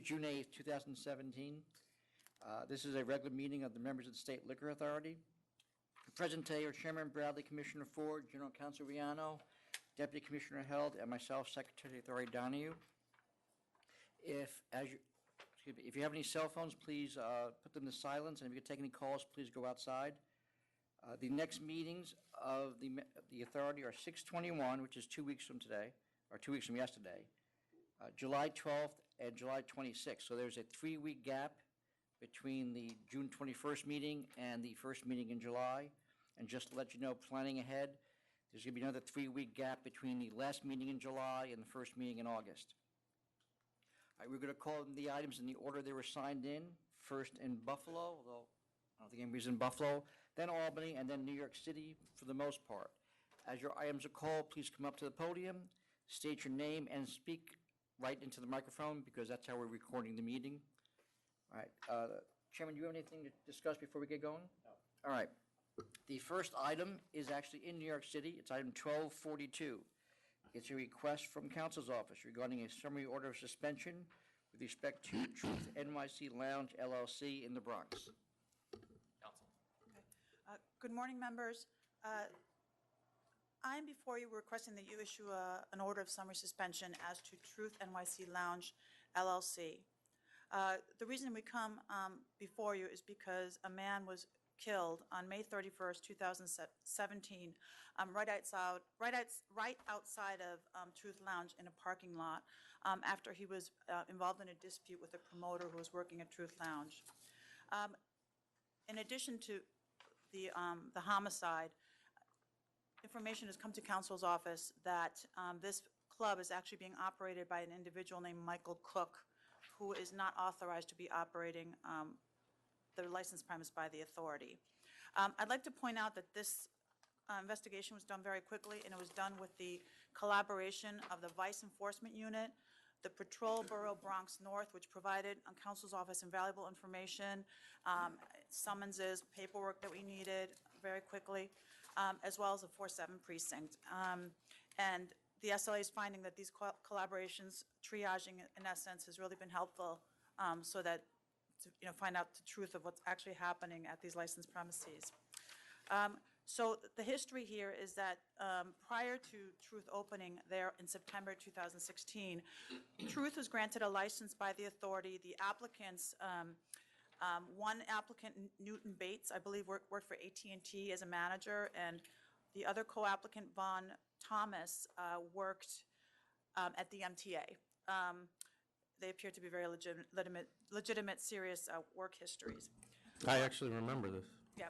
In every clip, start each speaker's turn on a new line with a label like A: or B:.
A: June 8th, 2017. This is a regular meeting of the members of the State Liquor Authority. Present today are Chairman Bradley, Commissioner Ford, General Counsel Riano, Deputy Commissioner Held, and myself, Secretary of the Authority Donahue. If you have any cell phones, please put them to silence, and if you could take any calls, please go outside. The next meetings of the authority are 6/21, which is 2 weeks from today, or 2 weeks from yesterday, July 12th and July 26th. So there's a 3-week gap between the June 21st meeting and the first meeting in July. And just to let you know, planning ahead, there's going to be another 3-week gap between the last meeting in July and the first meeting in August. All right, we're going to call the items in the order they were signed in. First in Buffalo, although I don't think anybody's in Buffalo, then Albany, and then New York City for the most part. As your items are called, please come up to the podium, state your name, and speak right into the microphone because that's how we're recording the meeting. All right. Chairman, do you have anything to discuss before we get going? No. All right. The first item is actually in New York City. It's item 1242. It's a request from Counsel's Office regarding a summary order of suspension with respect to Truth NYC Lounge, LLC in the Bronx.
B: Counsel.
C: Okay. Good morning, members. I'm before you requesting that you issue an order of summary suspension as to Truth NYC Lounge, LLC. The reason we come before you is because a man was killed on May 31st, 2017, right outside of Truth Lounge in a parking lot after he was involved in a dispute with a promoter who was working at Truth Lounge. In addition to the homicide, information has come to Counsel's office that this club is actually being operated by an individual named Michael Cook, who is not authorized to be operating the licensed premise by the authority. I'd like to point out that this investigation was done very quickly, and it was done with the collaboration of the Vice Enforcement Unit, the Patrol Borough Bronx North, which provided Counsel's office invaluable information, summonses, paperwork that we needed very quickly, as well as the 4-7 precinct. And the SLA is finding that these collaborations, triaging in essence, has really been helpful so that to find out the truth of what's actually happening at these licensed premises. So the history here is that prior to Truth opening there in September 2016, Truth was granted a license by the authority. The applicants, one applicant, Newton Bates, I believe worked for AT&T as a manager, and the other co-applicant, Vaughn Thomas, worked at the MTA. They appear to be very legitimate, serious work histories.
D: I actually remember this.
C: Yeah,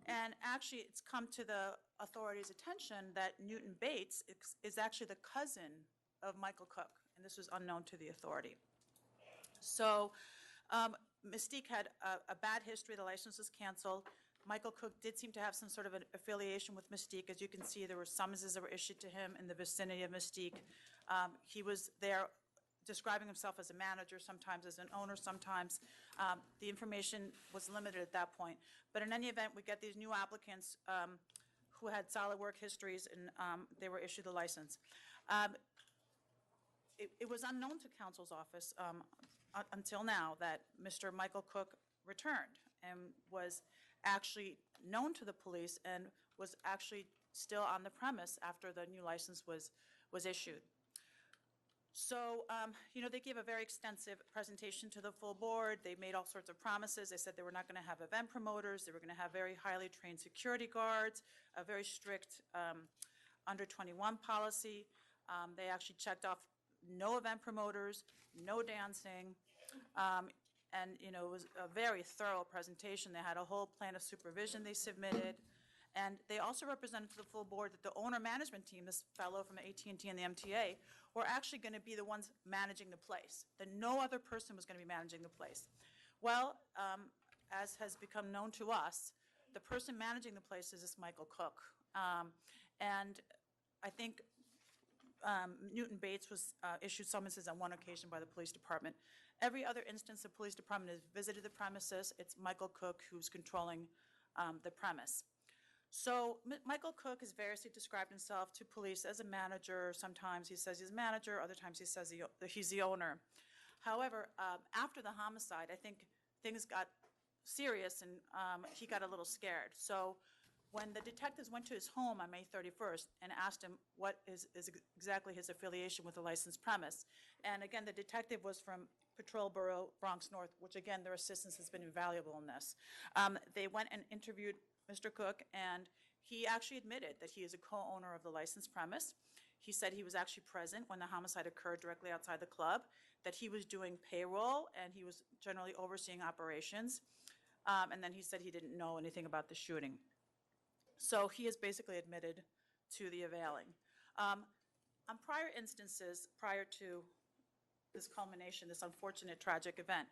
C: and actually it's come to the authorities' attention that Newton Bates is actually the cousin of Michael Cook, and this was unknown to the authority. So Mystique had a bad history. The license was canceled. Michael Cook did seem to have some sort of an affiliation with Mystique. As you can see, there were summonses that were issued to him in the vicinity of Mystique. He was there describing himself as a manager, sometimes as an owner, sometimes. The information was limited at that point. But in any event, we get these new applicants who had solid work histories, and they were issued the license. It was unknown to Counsel's office until now that Mr. Michael Cook returned and was actually known to the police and was actually still on the premise after the new license was issued. So, they gave a very extensive presentation to the full board. They made all sorts of promises. They said they were not going to have event promoters. They were going to have very highly trained security guards, a very strict under 21 policy. They actually checked off no event promoters, no dancing, and, it was a very thorough presentation. They had a whole plan of supervision they submitted. And they also represented to the full board that the owner management team, this fellow from AT&T and the MTA, were actually going to be the ones managing the place, that no other person was going to be managing the place. Well, as has become known to us, the person managing the place is this Michael Cook. And I think Newton Bates was issued summonses on one occasion by the police department. Every other instance the police department has visited the premises, it's Michael Cook who's controlling the premise. So Michael Cook has variously described himself to police as a manager. Sometimes he says he's a manager, other times he says he's the owner. However, after the homicide, I think things got serious, and he got a little scared. So when the detectives went to his home on May 31st and asked him what is exactly his affiliation with the licensed premise, and again, the detective was from Patrol Bureau Bronx North, which again, their assistance has been invaluable in this. They went and interviewed Mr. Cook, and he actually admitted that he is a co-owner of the licensed premise. He said he was actually present when the homicide occurred directly outside the club, that he was doing payroll, and he was generally overseeing operations. And then he said he didn't know anything about the shooting. So he has basically admitted to the availing. On prior instances, prior to this culmination, this unfortunate tragic event,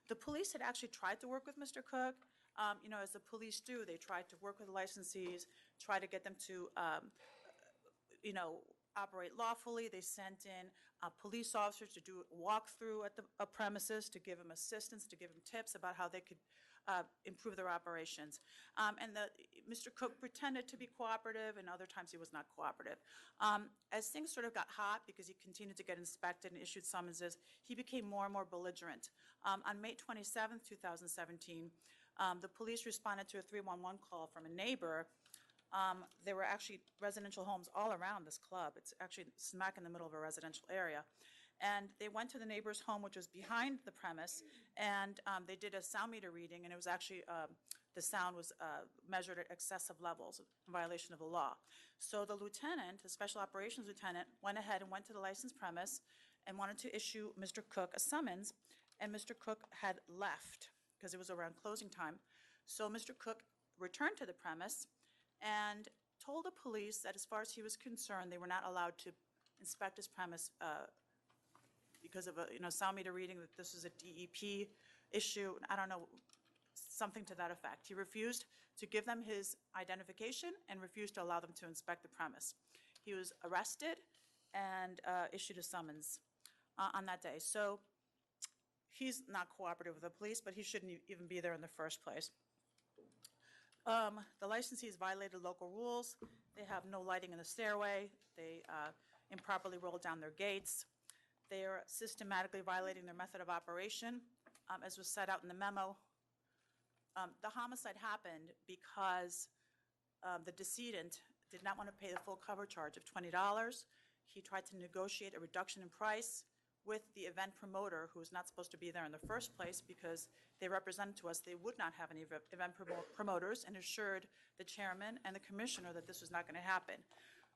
C: the police had actually tried to work with Mr. Cook. As the police do, they tried to work with licensees, try to get them to, operate lawfully. They sent in police officers to do a walkthrough at the premises, to give them assistance, to give them tips about how they could improve their operations. Mr. Cook pretended to be cooperative, and other times he was not cooperative. As things sort of got hot, because he continued to get inspected and issued summonses, he became more and more belligerent. On May 27th, 2017, the police responded to a 311 call from a neighbor. There were actually residential homes all around this club. It's actually smack in the middle of a residential area. And they went to the neighbor's home, which was behind the premise, and they did a sound meter reading, and it was actually, the sound was measured at excessive levels, in violation of the law. So the lieutenant, the special operations lieutenant, went ahead and went to the licensed premise and wanted to issue Mr. Cook a summons, and Mr. Cook had left because it was around closing time. So Mr. Cook returned to the premise and told the police that as far as he was concerned, they were not allowed to inspect his premise because of a sound meter reading, that this was a DEP issue. I don't know, something to that effect. He refused to give them his identification and refused to allow them to inspect the premise. He was arrested and issued a summons on that day. So he's not cooperative with the police, but he shouldn't even be there in the first place. The licensees violated local rules. They have no lighting in the stairway. They improperly rolled down their gates. They are systematically violating their method of operation, as was set out in the memo. The homicide happened because the decedent did not want to pay the full cover charge of $20. He tried to negotiate a reduction in price with the event promoter, who was not supposed to be there in the first place, because they represented to us they would not have any event promoters, and assured the chairman and the commissioner that this was not going to happen.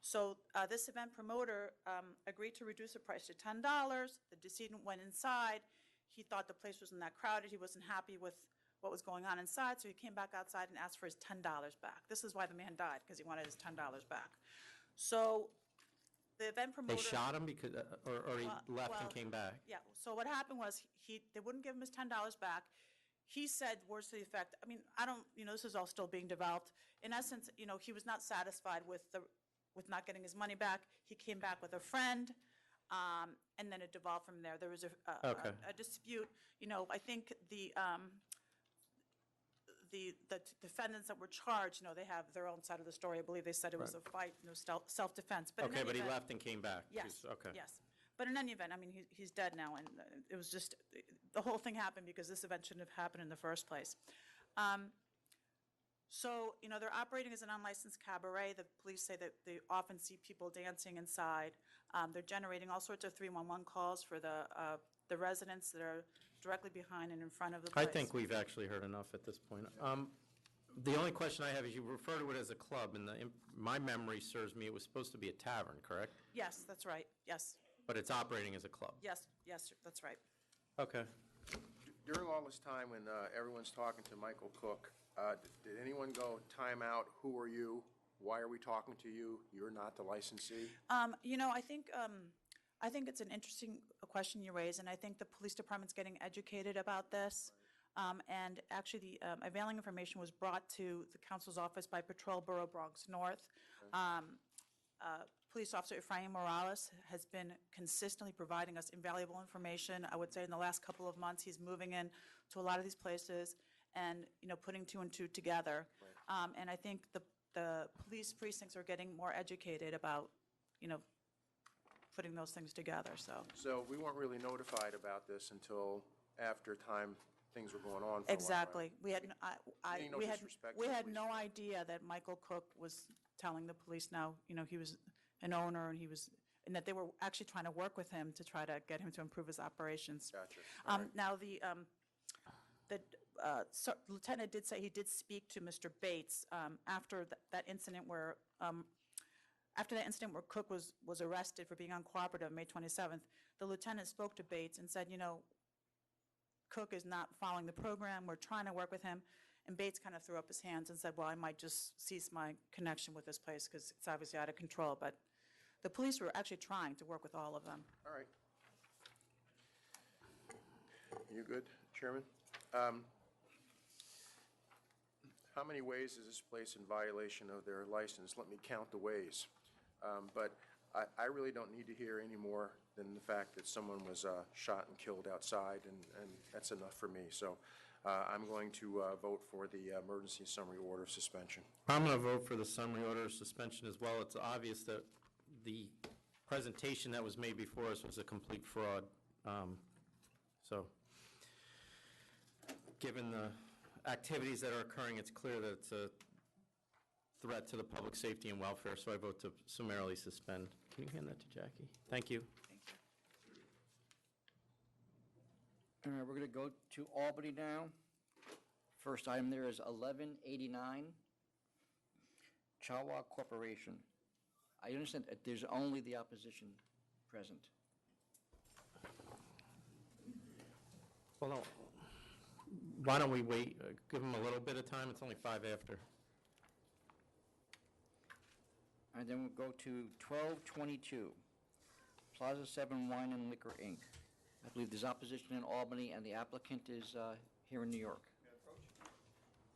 C: So this event promoter agreed to reduce the price to $10. The decedent went inside. He thought the place wasn't that crowded. He wasn't happy with what was going on inside, so he came back outside and asked for his $10 back. This is why the man died, because he wanted his $10 back. So the event promoter...
D: They shot him because, or he left and
C: well,
D: came back?
C: Yeah, so what happened was they wouldn't give him his $10 back. He said words to the effect, I mean, this is all still being developed. In essence, he was not satisfied with not getting his money back. He came back with a friend, and then it devolved from there. There was a dispute. I think the defendants that were charged, they have their own side of the story. I believe they said it was a fight, self-defense. But
D: Okay, but he left and came back?
C: Yes,
D: Okay.
C: yes. But in any event, I mean, he's dead now, and it was just, the whole thing happened because this event shouldn't have happened in the first place. So, they're operating as an unlicensed cabaret. The police say that they often see people dancing inside. They're generating all sorts of 311 calls for the residents that are directly behind and in front of the
D: I
C: place.
D: think we've actually heard enough at this point. The only question I have is, you refer to it as a club, and my memory serves me, it was supposed to be a tavern, correct?
C: Yes, that's right, yes.
D: But it's operating as a club?
C: Yes, that's right.
D: Okay.
B: During all this time when everyone's talking to Michael Cook, did anyone go, time out, who are you? Why are we talking to you? You're not the licensee?
C: I think it's an interesting question you raise, and I think the police department's getting educated about this. And actually, the availing information was brought to the council's office by Patrol Bureau Bronx North. Police Officer Efrain Morales has been consistently providing us invaluable information. I would say in the last couple of months, he's moving in to a lot of these places and, putting two and two together. Right. And I think the police precincts are getting more educated about, putting those things together, so.
B: So we weren't really notified about this until after things were going on for a while, right?
C: Exactly. We had,
B: Meaning no
C: we had,
B: disrespect to
C: we
B: the
C: had
B: police
C: no
B: department.
C: idea that Michael Cook was telling the police now, he was an owner and that they were actually trying to work with him to try to get him to improve his operations.
B: Gotcha. All right.
C: Now, Lieutenant did say he did speak to Mr. Bates after that incident where, Cook was arrested for being uncooperative, May 27th. The lieutenant spoke to Bates and said, Cook is not following the program. We're trying to work with him. And Bates kind of threw up his hands and said, well, I might just cease my connection with this place because it's obviously out of control. But the police were actually trying to work with all of them.
B: All right. You good, Chairman? How many ways is this place in violation of their license? Let me count the ways. But I really don't need to hear any more than the fact that someone was shot and killed outside, and that's enough for me. So I'm going to vote for the emergency summary order of suspension.
D: I'm going to vote for the summary order of suspension as well. It's obvious that the presentation that was made before us was a complete fraud. So, given the activities that are occurring, it's clear that it's a threat to the public safety and welfare, so I vote to summarily suspend. Can you hand that to Jackie? Thank you.
A: All right, we're going to go to Albany now. First item there is 1189, Chawa Corporation. I understand that there's only the opposition present.
D: Well, no. Why don't we wait, give them a little bit of time? It's only 5 after.
A: And then we'll go to 1222, Plaza 7 Wine and Liquor, Inc. I believe there's opposition in Albany, and the applicant is here in New York.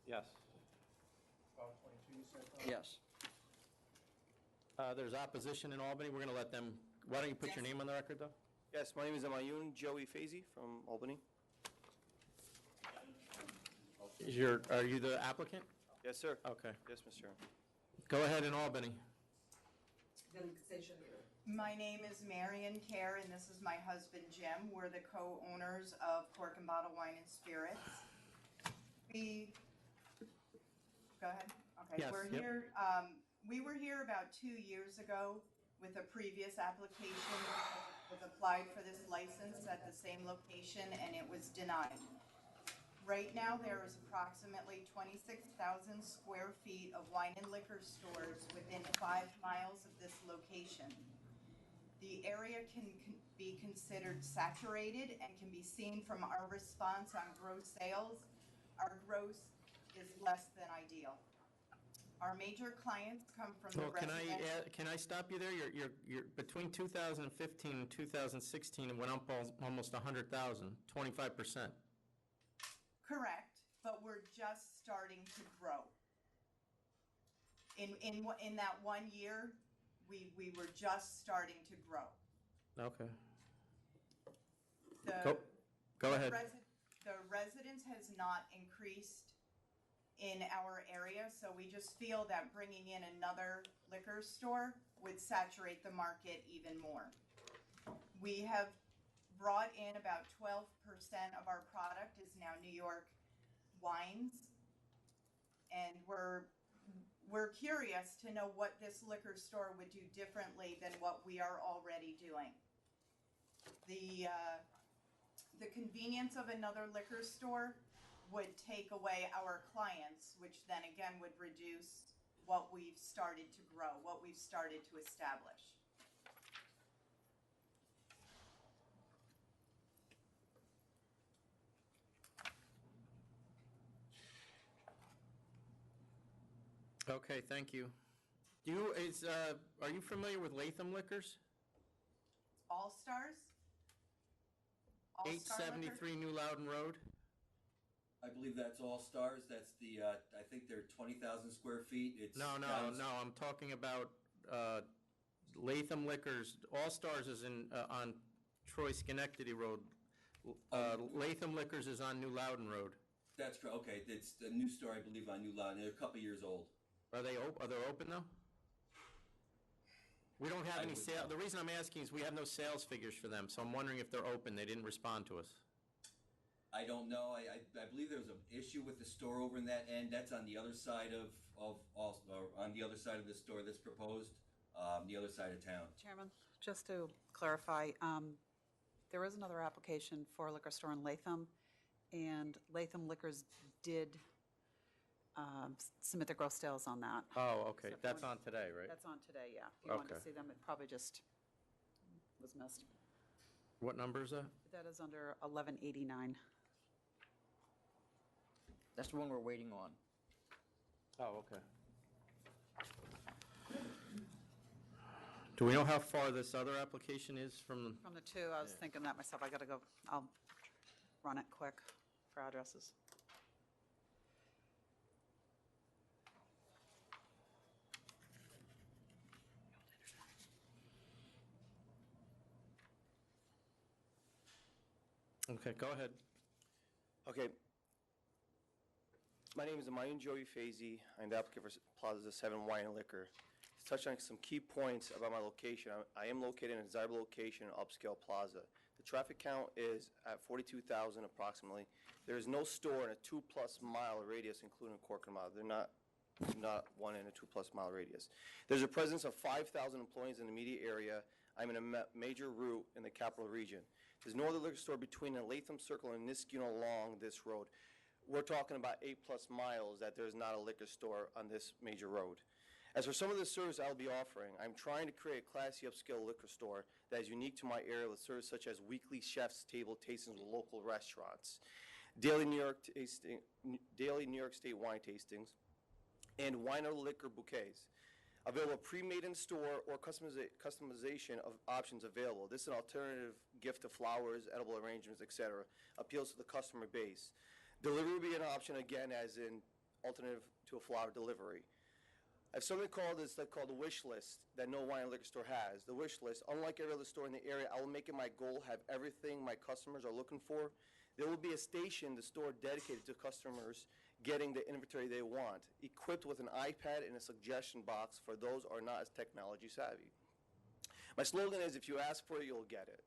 D: Yes.
A: Yes.
D: There's opposition in Albany. We're going to let them, why don't you put your name on the record, though?
E: Yes, my name is Amayun Joey Fazy from Albany.
D: Are you the applicant?
E: Yes, sir.
D: Okay.
E: Yes, Mr. Chairman.
D: Go ahead in Albany.
F: My name is Marion Kerr, and this is my husband, Jim. We're the co-owners of Cork and Bottle Wine and Spirits. Go ahead. Okay,
D: Yes,
F: we're
D: yep.
F: here, we were here about 2 years ago with a previous application that was applied for this license at the same location, and it was denied. Right now, there is approximately 26,000 square feet of wine and liquor stores within 5 miles of this location. The area can be considered saturated and can be seen from our response on gross sales. Our gross is less than ideal. Our major clients come from the
D: Well,
F: residential.
D: can I stop you there? You're between 2015 and 2016, it went up almost 100,000, 25%.
F: Correct, but we're just starting to grow. In that 1 year, we were just starting to grow.
D: Okay.
F: The-
D: Go
F: the
D: ahead.
F: The residence has not increased in our area, so we just feel that bringing in another liquor store would saturate the market even more. We have brought in about 12% of our product is now New York wines, and we're curious to know what this liquor store would do differently than what we are already doing. The convenience of another liquor store would take away our clients, which then again would reduce what we've started to grow, what we've started to establish.
D: Okay, thank you. Are you familiar with Latham Liquors?
F: All Stars? All Star Liquor?
D: 873 New Loudon Road?
G: I believe that's All Stars. That's the, I think they're 20,000 square feet. It's
D: No, I'm talking about Latham Liquors. All Stars is on Troy Schenectady Road. Latham Liquors is on New Loudon Road.
G: That's true. Okay, it's a new store, I believe, on New Loudon. They're a couple years old.
D: Are they open though? We don't have
G: I
D: any
G: would
D: sale,
G: know.
D: the reason I'm asking is we have no sales figures for them, so I'm wondering if they're open. They didn't respond to us.
G: I don't know. I believe there was an issue with the store over in that end. That's on the other side of or on the other side of the store that's proposed, the other side of town.
H: Chairman, just to clarify, there is another application for a liquor store in Latham, and Latham Liquors did submit their gross sales on that.
D: Oh, okay,
H: So if
D: that's
H: you
D: on today, right?
H: That's on today, yeah. If you wanted to
D: Okay.
H: see them, it probably just was missed.
D: What number is that?
H: That is under 1189.
A: That's the one we're waiting on.
D: Oh, okay. Do we know how far this other application is from,
H: From the two, I was thinking that myself, I gotta go, I'll run it quick for addresses.
D: okay, go ahead.
E: Okay. My name is Amayun Joey Fazy. I'm the applicant for Plaza 7 Wine and Liquor. To touch on some key points about my location, I am located in a desirable location in upscale plaza. The traffic count is at 42,000 approximately. There is no store in a 2+ mile radius, including Corcoran. They're not one in a 2+ mile radius. There's a presence of 5,000 employees in the immediate area. I'm in a major route in the capital region. There's no other liquor store between the Latham Circle and Niskuna along this road. We're talking about 8+ miles that there's not a liquor store on this major road. As for some of the service I'll be offering, I'm trying to create a classy upscale liquor store that is unique to my area with service such as weekly chef's table tastings with local restaurants, daily New York State wine tastings, and wine or liquor bouquets. Available pre-made in store or customization of options available. This is an alternative gift of flowers, edible arrangements, etc. Appeals to the customer base. Delivery will be an option again as an alternative to a flower delivery. I have something called the wish list that no wine and liquor store has. The wish list, unlike every other store in the area, I will make it my goal, have everything my customers are looking for. There will be a station, the store dedicated to customers getting the inventory they want, equipped with an iPad and a suggestion box for those who are not as technology savvy. My slogan is, if you ask for it, you'll get it.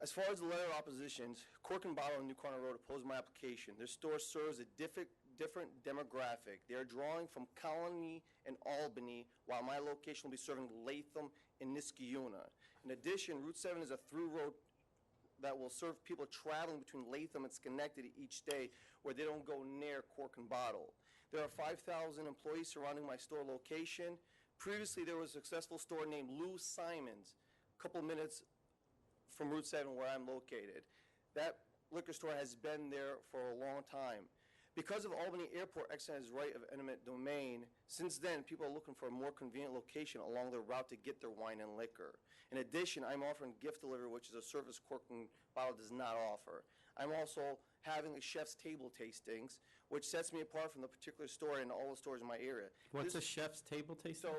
E: As far as the letter of oppositions, Cork and Bottle on New Corner Road opposed my application. Their store serves a different demographic. They are drawing from Colony and Albany, while my location will be serving Latham and Niskuna. In addition, Route 7 is a through road that will serve people traveling between Latham and Schenectady each day where they don't go near Cork and Bottle. There are 5,000 employees surrounding my store location. Previously, there was a successful store named Lou Simon's, a couple minutes from Route 7 where I'm located. That liquor store has been there for a long time. Because of Albany Airport exercising its right of eminent domain, since then, people are looking for a more convenient location along their route to get their wine and liquor. In addition, I'm offering gift delivery, which is a service Cork and Bottle does not offer. I'm also having a chef's table tastings, which sets me apart from the particular store and all the stores in my area.
D: What's a
E: This-
D: chef's table tasting?
E: So,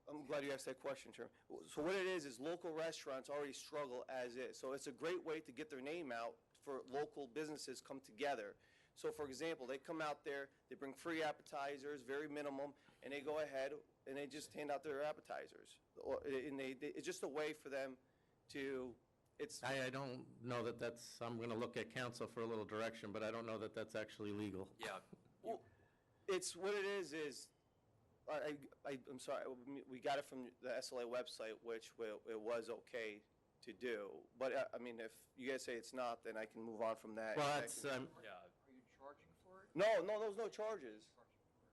E: I'm glad you asked that question, Chairman. So what it is local restaurants already struggle as is. So it's a great way to get their name out for local businesses come together. So for example, they come out there, they bring free appetizers, very minimum, and they go ahead and they just hand out their appetizers. And it's just a way for them to, it's,
D: I don't know that that's, I'm going to look at council for a little direction, but I don't know that that's actually legal.
G: Yeah.
E: well, it's what it is I'm sorry, we got it from the SLA website, which it was okay to do. But, I mean, if you guys say it's not, then I can move on from that.
D: Well, that's,
A: Are you charging for it?
E: No, there's no charges.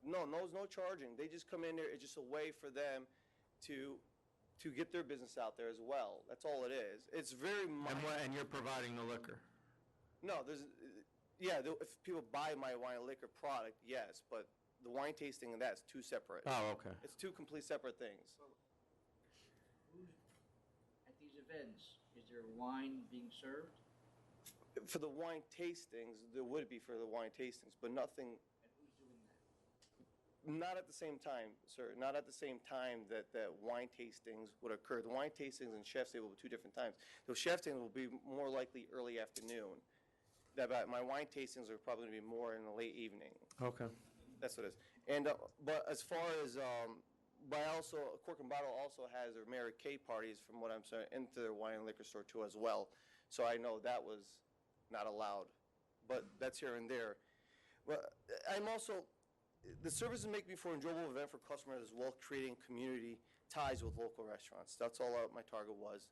E: No, there's no charging. They just come in there, it's just a way for them to get their business out there as well. That's all it is. It's very minor.
D: and you're providing the liquor.
E: No, if people buy my wine and liquor product, yes, but the wine tasting and that's two separate.
D: Oh, okay.
E: It's two complete separate things.
A: At these events, is there wine being served?
E: For the wine tastings, there would be for the wine tastings, but nothing,
A: And who's doing that?
E: not at the same time, sir. Not at the same time that wine tastings would occur. The wine tastings and chef's table will be two different times. Those chef tastings will be more likely early afternoon. My wine tastings are probably going to be more in the late evening.
D: Okay.
E: That's what it is. And but as far as but Cork and Bottle also has their Mary Kay parties, from what I'm saying, into their wine and liquor store too as well. So I know that was not allowed, but that's here and there. But I'm also, the services make me for an enjoyable event for customers as well, creating community ties with local restaurants. That's all my target was.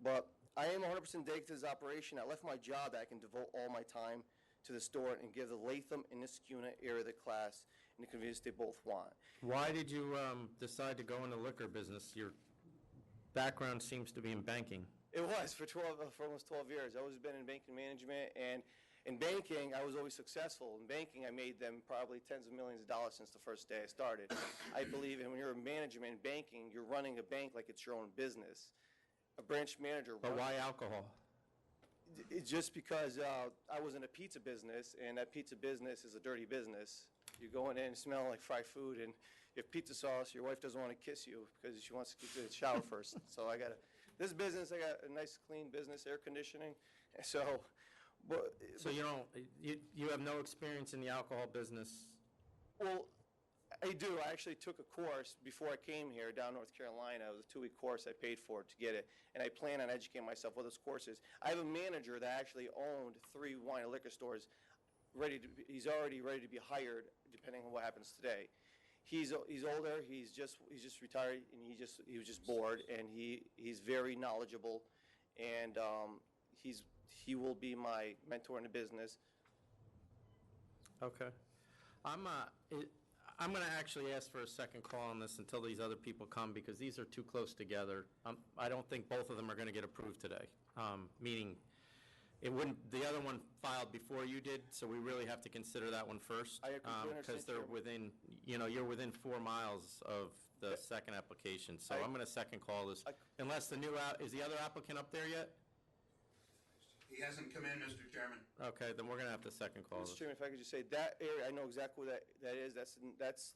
E: But I am 100% dedicated to this operation. I left my job that I can devote all my time to the store and give the Latham and Niskuna area the class and the convenience they both want.
D: Why did you decide to go into liquor business? Your background seems to be in banking.
E: It was for almost 12 years. I always been in banking management, and in banking, I was always successful. In banking, I made them probably tens of millions of dollars since the first day I started. I believe when you're in management and banking, you're running a bank like it's your own business. A branch manager.
D: But why alcohol?
E: It's just because I was in a pizza business, and that pizza business is a dirty business. You go in there and smell like fried food, and you have pizza sauce. Your wife doesn't want to kiss you because she wants to get to the shower first. So this business, I got a nice clean business, air conditioning. So
D: you have no experience in the alcohol business?
E: Well, I do. I actually took a course before I came here down North Carolina. It was a 2-week course. I paid for it to get it, and I plan on educating myself what this course is. I have a manager that actually owned 3 wine and liquor stores. He's already ready to be hired, depending on what happens today. He's older. He's just retired, and he was just bored, and he's very knowledgeable, and he will be my mentor in the business.
D: Okay. I'm going to actually ask for a second call on this until these other people come, because these are too close together. I don't think both of them are going to get approved today, meaning the other one filed before you did, so we really have to consider that one first.
E: I completely
D: because
E: understand,
D: they're within, you're within 4 miles of the second application. So I'm going to second call this, unless is the other applicant up there yet?
I: He hasn't come in, Mr. Chairman.
D: Okay, then we're going to have to second call this.
E: Mr. Chairman, if I could just say, that area, I know exactly what that is. That's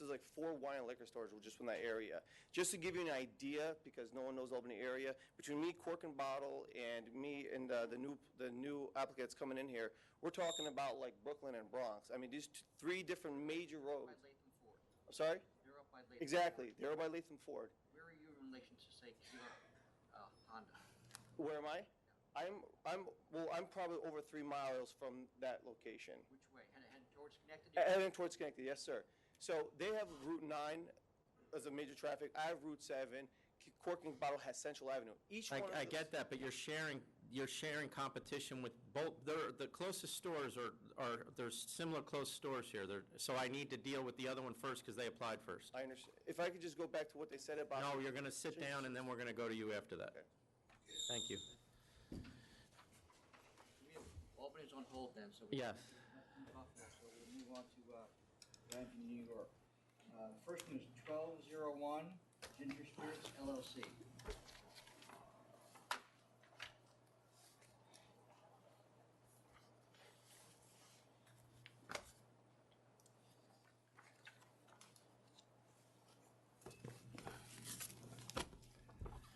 E: like 4 wine and liquor stores just from that area. Just to give you an idea, because no one knows Albany area, between me, Cork and Bottle, and me and the new applicants coming in here, we're talking about like Brooklyn and Bronx. I mean, these 3 different major roads.
A: By Latham Ford.
E: I'm sorry?
A: You're up by Latham.
E: Exactly. They're by Latham Ford.
A: Where are you in relation to, say, Kia, Honda?
E: Where am I? I'm probably over 3 miles from that location.
A: Which way? Heading towards Schenectady?
E: Heading towards Schenectady, yes, sir. So they have Route 9 as a major traffic. I have Route 7. Cork and Bottle has Central Avenue. Each one of
D: I
E: those-
D: get that, but you're sharing competition with both. The closest stores there's similar close stores here. So I need to deal with the other one first because they applied first.
E: I understand. If I could just go back to what they said about.
D: No, you're going to sit down and then we're going to go to you after that.
E: Okay.
D: Thank you.
A: Albany's on hold then, so.
D: Yes.
A: So we'll move on to Ramsey, New York. The first one is 1201 Ginger Spirits LLC.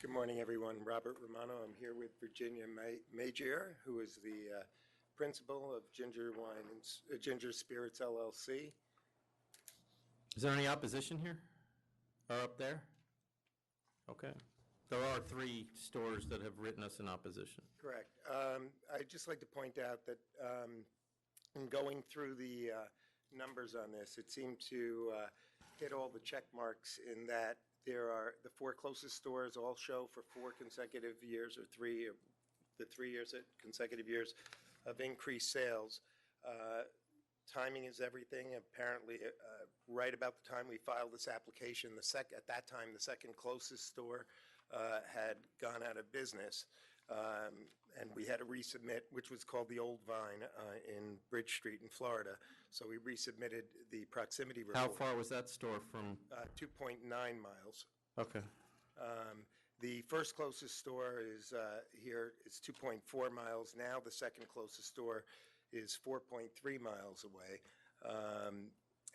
J: Good morning, everyone. Robert Romano. I'm here with Virginia Magier, who is the principal of Ginger Spirits LLC.
D: Is there any opposition here? Or up there? Okay. There are 3 stores that have written us in opposition.
J: Correct. I'd just like to point out that in going through the numbers on this, it seemed to hit all the check marks in that there are the 4 closest stores all show for 4 consecutive years or 3 consecutive years of increased sales. Timing is everything. Apparently, right about the time we filed this application, at that time, the second closest store had gone out of business, and we had to resubmit, which was called the Old Vine in Bridge Street in Florida. So we resubmitted the proximity report.
D: How far was that store from?
J: 2.9 miles.
D: Okay.
J: The first closest store is here. It's 2.4 miles now. The second closest store is 4.3 miles away.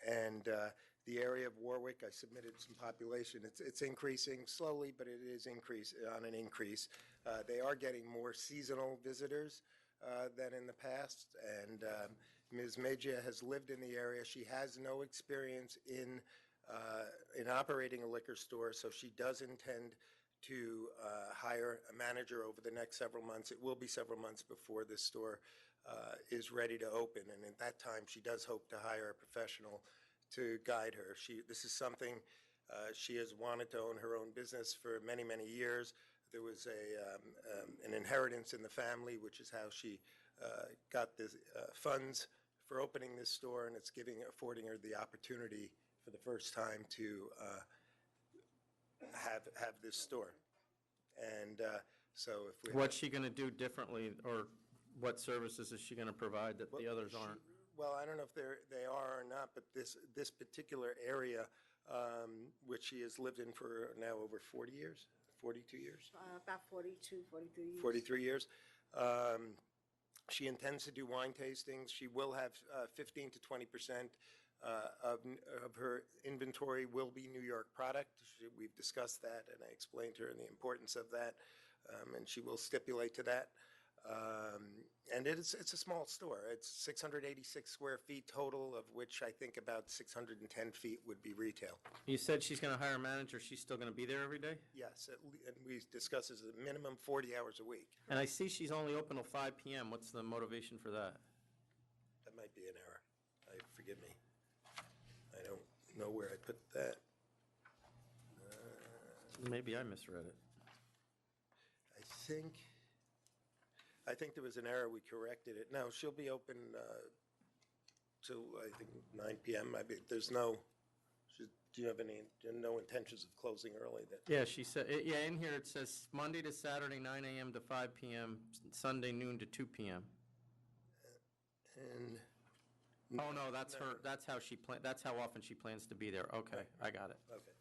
J: And the area of Warwick, I submitted some population. It's increasing slowly, but it is on an increase. They are getting more seasonal visitors than in the past. And Ms. Magia has lived in the area. She has no experience in in operating a liquor store, so she does intend to hire a manager over the next several months. It will be several months before this store is ready to open, and at that time, she does hope to hire a professional to guide her. This is something she has wanted to own her own business for many, many years. There was an inheritance in the family, which is how she got the funds for opening this store, and it's affording her the opportunity for the first time to have this store. And so if we...
D: What's she going to do differently, or what services is she going to provide that the others aren't?
J: Well, I don't know if they are or not, but this particular area, which she has lived in for now over 40 years, 42 years?
K: About 42, 43 years.
J: 43 years. She intends to do wine tastings. She will have 15 to 20% of her inventory will be New York product. We've discussed that, and I explained to her the importance of that, and she will stipulate to that. And it's a small store. It's 686 square feet total, of which I think about 610 feet would be retail.
D: You said she's going to hire a manager. She's still going to be there every day?
J: Yes, and we discussed as a minimum 40 hours a week.
D: And I see she's only open till 5 p.m. What's the motivation for that?
J: That might be an error. Forgive me. I don't know where I put that.
D: Maybe I misread it.
J: I think there was an error. We corrected it. No, she'll be open till, I think, 9 p.m. There's no, do you have no intentions of closing early?
D: Yeah, she said, in here it says Monday to Saturday, 9 a.m. to 5 p.m., Sunday noon to 2 p.m.
J: And
D: Oh, no, that's her, that's how often she plans to be there. Okay, I got it.
J: Okay.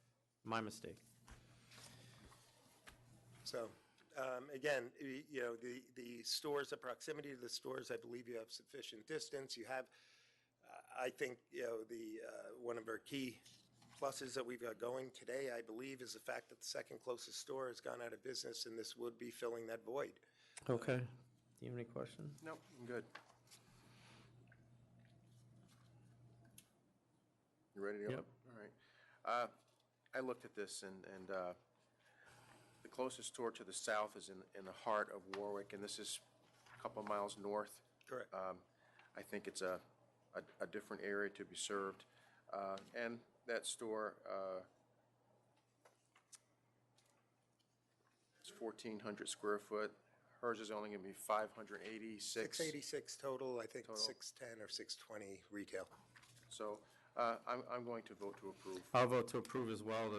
D: My mistake.
J: So, again, the stores, the proximity to the stores, I believe you have sufficient distance. You have, I think, one of our key pluses that we've got going today, I believe, is the fact that the second closest store has gone out of business, and this would be filling that void.
D: Okay. Do you have any questions?
B: No, I'm good. You ready to go?
D: Yep.
B: All right. I looked at this, and the closest store to the south is in the heart of Warwick, and this is a couple of miles north.
J: Correct.
B: I think it's a different area to be served. And that store, it's 1,400 square foot. Hers is only going to be 586.
J: 686 total, I think
B: Total.
J: 610 or 620 retail.
B: So I'm going to vote to approve.
D: I'll vote to approve as well.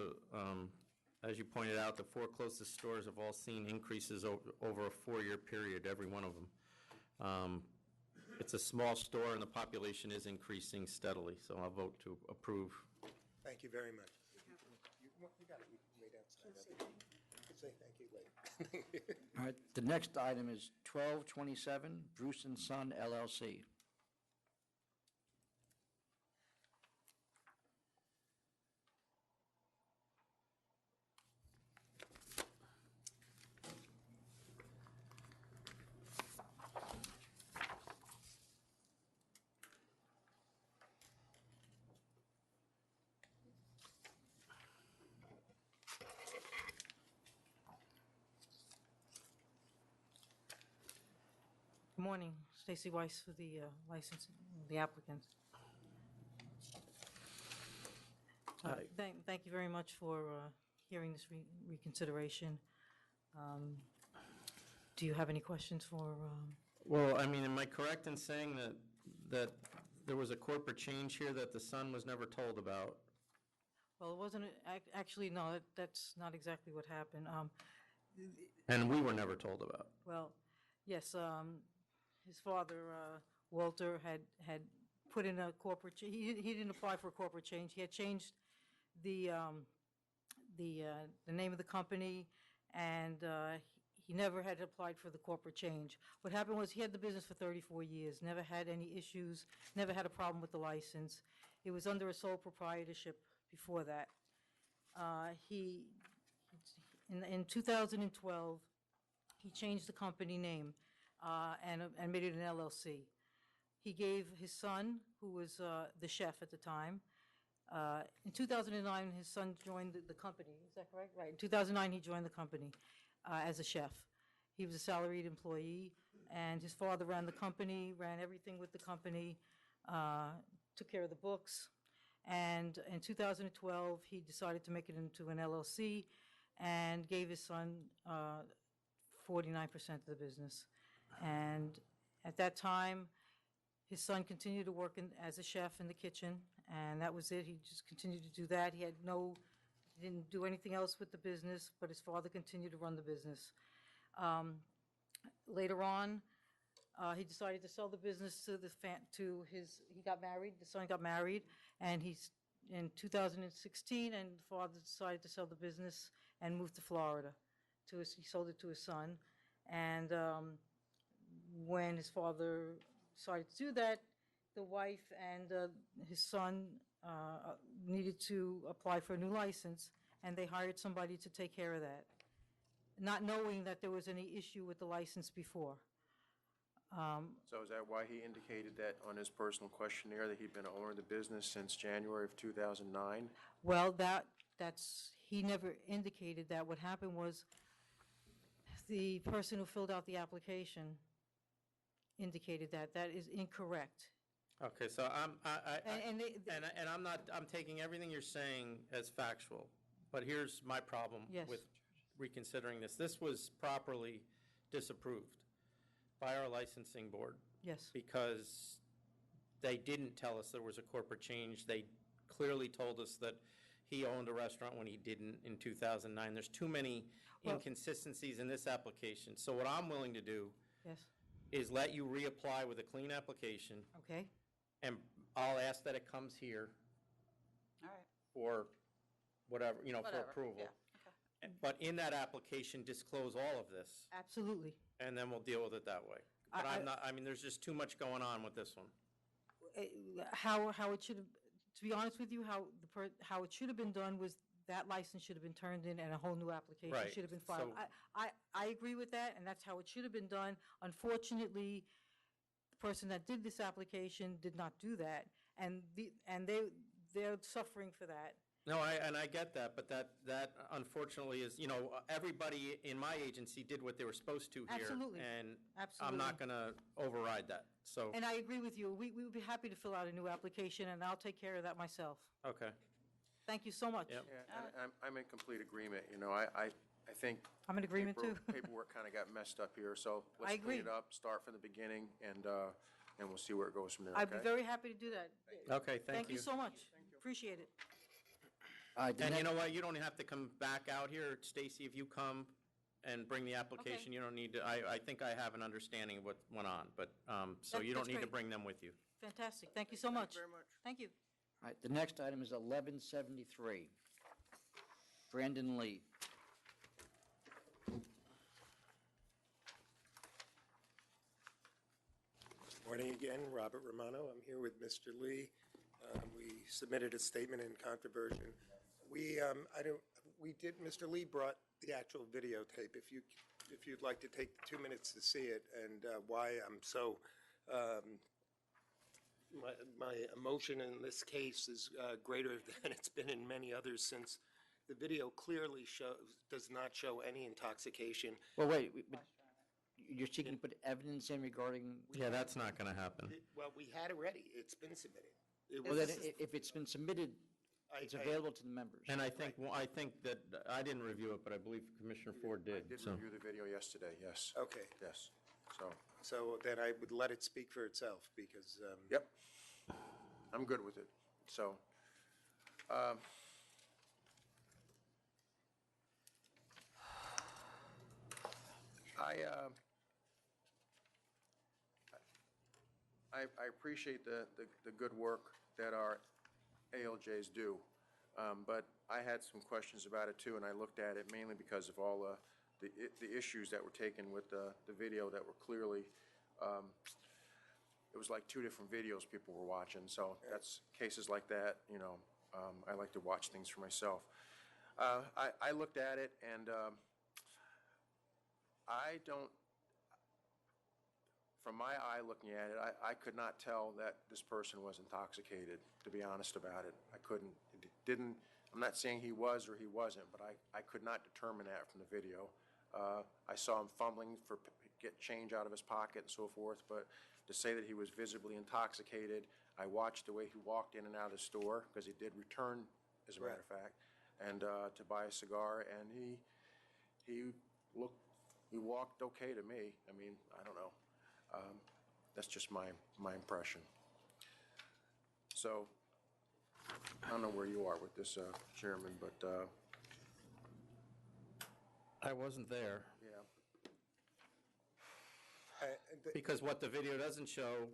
D: As you pointed out, the 4 closest stores have all seen increases over a 4-year period, every one of them. It's a small store, and the population is increasing steadily, so I'll vote to approve.
J: Thank you very much. You got it. You can wait outside. You can say thank you later.
A: All right, the next item is 1227 Bruce and Son LLC.
L: Good morning, Stacy Weiss for the license, the applicant. Thank you very much for hearing this reconsideration. Do you have any questions for?
D: Well, I mean, am I correct in saying that there was a corporate change here that the son was never told about?
L: Well, it wasn't, actually, no, that's not exactly what happened.
D: And we were never told about?
L: Well, yes, his father, Walter, had put in a corporate, he didn't apply for a corporate change. He had changed the name of the company, and he never had applied for the corporate change. What happened was he had the business for 34 years, never had any issues, never had a problem with the license. It was under a sole proprietorship before that. In 2012, he changed the company name and made it an LLC. He gave his son, who was the chef at the time, In 2009, his son joined the company. Is that correct? Right. In 2009, he joined the company as a chef. He was a salaried employee, and his father ran the company, ran everything with the company, took care of the books. And in 2012, he decided to make it into an LLC and gave his son 49% of the business. And at that time, his son continued to work as a chef in the kitchen, and that was it. He just continued to do that. He didn't do anything else with the business, but his father continued to run the business. Later on, he decided to sell the business he got married, the son got married, and in 2016, and the father decided to sell the business and moved to Florida. He sold it to his son, and when his father decided to do that, the wife and his son needed to apply for a new license, and they hired somebody to take care of that, not knowing that there was any issue with the license before.
B: So is that why he indicated that on his personal questionnaire that he'd been an owner of the business since January of 2009?
L: Well, he never indicated that. What happened was the person who filled out the application indicated that. That is incorrect.
D: Okay, so I'm taking everything you're saying as factual, but here's my problem
L: Yes.
D: with reconsidering this. This was properly disapproved by our licensing board
L: Yes.
D: because they didn't tell us there was a corporate change. They clearly told us that he owned a restaurant when he didn't in 2009. There's too many inconsistencies in this application. So what I'm willing to do
L: Yes.
D: is let you reapply with a clean application,
L: Okay.
D: and I'll ask that it comes here
C: All right.
D: for whatever, for
C: Whatever,
D: approval.
C: yeah, okay.
D: But in that application, disclose all of this,
L: Absolutely.
D: and then we'll deal with it that way. But there's just too much going on with this one.
L: How it should have, to be honest with you, how it should have been done was that license should have been turned in and a whole new application
D: Right,
L: should have been filed.
D: so-
L: I agree with that, and that's how it should have been done. Unfortunately, the person that did this application did not do that, and they're suffering for that.
D: No, I get that, but that unfortunately is, everybody in my agency did what they were supposed to here.
L: Absolutely.
D: And I'm
L: Absolutely.
D: not going to override that, so,
L: And I agree with you. We would be happy to fill out a new application, and I'll take care of that myself.
D: okay.
L: Thank you so much.
D: Yep.
B: Yeah, and I'm in complete agreement, I think.
L: I'm in agreement, too.
B: Paperwork kind of got messed up here, so
L: I
B: let's clean
L: agree.
B: it up, start from the beginning, and we'll see where it goes from there,
L: I'd be
B: okay?
L: very happy to do that.
D: Okay,
L: Thank you so much. Appreciate it.
D: And you know what, you don't have to come back out here, Stacy, if you come and bring the application, you don't need to, I think I have an understanding of what went on, but, so you don't
L: That's
D: need to
L: great.
D: bring them with you.
L: Fantastic. Thank you so much.
E: very much.
L: Thank you.
A: All right, the next item is 1173. Brandon Lee.
J: Morning again, Robert Romano. I'm here with Mr. Lee. We submitted a statement in controversy. Mr. Lee brought the actual videotape. If you'd like to take 2 minutes to see it and why I'm so, my emotion in this case is greater than it's been in many others, since the video clearly does not show any intoxication.
A: Well, wait, you're seeking to put evidence in regarding,
D: Yeah, that's not going to happen.
J: Well, we had it ready. It's been submitted.
A: well, then, if it's been submitted, it's available to the members.
D: And I think that, I didn't review it, but I believe Commissioner Ford did.
B: I did
D: so.
B: review the video yesterday, yes.
J: Okay,
B: Yes, so,
J: so then I would let it speak for itself, because,
B: yep, I'm good with it, so. I appreciate the good work that our ALJs do, but I had some questions about it too, and I looked at it mainly because of all the issues that were taken with the video that were clearly, it was like two different videos people were watching, so that's cases like that, I like to watch things for myself. I looked at it, and I don't, from my eye looking at it, I could not tell that this person was intoxicated, to be honest about it. I couldn't, it didn't, I'm not saying he was or he wasn't, but I could not determine that from the video. I saw him fumbling for, get change out of his pocket and so forth, but to say that he was visibly intoxicated, I watched the way he walked in and out of the store, because he did return, as a matter of fact, and to buy a cigar, and he walked okay to me. I mean, I don't know. That's just my impression. So, I don't know where you are with this, Chairman, but,
D: I wasn't there,
B: yeah.
D: because what the video doesn't show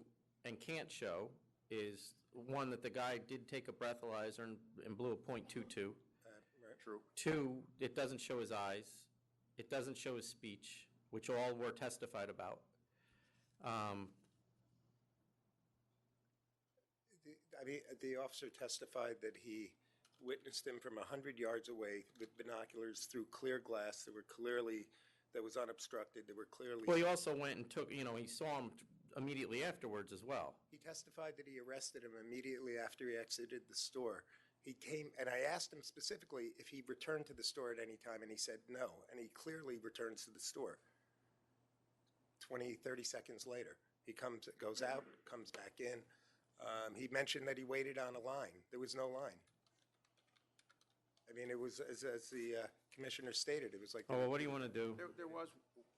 D: and can't show is, one, that the guy did take a breathalyzer and blew a .22.
B: True.
D: Two, it doesn't show his eyes. It doesn't show his speech, which all were testified about.
J: I mean, the officer testified that he witnessed him from 100 yards away with binoculars through clear glass that was unobstructed, that were clearly...
D: Well, he also went and took, he saw him immediately afterwards as well.
J: He testified that he arrested him immediately after he exited the store. He came, and I asked him specifically if he returned to the store at any time, and he said no, and he clearly returns to the store. 20, 30 seconds later, he goes out, comes back in. He mentioned that he waited on a line. There was no line. I mean, it was, as the commissioner stated, it was like...
D: Oh, well, what do you want to do?
B: There was,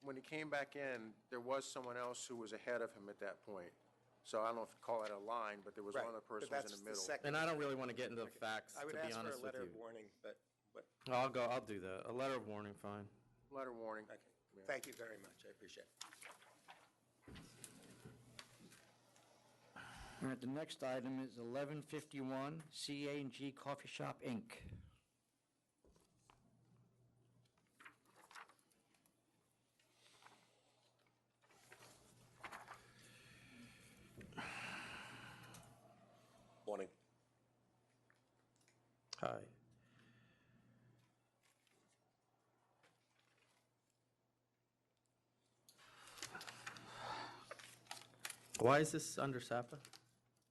B: when he came back in, there was someone else who was ahead of him at that point. So I don't know if you call that a line, but there was one other person who was in the middle.
D: And I don't really want to get into the facts,
J: I
D: to
J: would
D: be
J: ask for
D: honest
J: a
D: with
J: letter
D: you.
J: of warning, but,
D: I'll do that. A letter of warning, fine.
B: Letter warning.
J: okay. Thank you very much. I appreciate it.
A: All right, the next item is 1151 C&G Coffee Shop, Inc.
M: Morning.
D: Hi. Why is this under SAPA?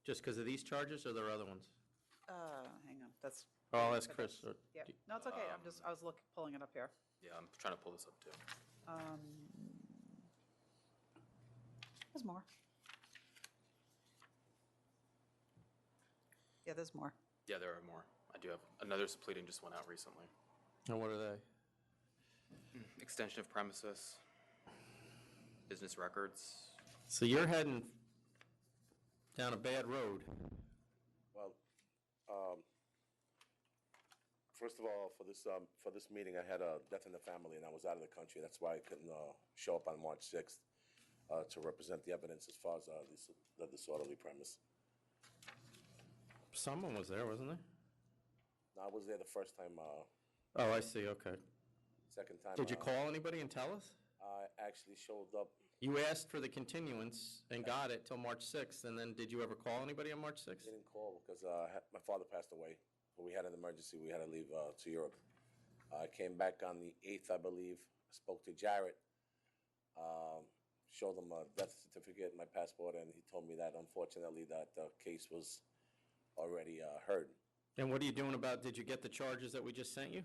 D: Just because of these charges, or there are other ones?
H: Hang on, that's.
D: Oh, I'll ask Chris.
H: Yeah, no, it's okay, I was pulling it up here.
M: Yeah, I'm trying to pull this up too.
H: There's more. Yeah, there's more.
M: Yeah, there are more. I do have another pleading just went out recently.
D: And what are they?
M: Extension of premises, business records.
D: So you're heading down a bad road.
N: Well, first of all, for this meeting, I had a death in the family, and I was out of the country. That's why I couldn't show up on March 6th to represent the evidence as far as the disorderly premise.
D: Someone was there, wasn't there?
N: No, I was there the first time.
D: Oh, I see, okay.
N: Second time.
D: Did you call anybody and tell us?
N: I actually showed up.
D: You asked for the continuance and got it till March 6th, and then did you ever call anybody on March 6th?
N: I didn't call because my father passed away. We had an emergency. We had to leave to Europe. I came back on the 8th, I believe. Spoke to Jarrett, showed him a death certificate and my passport, and he told me that, unfortunately, that the case was already heard.
D: And what are you doing about, did you get the charges that we just sent you?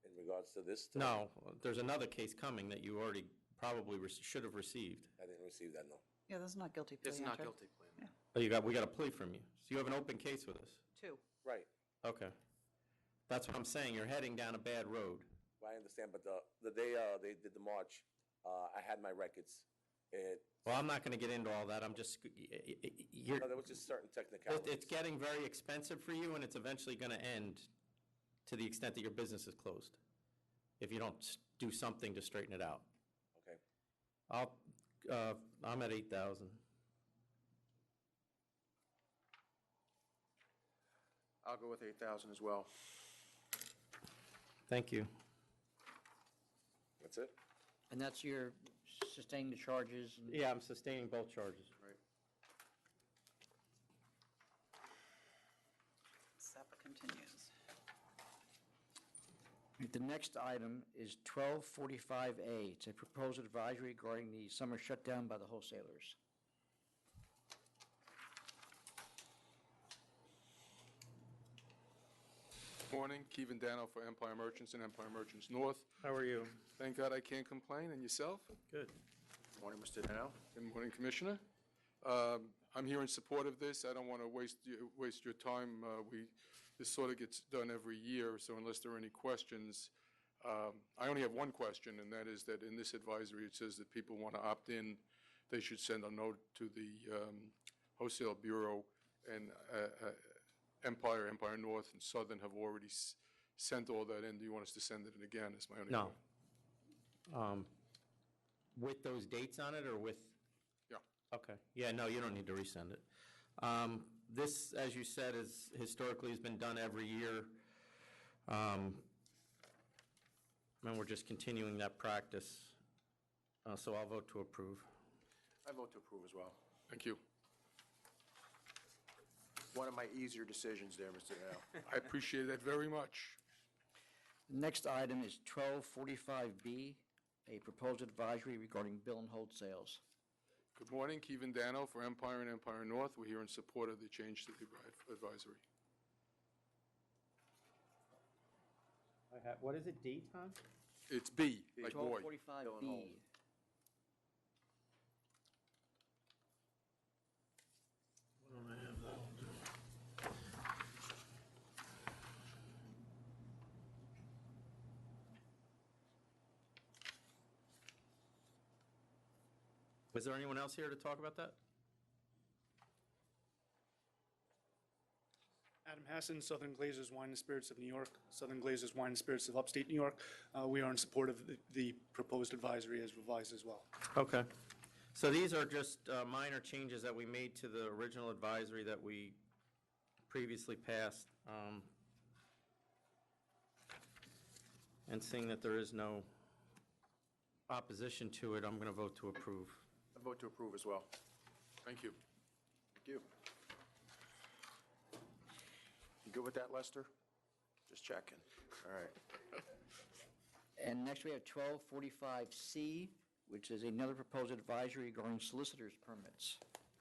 N: In regards to this?
D: No, there's another case coming that you already probably should have received.
N: I didn't receive that, no.
H: Yeah, this is not guilty plea.
M: This is not
H: entry.
M: guilty plea.
H: Yeah.
D: Oh, we got a plea from you. So you have an open case with us?
H: 2.
N: Right.
D: Okay. That's what I'm saying, you're heading down a bad road.
N: I understand, but the day they did the march, I had my records.
D: Well, I'm not going to get into all that, I'm just,
N: No, there was just certain technicalities.
D: it's getting very expensive for you, and it's eventually going to end to the extent that your business is closed, if you don't do something to straighten it out.
N: Okay.
D: I'm at 8,000.
B: I'll go with 8,000 as well.
D: Thank you.
N: That's it?
A: And that's your sustaining the charges? and-
D: Yeah, I'm sustaining both charges.
B: Right.
H: SAPA continues.
A: The next item is 1245A. It's a proposed advisory regarding the summer shutdown by the wholesalers.
O: Morning, Keevan Dano for Empire Merchants and Empire Merchants North.
D: How are you?
O: Thank God I can't complain, and yourself?
D: Good.
B: Morning, Mr. Dano.
O: Good morning, Commissioner. I'm here in support of this. I don't want to waste your time. This sort of gets done every year, so unless there are any questions, I only have one question, and that is that in this advisory, it says that people want to opt in, they should send a note to the Wholesale Bureau, and Empire North, and Southern have already sent all that in. Do you want us to send it in again? Is my only
D: No.
O: question.
D: With those dates on it, or with?
O: Yeah.
D: Okay. Yeah, no, you don't need to resend it. This, as you said, is historically has been done every year. And we're just continuing that practice. So I'll vote to approve.
B: I vote to approve as well.
O: Thank you.
B: One of my easier decisions there, Mr. Dano.
O: I appreciate that very much.
A: The next item is 1245B, a proposed advisory regarding bill and hold sales.
O: Good morning, Keevan Dano for Empire and Empire North. We're here in support of the change to the advisory.
D: What is it, D, Tom?
O: It's B, like boy.
A: 1245B.
D: Was there anyone else here to talk about that?
P: Adam Hassan, Southern Glazers Wine and Spirits of New York, Southern Glazers Wine and Spirits of Upstate New York. We are in support of the proposed advisory as revised as well.
D: Okay. So these are just minor changes that we made to the original advisory that we previously passed. And seeing that there is no opposition to it, I'm going to vote to approve.
B: I vote to approve as well.
O: Thank you.
B: Thank you. You good with that, Lester? Just checking. All right.
A: And next we have 1245C, which is another proposed advisory regarding solicitors' permits.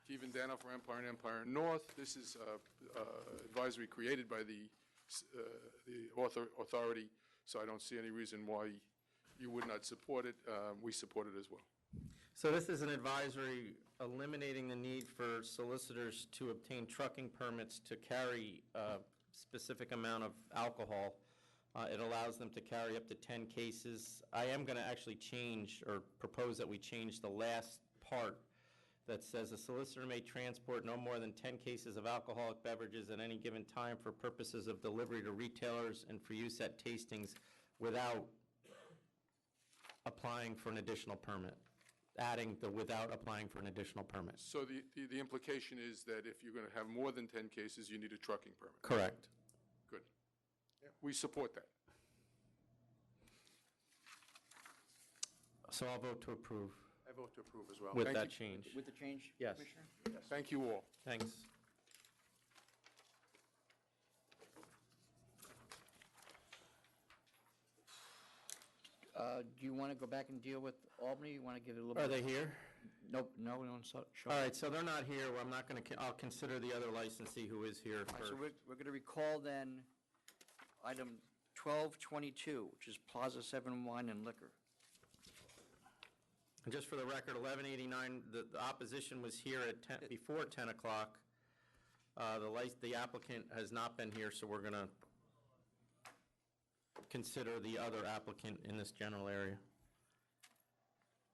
O: Keevan Dano for Empire and Empire North. This is advisory created by the authority, so I don't see any reason why you would not support it. We support it as well.
D: So this is an advisory eliminating the need for solicitors to obtain trucking permits to carry a specific amount of alcohol. It allows them to carry up to 10 cases. I am going to actually change or propose that we change the last part that says a solicitor may transport no more than 10 cases of alcoholic beverages at any given time for purposes of delivery to retailers and for use at tastings without applying for an additional permit. Adding the without applying for an additional permit.
O: So the implication is that if you're going to have more than 10 cases, you need a trucking permit.
D: Correct.
O: Good. Yeah, we support that.
D: So I'll vote to approve.
B: I vote to approve as well.
D: With
O: Thank
D: that
O: you.
D: change.
A: With the change,
D: Yes.
A: Commissioner?
B: Yes.
O: Thank you all.
D: Thanks.
A: Do you want to go back and deal with Albany? You want to give it a little
D: Are
A: bit?
D: they here?
A: Nope, no, we don't show.
D: All right, so they're not here. Well, I'm not going to, I'll consider the other licensee who is here
A: All right,
D: first.
A: so we're going to recall then item 1222, which is Plaza 7 Wine and Liquor.
D: And just for the record, 1189, the opposition was here at 10, before 10 o'clock. The applicant has not been here, so we're going to consider the other applicant in this general area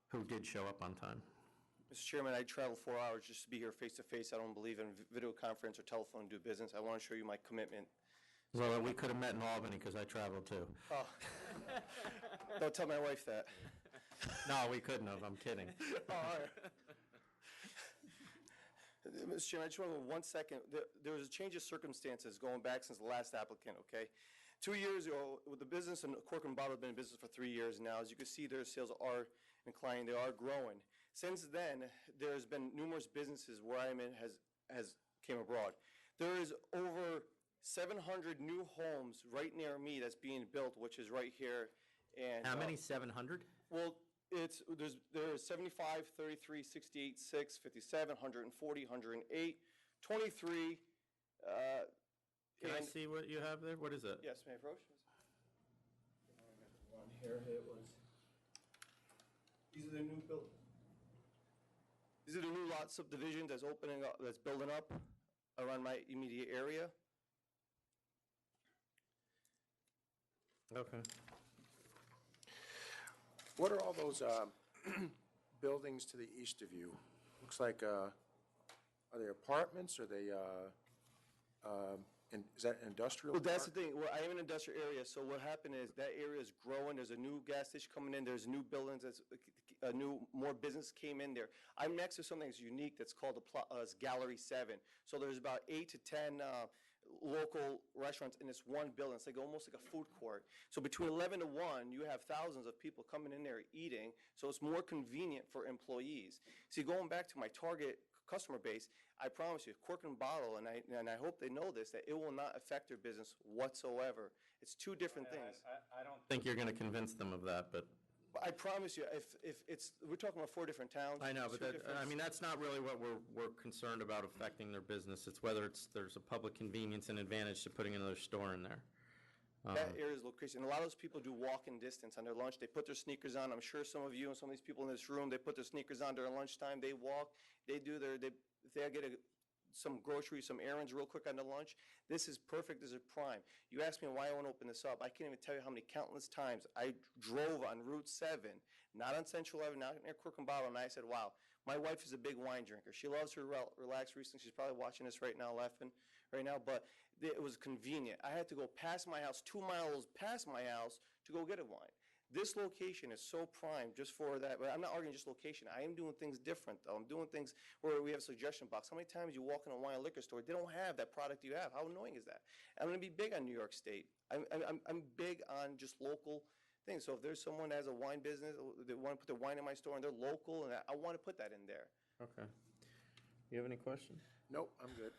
D: who did show up on time.
E: Mr. Chairman, I traveled 4 hours just to be here face-to-face. I don't believe in video conference or telephone to do business. I want to show you my commitment.
D: Well, we could have met in Albany because I traveled too.
E: Oh. Don't tell my wife that.
D: No, we couldn't have. I'm kidding.
E: Oh, all right. Mr. Chairman, I just want to go 1 second. There was a change of circumstances going back since the last applicant, okay? 2 years ago, with the business, and Cork and Bottle have been in business for 3 years now. As you can see, their sales are inclining. They are growing. Since then, there's been numerous businesses where I'm in has came abroad. There is over 700 new homes right near me that's being built, which is right here. And
D: How many, 700?
E: Well, there's 75, 33, 68, 6, 57, 140, 108, 23.
D: Can I see what you have there? What is it?
E: Yes, may I approach? One here, it was. These are the new buildings. These are the new lot subdivisions that's opening up, that's building up around my immediate area.
D: Okay.
B: What are all those buildings to the east of you? Looks like, are they apartments? Are they, is that industrial?
E: Well, that's the
B: park?
E: thing. Well, I am in an industrial area, so what happened is that area is growing. There's a new gas station coming in. There's new buildings. There's more business came in there. I'm next to something that's unique that's called it's Gallery 7. So there's about 8 to 10 local restaurants in this one building. It's like almost like a food court. So between 11 to 1, you have thousands of people coming in there eating, so it's more convenient for employees. See, going back to my target customer base, I promise you, cork and bottle, and I hope they know this, that it will not affect their business whatsoever. It's two different things.
D: I don't think you're going to convince them of that, but
E: I promise you, if it's, we're talking about 4 different towns.
D: I know, but
E: two
D: that,
E: different-
D: I mean, that's not really what we're concerned about affecting their business. It's whether there's a public convenience and advantage to putting another store in there.
E: That area's location. And a lot of those people do walking distance on their lunch. They put their sneakers on. I'm sure some of you and some of these people in this room, they put their sneakers on during lunchtime. They walk. They do if they get some groceries, some errands real quick on the lunch, this is perfect. This is prime. You asked me why I want to open this up. I can't even tell you how many countless times I drove on Route 7, not on Central Avenue, not near Crook and Bottle, and I said, wow, my wife is a big wine drinker. She loves her relax recently. She's probably watching this right now, laughing right now, but it was convenient. I had to go past my house, 2 miles past my house to go get a wine. This location is so prime just for that. But I'm not arguing just location. I am doing things different, though. I'm doing things where we have a suggestion box. How many times you walk in a wine liquor store, they don't have that product you have? How annoying is that? I'm going to be big on New York State. I'm big on just local things. So if there's someone that has a wine business, they want to put their wine in my store and they're local, and I want to put that in there.
D: Okay. You have any questions?
B: Nope, I'm good.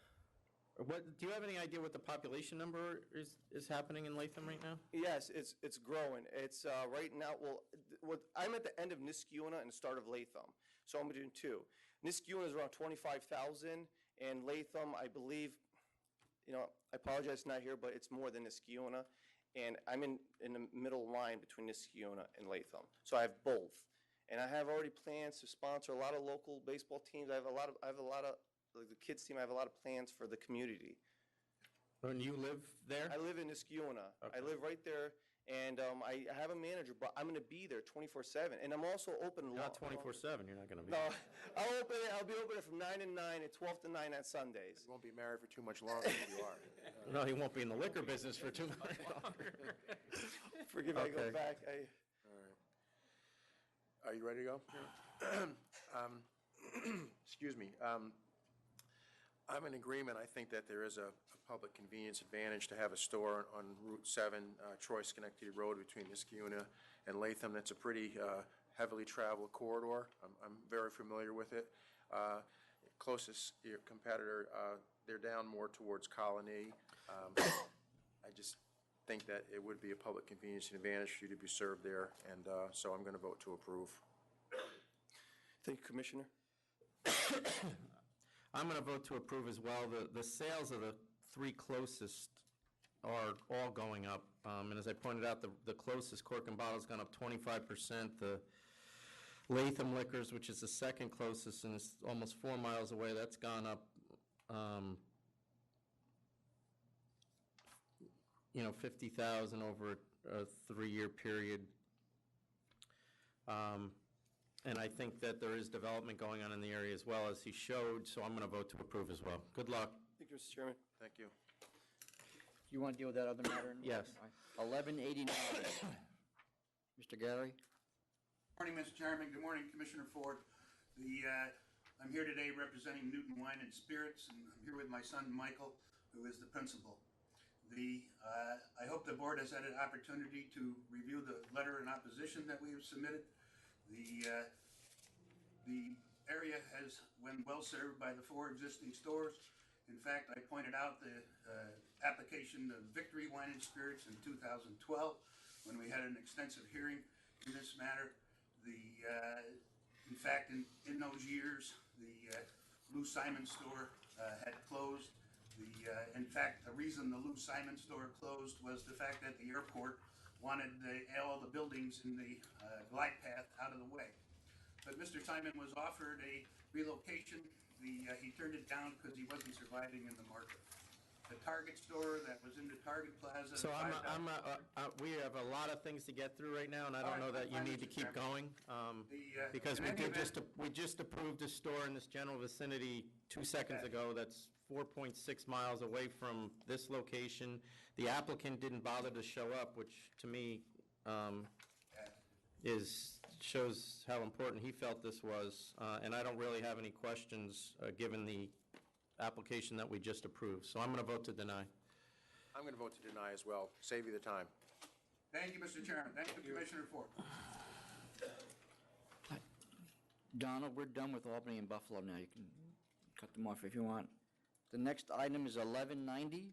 D: Do you have any idea what the population number is happening in Latham right now?
E: Yes, it's growing. It's right now, I'm at the end of Niskayuna and the start of Latham, so I'm doing 2. Niskayuna is around 25,000, and Latham, I believe, I apologize it's not here, but it's more than Niskayuna, and I'm in the middle line between Niskayuna and Latham, so I have both. And I have already plans to sponsor a lot of local baseball teams. I have a lot of like the kids team, I have a lot of plans for the community.
D: And you live there?
E: I live in Niskayuna.
D: Okay.
E: I live right there, and I have a manager, but I'm going to be there 24/7. And I'm also open.
D: Not 24/7, you're not going to be.
E: No, I'll be open from 9 to 9 and 12 to 9 on Sundays.
B: You won't be married for too much longer if you are.
D: No, he won't be in the liquor business for too much longer.
E: Forgive me, I go
D: Okay.
E: back.
B: All right. Are you ready to go? Excuse me. I'm in agreement. I think that there is a public convenience advantage to have a store on Route 7, Troy-Schenectady Road between Niskayuna and Latham. That's a pretty heavily traveled corridor. I'm very familiar with it. Closest your competitor, they're down more towards Colony. I just think that it would be a public convenience advantage for you to be served there, and so I'm going to vote to approve.
E: Thank you, Commissioner.
D: I'm going to vote to approve as well. The sales of the 3 closest are all going up. And as I pointed out, the closest Cork and Bottle has gone up 25%. The Latham Liquors, which is the second closest and is almost 4 miles away, that's gone up, 50,000 over a 3-year period. And I think that there is development going on in the area as well, as he showed, so I'm going to vote to approve as well. Good luck.
E: Thank you, Mr. Chairman.
B: Thank you.
A: Do you want to deal with that other matter?
D: Yes.
A: 1189. Mr. Gallery?
I: Morning, Mr. Chairman. Good morning, Commissioner Ford. I'm here today representing Newton Wine and Spirits, and I'm here with my son, Michael, who is the principal. I hope the board has had an opportunity to review the letter in opposition that we have submitted. The area has been well served by the 4 existing stores, In fact, I pointed out the application of Victory Wine and Spirits in 2012 when we had an extensive hearing in this matter. In fact, in those years, the Lou Simon store had closed. In fact, the reason the Lou Simon store closed was the fact that the airport wanted all the buildings in the glide path out of the way. But Mr. Simon was offered a relocation. He turned it down because he wasn't surviving in the market. The Target store that was in the Target Plaza.
D: So we have a lot of things to get through right now, and I don't know that you need to keep going. Because we just approved a store in this general vicinity 2 seconds ago that's 4.6 miles away from this location. The applicant didn't bother to show up, which to me shows how important he felt this was. And I don't really have any questions given the application that we just approved. So I'm going to vote to deny.
B: I'm going to vote to deny as well. Save you the time.
I: Thank you, Mr. Chairman. Thank you, Commissioner Ford.
A: Donald, we're done with Albany and Buffalo now. You can cut them off if you want. The next item is 1190,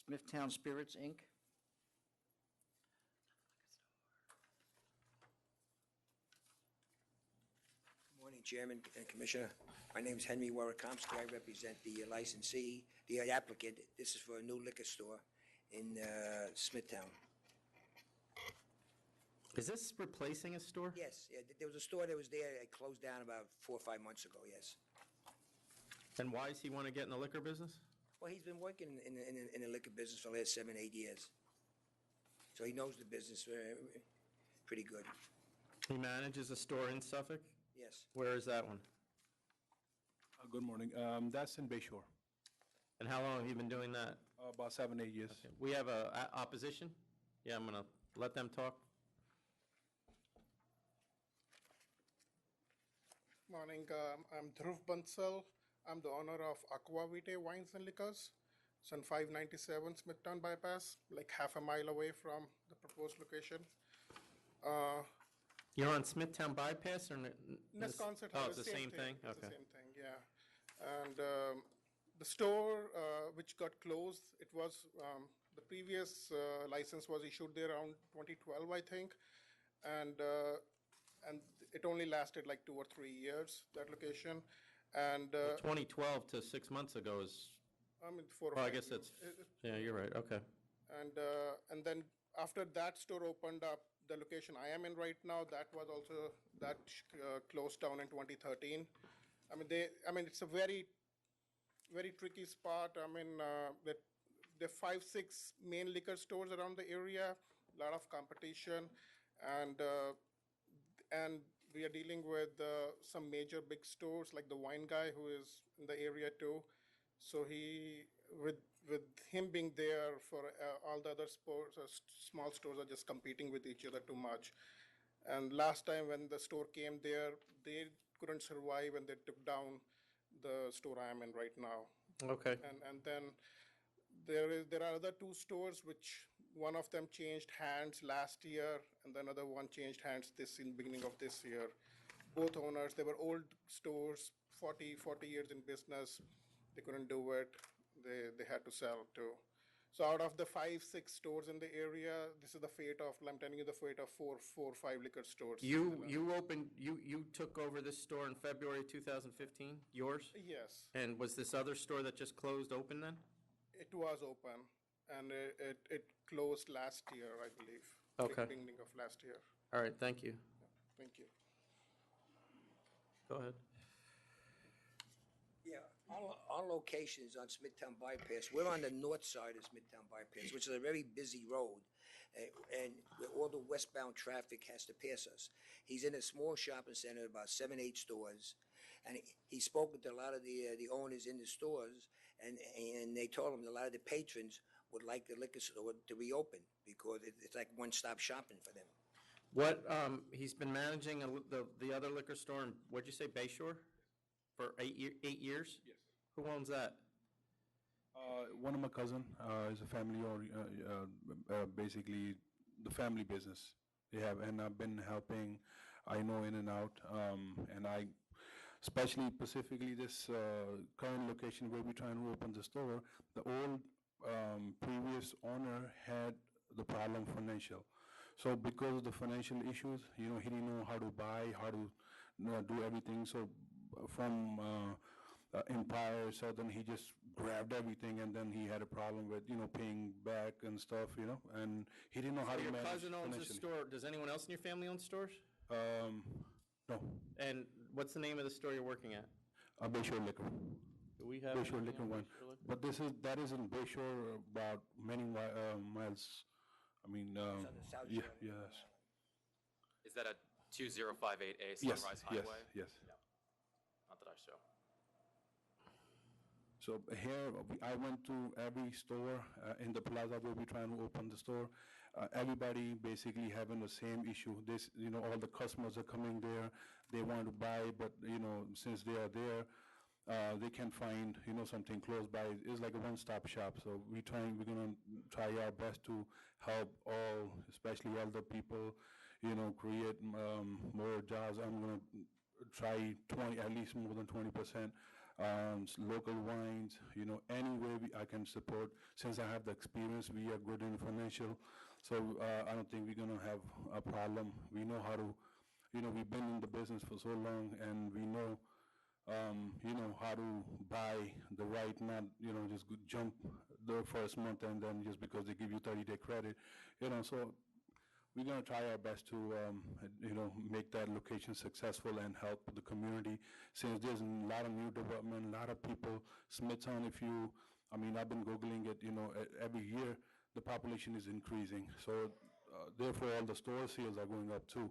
A: Smithtown Spirits, Inc.
Q: Morning, Chairman and Commissioner. My name is Henry Warakomsky. I represent the licensee, the applicant. This is for a new liquor store in Smithtown.
D: Is this replacing a store?
Q: Yes, yeah, there was a store that was there. It closed down about 4 or 5 months ago, yes.
D: And why does he want to get in the liquor business?
Q: Well, he's been working in the liquor business for the last 7, 8 years. So he knows the business pretty good.
D: He manages a store in Suffolk?
Q: Yes.
D: Where is that one?
R: Good morning. That's in Bayshore.
D: And how long have you been doing that?
R: About 7, 8 years.
D: Okay. We have a opposition? Yeah, I'm going to let them talk.
S: Morning. I'm Dhruv Bansal. I'm the owner of Aqua Vitae Wines and Liquors. It's on 597 Smithtown Bypass, like half a mile away from the proposed location.
D: You're on Smithtown Bypass or?
S: Nesconset.
D: Oh, it's the same thing?
S: It's
D: Okay.
S: the same thing, yeah. And the store which got closed, it was, the previous license was issued there around 2012, I think. And it only lasted like 2 or 3 years, that location. And
D: 2012 to 6 months ago is,
S: I mean, 4 or
D: well, I
S: 5
D: guess
S: years.
D: it's, yeah, you're right, okay.
S: And then after that store opened up, the location I am in right now, that was also, that closed down in 2013. I mean, it's a very, very tricky spot. I mean, there are 5, 6 main liquor stores around the area, a lot of competition, and we are dealing with some major big stores like the Wine Guy, who is in the area too. So with him being there for all the other small stores are just competing with each other too much. And last time when the store came there, they couldn't survive and they took down the store I am in right now.
D: Okay.
S: And then there are other 2 stores which one of them changed hands last year and the other one changed hands in beginning of this year. Both owners, they were old stores, 40 years in business. They couldn't do it. They had to sell too. So out of the 5, 6 stores in the area, this is the fate of, I'm telling you, the fate of 4 or 5 liquor stores.
D: You took over this store in February 2015, yours?
S: Yes.
D: And was this other store that just closed open then?
S: It was open, and it closed last year, I believe.
D: Okay.
S: Beginning of last year.
D: All right, thank you.
S: Thank you.
D: Go ahead.
Q: Yeah, our location is on Smithtown Bypass. We're on the north side of Smithtown Bypass, which is a very busy road, and where all the westbound traffic has to pass us. He's in a small shopping center, about 7, 8 stores, and he's spoken to a lot of the owners in the stores, and they told him a lot of the patrons would like the liquor store to reopen because it's like one-stop shopping for them.
D: What, he's been managing the other liquor store in, what'd you say, Bayshore? For 8 years?
R: Yes.
D: Who owns that?
R: One of my cousin is a family, or basically the family business they have, and I've been helping. I know in and out, and especially specifically this current location where we're trying to open the store, the old previous owner had the problem financial. So because of the financial issues, he didn't know how to buy, how to do everything. So from Empire Southern, he just grabbed everything, and then he had a problem with, paying back and stuff, and he didn't know how
D: So
R: to
D: your
R: manage
D: cousin owns a
R: financially.
D: store. Does anyone else in your family own stores?
R: No.
D: And what's the name of the store you're working at?
R: Bayshore Liquor.
D: Do we have?
R: Bayshore
D: anything
R: Liquor
D: on
R: one.
D: Bayshore Liquor?
R: But that is in Bayshore, about many miles. I mean, yeah, yes.
M: Is that a 2058A
R: Yes,
M: Sunrise
R: yes,
M: Highway?
R: yes.
M: Not that I show.
R: So here, I went to every store in the plaza where we're trying to open the store. Everybody basically having the same issue. This, all the customers are coming there. They want to buy, but, since they are there, they can find, something close by. It's like a one-stop shop. So we're going to try our best to help all, especially elder people, create more jobs. I'm going to try at least more than 20%. Local wines, any way I can support. Since I have the experience, we are good in financial, so I don't think we're going to have a problem. We know how to, we've been in the business for so long, and we know, how to buy the right, not, just jump the first month and then just because they give you 30-day credit, so we're going to try our best to, make that location successful and help the community. Since there's a lot of new development, a lot of people, Smithtown, I've been Googling it, every year the population is increasing. So therefore all the store sales are going up too.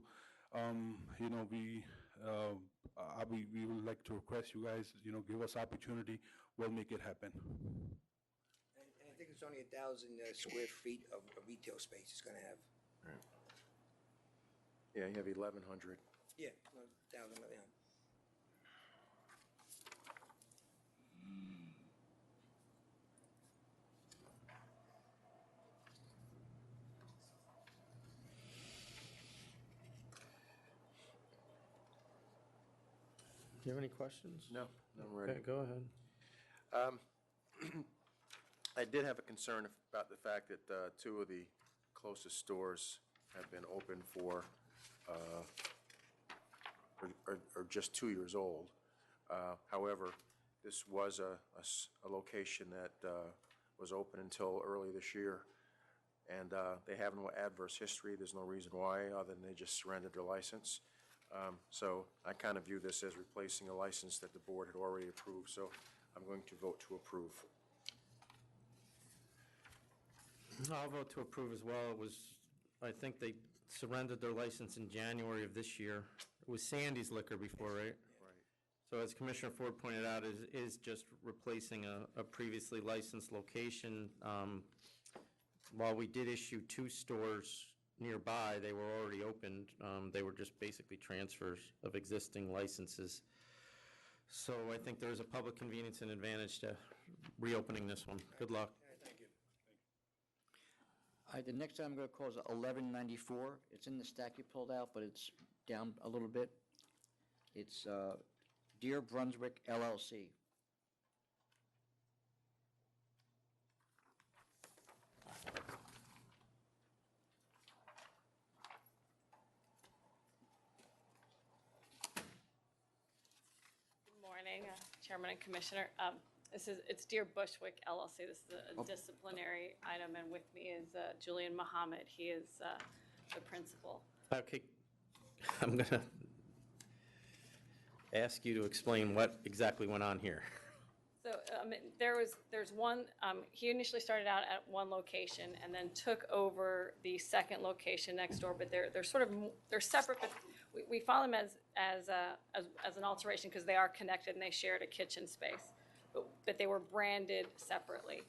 R: We would like to request you guys, give us opportunity, we'll make it happen.
Q: And I think it's only 1,000 square feet of retail space it's going to have.
B: Yeah, you have 1,100.
Q: Yeah, 1,000, yeah.
D: Do you have any questions?
B: No, I'm ready.
D: Okay, go ahead.
B: I did have a concern about the fact that two of the closest stores have been open for, are just 2 years old. However, this was a location that was open until early this year, and they have no adverse history. There's no reason why, other than they just surrendered their license. So I kind of view this as replacing a license that the board had already approved, so I'm going to vote to approve.
D: I'll vote to approve as well. I think they surrendered their license in January of this year. It was Sandy's Liquor before, right?
B: Right.
D: So as Commissioner Ford pointed out, is just replacing a previously licensed location. While we did issue 2 stores nearby, they were already opened. They were just basically transfers of existing licenses. So I think there is a public convenience and advantage to reopening this one. Good luck.
Q: Thank you.
A: All right, the next item I'm going to call is 1194. It's in the stack you pulled out, but it's down a little bit. It's Deer Brunswick LLC.
T: Good morning, Chairman and Commissioner. It's Dear Bushwick LLC. This is a disciplinary item, and with me is Julian Muhammad. He is the principal.
D: Okay, I'm going to ask you to explain what exactly went on here.
T: So there's one, he initially started out at one location and then took over the second location next door, but they're separate, but we file them as an alteration because they are connected and they shared a kitchen space, but they were branded separately.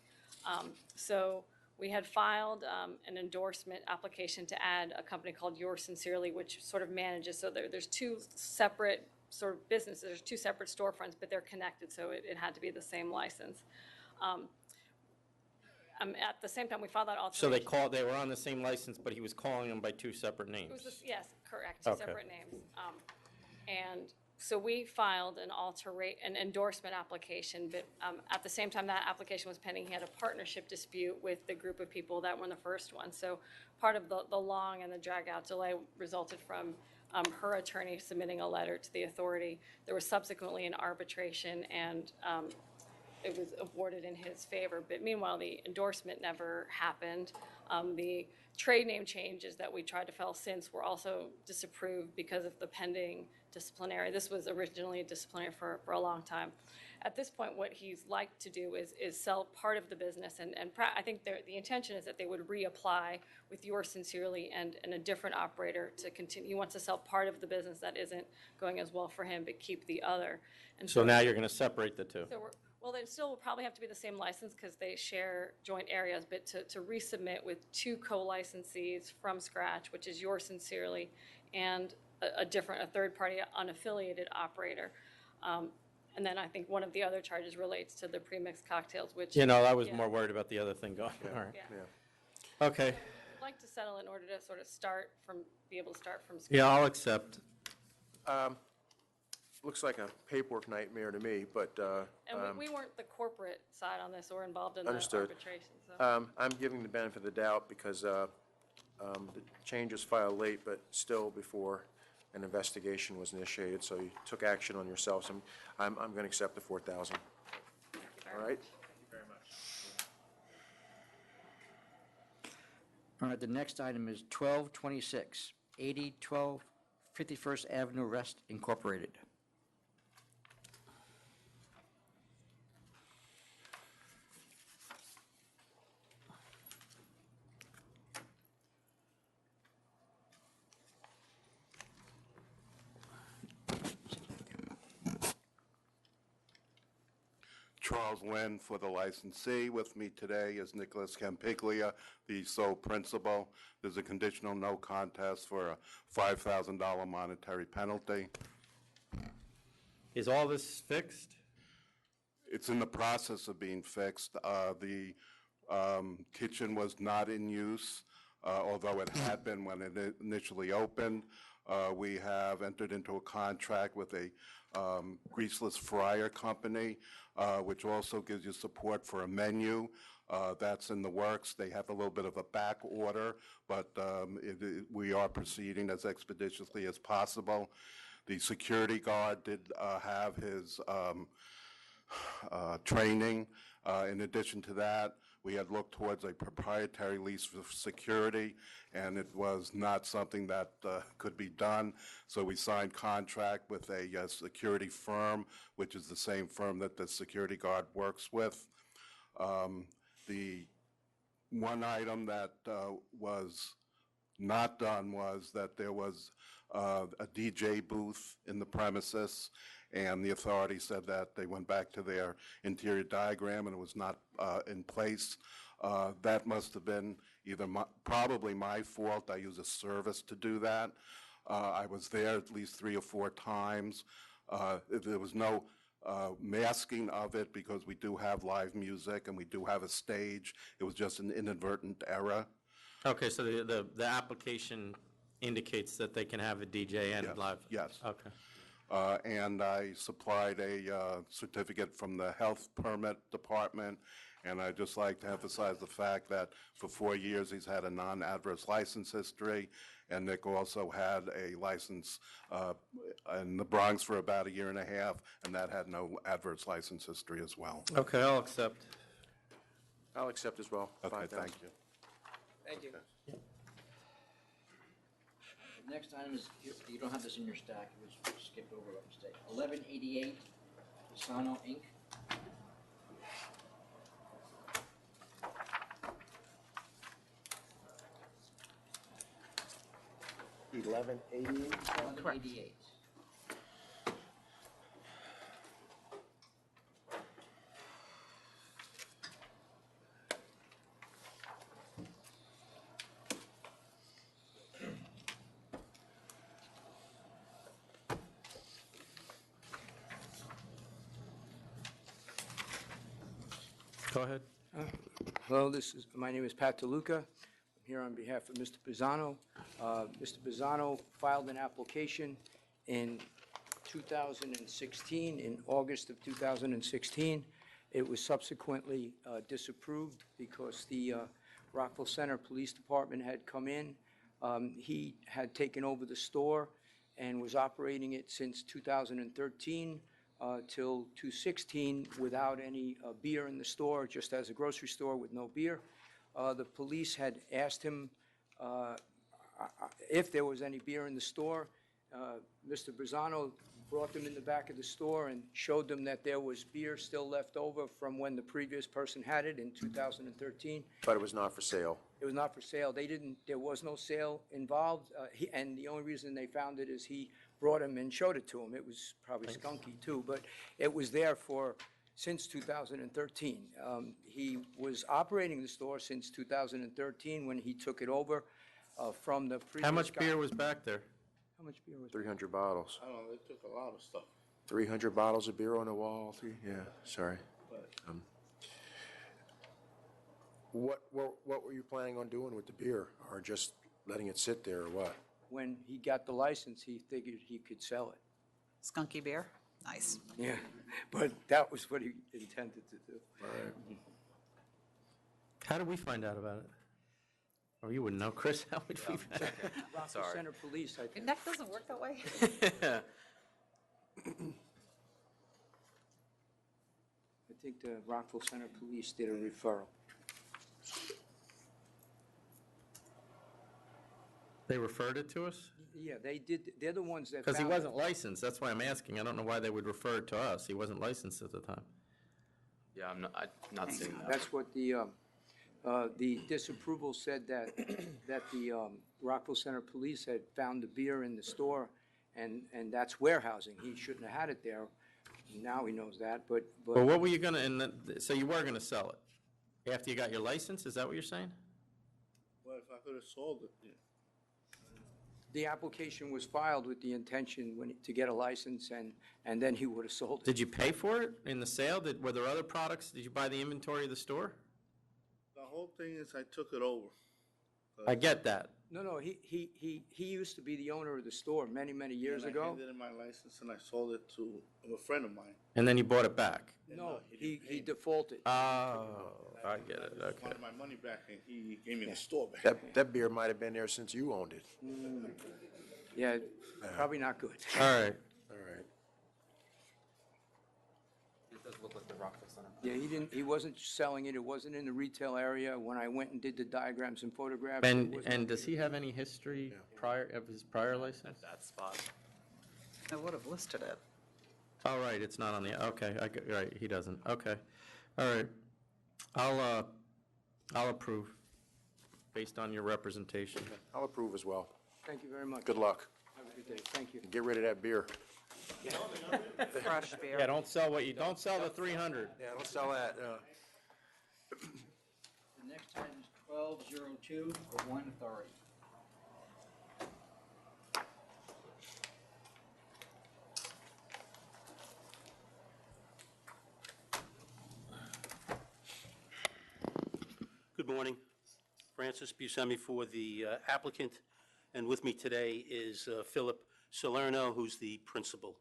T: So we had filed an endorsement application to add a company called Yours Sincerely, which sort of manages, so there's 2 separate sort of businesses, there's 2 separate storefronts, but they're connected, so it had to be the same license. At the same time, we filed that alteration.
D: So they were on the same license, but he was calling them by 2 separate names?
T: It was yes, correct, 2
D: Okay.
T: separate names. And So we filed an endorsement application, but at the same time that application was pending, he had a partnership dispute with the group of people that were in the first one. So part of the long and the drag-out delay resulted from her attorney submitting a letter to the authority. There was subsequently an arbitration, and it was awarded in his favor. But meanwhile, the endorsement never happened. The trade name changes that we tried to file since were also disapproved because of the pending disciplinary. This was originally disciplinary for a long time. At this point, what he's like to do is sell part of the business, and I think the intention is that they would reapply with yours sincerely and a different operator to continue. He wants to sell part of the business that isn't going as well for him, but keep the other. And
D: So now you're going to separate the two?
T: Well, they still will probably have to be the same license because they share joint areas, but to resubmit with two co-licensees from scratch, which is yours sincerely, and a third-party unaffiliated operator. And then I think one of the other charges relates to the premixed cocktails, which...
D: I was more worried about the other thing going. All right.
T: Yeah.
D: Okay.
T: I'd like to settle in order to sort of be able to start from scratch.
D: Yeah, I'll accept.
B: Looks like a paperwork nightmare to me, but...
T: And we weren't the corporate side on this or involved in the
B: Understood.
T: arbitration. So.
B: I'm giving the benefit of the doubt because the change was filed late, but still before an investigation was initiated, so you took action on yourselves. I'm going to accept the $4,000. All right?
M: Thank you very much.
A: All right, the next item is 1226, 8012 51st Avenue Rest Incorporated.
U: Charles Nguyen for the licensee. With me today is Nicholas Campiglia, the sole principal. There's a conditional no contest for a $5,000 monetary penalty.
D: Is all this fixed?
U: It's in the process of being fixed. The kitchen was not in use, although it had been when it initially opened. We have entered into a contract with a greaseless fryer company, which also gives you support for a menu. That's in the works. They have a little bit of a back order, but we are proceeding as expeditiously as possible. The security guard did have his training. In addition to that, we had looked towards a proprietary lease for security, and it was not something that could be done. So we signed contract with a security firm, which is the same firm that the security guard works with. The one item that was not done was that there was a DJ booth in the premises, and the authority said that they went back to their interior diagram and it was not in place. That must have been probably my fault. I use a service to do that. I was there at least 3 or 4 times. There was no masking of it because we do have live music and we do have a stage. It was just an inadvertent error.
D: Okay, so the application indicates that they can have a DJ and live?
U: Yes.
D: Okay.
U: And I supplied a certificate from the health permit department, and I'd just like to emphasize the fact that for 4 years he's had a non-adverse license history, and Nick also had a license in the Bronx for about 1.5 years, and that had no adverse license history as well.
D: Okay, I'll accept.
B: I'll accept as well.
U: Okay,
B: 5,000.
U: thank you.
Q: Thank you.
A: The next item is, you don't have this in your stack, it was skipped over by mistake. 1188, Pisano, Inc. $1188.
D: Go ahead.
V: Hello, my name is Pat DeLuca. I'm here on behalf of Mr. Pisano. Mr. Pisano filed an application in 2016, in August of 2016. It was subsequently disapproved because the Rockville Center Police Department had come in. He had taken over the store and was operating it since 2013 till 2016 without any beer in the store, just as a grocery store with no beer. The police had asked him if there was any beer in the store. Mr. Brizano brought them in the back of the store and showed them that there was beer still left over from when the previous person had it in 2013.
B: But it was not for sale.
V: It was not for sale. There was no sale involved, and the only reason they found it is he brought him and showed it to him. It was probably skunky too, but it was there since 2013. He was operating the store since 2013 when he took it over from the previous guy.
D: How much beer was back there?
V: How much beer was
B: 300 bottles.
N: I don't know, they took a lot of stuff.
B: 300 bottles of beer on the wall. Yeah, sorry. What were you planning on doing with the beer, or just letting it sit there, or what?
V: When he got the license, he figured he could sell it.
H: Skunky beer? Nice.
V: Yeah, but that was what he intended to do.
B: All right.
D: How did we find out about it? Or you wouldn't know, Chris, how would we find out?
V: Rockville Center Police, I
H: Your
V: think.
H: neck doesn't work that way?
V: I think the Rockville Center Police did a referral.
D: They referred it to us?
V: Yeah, they did, they're the ones that
D: Because he
V: found it.
D: wasn't licensed, that's why I'm asking. I don't know why they would refer it to us. He wasn't licensed at the time.
M: Yeah, I'm not seeing that.
V: That's what the disapproval said, that the Rockville Center Police had found the beer in the store, and that's warehousing. He shouldn't have had it there. Now he knows that, but.
D: Well, what were you gonna, so you were gonna sell it? After you got your license, is that what you're saying?
N: Well, if I could have sold it, yeah.
V: The application was filed with the intention to get a license, and then he would have sold it.
D: Did you pay for it in the sale? Were there other products? Did you buy the inventory of the store?
N: The whole thing is I took it over.
D: I get that.
V: No, he used to be the owner of the store many, many years
N: And I
V: ago.
N: handed in my license and I sold it to a friend of mine.
D: And then you bought it back?
V: No, he defaulted.
D: Oh, I get it,
N: I just
D: okay.
N: wanted my money back and he gave me the store back.
B: That beer might have been there since you owned it.
V: Yeah, probably not good.
D: All right.
B: All right.
M: It does look like the Rockville Center.
V: Yeah, he wasn't selling it. It wasn't in the retail area. When I went and did the diagrams and photographs. it wasn't-
D: And does he have any history of his prior license?
M: That spot.
H: I would have listed it.
D: Oh, right, it's not on the, okay, right, he doesn't, okay. All right. I'll approve, based on your representation.
B: I'll approve as well.
V: Thank you very much.
B: Good luck.
V: Have a good day. Thank you.
B: Get rid of that beer.
H: Fresh beer.
D: Yeah, don't sell the 300.
B: Yeah, don't sell that.
A: The next item is 1202, the Wine Authority.
F: Good morning. Francis Buscemi for the applicant, and with me today is Philip Salerno, who's the principal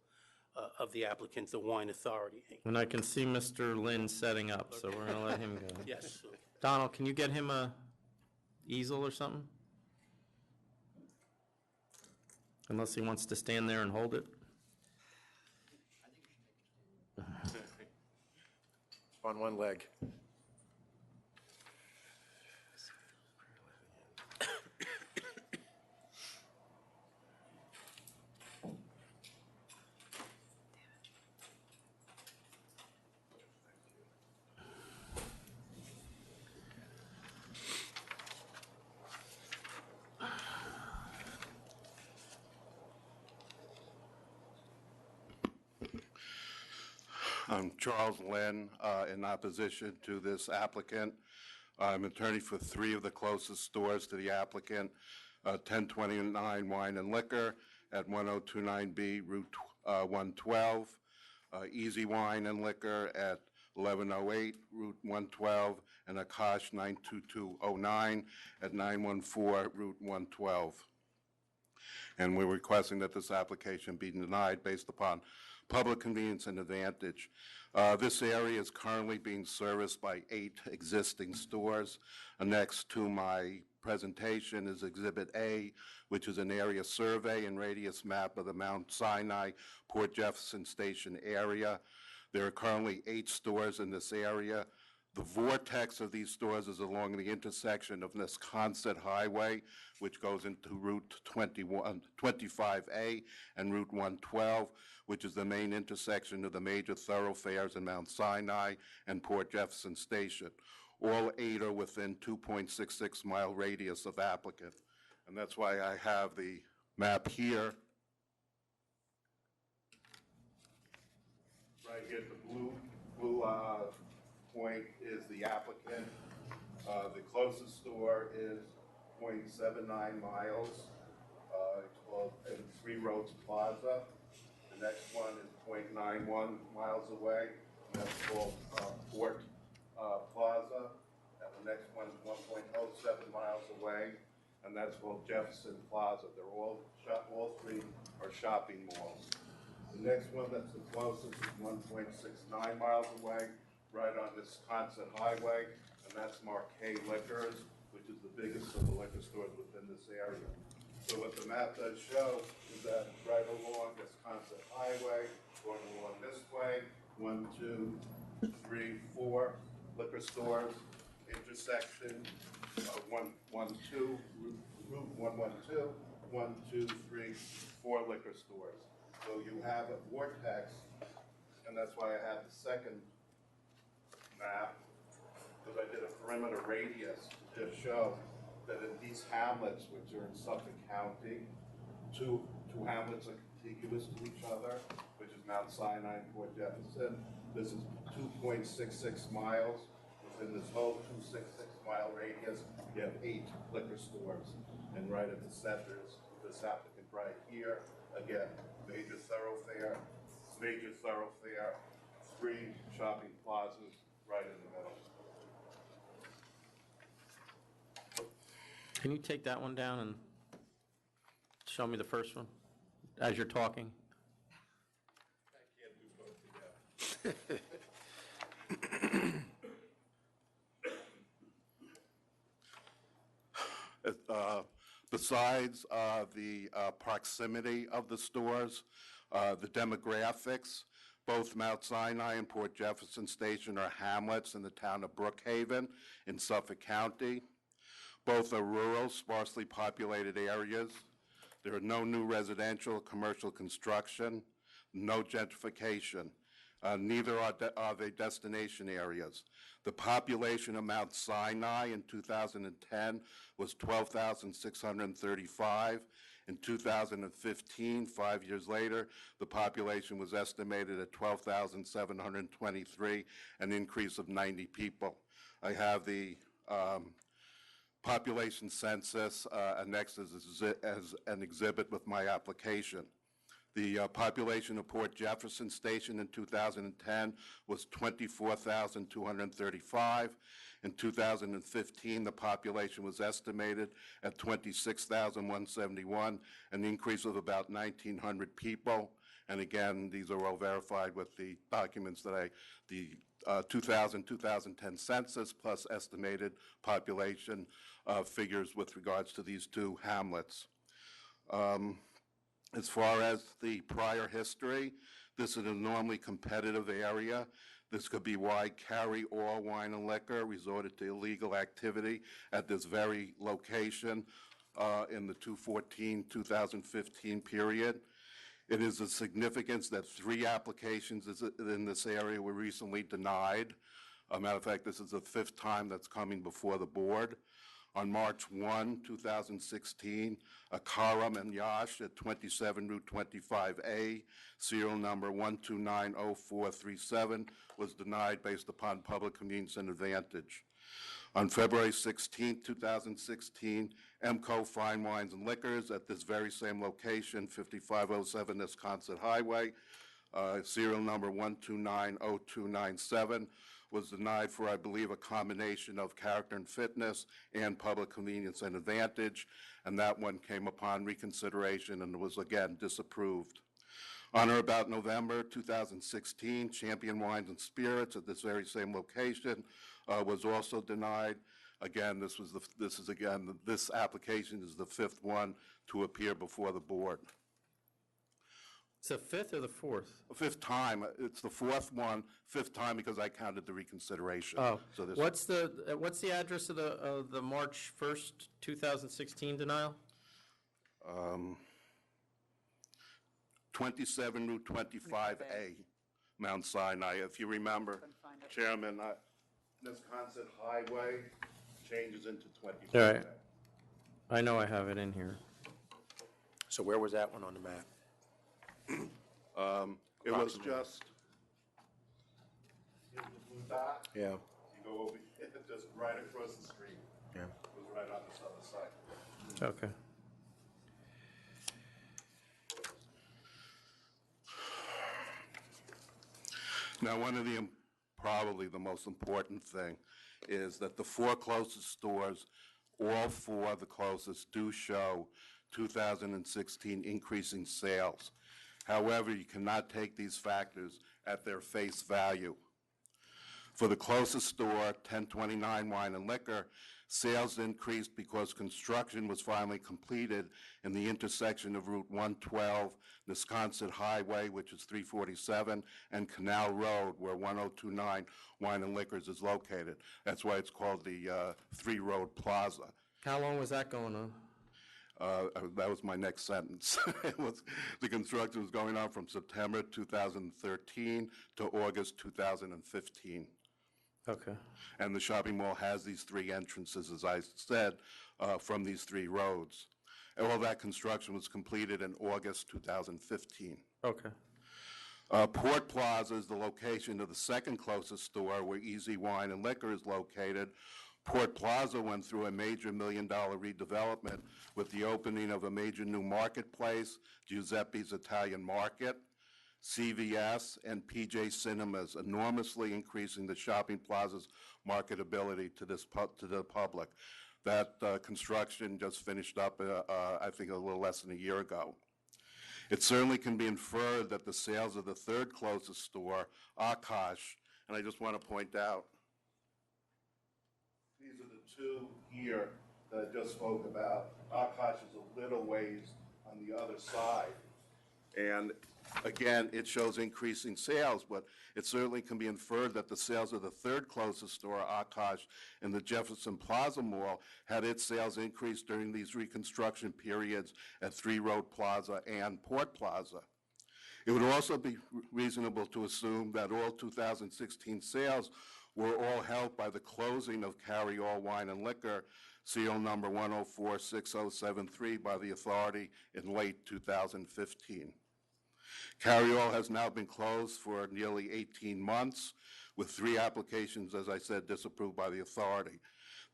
F: of the applicant, the Wine Authority.
D: And I can see Mr. Lynn setting up, so we're going to let him go.
F: Yes.
D: Donald, can you get him a easel or something? Unless he wants to stand there and hold it.
B: On one leg.
U: I'm Charles Lynn, in opposition to this applicant. I'm attorney for three of the closest stores to the applicant, 1029 Wine and Liquor at 1029B Route 112, Easy Wine and Liquor at 1108 Route 112, and Akash 92209 at 914 Route 112. and we're requesting that this application be denied based upon public convenience and advantage. This area is currently being serviced by 8 existing stores. Next to my presentation is Exhibit A, which is an area survey and radius map of the Mount Sinai, Port Jefferson Station area. There are currently 8 stores in this area. The vortex of these stores is along the intersection of Nesconset Highway, which goes into Route 25A and Route 112, which is the main intersection of the major thoroughfares in Mount Sinai and Port Jefferson Station. All 8 are within 2.66-mile radius of applicant. And that's why I have the map here. Right here, the blue point is the applicant. The closest store is 0.79 miles. It's called Three Roads Plaza. The next one is 0.91 miles away. That's called Port Plaza. And the next one is 1.07 miles away, and that's called Jefferson Plaza. They're all 3 are shopping malls. The next one that's the closest is 1.69 miles away, right on Wisconsin Highway, and that's Marquet Liquors, which is the biggest of the liquor stores within this area. So what the map does show is that right along Wisconsin Highway, going along this way, 1, 2, 3, 4 liquor stores, intersection of 112, Route 112, 1, 2, 3, 4 liquor stores. So you have a vortex, and that's why I have the second map, because I did a perimeter radius to show that in these hamlets, which are in Suffolk County, two hamlets are contiguous to each other, which is Mount Sinai and Port Jefferson. This is 2.66 miles. Within this whole 2.66-mile radius, you have 8 liquor stores. And right at the center is this applicant right here. Again, major thoroughfare, 3 shopping plazas right in the middle.
D: Can you take that one down and show me the first one as you're talking?
U: Besides the proximity of the stores, the demographics, both Mount Sinai and Port Jefferson Station are hamlets in the town of Brookhaven in Suffolk County. Both are rural, sparsely populated areas. There are no new residential or commercial construction, no gentrification. Neither are they destination areas. The population of Mount Sinai in 2010 was 12,635. In 2015, 5 years later, the population was estimated at 12,723, an increase of 90 people. I have the population census annexed as an exhibit with my application. The population of Port Jefferson Station in 2010 was 24,235. In 2015, the population was estimated at 26,171, an increase of about 1,900 people. And again, these are all verified with the documents that the 2010 census plus estimated population figures with regards to these 2 hamlets. As far as the prior history, this is a normally competitive area. This could be why Cary All Wine and Liquor resorted to illegal activity at this very location in the 2014-2015 period. It is of significance that 3 applications in this area were recently denied. As a matter of fact, this is the 5th time that's coming before the board. On March 1, 2016, Karam and Yash at 27 Route 25A, serial number 1290437, was denied based upon public convenience and advantage. On February 16, 2016, Emco Fine Wines and Liquors at this very same location, 5507 Wisconsin Highway, serial number 1290297, was denied for, I believe, a combination of character and fitness and public convenience and advantage, and that one came upon reconsideration and was again disapproved. On or about November 2016, Champion Wines and Spirits at this very same location was also denied. Again, this application is the fifth one to appear before the board.
D: It's the fifth or the fourth?
U: Fifth time. It's the fourth one, fifth time because I counted the reconsideration.
D: Oh,
U: So this-
D: what's the address of the March 1st, 2016 denial?
U: 27 Route 25A, Mount Sinai. If you remember, Chairman, Wisconsin Highway changes into 25A.
D: All right. I know I have it in here.
B: So where was that one on the map?
U: It was just, here's the blue dot.
B: Yeah.
U: You go over, just right across the street.
B: Yeah.
U: It was right on this other side.
D: Okay.
U: Now, one of the, probably the most important thing is that the four closest stores, all four of the closest, do show 2016 increasing sales. However, you cannot take these factors at their face value. For the closest store, 1029 Wine and Liquor, sales increased because construction was finally completed in the intersection of Route 112, Wisconsin Highway, which is 347, and Canal Road, where 1029 Wine and Liquors is located. That's why it's called the three-road plaza.
D: How long was that going on?
U: That was my next sentence. The construction was going on from September 2013 to August 2015.
D: Okay.
U: And the shopping mall has these three entrances, as I said, from these three roads. And all that construction was completed in August 2015.
D: Okay.
U: Port Plaza is the location of the second closest store where Easy Wine and Liquor is located. Port Plaza went through a major $1 million redevelopment with the opening of a major new marketplace, Giuseppe's Italian Market, CVS, and PJ Cinemas, enormously increasing the shopping plaza's marketability to the public. That construction just finished up, I think, a little less than a year ago. It certainly can be inferred that the sales of the third closest store, Akash, and I just want to point out, these are the two here that I just spoke about. Akash is a little ways on the other side. And again, it shows increasing sales, but it certainly can be inferred that the sales of the third closest store, Akash, in the Jefferson Plaza Mall, had its sales increased during these reconstruction periods at Three Road Plaza and Port Plaza. It would also be reasonable to assume that all 2016 sales were all helped by the closing of Carry All Wine and Liquor, seal number 1046073, by the authority in late 2015. Carry All has now been closed for nearly 18 months, with 3 applications, as I said, disapproved by the authority.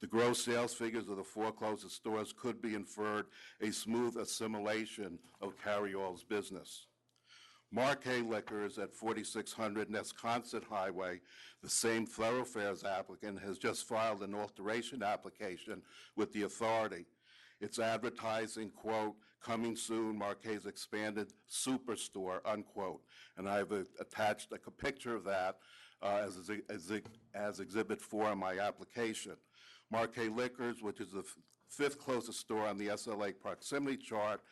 U: The gross sales figures of the 4 closest stores could be inferred a smooth assimilation of Carry All's business. Marquet Liquors at 4600 Nesconset Highway, the same thoroughfares applicant, has just filed an alteration application with the authority. It's advertising, quote, "Coming soon, Marquet's expanded superstore," unquote. And I've attached a picture of that as Exhibit 4 in my application. Marquet Liquors, which is the 5th closest store on the SLA proximity chart,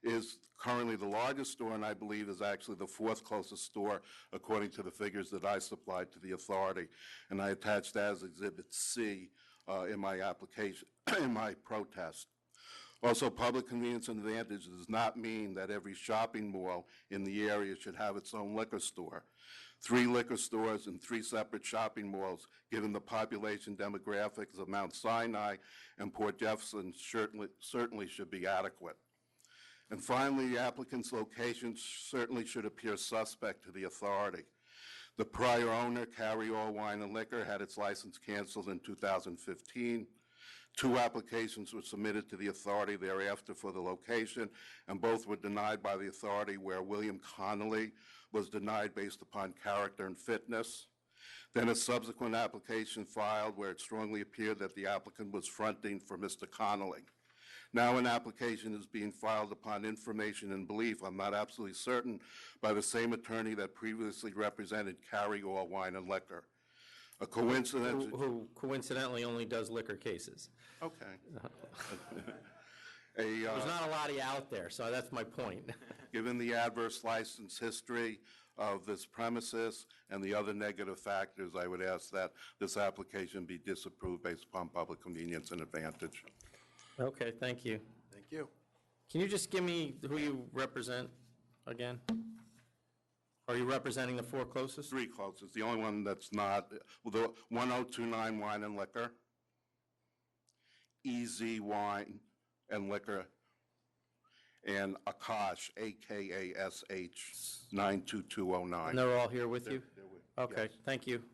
U: is currently the largest store, and I believe is actually the 4th closest store, according to the figures that I supplied to the authority. And I attached that as Exhibit C in my application, in my protest. Also, public convenience and advantage does not mean that every shopping mall in the area should have its own liquor store. 3 liquor stores and 3 separate shopping malls, given the population demographics of Mount Sinai and Port Jefferson, certainly should be adequate. And finally, the applicant's location certainly should appear suspect to the authority. The prior owner, Carry All Wine and Liquor, had its license canceled in 2015. 2 applications were submitted to the authority thereafter for the location, and both were denied by the authority, where William Connolly was denied based upon character and fitness. Then a subsequent application filed where it strongly appeared that the applicant was fronting for Mr. Connolly. Now an application is being filed upon information and belief, I'm not absolutely certain, by the same attorney that previously represented Carry All Wine and Liquor. A coincidence.
D: Who coincidentally only does liquor cases.
U: Okay.
D: There's not a lot of you out there, so that's my point.
U: Given the adverse license history of this premises and the other negative factors, I would ask that this application be disapproved based upon public convenience and advantage.
D: Okay, thank you.
B: Thank you.
D: Can you just give me who you represent again? Are you representing the four closest?
U: Three closest. The only one that's not, well, the 1029 Wine and Liquor, EZ Wine and Liquor, and Akash, A-K-A-S-H, 92209.
D: And they're all here with you?
U: They're with-
D: Okay,
U: yes.
D: thank you.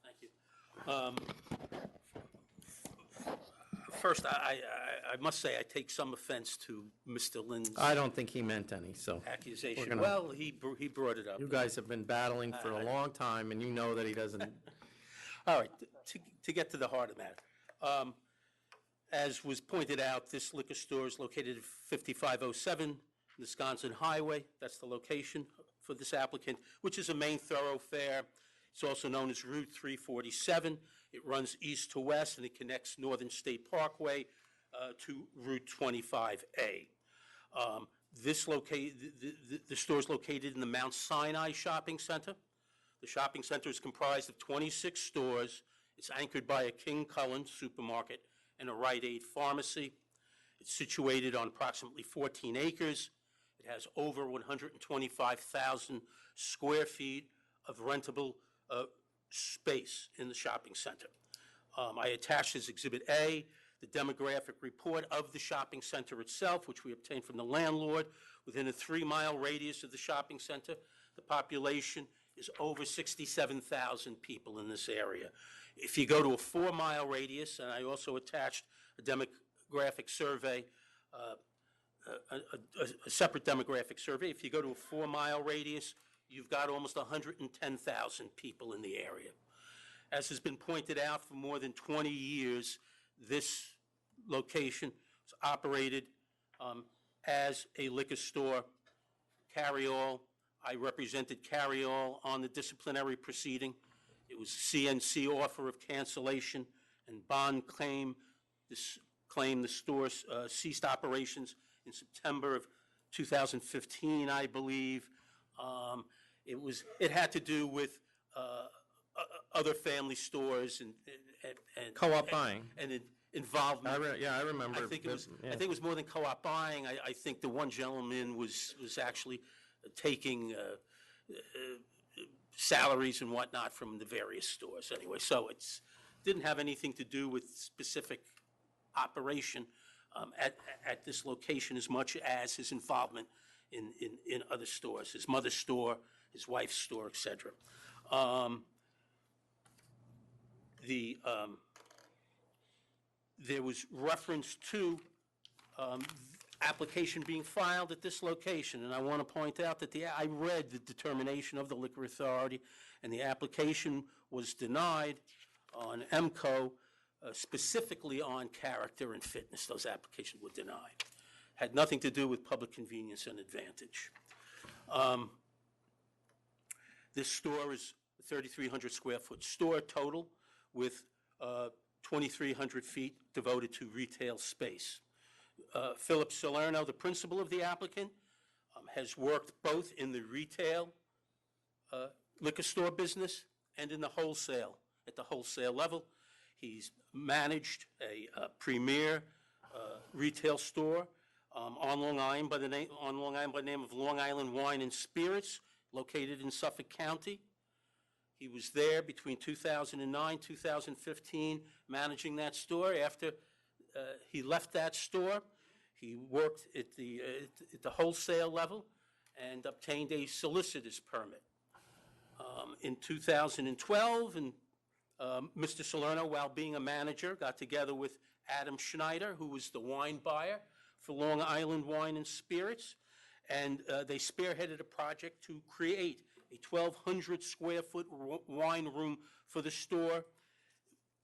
F: Thank you. First, I must say, I take some offense to Mr. Lynn's
D: I don't think he meant any, so.
F: accusation.
D: we're gonna-
F: Well, he brought it up.
D: You guys have been battling for a long time, and you know that he doesn't.
F: All right, to get to the heart of the matter. As was pointed out, this liquor store is located at 5507 Wisconsin Highway. That's the location for this applicant, which is a main thoroughfare. It's also known as Route 347. It runs east to west, and it connects Northern State Parkway to Route 25A. The store is located in the Mount Sinai Shopping Center. The shopping center is comprised of 26 stores. It's anchored by a King Cullen supermarket and a Rite Aid pharmacy. It's situated on approximately 14 acres. It has over 125,000 square feet of rentable space in the shopping center. I attached as Exhibit A the demographic report of the shopping center itself, which we obtained from the landlord. Within a 3-mile radius of the shopping center, the population is over 67,000 people in this area. If you go to a 4-mile radius, and I also attached a demographic survey, a separate demographic survey, if you go to a 4-mile radius, you've got almost 110,000 people in the area. As has been pointed out, for more than 20 years, this location is operated as a liquor store. Carry All, I represented Carry All on the disciplinary proceeding. It was CNC offer of cancellation and bond claim. This claim the store ceased operations in September of 2015, I believe. It had to do with other family stores and
D: Co-op buying.
F: and involvement.
D: I remember.
F: I think it was more than co-op buying. I think the one gentleman was actually taking salaries and whatnot from the various stores anyway. So it's didn't have anything to do with specific operation at this location as much as his involvement in other stores, his mother's store, his wife's store, et cetera. There was reference to application being filed at this location, and I want to point out that I read the determination of the Liquor Authority, and the application was denied on MCO, specifically on character and fitness. Those applications were denied. Had nothing to do with public convenience and advantage. This store is a 3,300 square foot store total with 2,300 feet devoted to retail space. Philip Salerno, the principal of the applicant, has worked both in the retail liquor store business and in the wholesale, at the wholesale level. He's managed a premier retail store on Long Island by the name of Long Island Wine and Spirits, located in Suffolk County. He was there between 2009, 2015, managing that store. After he left that store, he worked at the wholesale level and obtained a solicitor's permit. In 2012, and Mr. Salerno, while being a manager, got together with Adam Schneider, who was the wine buyer for Long Island Wine and Spirits, and they spearheaded a project to create a 1,200 square foot wine room for the store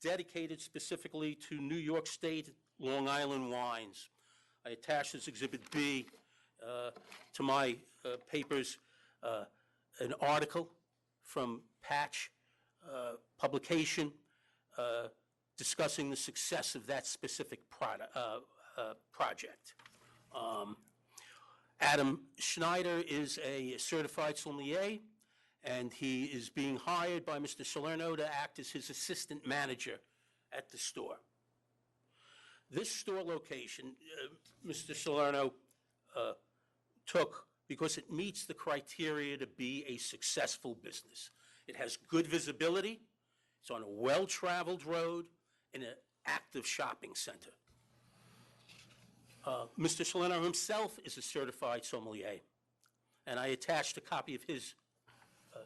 F: dedicated specifically to New York State Long Island wines. I attached as Exhibit B to my papers an article from Patch publication discussing the success of that specific project. Adam Schneider is a certified sommelier, and he is being hired by Mr. Salerno to act as his assistant manager at the store. This store location, Mr. Salerno took because it meets the criteria to be a successful business. It has good visibility, it's on a well-traveled road, in an active shopping center. Mr. Salerno himself is a certified sommelier, and I attached a copy of his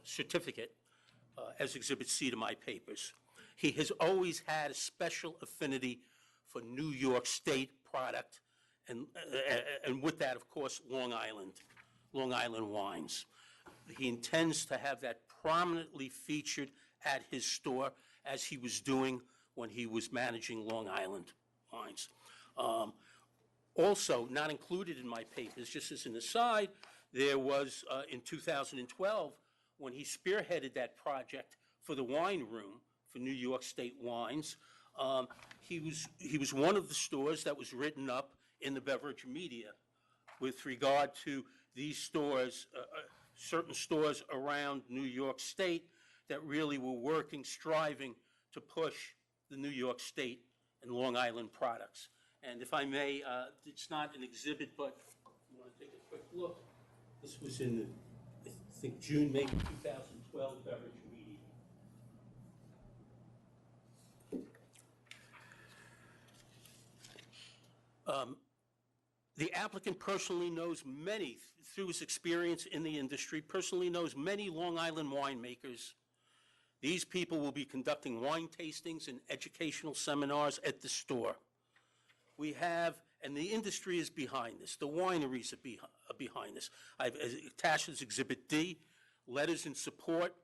F: certificate as Exhibit C to my papers. He has always had a special affinity for New York State product, and with that, of course, Long Island wines. He intends to have that prominently featured at his store, as he was doing when he was managing Long Island wines. Also, not included in my papers, just as an aside, there was in 2012, when he spearheaded that project for the wine room for New York State wines, he was one of the stores that was written up in the beverage media with regard to these stores, certain stores around New York State that really were working, striving to push the New York State and Long Island products. And if I may, it's not an exhibit, but you want to take a quick look. This was in, I think, June, maybe 2012 beverage media. The applicant personally knows many, through his experience in the industry, personally knows many Long Island winemakers. These people will be conducting wine tastings and educational seminars at the store. We have, and the industry is behind this, the wineries are behind this. I've attached as Exhibit D, letters in support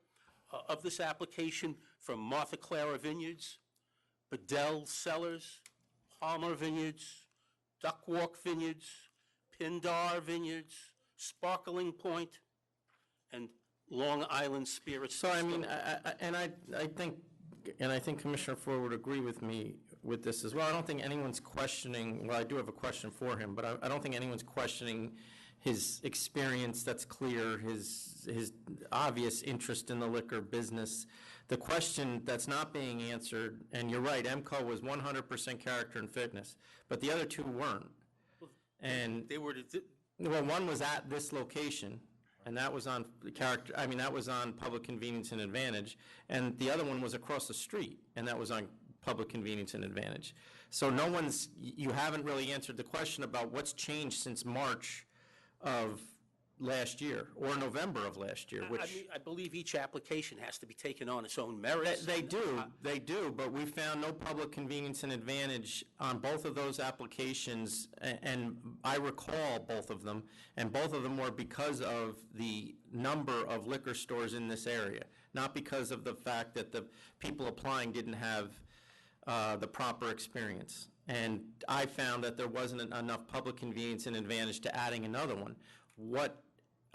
F: of this application from Martha Clara Vineyards, Bedell Cellars, Palmer Vineyards, Duckwalk Vineyards, Pindar Vineyards, Sparkling Point, and Long Island Spirits.
D: So, I mean, I think Commissioner Ford would agree with me with this as well. I don't think anyone's questioning, well, I do have a question for him, but I don't think anyone's questioning his experience, that's clear, his obvious interest in the liquor business. The question that's not being answered, and you're right, MCO was 100% character and fitness, but the other two weren't. And
F: they were,
D: well, one was at this location, and that was on character, I mean, that was on public convenience and advantage, and the other one was across the street, and that was on public convenience and advantage. So no one's, you haven't really answered the question about what's changed since March of last year, or November of last year, which...
F: I believe each application has to be taken on its own merits.
D: They do, but we found no public convenience and advantage on both of those applications, and I recall both of them, and both of them were because of the number of liquor stores in this area, not because of the fact that the people applying didn't have the proper experience. And I found that there wasn't enough public convenience and advantage to adding another one. What,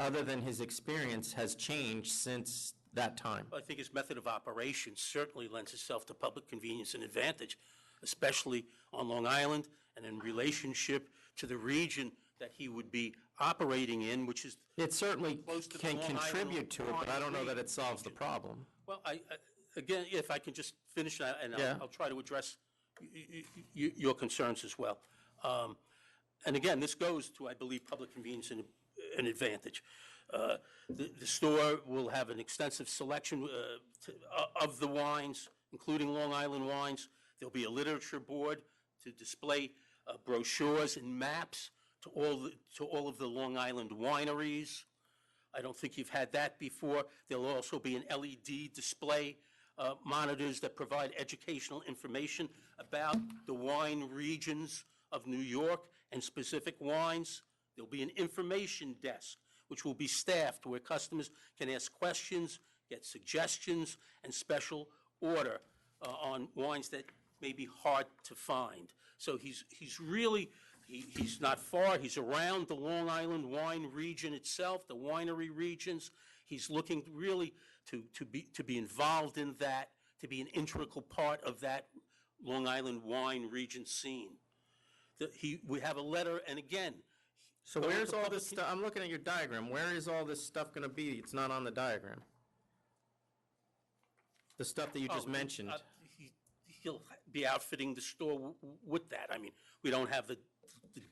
D: other than his experience, has changed since that time?
F: I think his method of operation certainly lends itself to public convenience and advantage, especially on Long Island and in relationship to the region that he would be operating in, which is
D: it certainly
F: close to
D: can
F: the Long
D: contribute
F: Island
D: to it, but I don't know that it solves the problem.
F: Well, again, if I can just finish, and
D: Yeah.
F: I'll try to address your concerns as well. And again, this goes to, I believe, public convenience and advantage. The store will have an extensive selection of the wines, including Long Island wines. There'll be a literature board to display brochures and maps to all of the Long Island wineries. I don't think you've had that before. There'll also be an LED display monitors that provide educational information about the wine regions of New York and specific wines. There'll be an information desk, which will be staffed, where customers can ask questions, get suggestions, and special order on wines that may be hard to find. So he's really, he's not far, he's around the Long Island wine region itself, the winery regions. He's looking really to be involved in that, to be an integral part of that Long Island wine region scene. We have a letter, and again.
D: So where's all this stuff? I'm looking at your diagram. Where is all this stuff going to be? It's not on the diagram. The stuff that you just mentioned.
F: He'll be outfitting the store with that. I mean, we don't have the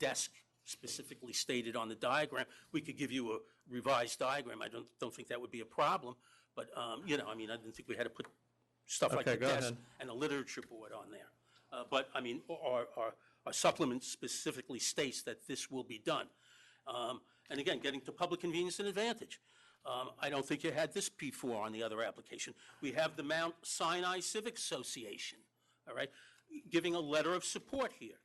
F: desk specifically stated on the diagram. We could give you a revised diagram. I don't think that would be a problem. But, you know, I mean, I didn't think we had to put stuff like the desk and a literature board on there. But, I mean, our supplement specifically states that this will be done. And again, getting to public convenience and advantage. I don't think you had this before on the other application. We have the Mount Sinai Civic Association, all right, giving a letter of support here.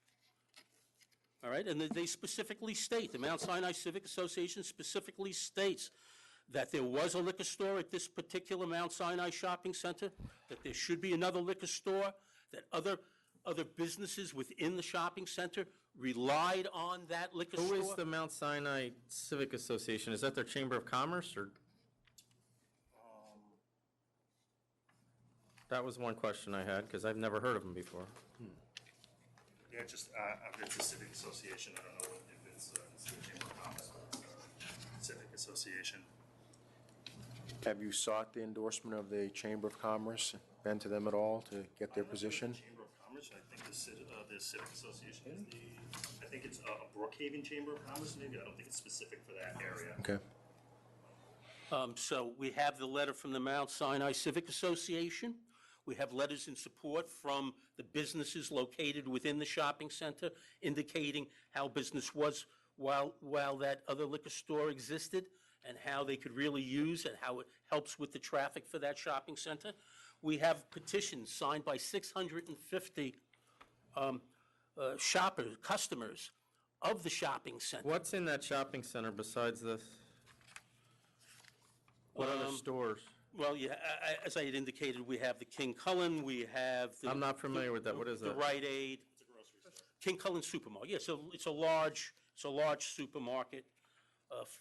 F: All right, and they specifically state, the Mount Sinai Civic Association specifically states that there was a liquor store at this particular Mount Sinai shopping center, that there should be another liquor store, that other businesses within the shopping center relied on that liquor store.
D: Who is the Mount Sinai Civic Association? Is that their Chamber of Commerce, or? That was one question I had, because I've never heard of them before.
G: Yeah, just, it's a civic association. I don't know if it's the Chamber of Commerce or civic association.
B: Have you sought the endorsement of the Chamber of Commerce, been to them at all to get their position?
G: Chamber of Commerce, I think the civic association is I think it's a Brookhaven Chamber of Commerce, maybe. I don't think it's specific for that area.
B: Okay.
F: So we have the letter from the Mount Sinai Civic Association. We have letters in support from the businesses located within the shopping center indicating how business was while that other liquor store existed and how they could really use and how it helps with the traffic for that shopping center. We have petitions signed by 650 customers of the shopping center.
D: What's in that shopping center besides this? What other stores?
F: Well, yeah, as I had indicated, we have the King Cullen, we have the...
D: I'm not familiar with that. What is
F: The
D: that?
F: Rite Aid. It's a grocery store. King Cullen Supermarket. Yeah, so it's a large supermarket,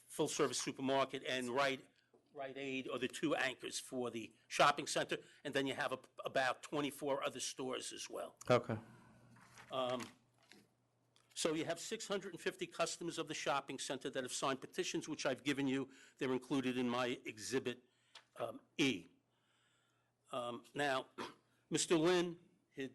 F: full-service supermarket, and Rite Aid are the two anchors for the shopping center, and then you have about 24 other stores as well.
D: Okay.
F: So you have 650 customers of the shopping center that have signed petitions, which I've given you. They're included in my Exhibit E. Now, Mr. Lynn had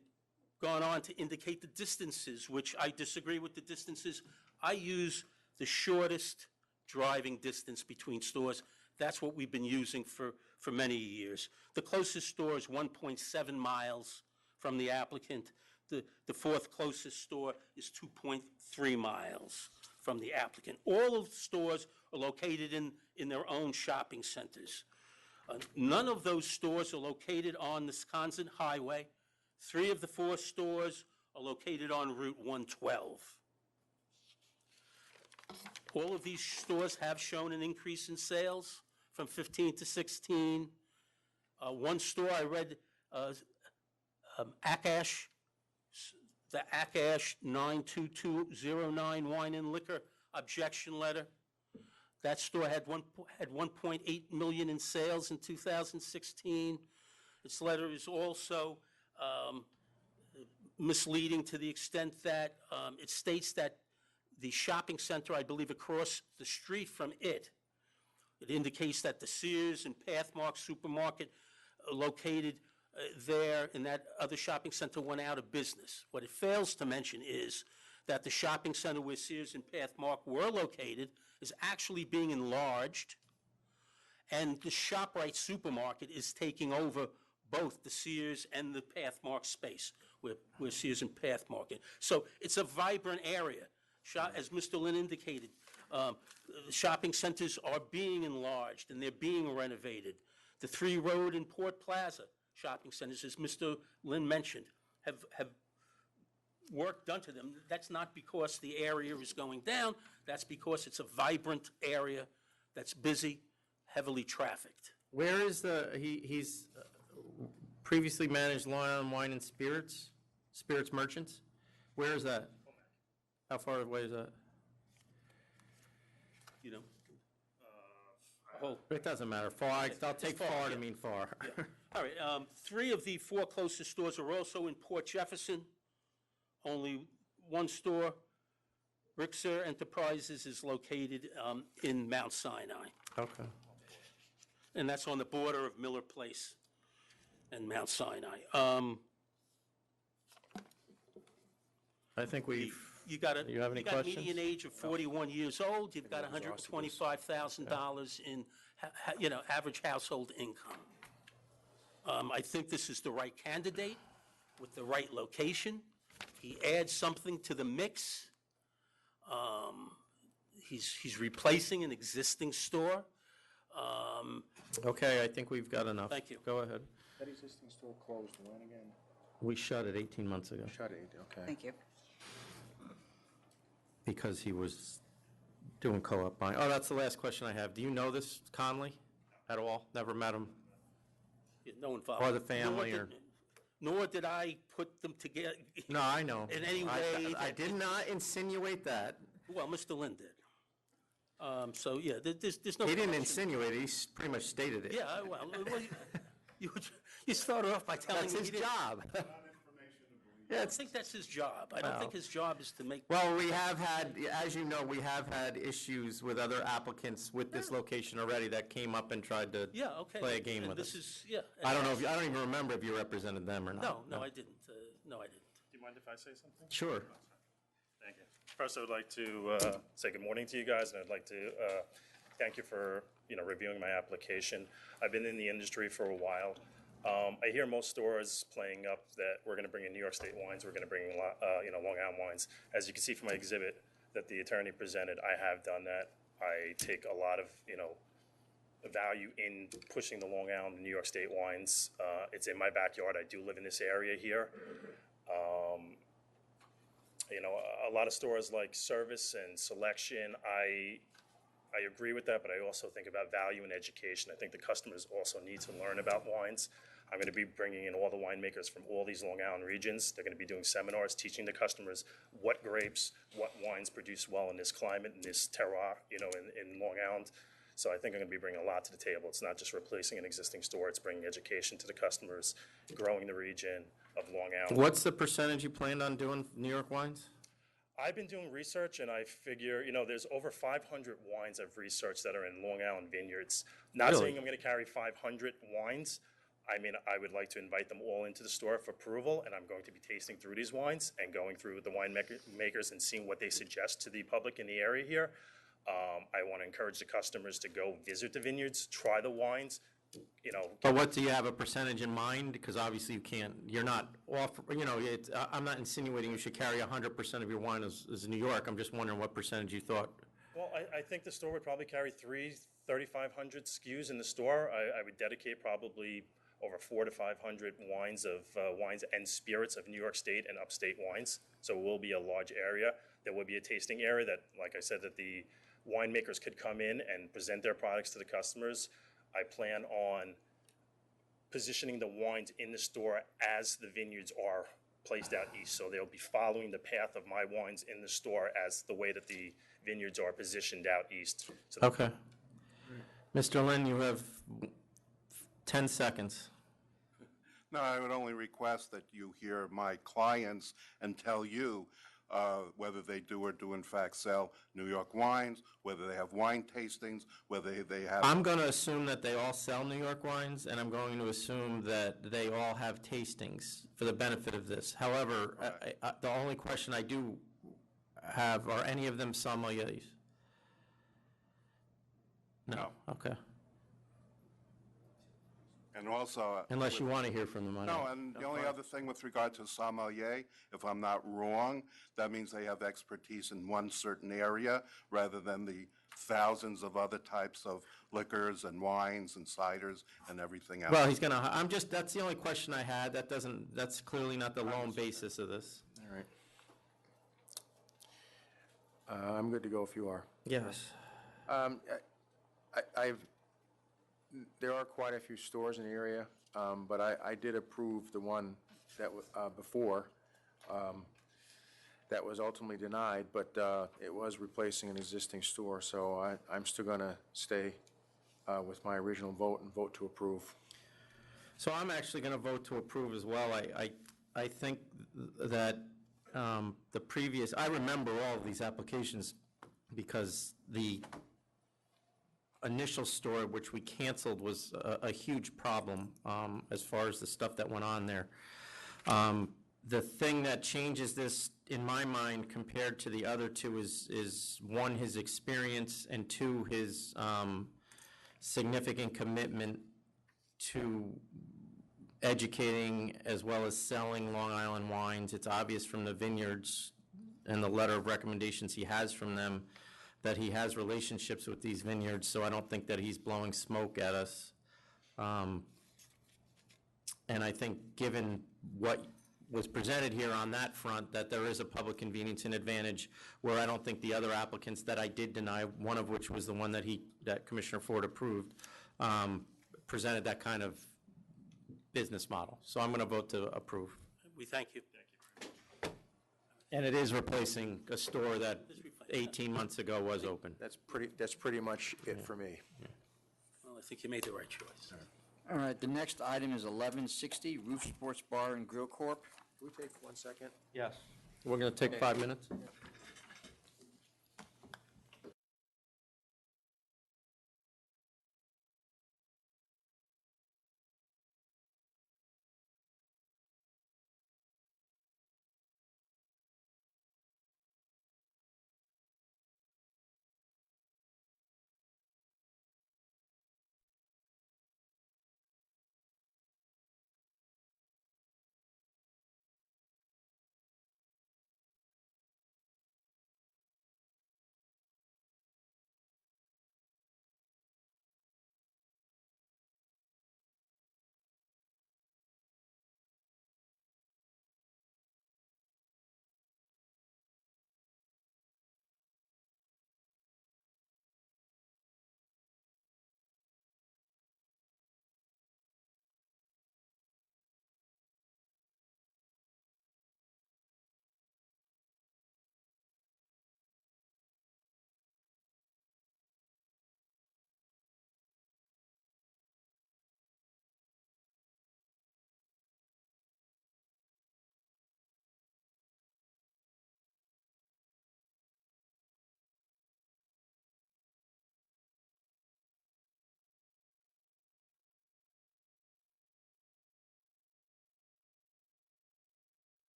F: gone on to indicate the distances, which I disagree with the distances. I use the shortest driving distance between stores. That's what we've been using for many years. The closest store is 1.7 miles from the applicant. The fourth closest store is 2.3 miles from the applicant. All of the stores are located in their own shopping centers. None of those stores are located on the Wisconsin Highway. 3 of the 4 stores are located on Route 112. All of these stores have shown an increase in sales from 15 to 16. One store I read, Akash, the Akash 92209 Wine and Liquor objection letter. That store had 1.8 million in sales in 2016. Its letter is also misleading to the extent that it states that the shopping center, I believe across the street from it indicates that the Sears and Pathmark supermarket located there in that other shopping center went out of business. What it fails to mention is that the shopping center where Sears and Pathmark were located is actually being enlarged, and the ShopRite supermarket is taking over both the Sears and the Pathmark space where Sears and Pathmark is. So it's a vibrant area. As Mr. Lynn indicated, shopping centers are being enlarged and they're being renovated. The 3 Road and Port Plaza shopping centers, as Mr. Lynn mentioned, have work done to them. That's not because the area is going down, that's because it's a vibrant area that's busy, heavily trafficked.
D: Where is he's previously managed Long Island Wine and Spirits Merchants? Where is that? How far away is that?
F: You know?
D: It doesn't matter. Far, I'll take far to mean far.
F: All right, 3 of the 4 closest stores are also in Port Jefferson. Only one store, Rixer Enterprises, is located in Mount Sinai.
D: Okay.
F: And that's on the border of Miller Place and Mount Sinai.
D: I think we've.
F: You got
D: You have any
F: got a
D: questions?
F: median age of 41 years old. You've got $125,000 in, average household income. I think this is the right candidate with the right location. He adds something to the mix. He's replacing an existing store.
D: Okay, I think we've got enough.
F: Thank you.
D: Go ahead.
B: That existing store closed when again?
D: We shut it 18 months ago.
B: Shut it, okay.
H: Thank you.
D: Because he was doing co-op buying. Oh, that's the last question I have. Do you know this Conley at all? Never met him?
F: No involvement.
D: Or the family, or?
F: Nor did I put them together.
D: No, I know.
F: In any way.
D: I did not insinuate that.
F: Well, Mr. Lynn did. So, yeah, there's no.
D: He didn't
F: question.
D: insinuate it, he pretty much stated it.
F: Yeah, well, you started off by telling me.
D: That's his
F: he didn't-
D: job.
F: I don't think that's his job. I don't think his job is to make.
D: Well, we have had, as you know, we have had issues with other applicants with this location already that came up and tried to
F: Yeah, okay.
D: play a game
F: And
D: with
F: this
D: us.
F: is, yeah.
D: I don't know if, I don't even remember if you represented them or not.
F: No, I didn't. No, I didn't.
G: Do you mind if I say something?
D: Sure.
G: Thank you. First, I would like to say good morning to you guys, and I'd like to thank you for, reviewing my application. I've been in the industry for a while. I hear most stores playing up that we're going to bring in New York State wines, we're going to bring in, Long Island wines. As you can see from my exhibit that the attorney presented, I have done that. I take a lot of, value in pushing the Long Island and New York State wines. It's in my backyard. I do live in this area here. A lot of stores like service and selection, I agree with that, but I also think about value and education. I think the customers also need to learn about wines. I'm going to be bringing in all the winemakers from all these Long Island regions. They're going to be doing seminars, teaching the customers what grapes, what wines produce well in this climate, in this terroir, in Long Island. So I think I'm going to be bringing a lot to the table. It's not just replacing an existing store, it's bringing education to the customers, growing the region of Long Island.
D: What's the percentage you planned on doing New York wines?
G: I've been doing research, and I figure, there's over 500 wines I've researched that are in Long Island vineyards. Not
D: Really?
G: saying I'm going to carry 500 wines. I mean, I would like to invite them all into the store for approval, and I'm going to be tasting through these wines and going through the makers and seeing what they suggest to the public in the area here. I want to encourage the customers to go visit the vineyards, try the wines,
D: But what, do you have a percentage in mind? Because obviously you're not I'm not insinuating you should carry 100% of your wine as New York. I'm just wondering what percentage you thought.
G: Well, I think the store would probably carry 3,500 SKUs in the store. I would dedicate probably over 400 to 500 wines and spirits of New York State and upstate wines. So it will be a large area. There will be a tasting area that, like I said, that the winemakers could come in and present their products to the customers. I plan on positioning the wines in the store as the vineyards are placed out east. So they'll be following the path of my wines in the store as the way that the vineyards are positioned out east. So
D: Okay. Mr. Lynn, you have 10 seconds.
U: No, I would only request that you hear my clients and tell you whether they do or do in fact sell New York wines, whether they have wine tastings, whether they have...
D: I'm going to assume that they all sell New York wines, and I'm going to assume that they all have tastings for the benefit of this. However, the only question I do have, are any of them sommeliers? No. Okay.
U: And also...
D: Unless you want to hear from them.
U: No, and the only other thing with regard to sommelier, if I'm not wrong, that means they have expertise in one certain area rather than the thousands of other types of liquors and wines and ciders and everything else.
D: Well, he's going to, that's the only question I had. That's clearly not the lone basis of this.
U: All right.
B: I'm good to go if you are.
D: Yes.
B: There are quite a few stores in the area, but I did approve the one that before, that was ultimately denied, but it was replacing an existing store, so I'm still going to stay with my original vote and vote to approve.
D: So I'm actually going to vote to approve as well. I think that the previous, I remember all of these applications because the initial store, which we canceled, was a huge problem as far as the stuff that went on there. The thing that changes this, in my mind, compared to the other two is one, his experience, and two, his significant commitment to educating as well as selling Long Island wines. It's obvious from the vineyards and the letter of recommendations he has from them that he has relationships with these vineyards, so I don't think that he's blowing smoke at us. And I think given what was presented here on that front, that there is a public convenience and advantage, where I don't think the other applicants that I did deny, one of which was the one that Commissioner Ford approved, presented that kind of business model. So I'm going to vote to approve.
F: We thank you.
D: And it is replacing a store that 18 months ago was open.
B: That's pretty much it for me.
F: Well, I think you made the right choice.
A: All right, the next item is 1160 Roof Sports Bar and Grill Corp.
B: Can we take 1 second?
D: Yes. We're going to take 5 minutes?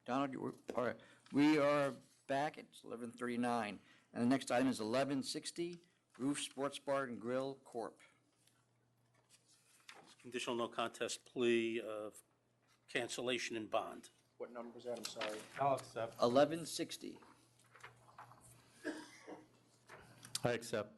A: Donald, all right, we are back, it's 11:39. And the next item is 11:60, Roof Sports Bar and Grill Corp.
F: Conditional no contest plea of cancellation and bond.
B: What number was that? I'm sorry.
D: I'll accept.
A: 11:60.
D: I accept.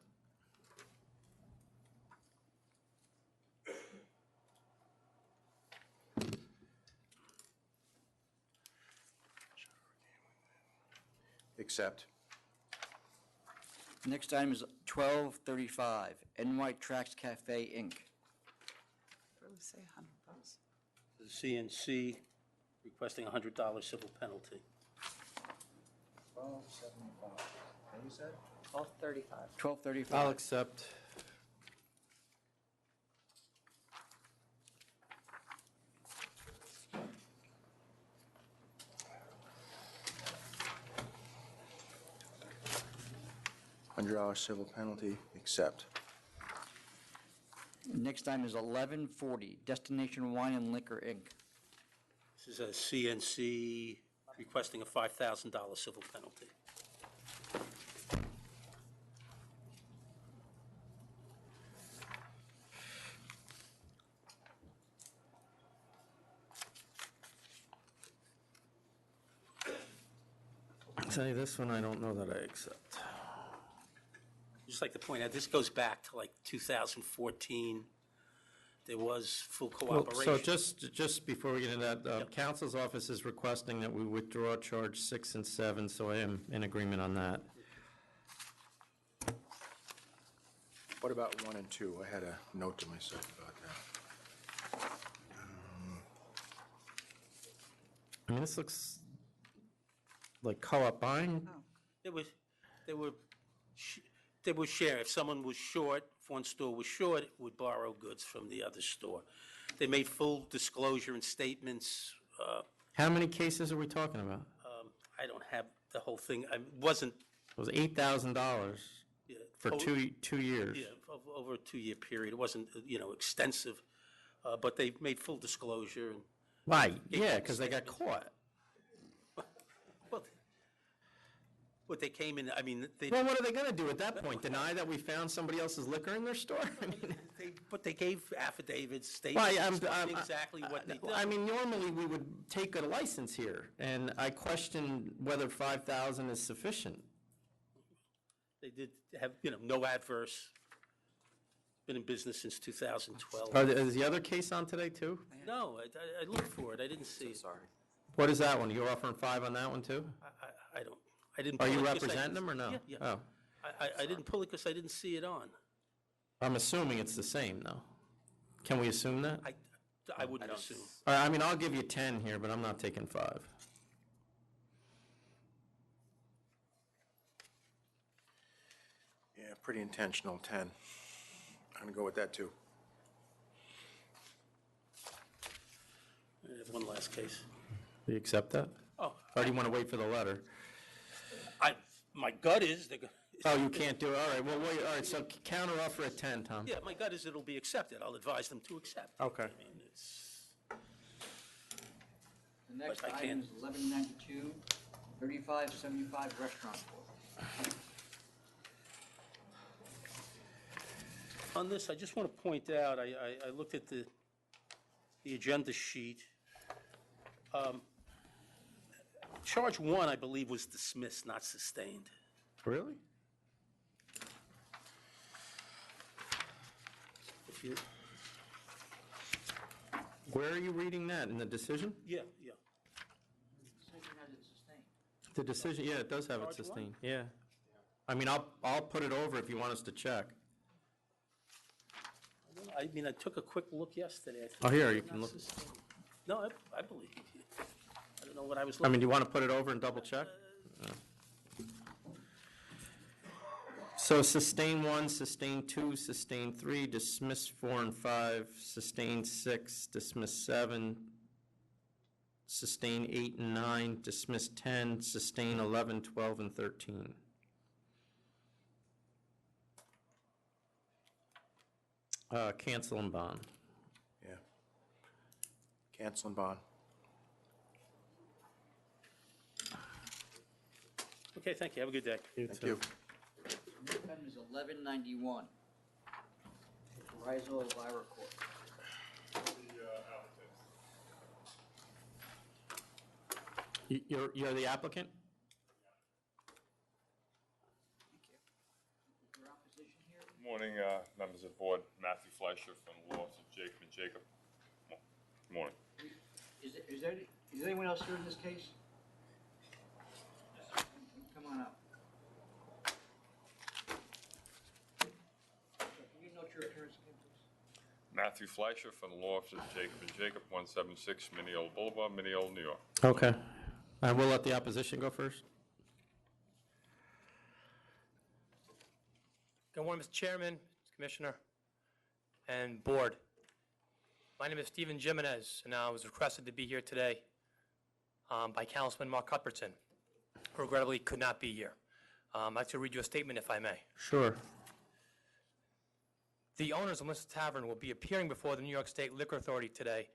B: Accept.
A: Next item is 12:35, NY Tracks Cafe, Inc.
H: What do we say, 100 bucks?
F: The CNC requesting a $100 civil penalty.
B: 1275. What you said?
H: 12:35.
A: 12:35.
D: I'll accept.
B: $100 civil penalty, accept.
A: Next item is 11:40, Destination Wine and Liquor, Inc.
F: This is a CNC requesting a $5,000 civil penalty.
D: Say, this one I don't know that I accept.
F: Just like to point out, this goes back to like 2014. There was full
D: Well,
F: cooperation.
D: So just before we get into that, council's office is requesting that we withdraw charge 6 and 7, so I am in agreement on that.
B: What about 1 and 2? I had a note to myself about that.
D: I mean, this looks like co-op buying.
F: They were share. If someone was short, if one store was short, it would borrow goods from the other store. They made full disclosure and statements.
D: How many cases are we talking about?
F: I don't have the whole thing. I wasn't.
D: It was $8,000 for
F: Oh,
D: 2 years.
F: Yeah, over a 2-year period. It wasn't, extensive, but they made full disclosure. And
D: Right, yeah, because they got caught.
F: But they came in, I mean, they.
D: Well, what are they going to do at that point? Deny that we found somebody else's liquor in their store? I mean,
F: But they gave affidavits,
D: Well,
F: statements, explaining exactly what they did.
D: I mean, normally we would take a license here, and I question whether 5,000 is sufficient.
F: They did have, no adverse, been in business since 2012.
D: Is the other case on today, too?
F: No, I looked for it, I didn't see it.
M: Sorry.
D: What is that one? You're offering 5 on that one, too?
F: I didn't.
D: Are
F: pull
D: you
F: it 'cause I
D: representing
F: didn't-
D: them or no?
F: Yeah, yeah.
D: Oh,
F: I didn't pull it because I didn't see it on.
D: I'm assuming it's the same, though. Can we assume that?
F: I wouldn't assume.
D: All right, I mean, I'll give you 10 here, but I'm not taking 5.
B: Yeah, pretty intentional, 10. I'm going to go with that, too.
F: I have one last case.
D: Do you accept that?
F: Oh.
D: Or do you want to wait for the letter?
F: My gut is, they're
D: Oh, you can't do it? All right, well, wait, all right, so counter offer at 10, Tom.
F: yeah, my gut is it'll be accepted. I'll advise them to accept.
D: Okay.
F: I mean, it's,
A: The next
F: But I
A: item
F: can't-
A: is 1192, 3575 Restaurant Corp.
F: on this, I just want to point out, I looked at the agenda sheet. Charge 1, I believe, was dismissed, not sustained.
D: Really?
F: If you,
D: Where are you reading that? In the decision?
F: yeah.
D: The decision, yeah, it does have it
F: Charge one?
D: sustained, yeah. I mean, I'll put it over if you want us to check.
F: I mean, I took a quick look yesterday. I think
D: Oh, here,
F: it's
D: you
F: not
D: can look.
F: sustained. No, I believe you. I don't know what I was
D: I
F: looking.
D: mean, do you want to put it over and double check? So sustain 1, sustain 2, sustain 3, dismiss 4 and 5, sustain 6, dismiss 7, sustain 8 and 9, dismiss 10, sustain 11, 12, and 13. Cancel and bond.
B: Yeah. Cancel and bond.
F: Okay, thank you. Have a good day.
B: Thank you.
A: Next item is 1191. Rizal Elvira Court.
D: You're the applicant?
C: Morning, members of the board. Matthew Fleischer from the law office of Jacob and Jacob. Good morning.
A: Is there anyone else here in this case? Come on up. Can you note your appearance again, please?
C: Matthew Fleischer from the law office of Jacob and Jacob, 176 Mineola Boulevard, Mineola, New York.
D: Okay. And we'll let the opposition go first.
K: Good morning, Mr. Chairman, Commissioner, and Board. My name is Stephen Jimenez, and I was requested to be here today by Councilman Mark Cuthbertson, who regrettably could not be here. I'd like to read you a statement, if I may.
D: Sure.
K: The owners of Melissa Tavern will be appearing before the New York State Liquor Authority today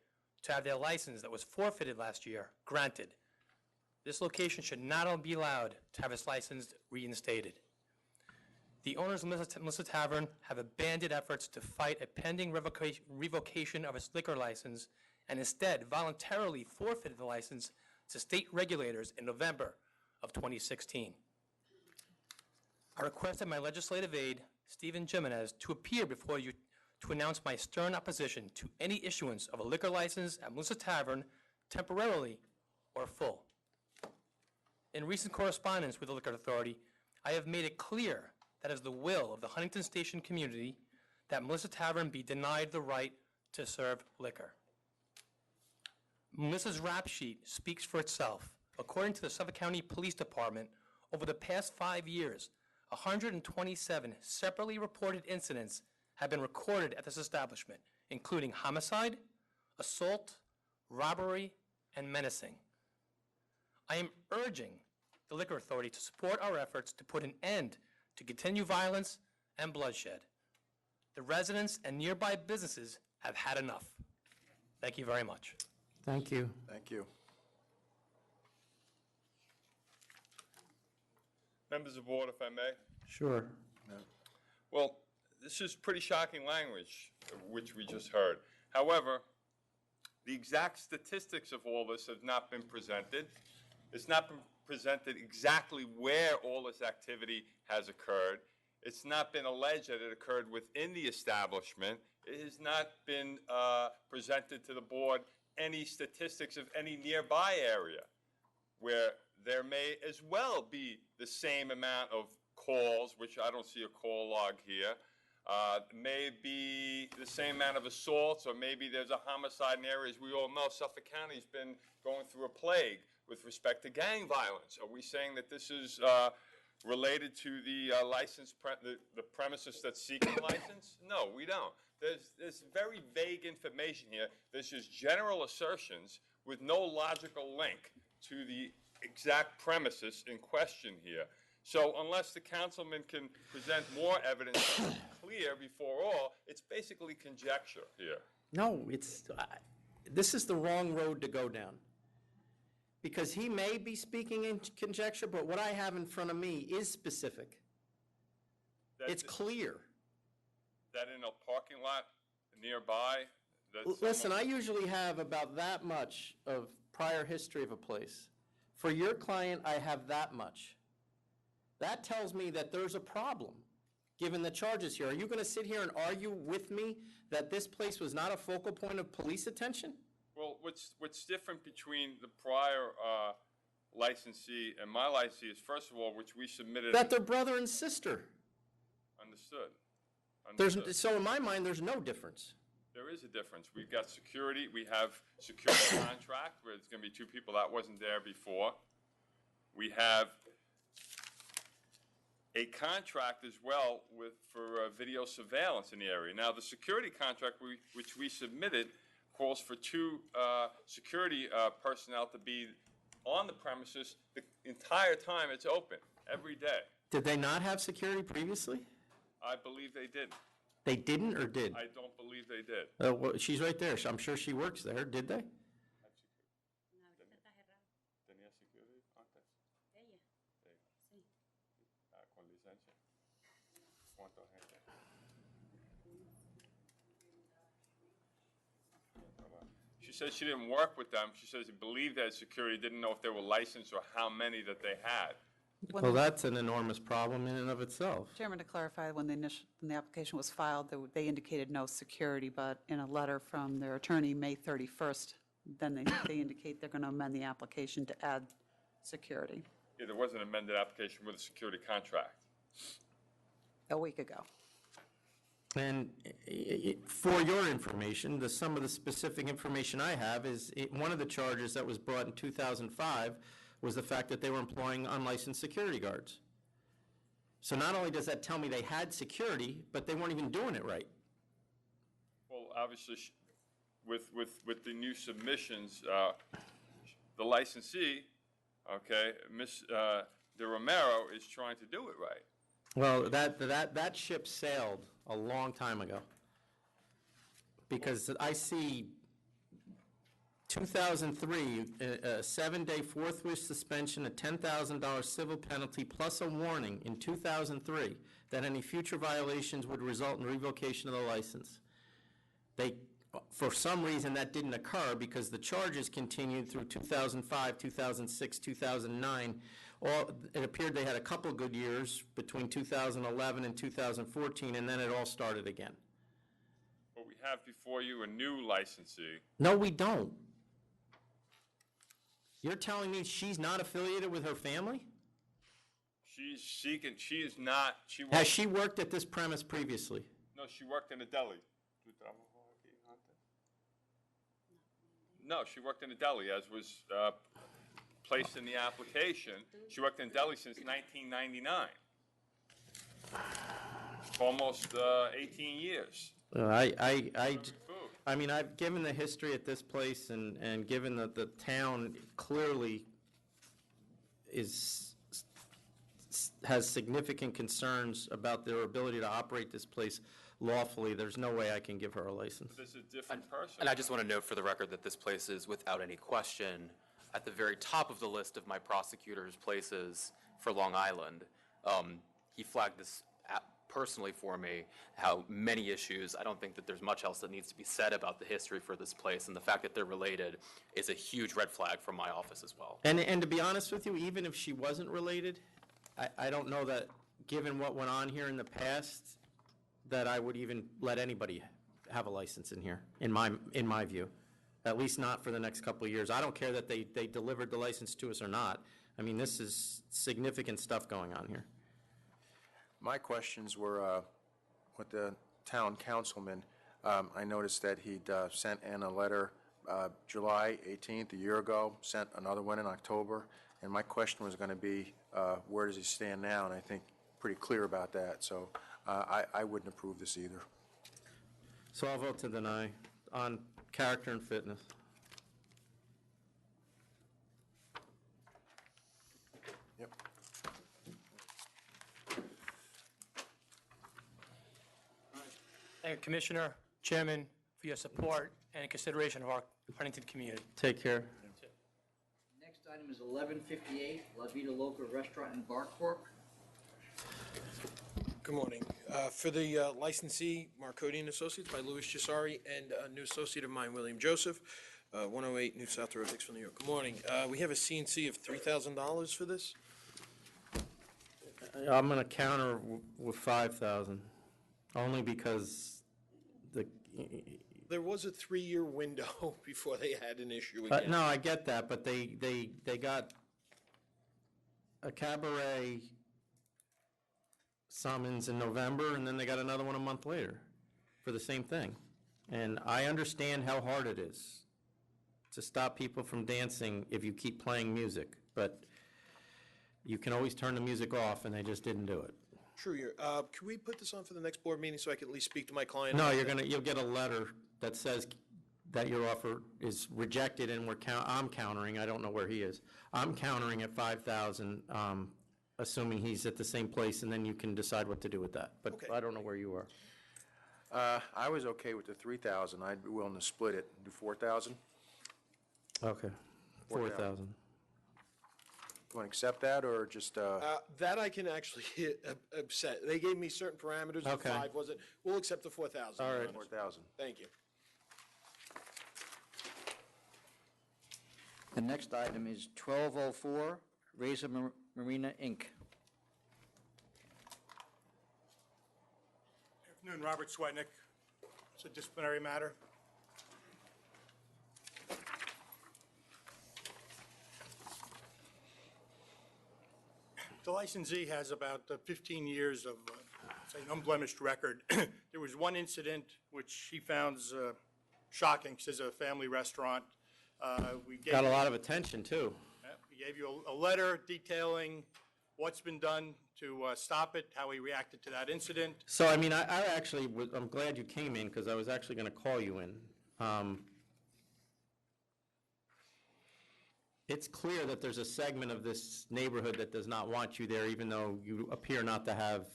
K: to have their license that was forfeited last year granted. This location should not be allowed to have its license reinstated. The owners of Melissa Tavern have abandoned efforts to fight a pending revocation of its liquor license and instead voluntarily forfeited the license to state regulators in November of 2016. I requested my legislative aide, Stephen Jimenez, to appear before you to announce my stern opposition to any issuance of a liquor license at Melissa Tavern, temporarily or full. In recent correspondence with the Liquor Authority, I have made it clear that it is the will of the Huntington Station community that Melissa Tavern be denied the right to serve liquor. Melissa's rap sheet speaks for itself. According to the Suffolk County Police Department, over the past 5 years, 127 separately reported incidents have been recorded at this establishment, including homicide, assault, robbery, and menacing. I am urging the Liquor Authority to support our efforts to put an end to continued violence and bloodshed. The residents and nearby businesses have had enough. Thank you very much.
D: Thank you.
B: Thank you.
C: Members of the board, if I may.
D: Sure.
C: Well, this is pretty shocking language, which we just heard. However, the exact statistics of all this have not been presented. It's not been presented exactly where all this activity has occurred. It's not been alleged that it occurred within the establishment. It has not been presented to the board any statistics of any nearby area where there may as well be the same amount of calls, which I don't see a call log here, may be the same amount of assaults, or maybe there's a homicide in areas. We all know Suffolk County's been going through a plague with respect to gang violence. Are we saying that this is related to the the premises that's seeking a license? No, we don't. There's very vague information here. There's just general assertions with no logical link to the exact premises in question here. So unless the councilman can present more evidence that's clear before all, it's basically conjecture here.
D: No, this is the wrong road to go down. Because he may be speaking in conjecture, but what I have in front of me is specific. It's clear.
C: That in a parking lot nearby?
D: Listen, I usually have about that much of prior history of a place. For your client, I have that much. That tells me that there's a problem, given the charges here. Are you going to sit here and argue with me that this place was not a focal point of police attention?
C: Well, what's different between the prior licensee and my licensee is, first of all, which we submitted.
D: That they're brother and sister.
C: Understood.
D: So in my mind, there's no difference.
C: There is a difference. We've got security. We have security contract where it's going to be two people. That wasn't there before. We have a contract as well for video surveillance in the area. Now, the security contract which we submitted calls for two security personnel to be on the premises the entire time it's open, every day.
D: Did they not have security previously?
C: I believe they did.
D: They didn't or did?
C: I don't believe they did.
D: Well, she's right there. I'm sure she works there. Did they?
C: Con licencia. ¿Cuánta gente? She said she didn't work with them. She says she believed that security, didn't know if they were licensed or how many that they had.
D: Well, that's an enormous problem in and of itself.
H: Chairman, to clarify, when the application was filed, they indicated no security, but in a letter from their attorney, May 31st, then they indicate they're going to amend the application to add security
C: Yeah, there was an amended application with a security contract.
H: a week ago.
D: And for your information, some of the specific information I have is one of the charges that was brought in 2005 was the fact that they were employing unlicensed security guards. So not only does that tell me they had security, but they weren't even doing it right.
C: Well, obviously, with the new submissions, the licensee, okay, Ms. De Romero is trying to do it right.
D: Well, that ship sailed a long time ago. Because I see 2003, a 7-day forthwith suspension, a $10,000 civil penalty, plus a warning in 2003 that any future violations would result in revocation of the license. For some reason, that didn't occur because the charges continued through 2005, 2006, 2009. It appeared they had a couple good years between 2011 and 2014, and then it all started again.
C: But we have before you a new licensee.
D: No, we don't. You're telling me she's not affiliated with her family?
C: She's seeking, she is not,
D: Has she worked at this premise previously?
C: No, she worked in a deli. No, she worked in a deli, as was placed in the application. She worked in a deli since 1999. Almost 18 years.
D: I mean, I've given the history at this place and given that the town clearly has significant concerns about their ability to operate this place lawfully, there's no way I can give her a license.
C: This is a different person.
M: And I just want to note for the record that this place is, without any question, at the very top of the list of my prosecutor's places for Long Island. He flagged this personally for me, how many issues, I don't think that there's much else that needs to be said about the history for this place, and the fact that they're related is a huge red flag from my office as well.
D: And to be honest with you, even if she wasn't related, I don't know that, given what went on here in the past, that I would even let anybody have a license in here, in my view. At least not for the next couple of years. I don't care that they delivered the license to us or not. I mean, this is significant stuff going on here.
B: My questions were with the town councilman. I noticed that he'd sent in a letter July 18th, a year ago, sent another one in October, and my question was going to be, where does he stand now? And I think pretty clear about that, so I wouldn't approve this either.
D: So I'll vote to deny on character and fitness.
B: Yep.
K: Thank you, Commissioner, Chairman, for your support and consideration of our Huntington community.
D: Take care.
A: Next item is 1158, La Vida Loca Restaurant and Bar Corp.
J: Good morning. For the licensee, Marcodi and Associates by Louis Gisari and a new associate of mine, William Joseph, 108 New South Road, Hicksville, New York. Good morning. We have a CNC of $3,000 for this.
D: I'm going to counter with 5,000, only because
J: There was a 3-year window before they had an issue again.
D: no, I get that, but they got a cabaret summons in November, and then they got another one a month later for the same thing. And I understand how hard it is to stop people from dancing if you keep playing music, but you can always turn the music off, and they just didn't do it.
J: True. Can we put this on for the next board meeting so I can at least speak to my client?
D: No,
J: about that?
D: you'll get a letter that says that your offer is rejected, and I'm countering. I don't know where he is. I'm countering at 5,000, assuming he's at the same place, and then you can decide what to do with that. But
J: Okay.
D: I don't know where you are.
B: I was okay with the 3,000. I'd be willing to split it, do 4,000.
D: Okay, 4,000.
B: You want to accept that, or just,
J: That I can actually upset. They gave me certain parameters, the
D: Okay.
J: 5 wasn't, we'll accept the 4,000.
D: All right.
B: 4,000?
J: Thank you.
A: The next item is 1204, Razor Marina, Inc.
L: Afternoon, Robert Swetnick. It's a disciplinary matter. The licensee has about 15 years of, say, an unblemished record. There was one incident which he found shocking. He says a family restaurant. We gave
D: Got a
L: you-
D: lot of attention, too.
L: We gave you a letter detailing what's been done to stop it, how he reacted to that incident.
D: So, I mean, I actually, I'm glad you came in, because I was actually going to call you in. It's clear that there's a segment of this neighborhood that does not want you there, even though you appear not to have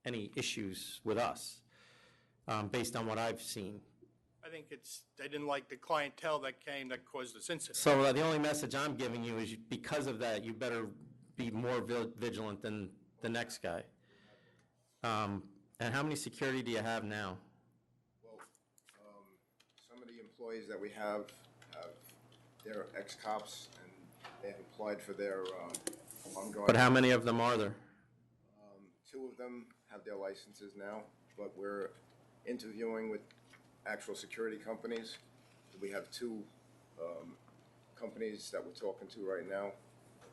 D: any issues with us, based on what I've seen.
L: I think they didn't like the clientele that came that caused this incident.
D: So the only message I'm giving you is, because of that, you better be more vigilant than the next guy. And how many security do you have now?
P: Well, some of the employees that we have, they're ex-cops, and they have applied for their ongoing.
D: But how many of them are there?
P: 2 of them have their licenses now, but we're interviewing with actual security companies. We have 2 companies that we're talking to right now,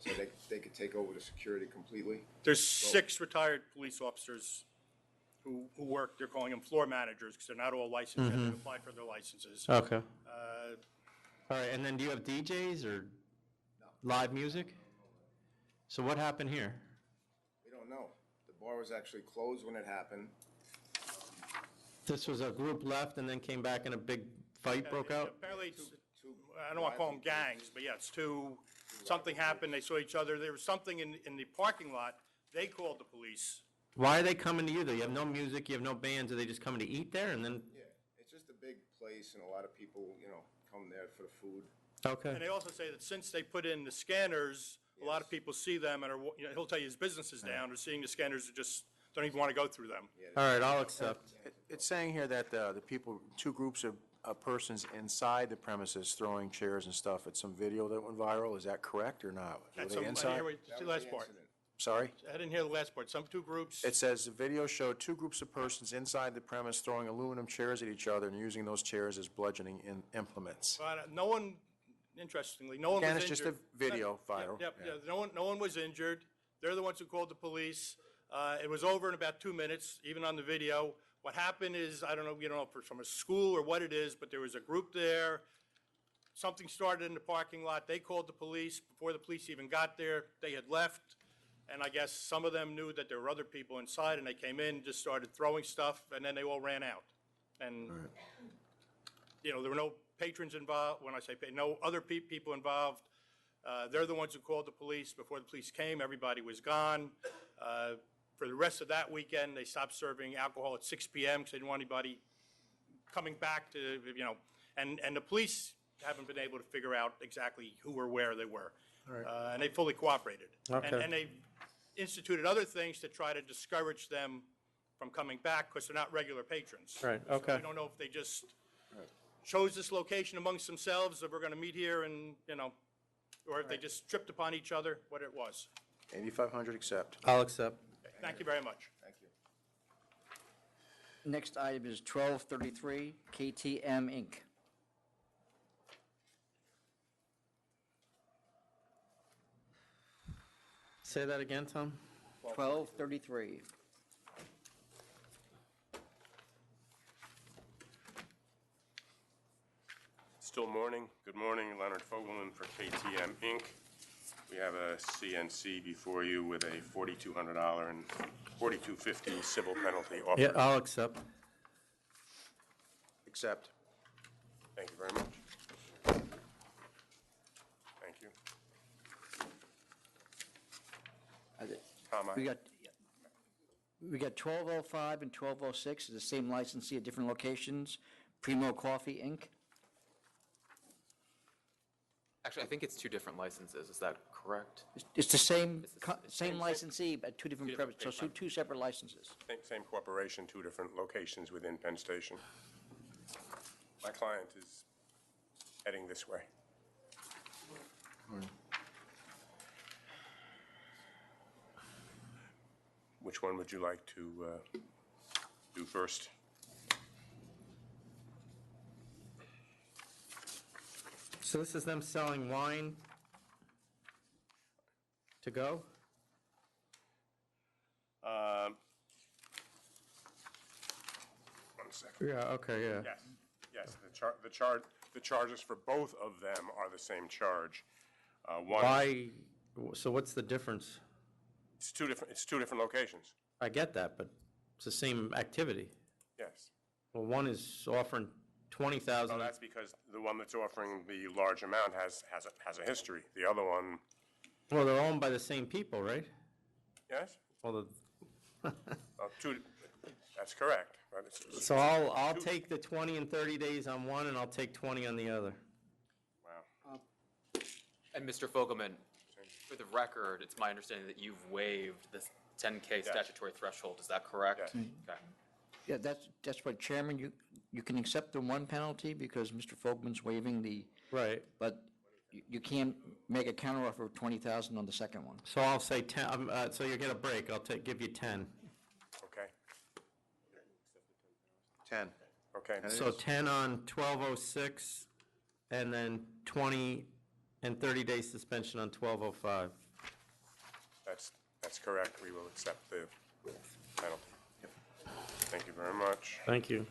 P: so they could take over the security completely.
L: There's 6 retired police officers who work, they're calling them floor managers, because they're not all licensed, yet. They've applied for their licenses.
D: Okay. All right, and then do you have DJs or live music? So what happened here?
P: We don't know. The bar was actually closed when it happened.
D: This was a group left and then came back and a big fight broke out?
L: Apparently, I don't want to call them gangs, but yeah, it's 2, something happened, they saw each other, there was something in the parking lot, they called the police.
D: Why are they coming to you, though? You have no music, you have no bands, are they just coming to eat there and then?
P: Yeah, it's just a big place, and a lot of people, come there for the food.
D: Okay.
L: And they also say that since they put in the scanners, a lot of people see them and are, he'll tell you his business is down, or seeing the scanners are just, don't even want to go through them.
D: All right, I'll accept.
B: It's saying here that the people, 2 groups of persons inside the premises throwing chairs and stuff at some video that went viral. Is that correct or not? Were
L: That's
B: they
L: some- I
B: inside?
L: didn't hear what- the last part.
B: Sorry?
L: I didn't hear the last part. Some 2 groups.
B: It says the video showed 2 groups of persons inside the premise throwing aluminum chairs at each other and using those chairs as bludgeoning implements.
L: But no one, interestingly, no one was
B: Again,
L: injured.
B: it's just a video viral.
L: Yep, no one was injured. They're the ones who called the police. It was over in about 2 minutes, even on the video. What happened is, I don't know, if it's from a school or what it is, but there was a group there. Something started in the parking lot. They called the police. Before the police even got there, they had left. And I guess some of them knew that there were other people inside, and they came in, just started throwing stuff, and then they all ran out. And, there were no patrons involved. When I say no other people involved. They're the ones who called the police. Before the police came, everybody was gone. For the rest of that weekend, they stopped serving alcohol at 6 p.m. because they didn't want anybody coming back to, and the police haven't been able to figure out exactly who or where they were. And they fully cooperated.
D: Okay.
L: And they instituted other things to try to discourage them from coming back because they're not regular patrons.
D: Right,
L: So
D: okay.
L: we don't know if they just chose this location amongst themselves, that we're going to meet here and, or if they just tripped upon each other, what it was.
B: 8,500 accept.
D: I'll accept.
L: Thank you very much.
P: Thank you.
A: Next item is 1233, KTM, Inc.
D: Say that again, Tom?
A: 1233.
W: Still morning. Good morning, Leonard Fogelman for KTM Inc. We have a CNC before you with a $4,200 and $4,250 civil penalty offered.
D: Yeah, I'll accept.
B: Accept.
W: Thank you very much. Thank you. Tom,
A: We got 1205 and 1206, the same licensee at different locations, Primo Coffee, Inc.
M: Actually, I think it's two different licenses. Is that correct?
A: It's the same,
M: It's the
A: same licensee, but two different premises, so two separate licenses.
W: Same corporation, two different locations within Penn Station. My client is heading this way. Which one would you like to do first?
D: So this is them selling wine to go?
W: One second.
D: Yeah, okay, yeah.
W: Yes, the charges for both of them are the same charge.
D: Why, so what's the difference?
W: It's two different locations.
D: I get that, but it's the same activity.
W: Yes.
D: Well, one is offering 20,000.
W: Well, that's because the one that's offering the large amount has a history. The other one,
D: Well, they're owned by the same people, right?
W: yes?
D: Well,
W: That's correct. But
D: so I'll take the 20 and 30 days on one, and I'll take 20 on the other.
W: Wow.
M: And Mr. Fogelman, for the record, it's my understanding that you've waived this 10K statutory threshold. Is that correct?
W: Yes.
M: Okay.
A: Yeah, that's what, Chairman, you can accept the one penalty because Mr. Fogman's waiving the.
D: Right.
A: But you can't make a counteroffer of 20,000 on the second one.
D: So I'll say 10, so you get a break, I'll give you 10.
W: Okay.
B: 10.
W: Okay.
D: So 10 on 1206, and then 20 and 30-day suspension on 1205.
W: That's correct. We will accept the penalty. Thank you very much.
D: Thank you.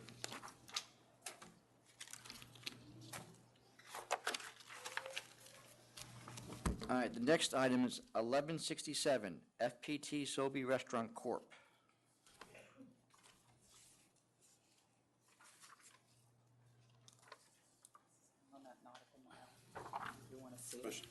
A: All right, the next item is 1167, FPT Sobe Restaurant Corp.
H: You want to see it?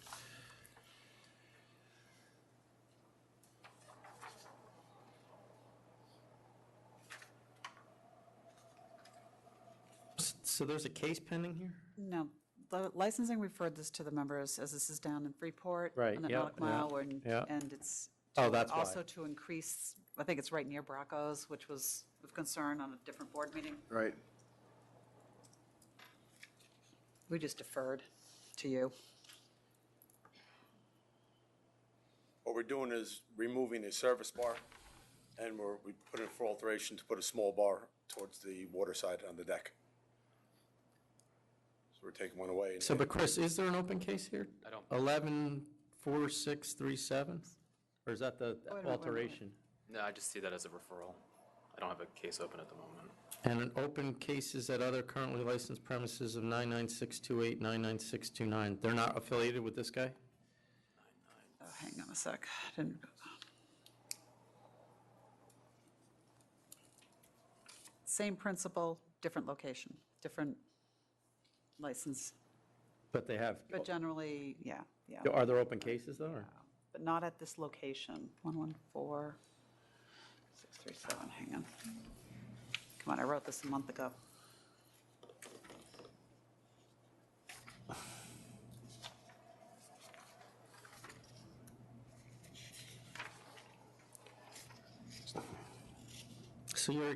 D: So there's a case pending here?
H: No, the licensing referred this to the members, as this is down in Freeport.
D: Right,
H: On the
D: yeah,
H: Nautic Mile,
D: yeah,
H: and,
D: yeah.
H: and it's.
D: Oh, that's why.
H: Also to increase, I think it's right near Bracco's, which was of concern on a different board meeting.
B: Right.
H: We just deferred to you.
E: What we're doing is removing a service bar, and we put in for alteration to put a small bar towards the water side on the deck. So we're taking one away.
D: So, but Chris, is there an open case here?
M: I don't.
D: 114637? Or is that the
H: Wait a minute.
D: alteration?
M: No, I just see that as a referral. I don't have a case open at the moment.
D: And an open cases at other currently licensed premises of 99628, 99629. They're not affiliated with this guy?
H: Oh, hang on a sec. Didn't. Same principle, different location, different license,
D: But they have,
H: but generally, yeah.
D: are there open cases though, or?
H: But not at this location, 114637, hang on. Come on, I wrote this a month ago.
D: So you're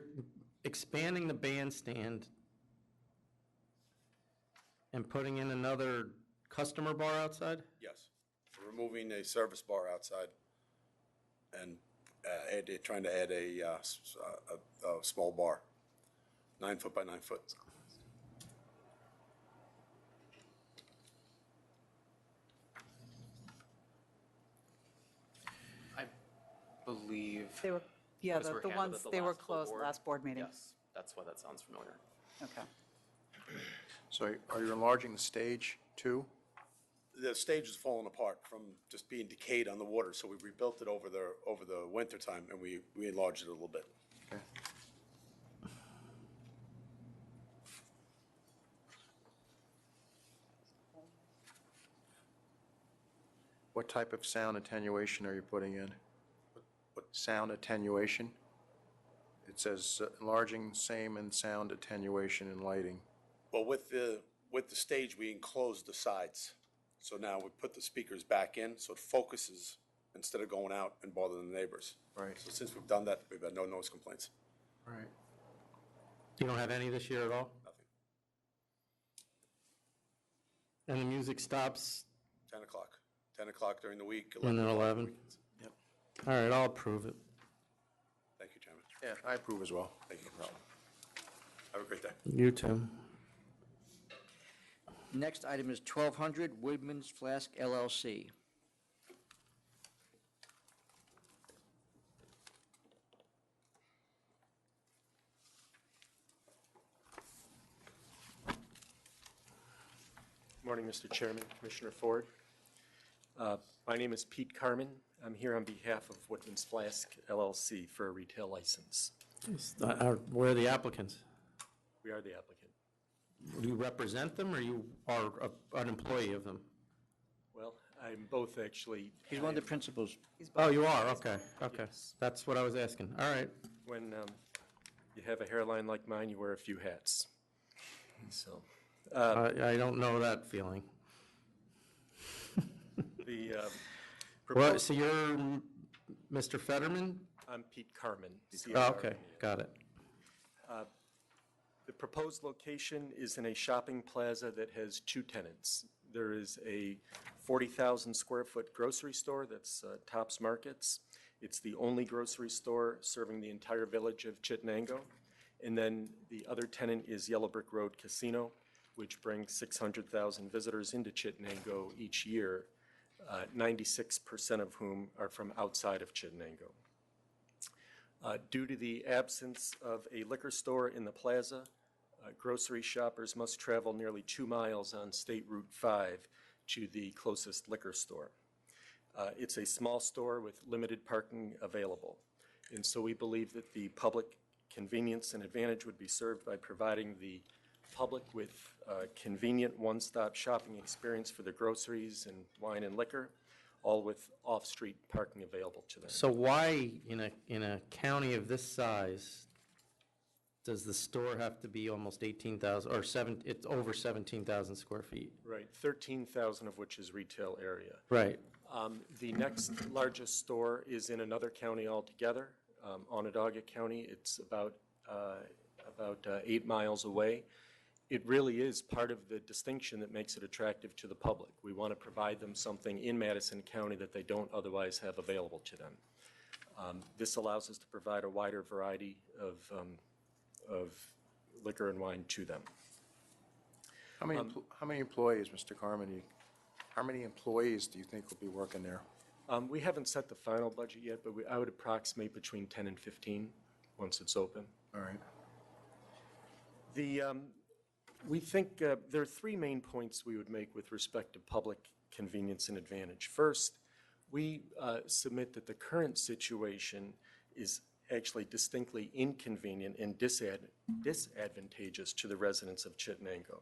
D: expanding the bandstand and putting in another customer bar outside?
E: Yes. We're removing a service bar outside and trying to add a small bar, 9 foot by 9 foot.
M: I believe.
H: They were, yeah,
M: those were
H: the
M: handled
H: ones,
M: at
H: they were
M: last full
H: closed
M: board.
H: last board meeting.
M: Yes, that's why that sounds familiar.
H: Okay.
B: So are you enlarging the stage too?
E: The stage is falling apart from just being decayed on the water, so we rebuilt it over the winter time, and we enlarged it a little bit.
B: Okay. What type of sound attenuation are you putting in? What sound attenuation? It says enlarging same and sound attenuation and lighting.
E: Well, with the stage, we enclosed the sides So now we put the speakers back in, so it focuses instead of going out and bothering the neighbors.
B: Right.
E: So since we've done that, we've had no noise complaints.
B: Right.
D: You don't have any this year at all?
E: Nothing.
D: And the music stops
E: 10 o'clock. 10 o'clock during the week.
D: and then
E: 11 o'clock on the
D: 11?
E: weekends. Yep.
D: All right, I'll approve it.
E: Thank you, Chairman.
B: Yeah, I approve as well.
E: Thank you. Have a great day.
D: You too.
A: Next item is 1200 Woodman's Flask LLC.
I: Morning, Mr. Chairman, Commissioner Ford. My name is Pete Carmen. I'm here on behalf of Woodman's Flask LLC for a retail license.
D: Where are the applicants?
I: We are the applicant.
D: Do you represent them, or you are an employee of them?
I: Well, I'm both actually.
A: He's one of the principals.
D: Oh, you are? Okay, okay. That's what I was asking. All right.
I: When you have a hairline like mine, you wear a few hats. So.
D: I don't know that feeling.
I: The
D: Well,
I: proposed.
D: so you're Mr. Fetterman?
I: I'm Pete Carmen.
D: Oh, okay, got it.
I: The proposed location is in a shopping plaza that has two tenants. There is a 40,000 square foot grocery store that's Tops Markets. It's the only grocery store serving the entire village of Chittenango. And then the other tenant is Yellow Brick Road Casino, which brings 600,000 visitors into Chittenango each year, 96% of whom are from outside of Chittenango. Due to the absence of a liquor store in the plaza, grocery shoppers must travel nearly 2 miles on State Route 5 to the closest liquor store. It's a small store with limited parking available. And so we believe that the public convenience and advantage would be served by providing the public with a convenient one-stop shopping experience for their groceries and wine and liquor, all with off-street parking available to them.
D: So why, in a county of this size, does the store have to be almost 18,000, or it's over 17,000 square feet?
I: Right, 13,000 of which is retail area.
D: Right.
I: The next largest store is in another county altogether, Onondaga County. It's about 8 miles away. It really is part of the distinction that makes it attractive to the public. We want to provide them something in Madison County that they don't otherwise have available to them. This allows us to provide a wider variety of liquor and wine to them.
B: How many employees, Mr. Carmen, how many employees do you think will be working there?
I: We haven't set the final budget yet, but I would approximate between 10 and 15 once it's open.
B: All right.
I: We think there are three main points we would make with respect to public convenience and advantage. First, we submit that the current situation is actually distinctly inconvenient and disadvantageous to the residents of Chittenango.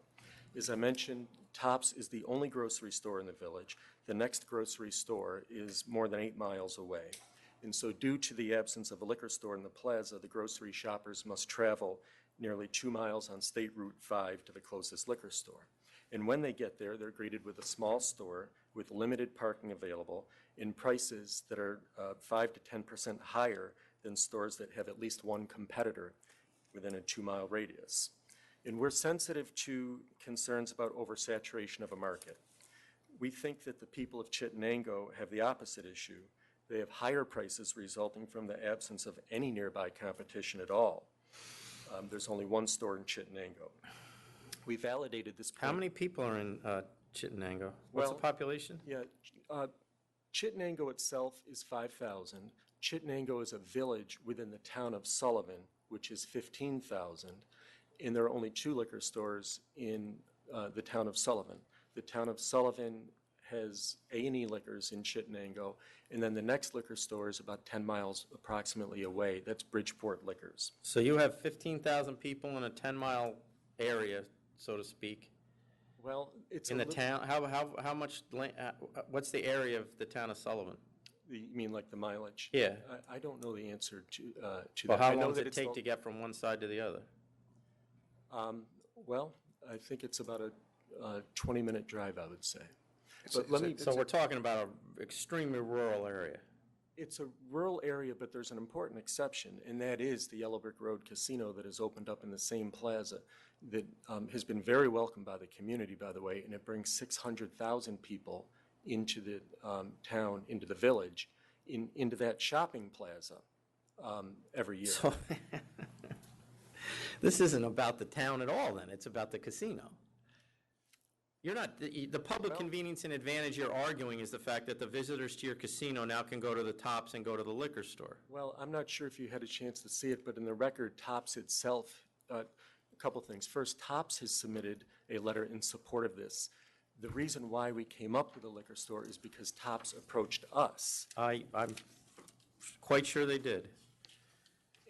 I: As I mentioned, Tops is the only grocery store in the village. The next grocery store is more than 8 miles away. And so due to the absence of a liquor store in the plaza, the grocery shoppers must travel nearly 2 miles on State Route 5 to the closest liquor store. And when they get there, they're greeted with a small store with limited parking available in prices that are 5 to 10% higher than stores that have at least one competitor within a 2-mile radius. And we're sensitive to concerns about oversaturation of a market. We think that the people of Chittenango have the opposite issue. They have higher prices resulting from the absence of any nearby competition at all. There's only one store in Chittenango. We validated this point.
D: How many people are in Chittenango? What's the population?
I: Yeah, Chittenango itself is 5,000. Chittenango is a village within the town of Sullivan, which is 15,000. And there are only 2 liquor stores in the town of Sullivan. The town of Sullivan has A&E Liquors in Chittenango, and then the next liquor store is about 10 miles approximately away. That's Bridgeport Liquors.
D: So you have 15,000 people in a 10-mile area, so to speak?
I: Well, it's
D: in
I: a
D: the
I: little-
D: town. How much? What's the area of the town of Sullivan?
I: You mean like the mileage?
D: Yeah.
I: I don't know the answer to
D: Well,
I: that.
D: how
I: I know
D: long does
I: that
D: it
I: it's
D: take
I: the-
D: to get from one side to the other?
I: Well, I think it's about a 20-minute drive, I would say. But let me,
D: So we're talking about an extremely rural area.
I: it's a rural area, but there's an important exception, and that is the Yellow Brick Road Casino that has opened up in the same plaza that has been very welcomed by the community, by the way, and it brings 600,000 people into the town, into the village, into that shopping plaza every year.
D: So this isn't about the town at all, then. It's about the casino. You're not, the public convenience and advantage you're arguing is the fact that the visitors to your casino now can go to the Tops and go to the liquor store.
I: Well, I'm not sure if you had a chance to see it, but in the record, Tops itself, a couple things. First, Tops has submitted a letter in support of this. The reason why we came up with a liquor store is because Tops approached us.
D: I'm quite sure they did.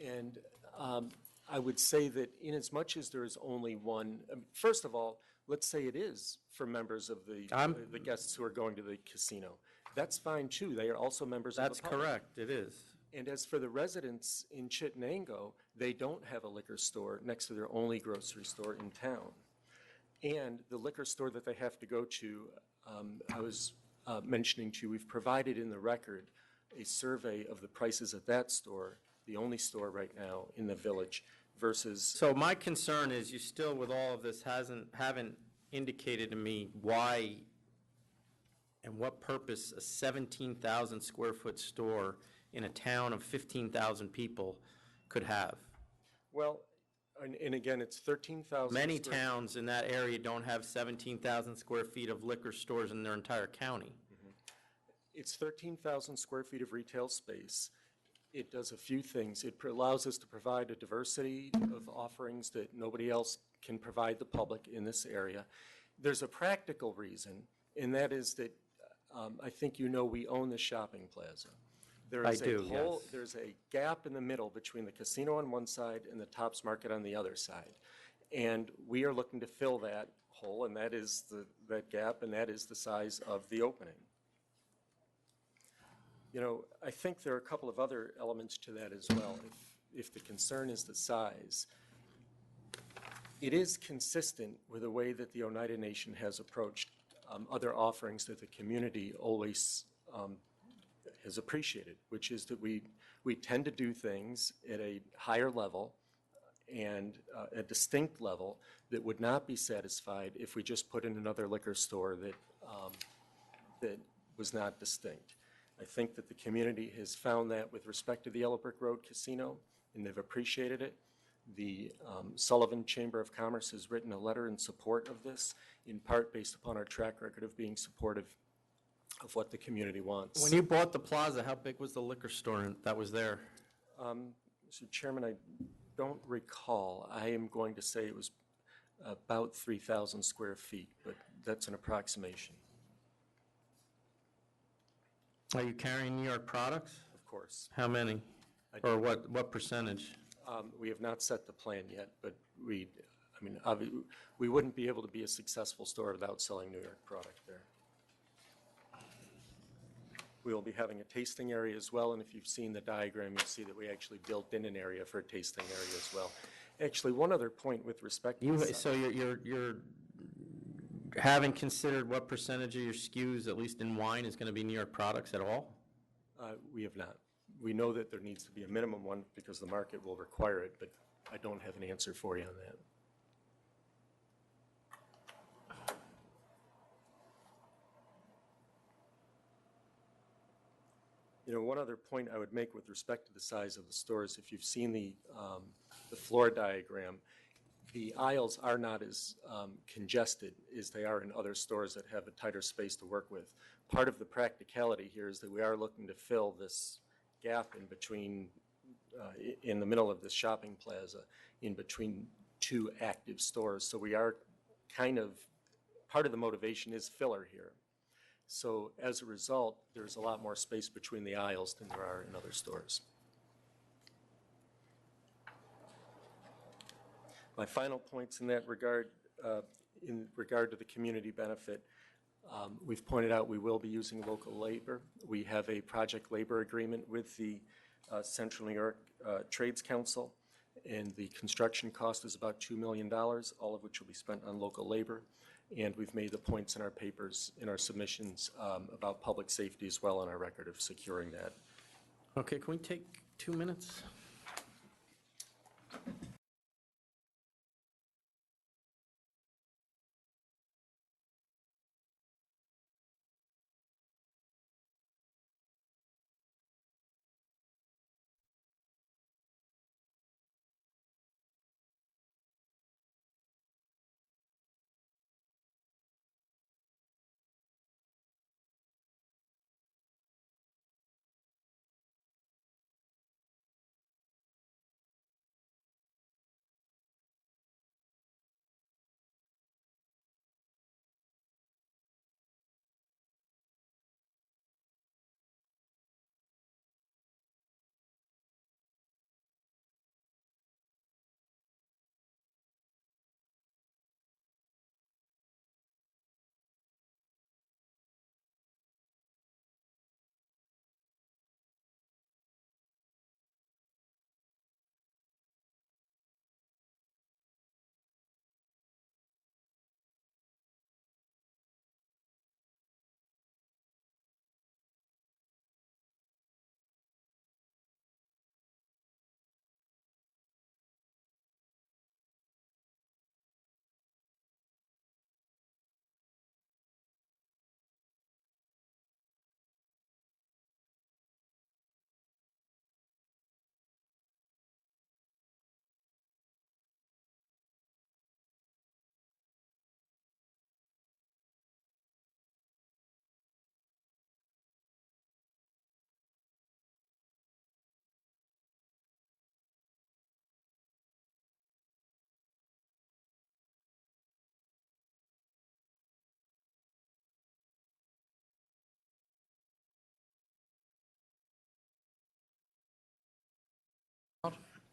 I: And I would say that inasmuch as there is only one, first of all, let's say it is for members of the guests who are going to the casino. That's fine, too. They are also members of the
D: That's
I: public.
D: correct, it is.
I: And as for the residents in Chittenango, they don't have a liquor store next to their only grocery store in town. And the liquor store that they have to go to, I was mentioning to you, we've provided in the record a survey of the prices at that store, the only store right now in the village, versus...
D: So my concern is you still, with all of this, haven't indicated to me why and what purpose a 17,000 square foot store in a town of 15,000 people could have.
I: Well, and again, it's 13,000...
D: Many towns in that area don't have 17,000 square feet of liquor stores in their entire county.
I: It's 13,000 square feet of retail space. It does a few things. It allows us to provide a diversity of offerings that nobody else can provide the public in this area. There's a practical reason, and that is that I think you know we own the shopping plaza. There is yes. There's a gap in the middle between the casino on one side and the Tops Market on the other side. And we are looking to fill that hole, and that is that gap, and that is the size of the opening. You know, I think there are a couple of other elements to that as well. If the concern is the size, it is consistent with the way that the Oneida Nation has approached other offerings that the community always has appreciated, which is that we tend to do things at a higher level and a distinct level that would not be satisfied if we just put in another liquor store that was not distinct. I think that the community has found that with respect to the Yellow Brick Road Casino, and they've appreciated it. The Sullivan Chamber of Commerce has written a letter in support of this, in part based upon our track record of being supportive of what the community wants.
D: When you bought the plaza, how big was the liquor store that was there?
I: Mr. Chairman, I don't recall. I am going to say it was about 3,000 square feet, but that's an approximation.
D: Are you carrying New York products?
I: Of course.
D: How many? Or what percentage?
I: We have not set the plan yet, but we wouldn't be able to be a successful store without selling New York product there. We will be having a tasting area as well, and if you've seen the diagram, you'll see that we actually built in an area for a tasting area as well. Actually, one other point with respect to
D: So you're having considered what percentage of your SKUs, at least in wine, is going to be New York products at all?
I: We have not. We know that there needs to be a minimum one because the market will require it, but I don't have an answer for you on that. You know, one other point I would make with respect to the size of the stores, if you've seen the floor diagram, the aisles are not as congested as they are in other stores that have a tighter space to work with. Part of the practicality here is that we are looking to fill this gap in between, in the middle of this shopping plaza, in between two active stores. So we are kind of, part of the motivation is filler here. So as a result, there's a lot more space between the aisles than there are in other stores. My final points in that regard, in regard to the community benefit, we've pointed out we will be using local labor. We have a project labor agreement with the Central New York Trades Council, and the construction cost is about $2 million, all of which will be spent on local labor. and we've made the points in our papers, in our submissions, about public safety as well on our record of securing that.
D: Okay, can we take 2 minutes?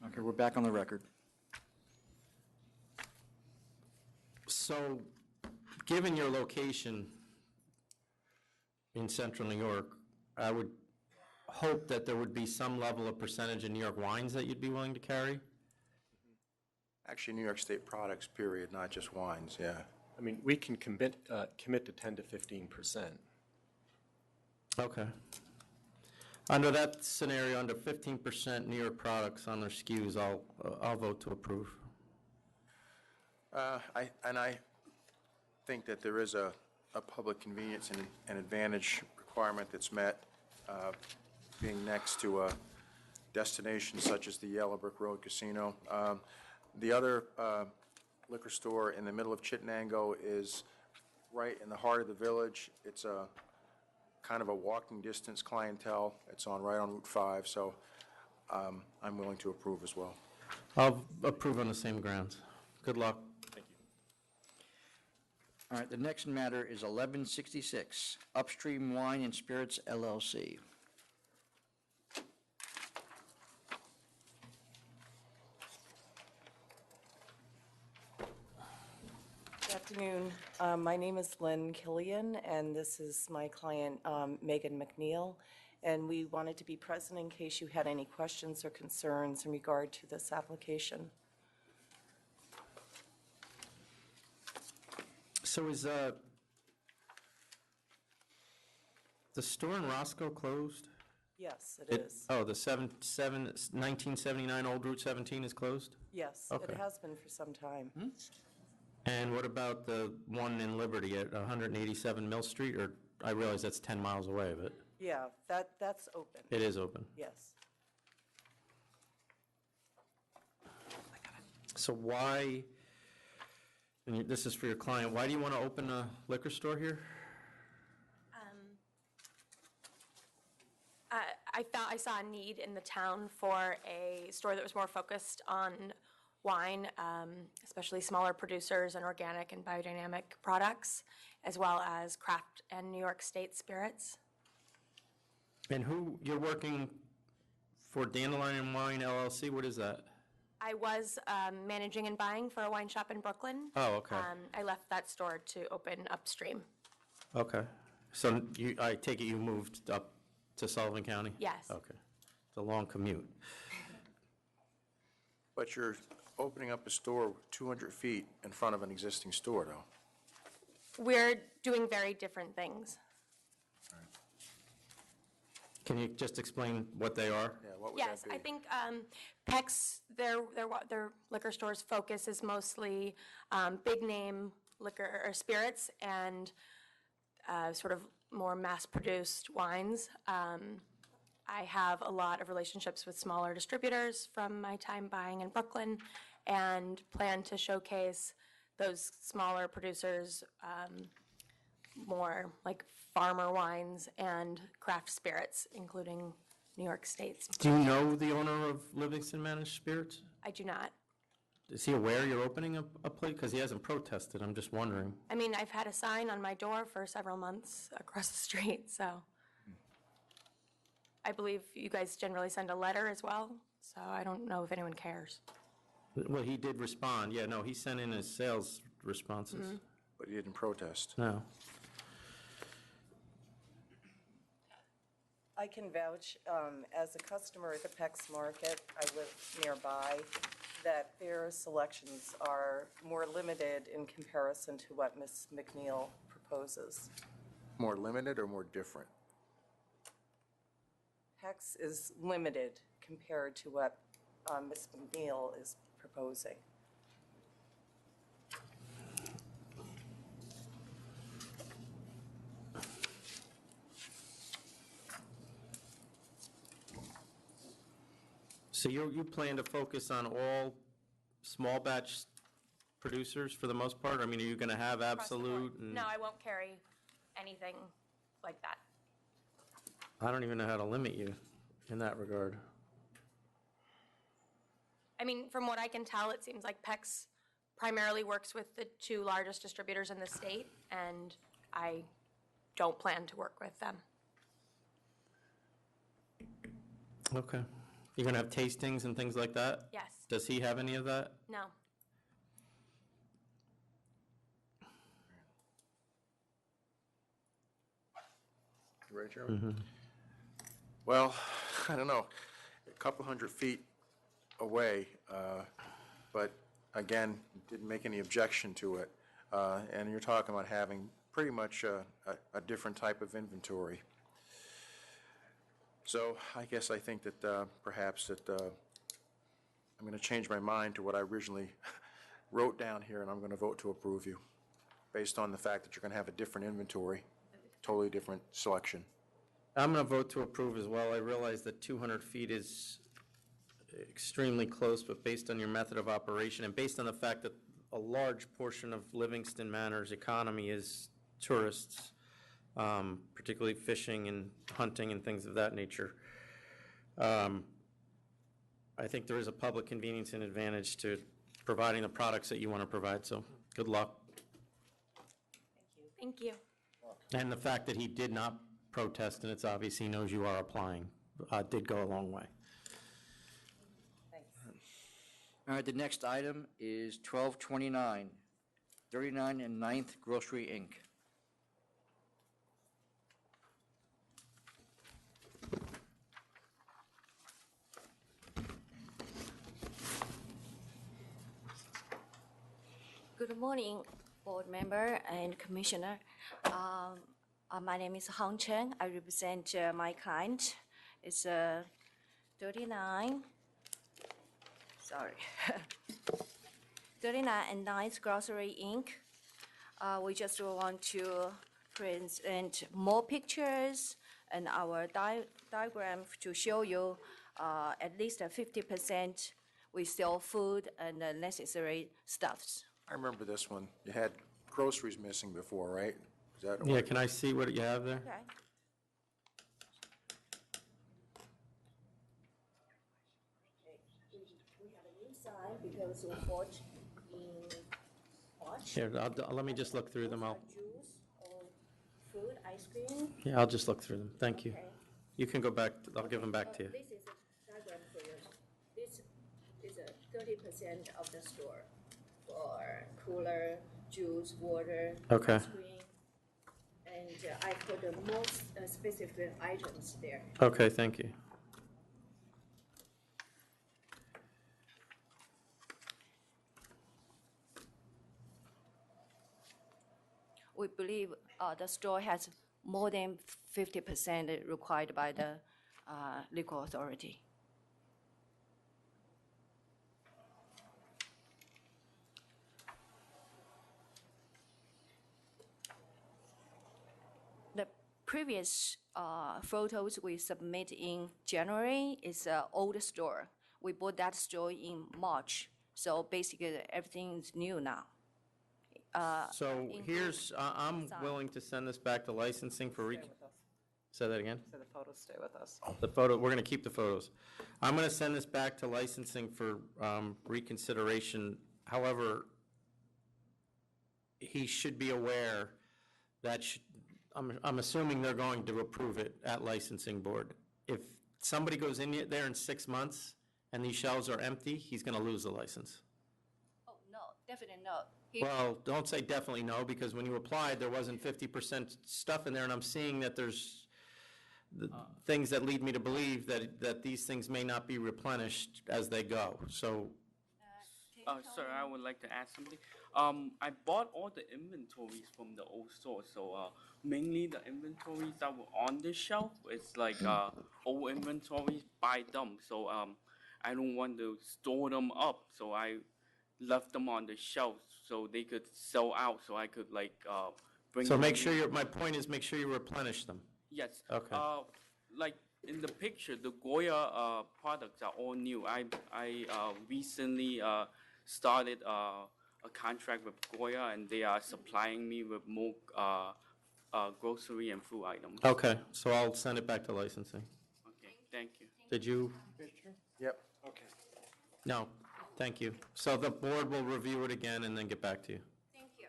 A: Okay, we're back on the record.
D: So, given your location in central New York, I would hope that there would be some level of percentage of New York wines that you'd be willing to carry?
B: Actually, New York State products, period, not just wines, yeah.
I: I mean, we can commit to 10 to 15%.
D: Okay. Under that scenario, under 15% New York products on their SKUs, I'll vote to approve.
B: I think that there is a public convenience and advantage requirement that's met, being next to a destination such as the Yellow Brick Road Casino. The other liquor store in the middle of Chittenango is right in the heart of the village. It's a kind of a walking distance clientele. It's right on Route 5, so I'm willing to approve as well.
D: I'll approve on the same grounds. Good luck.
I: Thank you.
A: All right, the next matter is 1166, Upstream Wine and Spirits LLC.
O: Good afternoon. My name is Lynn Killian, and this is my client, Megan McNeil. And we wanted to be present in case you had any questions or concerns in regard to this application.
D: So is the store in Roscoe closed?
O: Yes, it is.
D: Oh, the 1979 Old Route 17 is closed?
O: Yes,
D: Okay.
O: it has been for some time.
D: And what about the one in Liberty at 187 Mill Street? Or I realize that's 10 miles away, but
O: Yeah, that's open.
D: it is open.
O: Yes.
D: So why, and this is for your client, why do you want to open a liquor store here?
R: I saw a need in the town for a store that was more focused on wine, especially smaller producers and organic and biodynamic products, as well as craft and New York State spirits.
D: And you're working for Dandelion Wine LLC, what is that?
R: I was managing and buying for a wine shop in Brooklyn.
D: Oh, okay.
R: I left that store to open Upstream.
D: Okay. So I take it you moved up to Sullivan County?
R: Yes.
D: Okay. It's a long commute.
B: But you're opening up a store 200 feet in front of an existing store, though.
R: We're doing very different things.
D: Can you just explain what they are?
B: Yeah, what would
R: Yes,
B: that be?
R: I think PEC's, their liquor store's focus is mostly big-name liquor or spirits and sort of more mass-produced wines. I have a lot of relationships with smaller distributors from my time buying in Brooklyn and plan to showcase those smaller producers more like farmer wines and craft spirits, including New York State's.
D: Do you know the owner of Livingston Managed Spirits?
R: I do not.
D: Is he aware you're opening a place? Because he hasn't protested, I'm just wondering.
R: I mean, I've had a sign on my door for several months across the street, so. I believe you guys generally send a letter as well, so I don't know if anyone cares.
D: Well, he did respond, yeah, no, he sent in his sales responses.
B: But he didn't protest.
D: No.
O: I can vouch, as a customer at the PEX Market, I live nearby, that their selections are more limited in comparison to what Ms. McNeil proposes.
B: More limited or more different?
O: PEX is limited compared to what Ms. McNeil is proposing.
D: So you plan to focus on all small batch producers for the most part? I mean, are you going to have
R: Across the board.
D: Absolute? And
R: No, I won't carry anything like that.
D: I don't even know how to limit you in that regard.
R: I mean, from what I can tell, it seems like PEX primarily works with the two largest distributors in the state, and I don't plan to work with them.
D: Okay. You're going to have tastings and things like that?
R: Yes.
D: Does he have any of that?
R: No.
B: You ready, Chairman? Well, I don't know, a couple hundred feet away, but again, didn't make any objection to it. And you're talking about having pretty much a different type of inventory. So I guess I think that perhaps that I'm going to change my mind to what I originally wrote down here, and I'm going to vote to approve you, based on the fact that you're going to have a different inventory, totally different selection.
D: I'm going to vote to approve as well. I realize that 200 feet is extremely close, but based on your method of operation and based on the fact that a large portion of Livingston Manor's economy is tourists, particularly fishing and hunting and things of that nature, I think there is a public convenience and advantage to providing the products that you want to provide, so good luck.
R: Thank you.
D: And the fact that he did not protest, and it's obvious he knows you are applying, did go a long way.
A: All right, the next item is 1229, 39 and 9th Grocery, Inc.
Q: Good morning, board member and commissioner. My name is Hong Chen. I represent my client. It's 39 and 9th Grocery, Inc. We just want to present more pictures and our diagram to show you at least 50% we sell food and necessary stuffs.
B: I remember this one. You had groceries missing before, right? Is that
D: Yeah, can I see what you have there?
Q: Okay. We have a new sign because we bought in March.
D: Here, let me just look through them.
Q: Juice or food, ice cream.
D: Yeah, I'll just look through them. Thank you.
Q: Okay.
D: You can go back, I'll give them back to you.
Q: This is a diagram for you. This is a 30% of the store for cooler, juice, water,
D: Okay.
Q: ice cream. And I put the most specific items there.
D: Okay, thank you.
Q: we believe the store has more than 50% required by the liquor authority. The previous photos we submit in January is an old store. We bought that store in March, so basically everything is new now.
D: So here's, I'm willing to send this back to licensing for say that again?
H: So the photos stay with us.
D: The photo, we're going to keep the photos. I'm going to send this back to licensing for reconsideration. However, he should be aware that, I'm assuming they're going to approve it at licensing board. If somebody goes in there in 6 months and these shelves are empty, he's going to lose the license.
Q: Oh, no, definitely no.
D: Well, don't say definitely no, because when you applied, there wasn't 50% stuff in there, and I'm seeing that there's things that lead me to believe that these things may not be replenished as they go. So,
N: Sir, I would like to add something. I bought all the inventories from the old store, so mainly the inventories that were on the shelf, it's like old inventories by them. So I don't want to store them up, so I left them on the shelf so they could sell out, so I could like bring.
D: so
N: them
D: make sure
N: in.
D: my point is make sure you replenish them.
N: Yes.
D: Okay.
N: Like in the picture, the Goya products are all new. I recently started a contract with Goya, and they are supplying me with more grocery and food items.
D: Okay, so I'll send it back to licensing.
N: Okay, thank you.
D: Did you?
B: Yep. Okay.
D: No, thank you. So the board will review it again and then get back to you.
Q: Thank you.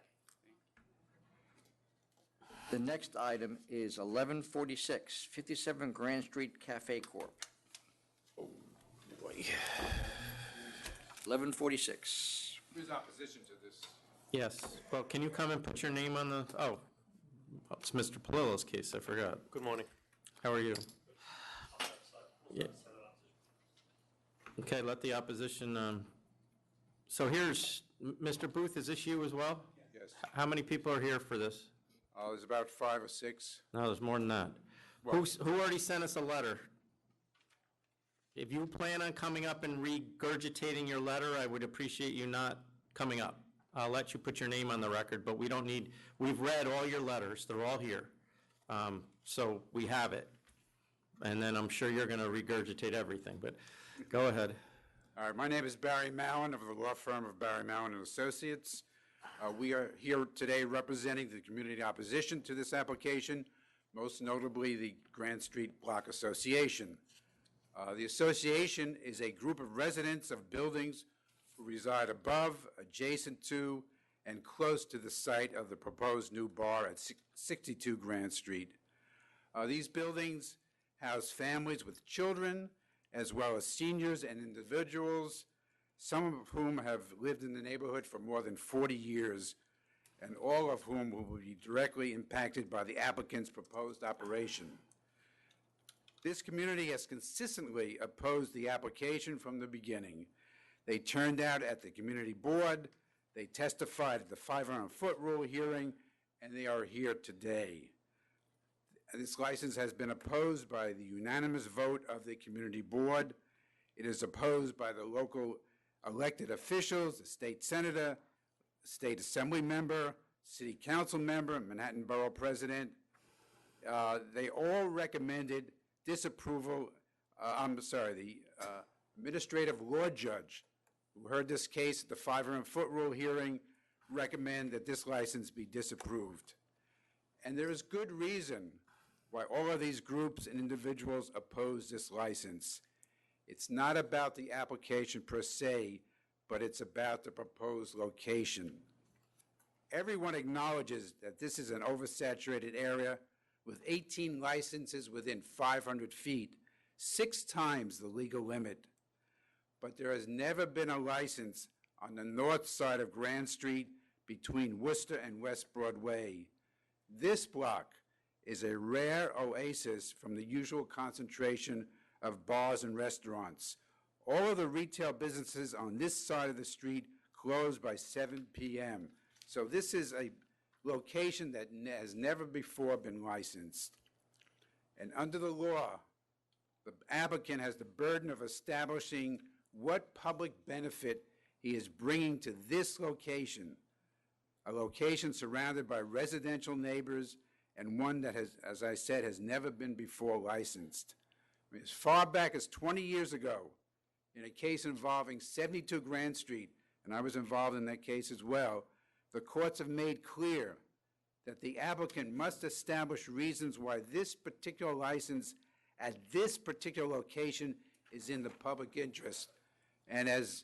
A: The next item is 1146, 57 Grand Street Cafe Corp.
E: Oh, boy.
A: 1146.
S: Who's opposition to this?
D: Yes, well, can you come and put your name on the, oh, it's Mr. Palillo's case, I forgot.
T: Good morning.
D: How are you? Yeah. Okay, let the opposition, so here's, Mr. Booth, is this you as well?
S: Yes.
D: How many people are here for this?
S: There's about 5 or 6.
D: No, there's more than that. Who already sent us a letter? If you plan on coming up and regurgitating your letter, I would appreciate you not coming up. I'll let you put your name on the record, but we don't need, we've read all your letters, they're all here. So we have it. And then I'm sure you're going to regurgitate everything, but go ahead.
S: All right, my name is Barry Mowen of the law firm of Barry Mowen and Associates. We are here today representing the community opposition to this application, most notably the Grand Street Block Association. The association is a group of residents of buildings who reside above, adjacent to, and close to the site of the proposed new bar at 62 Grand Street. These buildings house families with children, as well as seniors and individuals, some of whom have lived in the neighborhood for more than 40 years, and all of whom will be directly impacted by the applicant's proposed operation. This community has consistently opposed the application from the beginning. They turned out at the community board, they testified at the 500-foot rule hearing, and they are here today. This license has been opposed by the unanimous vote of the community board. It is opposed by the local elected officials, the state senator, state assembly member, city council member, Manhattan Borough president. They all recommended disapproval, the administrative law judge who heard this case at the 500-foot rule hearing recommend that this license be disapproved. And there is good reason why all of these groups and individuals oppose this license. It's not about the application per se, but it's about the proposed location. Everyone acknowledges that this is an oversaturated area with 18 licenses within 500 feet, 6 times the legal limit. But there has never been a license on the north side of Grand Street between Worcester and West Broadway. This block is a rare oasis from the usual concentration of bars and restaurants. All of the retail businesses on this side of the street close by 7 p.m. So this is a location that has never before been licensed. And under the law, the applicant has the burden of establishing what public benefit he is bringing to this location, a location surrounded by residential neighbors and one that has, as I said, has never been before licensed. I mean, as far back as 20 years ago, in a case involving 72 Grand Street, and I was involved in that case as well, the courts have made clear that the applicant must establish reasons why this particular license at this particular location is in the public interest. And as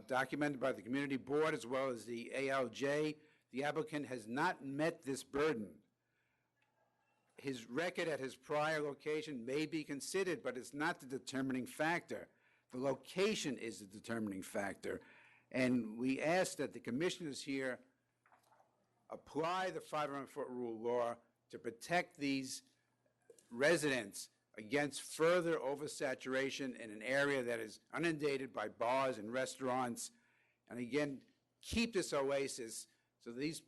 S: documented by the community board as well as the ALJ, the applicant has not met this burden. His record at his prior location may be considered, but it's not the determining factor. The location is the determining factor. And we ask that the commissioners here apply the 500-foot rule law to protect these residents against further oversaturation in an area that is inundated by bars and restaurants. And again, keep this oasis so these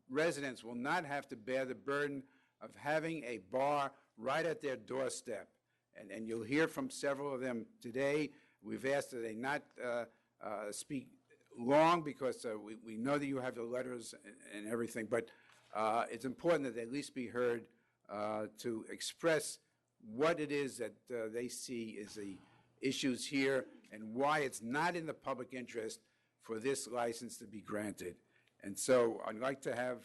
S: residents will not have to bear the burden of having a bar right at their doorstep. And you'll hear from several of them today. We've asked that they not speak long because we know that you have the letters and everything, but it's important that they at least be heard to express what it is that they see as the issues here and why it's not in the public interest for this license to be granted. And so I'd like to have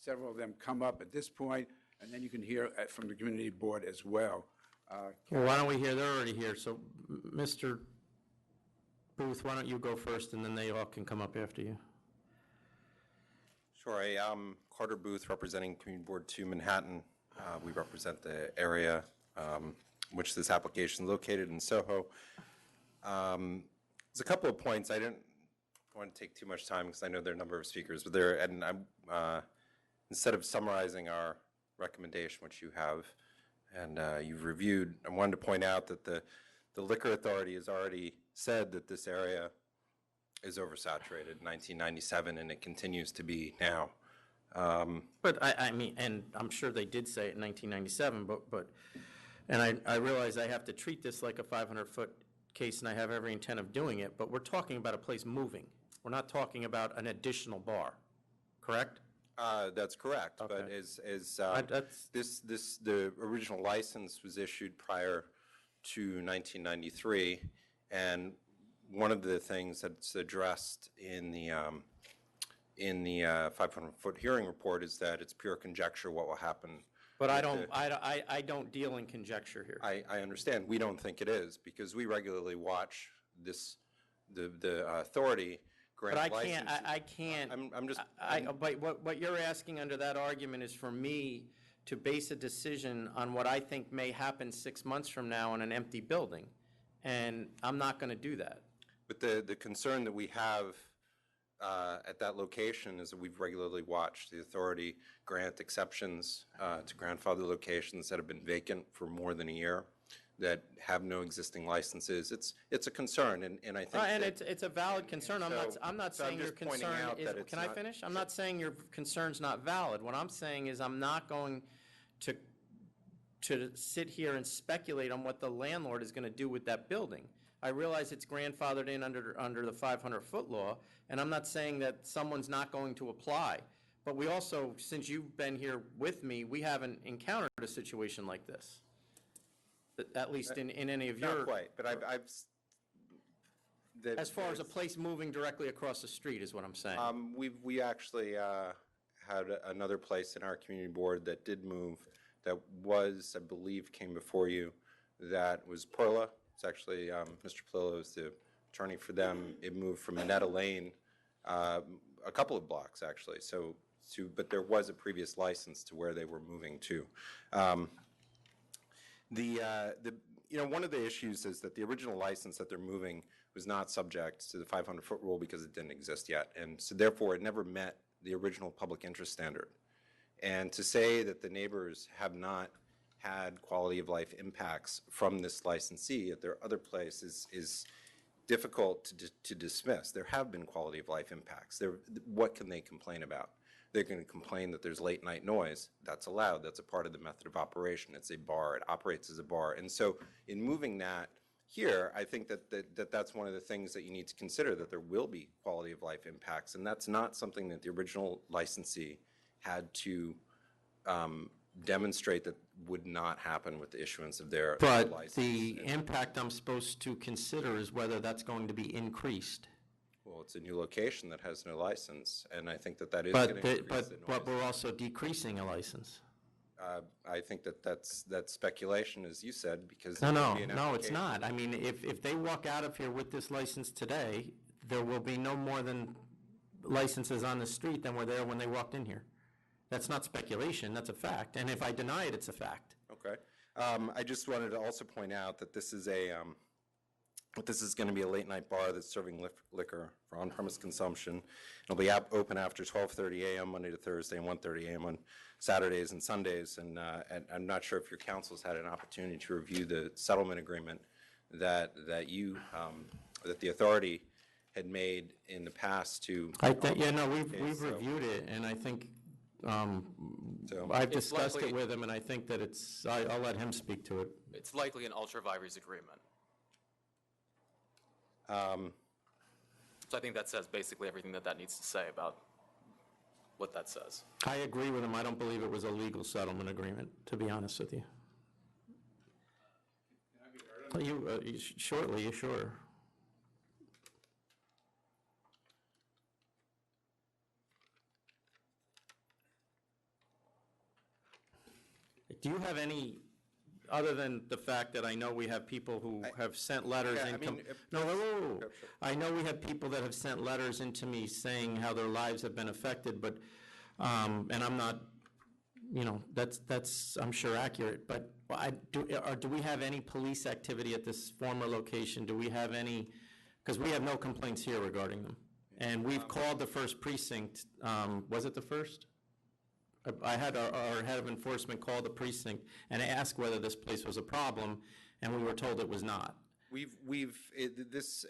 S: several of them come up at this point, and then you can hear from the community board as well.
D: Well, why don't we hear, they're already here, so Mr. Booth, why don't you go first, and then they all can come up after you.
G: Sure. I'm Carter Booth, representing Community Board 2 Manhattan. We represent the area which this application is located in Soho. There's a couple of points. I didn't want to take too much time because I know there are a number of speakers, but there, and I'm instead of summarizing our recommendation, which you have and you've reviewed, I wanted to point out that the Liquor Authority has already said that this area is oversaturated in 1997, and it continues to be now.
D: But I mean, and I'm sure they did say it in 1997, and I realize I have to treat this like a 500-foot case, and I have every intent of doing it, but we're talking about a place moving. We're not talking about an additional bar, correct?
G: That's correct.
D: Okay.
G: But the original license was issued prior to 1993, and one of the things that's addressed in the 500-foot hearing report is that it's pure conjecture what will happen.
D: But I don't deal in conjecture here.
G: I understand. We don't think it is because we regularly watch the authority grant licenses.
D: But I can't.
G: I'm just.
D: But what you're asking under that argument is for me to base a decision on what I think may happen 6 months from now in an empty building, and I'm not going to do that.
G: But the concern that we have at that location is that we've regularly watched the authority grant exceptions to grandfather locations that have been vacant for more than a year, that have no existing licenses. It's a concern, and I think
D: and it's a valid concern. I'm not
G: so
D: saying
G: I'm
D: your
G: just pointing
D: concern
G: out
D: is.
G: that it's
D: Can I
G: not-
D: finish? I'm not saying your concern's not valid. What I'm saying is I'm not going to sit here and speculate on what the landlord is going to do with that building. I realize it's grandfathered in under the 500-foot law, and I'm not saying that someone's not going to apply. But we also, since you've been here with me, we haven't encountered a situation like this, at least in any of your...
G: Not quite, but I've
D: as far as a place moving directly across the street is what I'm saying.
G: We actually had another place in our community board that did move, that was, I believe, came before you, that was Perla. It's actually, Mr. Palillo is the attorney for them. It moved from Minetta Lane, a couple of blocks, actually, but there was a previous license to where they were moving to. One of the issues is that the original license that they're moving was not subject to the 500-foot rule because it didn't exist yet, and so therefore it never met the original public interest standard. And to say that the neighbors have not had quality of life impacts from this licensee at their other place is difficult to dismiss. There have been quality of life impacts. What can they complain about? they're going to complain that there's late night noise. That's allowed. That's a part of the method of operation. It's a bar. It operates as a bar. And so in moving that here, I think that's one of the things that you need to consider, that there will be quality of life impacts. And that's not something that the original licensee had to demonstrate that would not happen with the issuance of their
D: But
G: license.
D: the impact I'm supposed to consider is whether that's going to be increased.
G: Well, it's a new location that has no license, and I think that is going to increase the noise.
D: But we're also decreasing a license.
G: I think that's speculation, as you said, because
D: No,
G: there
D: no,
G: will be an
D: no, it's
G: application.
D: not. I mean, if they walk out of here with this license today, there will be no more than licenses on the street than were there when they walked in here. That's not speculation, that's a fact. And if I deny it, it's a fact.
G: Okay. I just wanted to also point out that this is going to be a late-night bar that's serving liquor for on-premise consumption. It'll be open after 12:30 a.m. Monday to Thursday and 1:30 a.m. on Saturdays and Sundays. And I'm not sure if your council's had an opportunity to review the settlement agreement that the authority had made in the past to.
D: We've reviewed it, and I think I've discussed it with him, and I think that I'll let him speak to it.
M: It's likely an ultra vires agreement. So I think that says basically everything that needs to say about what that says.
D: I agree with him. I don't believe it was a legal settlement agreement, to be honest with you. Shortly, sure. Do you have any, other than the fact that I know we have people who have sent letters I know we have people that have sent letters into me saying how their lives have been affected, but, and I'm not, that's I'm sure accurate, but do we have any police activity at this former location? Do we have any, because we have no complaints here regarding them. And we've called the first precinct, was it the first? I had our head of enforcement call the precinct and ask whether this place was a problem, and we were told it was not.
G: This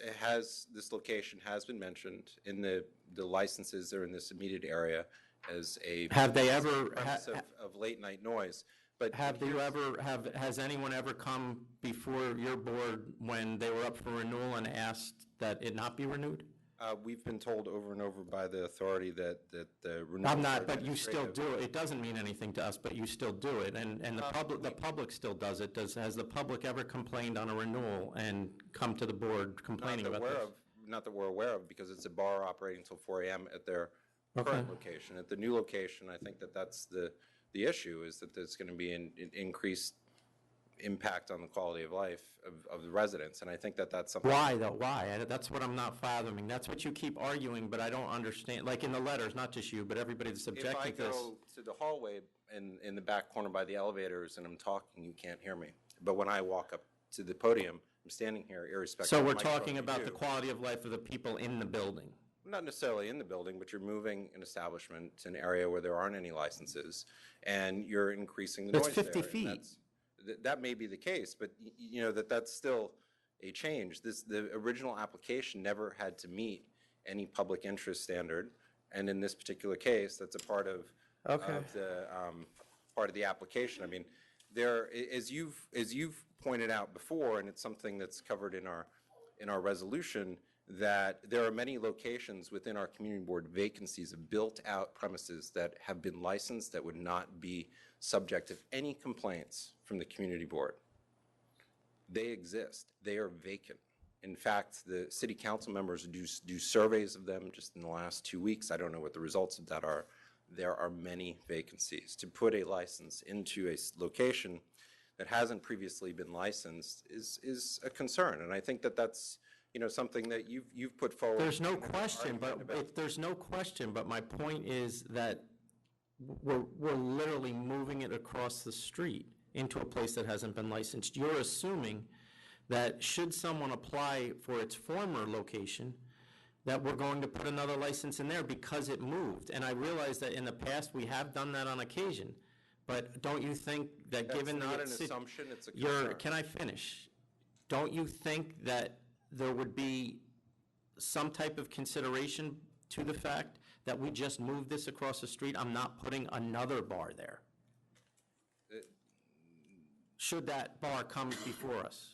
G: location has been mentioned in the licenses that are in this immediate area as a premise of late night noise. But has anyone ever come before your board when they were up for renewal and asked that it not be renewed? We've been told over and over by the authority that the renewal.
D: I'm not, but you still do it. It doesn't mean anything to us, but you still do it, and the public still does it. Has the public ever complained on a renewal and come to the board complaining about this?
G: Not that we're aware of, because it's a bar operating until 4 a.m. at their current location. At the new location, I think that's the issue, is that there's going to be an increased impact on the quality of life of the residents, and I think that's something.
D: Why, though? Why? That's what I'm not fathoming. That's what you keep arguing, but I don't understand. Like in the letters, not just you, but everybody that's subjecting this.
G: If I go to the hallway in the back corner by the elevators and I'm talking, you can't hear me. But when I walk up to the podium, I'm standing here irrespective.
D: So
G: of
D: we're
G: the microphone
D: talking
G: you
D: about
G: do.
D: the quality of life of the people in the building.
G: Not necessarily in the building, but you're moving an establishment to an area where there aren't any licenses, and you're increasing the noise there.
D: That's 50 feet.
G: That may be the case, but that's still a change. The original application never had to meet any public interest standard, and in this particular case, that's a part of the application. I mean, as you've pointed out before, and it's something that's covered in our resolution, that there are many locations within our community board vacancies of built-out premises that have been licensed that would not be subject of any complaints from the community board. They exist. They are vacant. In fact, the city council members do surveys of them just in the last 2 weeks. I don't know what the results of that are. There are many vacancies. To put a license into a location that hasn't previously been licensed is a concern, and I think that's something that you've put forward.
D: There's no question, but my point is that we're literally moving it across the street into a place that hasn't been licensed. You're assuming that should someone apply for its former location, that we're going to put another license in there because it moved. And I realize that in the past we have done that on occasion, but don't you think that given
G: That's not
D: the
G: an assumption, it's a concern.
D: Can I finish? Don't you think that there would be some type of consideration to the fact that we just move this across the street? I'm not putting another bar there. Should that bar come before us?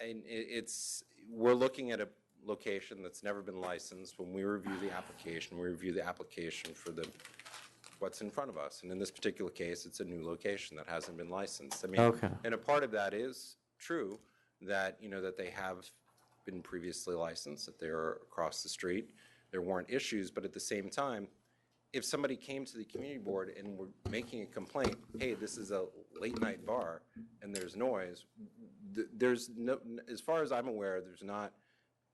G: And we're looking at a location that's never been licensed. When we review the application for what's in front of us. And in this particular case, it's a new location that hasn't been licensed. I mean,
D: Okay.
G: And a part of that is true, that, that they have been previously licensed, that they're across the street. There weren't issues, but at the same time, if somebody came to the community board and were making a complaint, hey, this is a late-night bar and there's noise, there's no, as far as I'm aware, there's not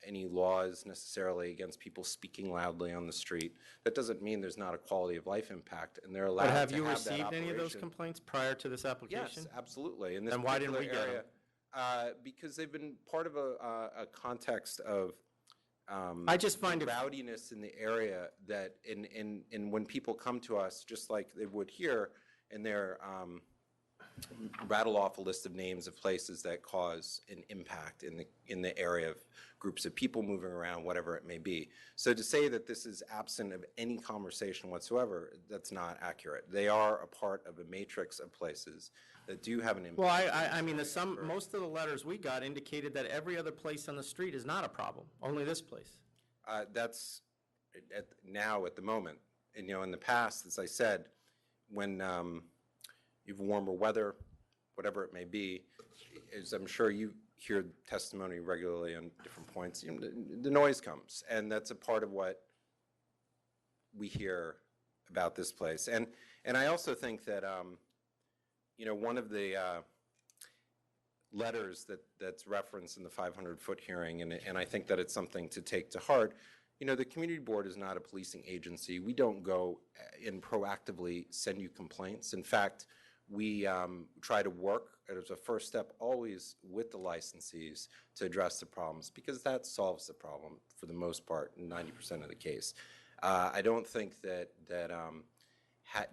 G: any laws necessarily against people speaking loudly on the street. That doesn't mean there's not a quality of life impact, and they're allowed
D: But
G: to
D: have you
G: that
D: received any of those
G: operation.
D: complaints prior to this application?
G: Yes, absolutely. In this
D: Then why didn't we
G: particular
D: get
G: area,
D: them?
G: because they've been part of a context of
D: I just find it
G: rowdiness in the area that in when people come to us, just like they would here, and they're rattle off a list of names of places that cause an impact in the area of groups of people moving around, whatever it may be. So to say that this is absent of any conversation whatsoever, that's not accurate. They are a part of a matrix of places that do have an impact.
D: Well, I mean, most of the letters we got indicated that every other place on the street is not a problem, only this place.
G: That's now at the moment. And, in the past, as I said, when you have warmer weather, whatever it may be, as I'm sure you hear testimony regularly on different points, the noise comes. And that's a part of what we hear about this place. And I also think that, one of the letters that's referenced in the 500-foot hearing, and I think that it's something to take to heart, the community board is not a policing agency. We don't go and proactively send you complaints. In fact, we try to work as a first step always with the licensees to address the problems, because that solves the problem for the most part, 90% of the case. I don't think that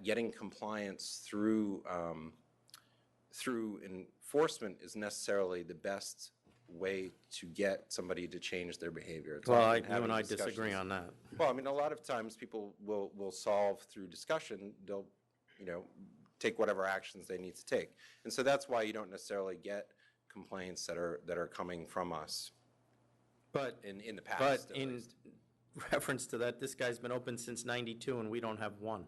G: getting compliance through enforcement is necessarily the best way to get somebody to change their behavior. It's
D: Well,
G: often
D: you
G: having
D: and I
G: discussions.
D: disagree on that.
G: Well, I mean, a lot of times people will solve through discussion. They'll, take whatever actions they need to take. And so that's why you don't necessarily get complaints that are coming from us.
D: But
G: in the past.
D: But
G: at
D: in
G: least.
D: reference to that, this guy's been open since '92 and we don't have one.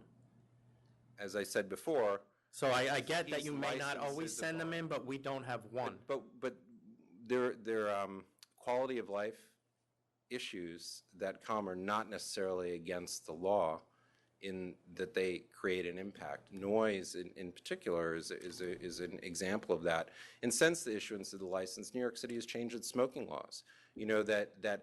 G: As I said before.
D: So I get that
G: he's
D: you may not
G: licensed
D: always
G: as a
D: send them in, but we don't have one.
G: But their quality of life issues that come are not necessarily against the law, in that they create an impact. Noise, in particular, is an example of that. And since the issuance of the license, New York City has changed its smoking laws. That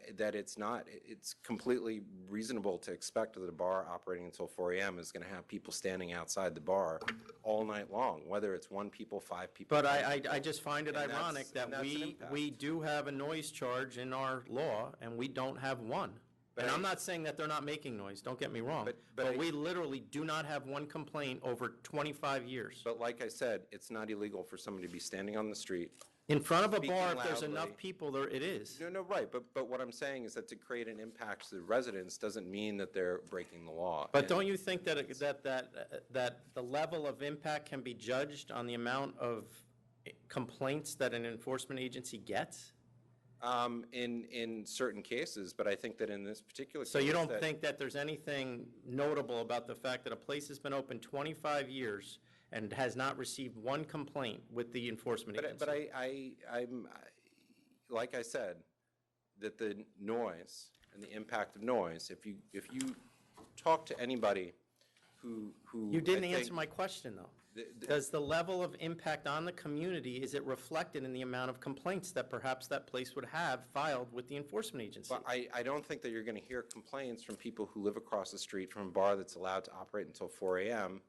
G: it's completely reasonable to expect that a bar operating until 4 a.m. is going to have people standing outside the bar all night long, whether it's 1 people, 5 people.
D: But
G: 10
D: I
G: people.
D: just find it
G: And
D: ironic that
G: that's an impact.
D: we do have a noise charge in our law and we don't have one. And I'm not saying that they're not making noise, don't get me wrong, but we literally do not have one complaint over 25 years.
G: But like I said, it's not illegal for somebody to be standing on the street.
D: In front of a
G: speaking
D: bar, if there's
G: loudly.
D: enough people, there it is.
G: No, right, but what I'm saying is that to create an impact to the residents doesn't mean that they're breaking the law.
D: But
G: And-
D: don't you think that the level of impact can be judged on the amount of complaints that an enforcement agency gets?
G: In certain cases, but I think that in this particular case.
D: So you don't
G: that-
D: think that there's anything notable about the fact that a place has been open 25 years and has not received one complaint with the enforcement agency?
G: But I'm, like I said, that the noise and the impact of noise, if you talk to anybody who.
D: You didn't
G: I think-
D: answer my question, though. Does the level of impact on the community, is it reflected in the amount of complaints that perhaps that place would have filed with the enforcement agency?
G: But I don't think that you're going to hear complaints from people who live across the street from a bar that's allowed to operate until 4 a.m.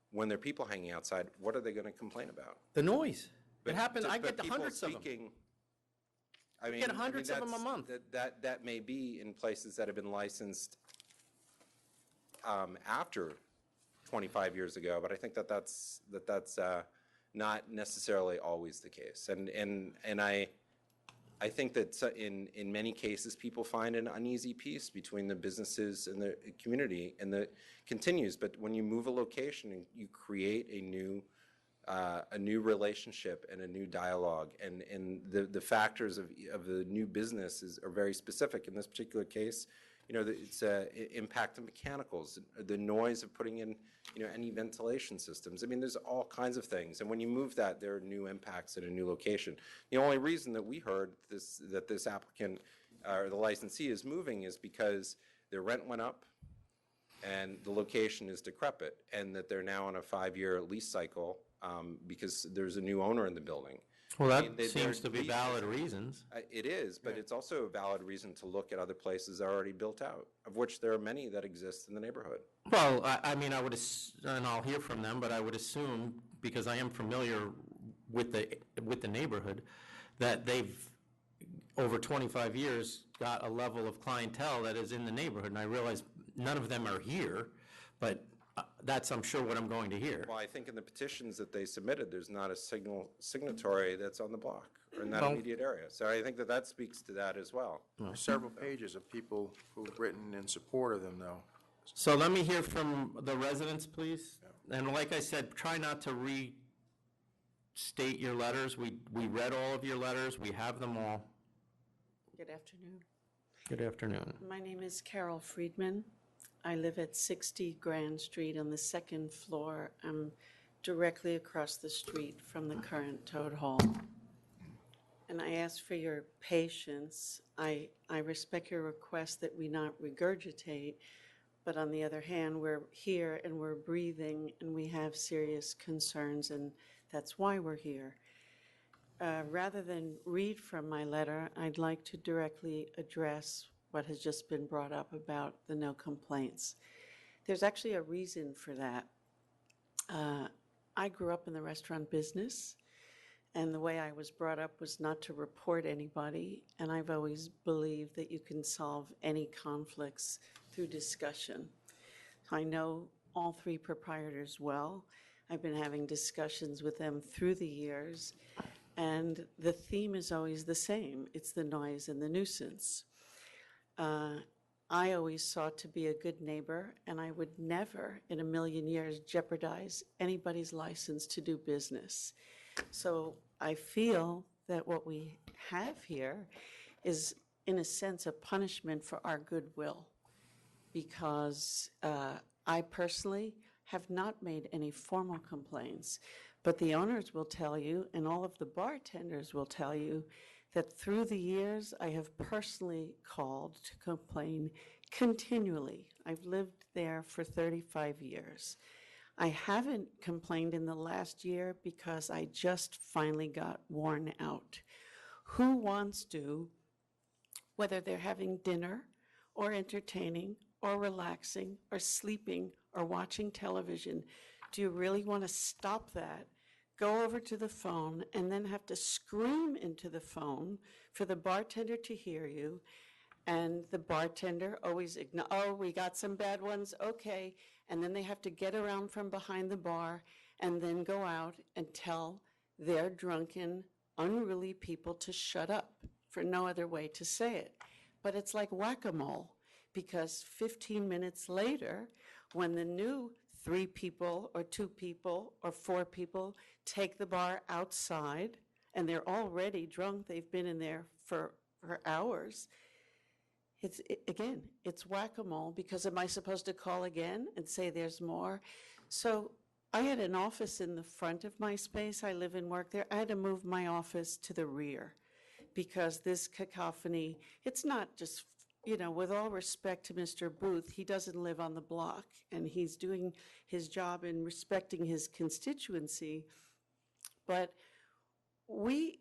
G: when there are people hanging outside. What are they going to complain about?
D: The noise.
G: But
D: It happens, I
G: but
D: get the
G: people
D: hundreds of them.
G: speaking-
D: I get hundreds of them a month.
G: That may be in places that have been licensed after 25 years ago, but I think that's not necessarily always the case. And I think that in many cases, people find an uneasy peace between the businesses and the community, and that continues. But when you move a location and you create a new relationship and a new dialogue, and the factors of the new business are very specific. In this particular case, it's impact of mechanicals, the noise of putting in, any ventilation systems. I mean, there's all kinds of things. And when you move that, there are new impacts at a new location. The only reason that we heard that this applicant or the licensee is moving is because their rent went up and the location is decrepit, and that they're now on a 5-year lease cycle because there's a new owner in the building.
D: Well, that seems to be valid reasons.
G: It is, but it's also a valid reason to look at other places that are already built out, of which there are many that exist in the neighborhood.
D: Well, I mean, I would, and I'll hear from them, but I would assume, because I am familiar with the neighborhood, that they've, over 25 years, got a level of clientele that is in the neighborhood. And I realize none of them are here, but that's, I'm sure, what I'm going to hear.
G: Well, I think in the petitions that they submitted, there's not a signatory that's on the block or in that
D: Well-
G: immediate area. So I think that speaks to that as well.
B: There's several pages of people who've written in support of them, though.
D: So let me hear from the residents, please. And like I said, try not to restate your letters. We read all of your letters. We have them all.
T: Good afternoon.
D: Good afternoon.
T: My name is Carol Friedman. I live at 60 Grand Street on the second floor. I'm directly across the street from the current Toad Hall. And I ask for your patience. I respect your request that we not regurgitate, but on the other hand, we're here and we're breathing and we have serious concerns, and that's why we're here. Rather than read from my letter, I'd like to directly address what has just been brought up about the no complaints. There's actually a reason for that. I grew up in the restaurant business, and the way I was brought up was not to report anybody, and I've always believed that you can solve any conflicts through discussion. I know all three proprietors well. I've been having discussions with them through the years, and the theme is always the same. It's the noise and the nuisance. I always sought to be a good neighbor, and I would never in a million years jeopardize anybody's license to do business. So I feel that what we have here is, in a sense, a punishment for our goodwill, because I personally have not made any formal complaints, but the owners will tell you, and all of the bartenders will tell you, that through the years, I have personally called to complain continually. I've lived there for 35 years. I haven't complained in the last year because I just finally got worn out. Who wants to, whether they're having dinner or entertaining or relaxing or sleeping or watching television, do you really want to stop that, go over to the phone, and then have to scream into the phone for the bartender to hear you, and the bartender always oh, we got some bad ones, okay, and then they have to get around from behind the bar and then go out and tell their drunken, unruly people to shut up, for no other way to say it. But it's like whack-a-mole, because 15 minutes later, when the new 3 people or 2 people or 4 people take the bar outside, and they're already drunk, they've been in there for hours, it's whack-a-mole, because am I supposed to call again and say there's more? So I had an office in the front of my space. I live and work there. I had to move my office to the rear because this cacophony, it's not just, with all respect to Mr. Booth, he doesn't live on the block, and he's doing his job in respecting his constituency. But we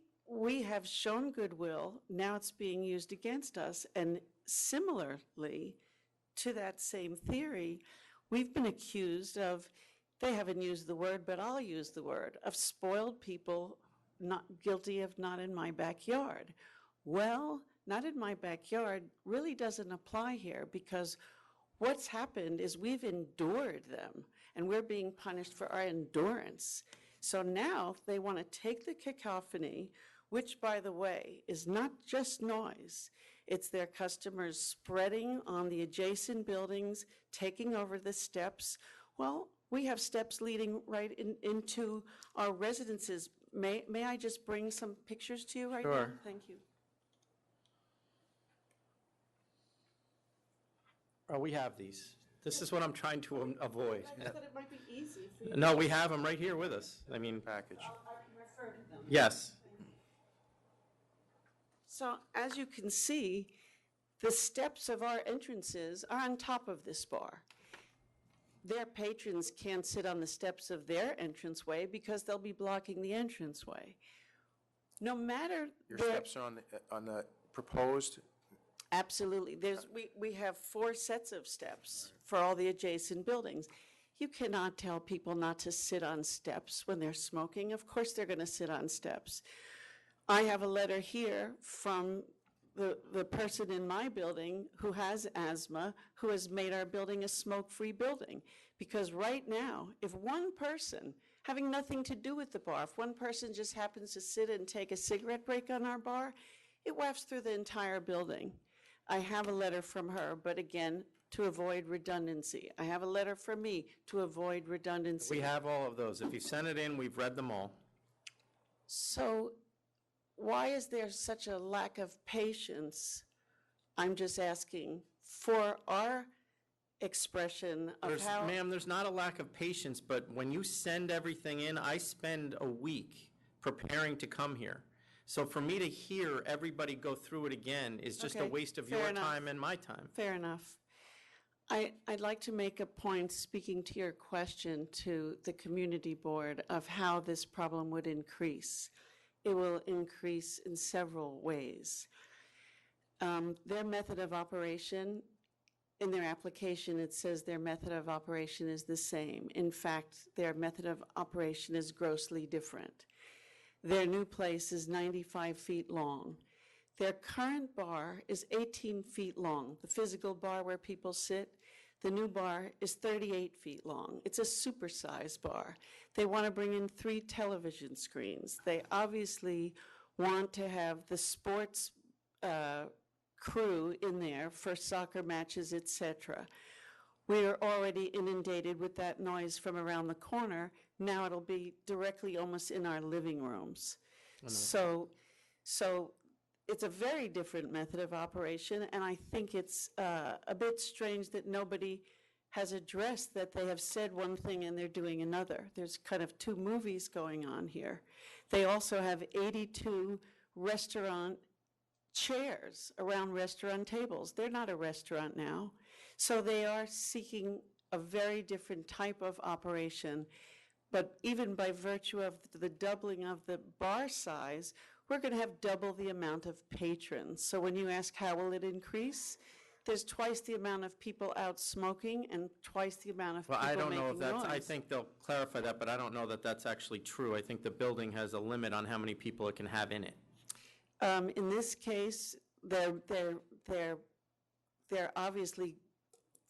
T: have shown goodwill. Now it's being used against us. And similarly to that same theory, we've been accused of, they haven't used the word, but I'll use the word, of spoiled people not guilty of not in my backyard. Well, not in my backyard really doesn't apply here, because what's happened is we've endured them, and we're being punished for our endurance. So now they want to take the cacophony, which, by the way, is not just noise. It's their customers spreading on the adjacent buildings, taking over the steps. Well, we have steps leading right into our residences. May I just bring some pictures to you right now?
D: Sure.
T: Thank you.
D: Oh, we have these. This is what I'm trying to avoid.
T: I just thought it might be easy for you.
D: No, we have them right here with us. I mean,
B: Package.
T: I refer to them.
D: yes.
T: So as you can see, the steps of our entrances are on top of this bar. Their patrons can't sit on the steps of their entranceway because they'll be blocking the entranceway. No matter
B: Your
T: their-
B: steps are on the proposed,
T: Absolutely. We have 4 sets of steps for all the adjacent buildings. You cannot tell people not to sit on steps when they're smoking. Of course they're going to sit on steps. I have a letter here from the person in my building who has asthma, who has made our building a smoke-free building. Because right now, if one person, having nothing to do with the bar, if one person just happens to sit and take a cigarette break on our bar, it wafts through the entire building. I have a letter from her, but again, to avoid redundancy. I have a letter from me to avoid redundancy.
D: We have all of those. If you send it in, we've read them all.
T: So why is there such a lack of patience, I'm just asking, for our expression of how...
D: Ma'am, there's not a lack of patience, but when you send everything in, I spend a week preparing to come here. So for me to hear everybody go through it again is just a
T: Okay,
D: waste of
T: fair
D: your
T: enough.
D: time and my time.
T: Fair enough. I'd like to make a point, speaking to your question, to the community board of how this problem would increase. It will increase in several ways. Their method of operation, in their application, it says their method of operation is the same. In fact, their method of operation is grossly different. Their new place is 95 feet long. Their current bar is 18 feet long, the physical bar where people sit. The new bar is 38 feet long. It's a supersized bar. They want to bring in 3 television screens. They obviously want to have the sports crew in there for soccer matches, etc. We are already inundated with that noise from around the corner. Now it'll be directly almost in our living rooms. So it's a very different method of operation, and I think it's a bit strange that nobody has addressed that they have said one thing and they're doing another. There's kind of 2 movies going on here. They also have 82 restaurant chairs around restaurant tables. They're not a restaurant now. So they are seeking a very different type of operation. But even by virtue of the doubling of the bar size, we're going to have double the amount of patrons. So when you ask how will it increase, there's twice the amount of people out smoking and twice the amount of
D: Well,
T: people
D: I don't
T: making
D: know if that's, I
T: noise.
D: think they'll clarify that, but I don't know that that's actually true. I think the building has a limit on how many people it can have in it.
T: In this case, they're obviously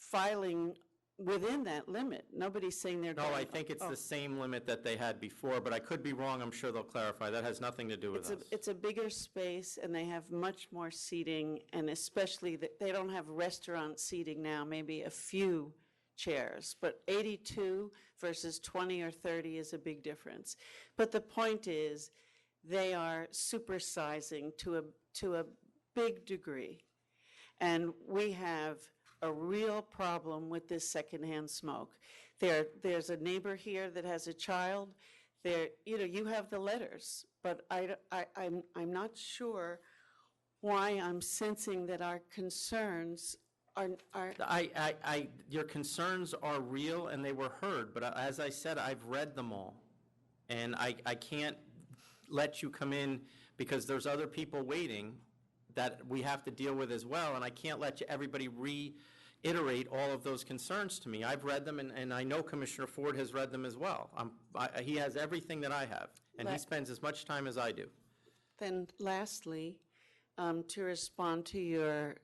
T: filing within that limit. Nobody's saying they're.
D: No,
T: going-
D: I think it's
T: oh.
D: the same limit that they had before, but I could be wrong. I'm sure they'll clarify. That has nothing to do with us.
T: It's a bigger space, and they have much more seating, and especially that they don't have restaurant seating now, maybe a few chairs, but 82 versus 20 or 30 is a big difference. But the point is, they are supersizing to a big degree, and we have a real problem with this secondhand smoke. There's a neighbor here that has a child. You have the letters, but I'm not sure why I'm sensing that our concerns are.
D: Your concerns are real and they were heard, but as I said, I've read them all. And I can't let you come in because there's other people waiting that we have to deal with as well, and I can't let everybody reiterate all of those concerns to me. I've read them, and I know Commissioner Ford has read them as well. He has everything that I have, and he spends as much time as I do.
T: Then lastly, to respond to your,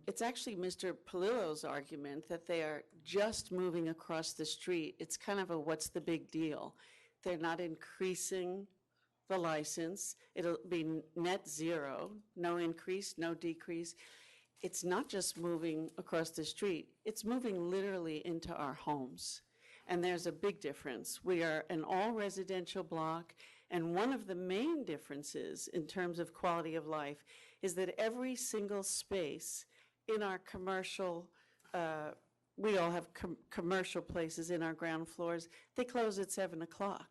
T: it's actually Mr. Palillo's argument that they are just moving across the street. It's kind of a what's the big deal? They're not increasing the license. It'll be net zero, no increase, no decrease. It's not just moving across the street, it's moving literally into our homes. And there's a big difference. We are an all-residential block, and one of the main differences in terms of quality of life is that every single space in our commercial, we all have commercial places in our ground floors, they close at 7 o'clock.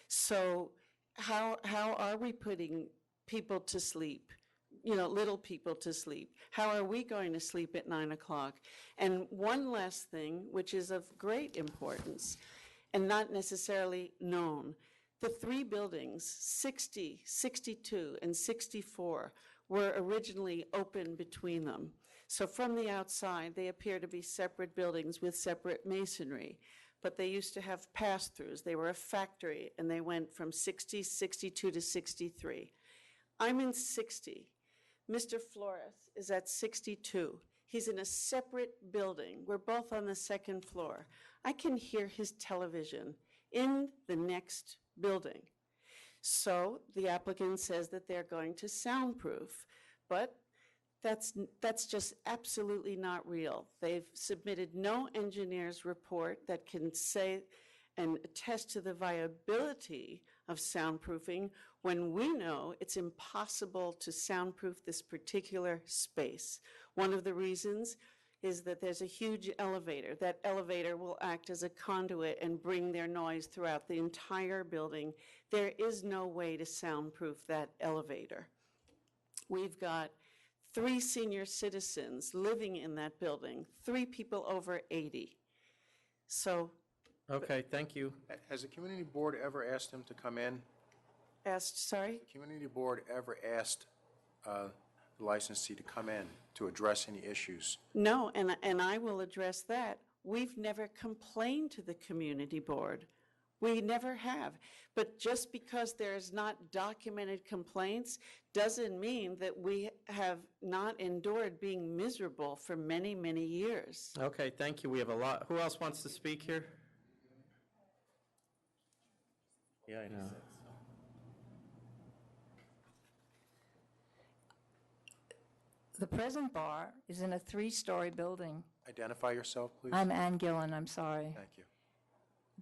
T: So how are we putting people to sleep? You know, little people to sleep. How are we going to sleep at 9 o'clock? And one last thing, which is of great importance and not necessarily known, the three buildings, 60, 62, and 64, were originally open between them. So from the outside, they appear to be separate buildings with separate masonry, but they used to have pass-throughs. They were a factory, and they went from 60, 62 to 63. I'm in 60. Mr. Flores is at 62. He's in a separate building. We're both on the second floor. I can hear his television in the next building. So the applicant says that they're going to soundproof, but that's just absolutely not real. They've submitted no engineer's report that can say and attest to the viability of soundproofing when we know it's impossible to soundproof this particular space. One of the reasons is that there's a huge elevator. That elevator will act as a conduit and bring their noise throughout the entire building. There is no way to soundproof that elevator. We've got 3 senior citizens living in that building, 3 people over 80. So.
D: Okay, thank you.
B: Has the community board ever asked him to come in?
T: Sorry?
B: The community board ever asked the licensee to come in to address any issues?
T: No, and I will address that. We've never complained to the community board. We never have. But just because there's not documented complaints doesn't mean that we have not endured being miserable for many, many years.
D: Okay, thank you. We have a lot. Who else wants to speak here? Yeah, I know.
F: The present bar is in a 3-story building.
B: Identify yourself, please.
F: I'm Ann Gillen, I'm sorry.
B: Thank you.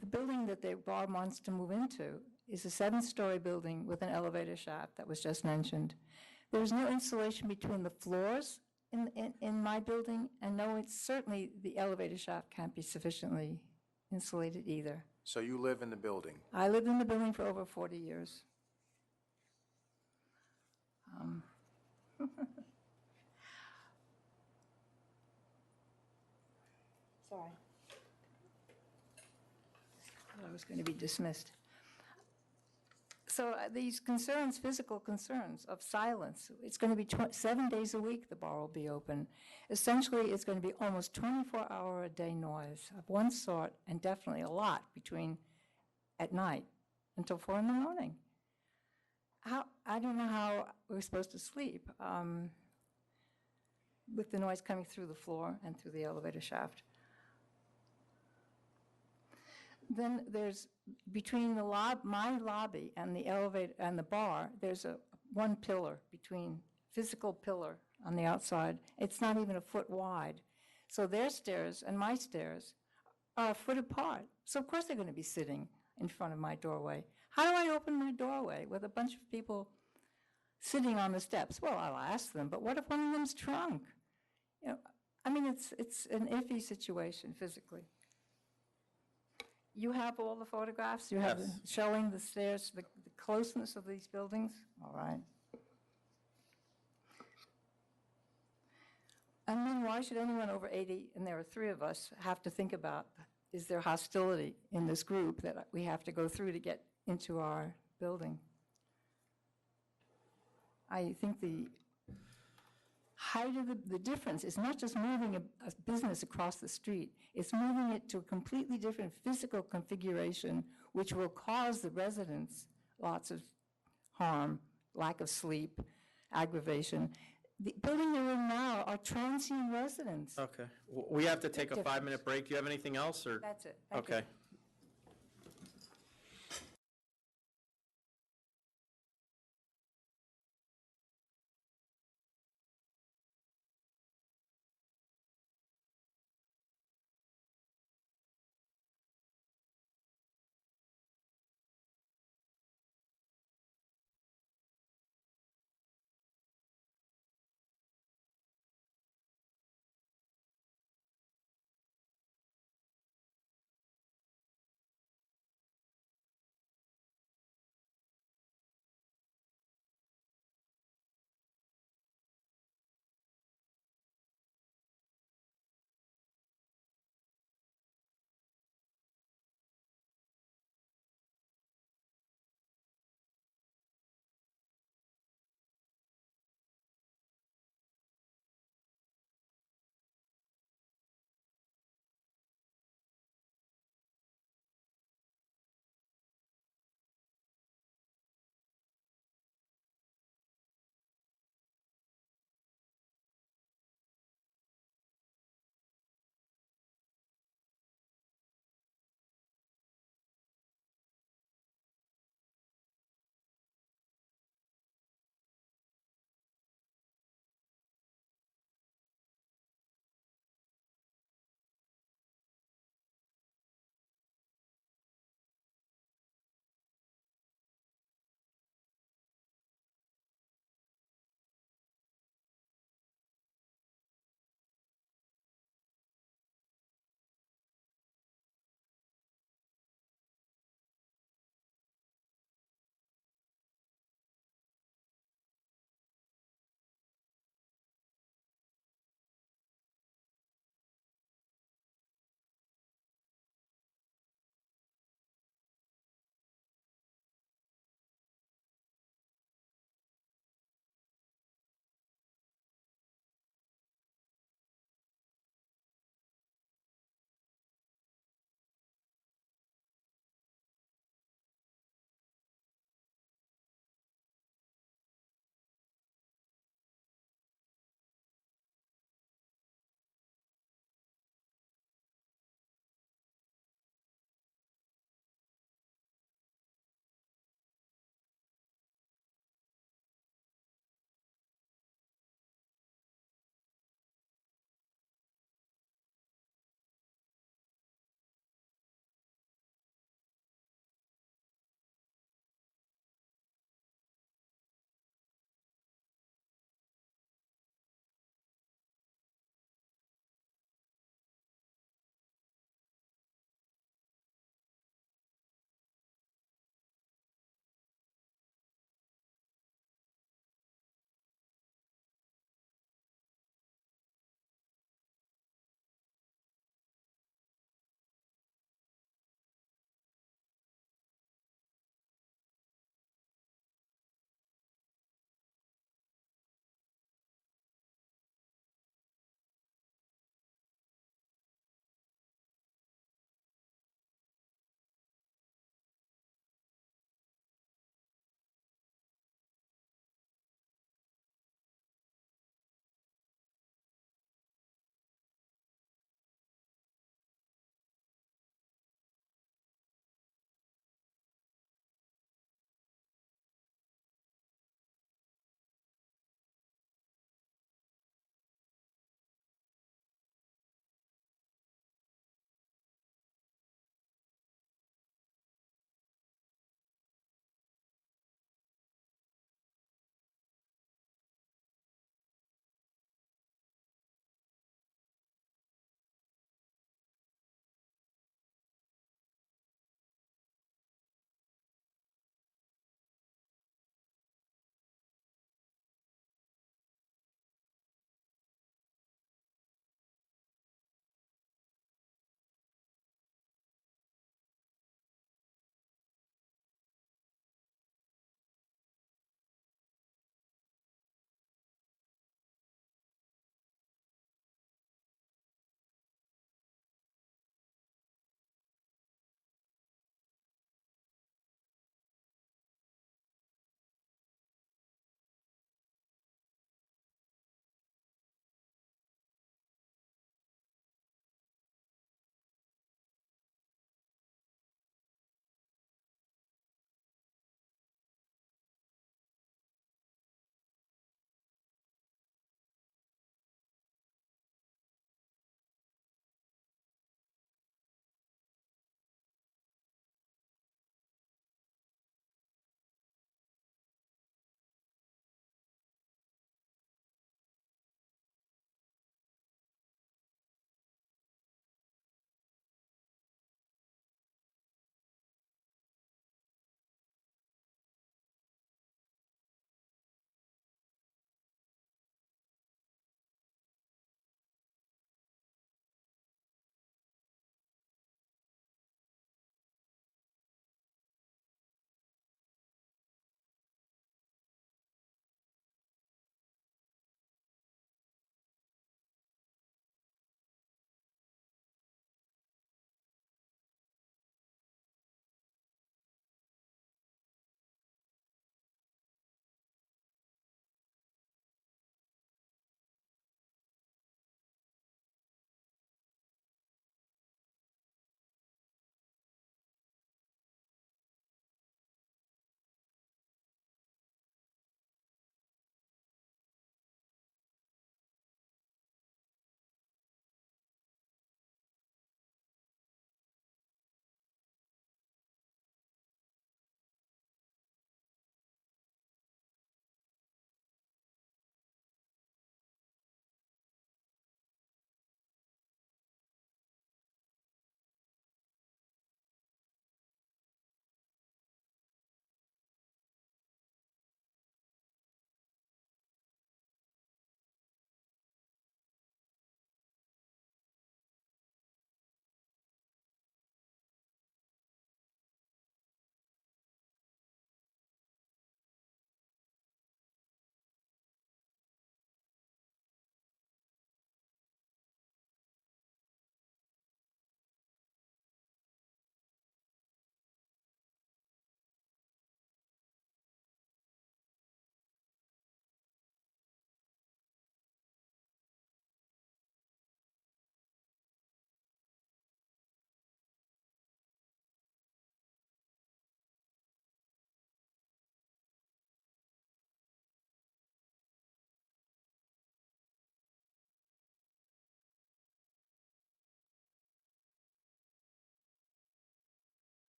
F: The building that the bar wants to move into is a 7-story building with an elevator shaft that was just mentioned. There's no insulation between the floors in my building, and no, it's certainly the elevator shaft can't be sufficiently insulated either.
B: So you live in the building?
F: I lived in the building for over 40 years. Sorry. I was going to be dismissed. So these concerns, physical concerns of silence, it's going to be 7 days a week the bar will be open. Essentially, it's going to be almost 24-hour-a-day noise of one sort, and definitely a lot between at night until 4 in the morning. I don't know how we're supposed to sleep with the noise coming through the floor and through the elevator shaft. Then there's, between my lobby and the elevator and the bar, there's one pillar between, physical pillar on the outside. It's not even a foot wide. So their stairs and my stairs are a foot apart. So of course they're going to be sitting in front of my doorway. How do I open my doorway with a bunch of people sitting on the steps? Well, I'll ask them, but what if one of them's drunk? You know, I mean, it's an iffy situation physically. You have all the photographs? You have showing the stairs, the closeness of these buildings? All right. And then why should anyone over 80, and there are 3 of us, have to think about, is there hostility in this group that we have to go through to get into our building? I think the height of the difference is not just moving a business across the street, it's moving it to a completely different physical configuration, which will cause the residents lots of harm, lack of sleep, aggravation. The building they're in now are transient residents.
D: Okay. We have to take a 5-minute break. Do you have anything else, or?
F: That's it. Thank you.
D: Okay.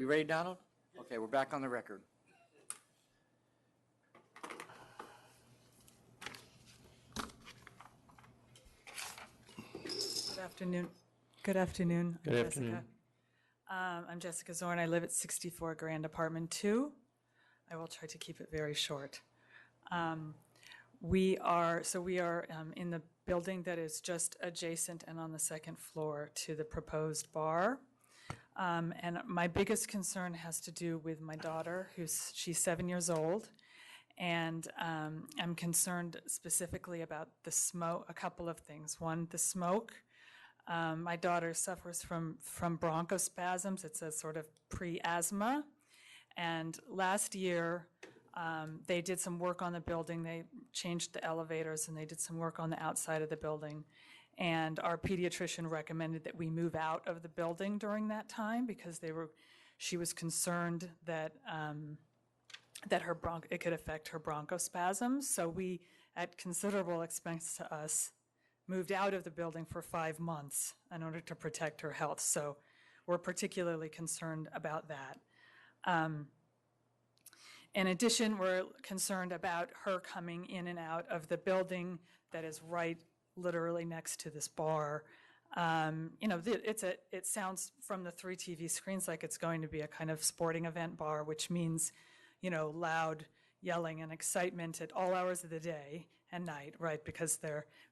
A: We ready, Donald? Okay, we're back on the record.
C: Good afternoon. Good afternoon.
D: Good
C: I'm
D: afternoon.
C: Jessica. I'm Jessica Zorn. I live at 64 Grand Apartment 2. I will try to keep it very short. We are in the building that is just adjacent and on the second floor to the proposed bar. And my biggest concern has to do with my daughter, she's 7 years old. And I'm concerned specifically about the smoke, a couple of things. One, the smoke. My daughter suffers from bronchospasms. It's a sort of pre-asthma. And last year, they did some work on the building. They changed the elevators and they did some work on the outside of the building. And our pediatrician recommended that we move out of the building during that time because she was concerned that it could affect her bronchospasms. So we, at considerable expense to us, moved out of the building for 5 months in order to protect her health. So we're particularly concerned about that. In addition, we're concerned about her coming in and out of the building that is right literally next to this bar. It sounds from the 3 TV screens like it's going to be a kind of sporting event bar, which means, loud yelling and excitement at all hours of the day and night, right? Because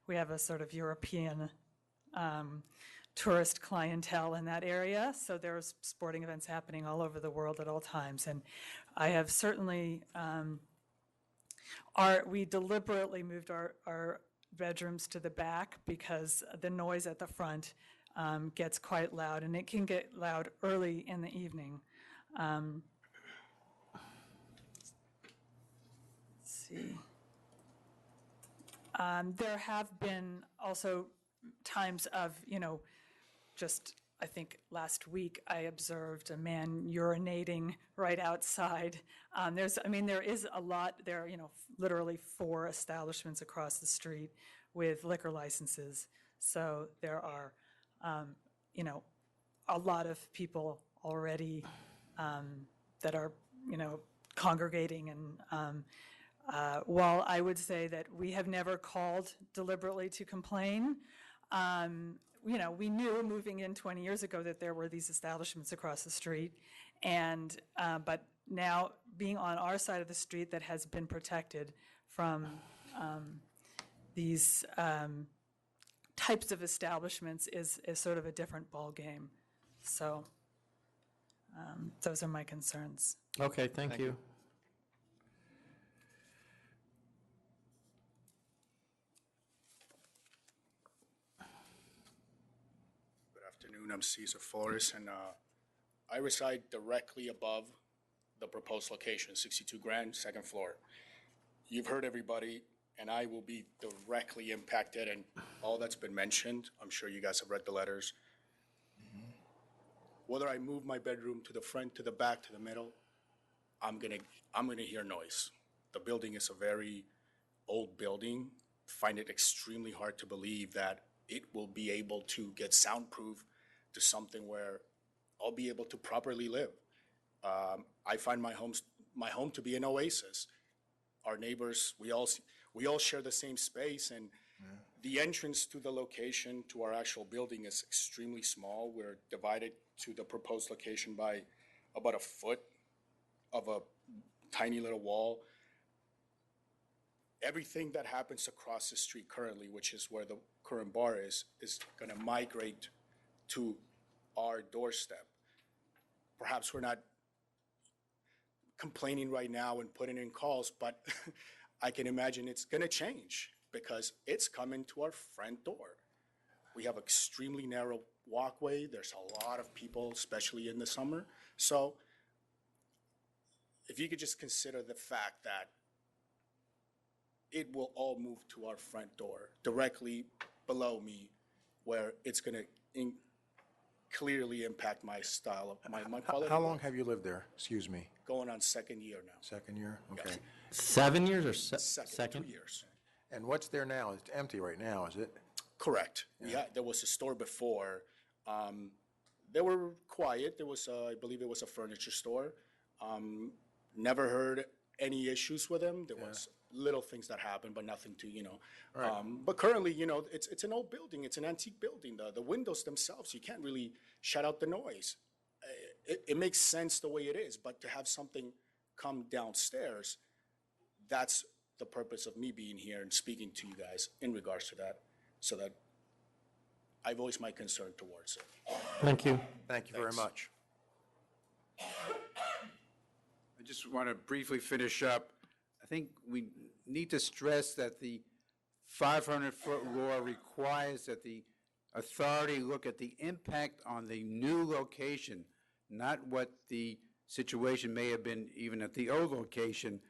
C: we have a sort of European tourist clientele in that area. So there's sporting events happening all over the world at all times. And I have certainly, we deliberately moved our bedrooms to the back because the noise at the front gets quite loud, and it can get loud early in the evening. Let's see. There have been also times of, just I think last week I observed a man urinating right outside. There is a lot, there are, literally 4 establishments across the street with liquor licenses. So there are, a lot of people already that are, congregating. And while I would say that we have never called deliberately to complain, we knew moving in 20 years ago that there were these establishments across the street, but now being on our side of the street that has been protected from these types of establishments is sort of a different ballgame. So those are my concerns.
D: Okay, thank you.
U: Afternoon, I'm Cesar Flores, and I reside directly above the proposed location, 62 Grand, second floor. You've heard everybody, and I will be directly impacted, and all that's been mentioned, I'm sure you guys have read the letters. Whether I move my bedroom to the front, to the back, to the middle, I'm gonna hear noise. The building is a very old building. Find it extremely hard to believe that it will be able to get soundproof to something where I'll be able to properly live. I find my home to be an oasis. Our neighbors, we all share the same space, and the entrance to the location, to our actual building, is extremely small. We're divided to the proposed location by about a foot of a tiny little wall. Everything that happens across the street currently, which is where the current bar is going to migrate to our doorstep. Perhaps we're not complaining right now and putting in calls, but I can imagine it's going to change because it's coming to our front door. We have extremely narrow walkway. There's a lot of people, especially in the summer. So if you could just consider the fact that it will all move to our front door, directly below me, where it's going to clearly impact my style of my quality.
B: How long have you lived there? Excuse me.
U: Going on second year now.
B: Second year? Okay.
D: 7 years or
U: Second, 2 years.
B: And what's there now? It's empty right now, is it?
U: Correct. Yeah, there was a store before. they were quiet. There was, I believe it was a furniture store. Never heard any issues with them. There was little things that happened, but nothing to,
B: Right.
U: But currently, it's an old building. It's an antique building. The windows themselves, you can't really shut out the noise. It makes sense the way it is, but to have something come downstairs, that's the purpose of me being here and speaking to you guys in regards to that, so that I voice my concern towards it.
D: Thank you.
B: Thank you very much.
S: I just want to briefly finish up. I think we need to stress that the 500-foot law requires that the authority look at the impact on the new location, not what the situation may have been even at the old location.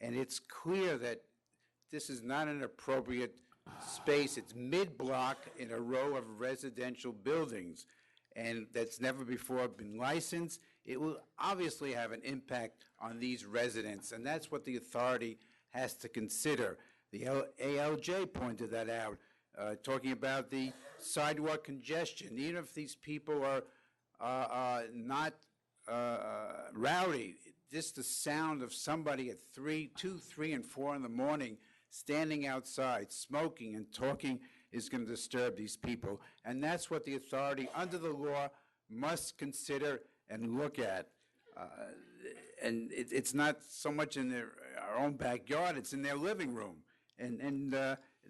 S: And it's clear that this is not an appropriate space. It's mid-block in a row of residential buildings, and that's never before been licensed. It will obviously have an impact on these residents, and that's what the authority has to consider. The ALJ pointed that out, talking about the sidewalk congestion. Even if these people are not rowdy, just the sound of somebody at 2, 3, and 4 in the morning standing outside, smoking and talking is going to disturb these people. And that's what the authority under the law must consider and look at. And it's not so much in our own backyard, it's in their living room. And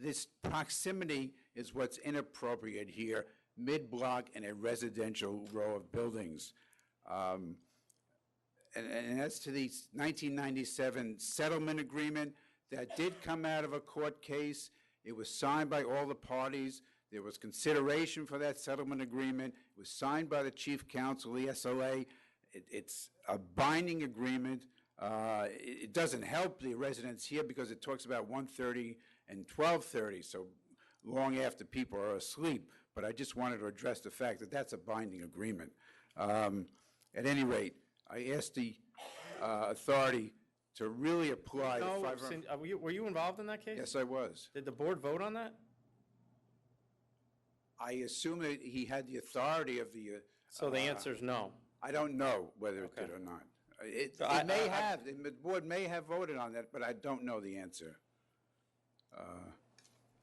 S: this proximity is what's inappropriate here, mid-block in a residential row of buildings. And as to the 1997 settlement agreement that did come out of a court case, it was signed by all the parties. There was consideration for that settlement agreement. It was signed by the chief counsel, the SLA. It's a binding agreement. It doesn't help the residents here because it talks about 1:30 and 12:30, so long after people are asleep. But I just wanted to address the fact that that's a binding agreement. At any rate, I asked the authority to really apply the
D: No,
S: 500.
D: were you involved in that case?
S: Yes, I was.
D: Did the board vote on that?
S: I assume that he had the authority of the.
D: So the answer is no.
S: I don't know whether it did or not. It may have. The board may have voted on that, but I don't know the answer.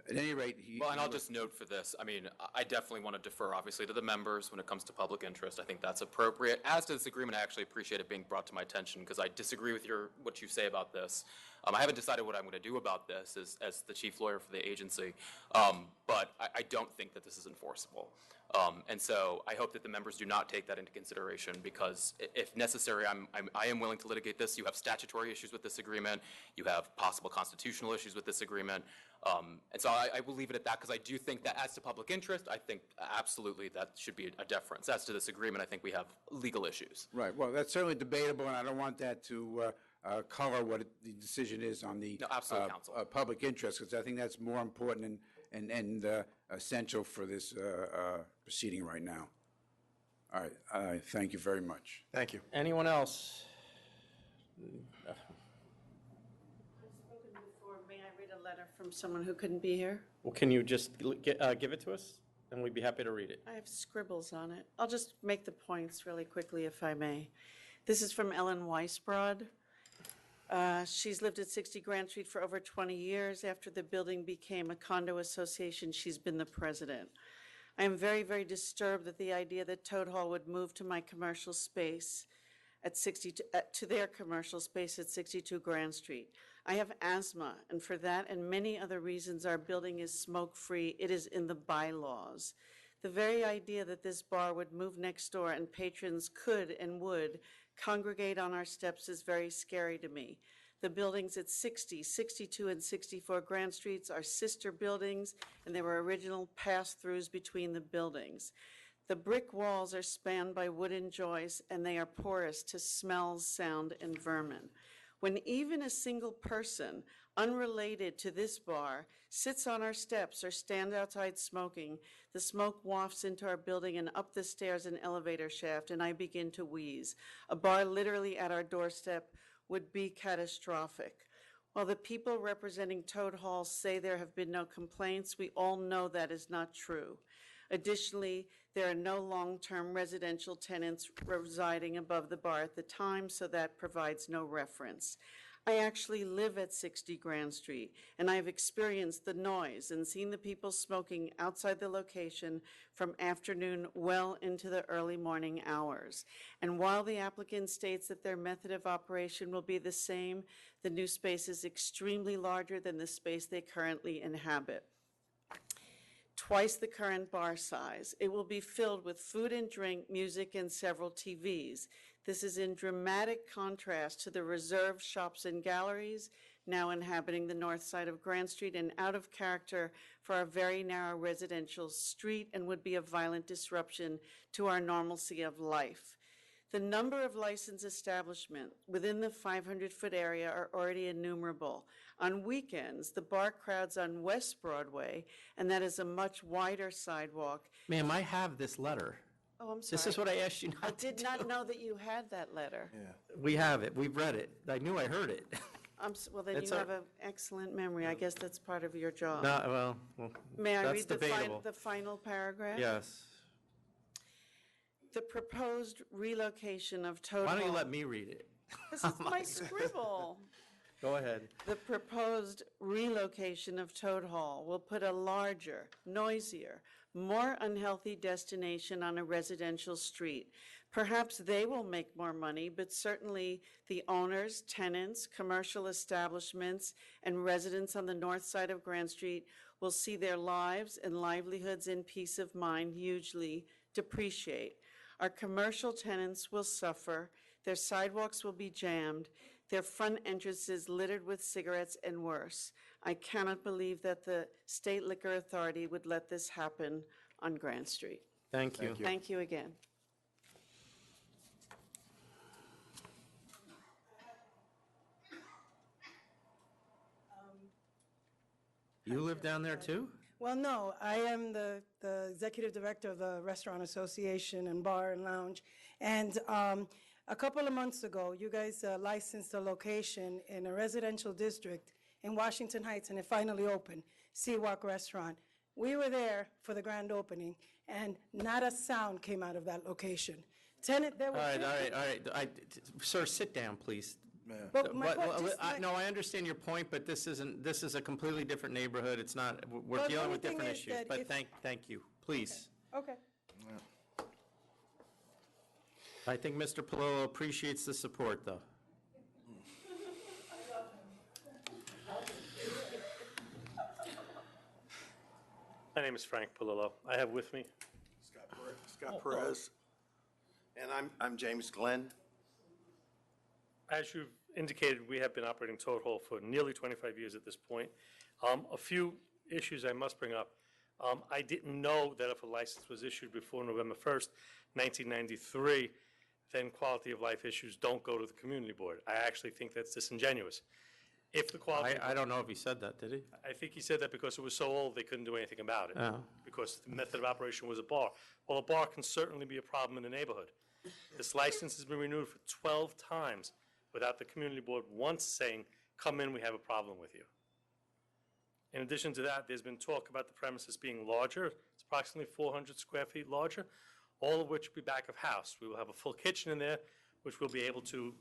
S: At any rate,
M: Well, and I'll just note for this, I mean, I definitely want to defer, obviously, to the members when it comes to public interest. I think that's appropriate. As to this agreement, I actually appreciate it being brought to my attention because I disagree with what you say about this. I haven't decided what I'm going to do about this as the chief lawyer for the agency, but I don't think that this is enforceable. And so I hope that the members do not take that into consideration because if necessary, I am willing to litigate this. You have statutory issues with this agreement. You have possible constitutional issues with this agreement. And so I will leave it at that because I do think that as to public interest, I think absolutely that should be a deference. As to this agreement, I think we have legal issues.
S: Right. Well, that's certainly debatable, and I don't want that to color what the decision is on the
M: absolutely, Counsel.
S: Public interest, because I think that's more important and essential for this proceeding right now. All right. Thank you very much.
B: Thank you.
D: Anyone else?
T: May I read a letter from someone who couldn't be here?
D: Well, can you just give it to us? And we'd be happy to read it.
T: I have scribbles on it. I'll just make the points really quickly, if I may. This is from Ellen Weisbrod. She's lived at 60 Grand Street for over 20 years. After the building became a condo association, she's been the president. I am very, very disturbed that the idea that Toad Hall would move to my commercial space at to their commercial space at 62 Grand Street. I have asthma, and for that and many other reasons, our building is smoke-free. It is in the bylaws. The very idea that this bar would move next door and patrons could and would congregate on our steps is very scary to me. The buildings at 60, 62, and 64 Grand Streets are sister buildings, and there were original pass-throughs between the buildings. The brick walls are spanned by wooden joists, and they are porous to smells, sound, and vermin. When even a single person, unrelated to this bar, sits on our steps or stands outside smoking, the smoke wafts into our building and up the stairs and elevator shaft, and I begin to wheeze. A bar literally at our doorstep would be catastrophic. While the people representing Toad Hall say there have been no complaints, we all know that is not true. Additionally, there are no long-term residential tenants residing above the bar at the time, so that provides no reference. I actually live at 60 Grand Street, and I've experienced the noise and seen the people smoking outside the location from afternoon well into the early morning hours. And while the applicant states that their method of operation will be the same, the new space is extremely larger than the space they currently inhabit. Twice the current bar size. It will be filled with food and drink, music, and several TVs. This is in dramatic contrast to the reserved shops and galleries now inhabiting the north side of Grand Street and out of character for our very narrow residential street and would be a violent disruption to our normalcy of life. The number of licensed establishments within the 500-foot area are already innumerable. On weekends, the bar crowds on West Broadway, and that is a much wider sidewalk.
D: Ma'am, I have this letter.
T: Oh, I'm sorry.
D: This is what I asked you
T: I
D: not to
T: did not know that you had that letter.
D: We have it. We've read it. I knew I heard it.
T: Well, then
D: It's
T: you
D: our-
T: have an excellent memory. I guess that's part of your job.
D: No, well,
T: May I
D: that's
T: read
D: debatable.
T: the final paragraph?
D: Yes.
T: The proposed relocation of Toad
D: Why don't you
T: Hall-
D: let me read it?
T: This is my scribble.
D: Go ahead.
T: The proposed relocation of Toad Hall will put a larger, noisier, more unhealthy destination on a residential street. Perhaps they will make more money, but certainly the owners, tenants, commercial establishments, and residents on the north side of Grand Street will see their lives and livelihoods and peace of mind hugely depreciate. Our commercial tenants will suffer, their sidewalks will be jammed, their front entrances littered with cigarettes and worse. I cannot believe that the State Liquor Authority would let this happen on Grand Street.
D: Thank you.
T: Thank you again.
D: You live down there too?
J: Well, no, I am the executive director of the Restaurant Association and Bar and Lounge. And a couple of months ago, you guys licensed a location in a residential district in Washington Heights, and it finally opened, Seawalk Restaurant. We were there for the grand opening, and not a sound came out of that location. Tenant, there
D: All
J: were
D: right. Sir, sit down, please.
J: But my point- just
D: No, I understand your point, but this is a completely different neighborhood. It's not, we're
J: Well, the
D: dealing
J: only
D: with
J: thing
D: different
J: is
D: issues.
J: that
D: But
J: if-
D: thank you, please.
J: Okay.
D: I think Mr. Palillo appreciates the support, though.
K: My name is Frank Palillo. I have with me
V: Scott Perez. And I'm James Glenn.
K: As you've indicated, we have been operating Toad Hall for nearly 25 years at this point. A few issues I must bring up. I didn't know that if a license was issued before November 1st, 1993, then quality of life issues don't go to the community board. I actually think that's disingenuous. If the quality...
D: I don't know if he said that, did he?
K: I think he said that because it was so old, they couldn't do anything about it.
D: Oh.
K: Because the method of operation was a bar. Well, a bar can certainly be a problem in the neighborhood. This license has been renewed for 12 times without the community board once saying, come in, we have a problem with you. In addition to that, there's been talk about the premises being larger. It's approximately 400 square feet larger, all of which will be back of house. We will have a full kitchen in there, which will be able to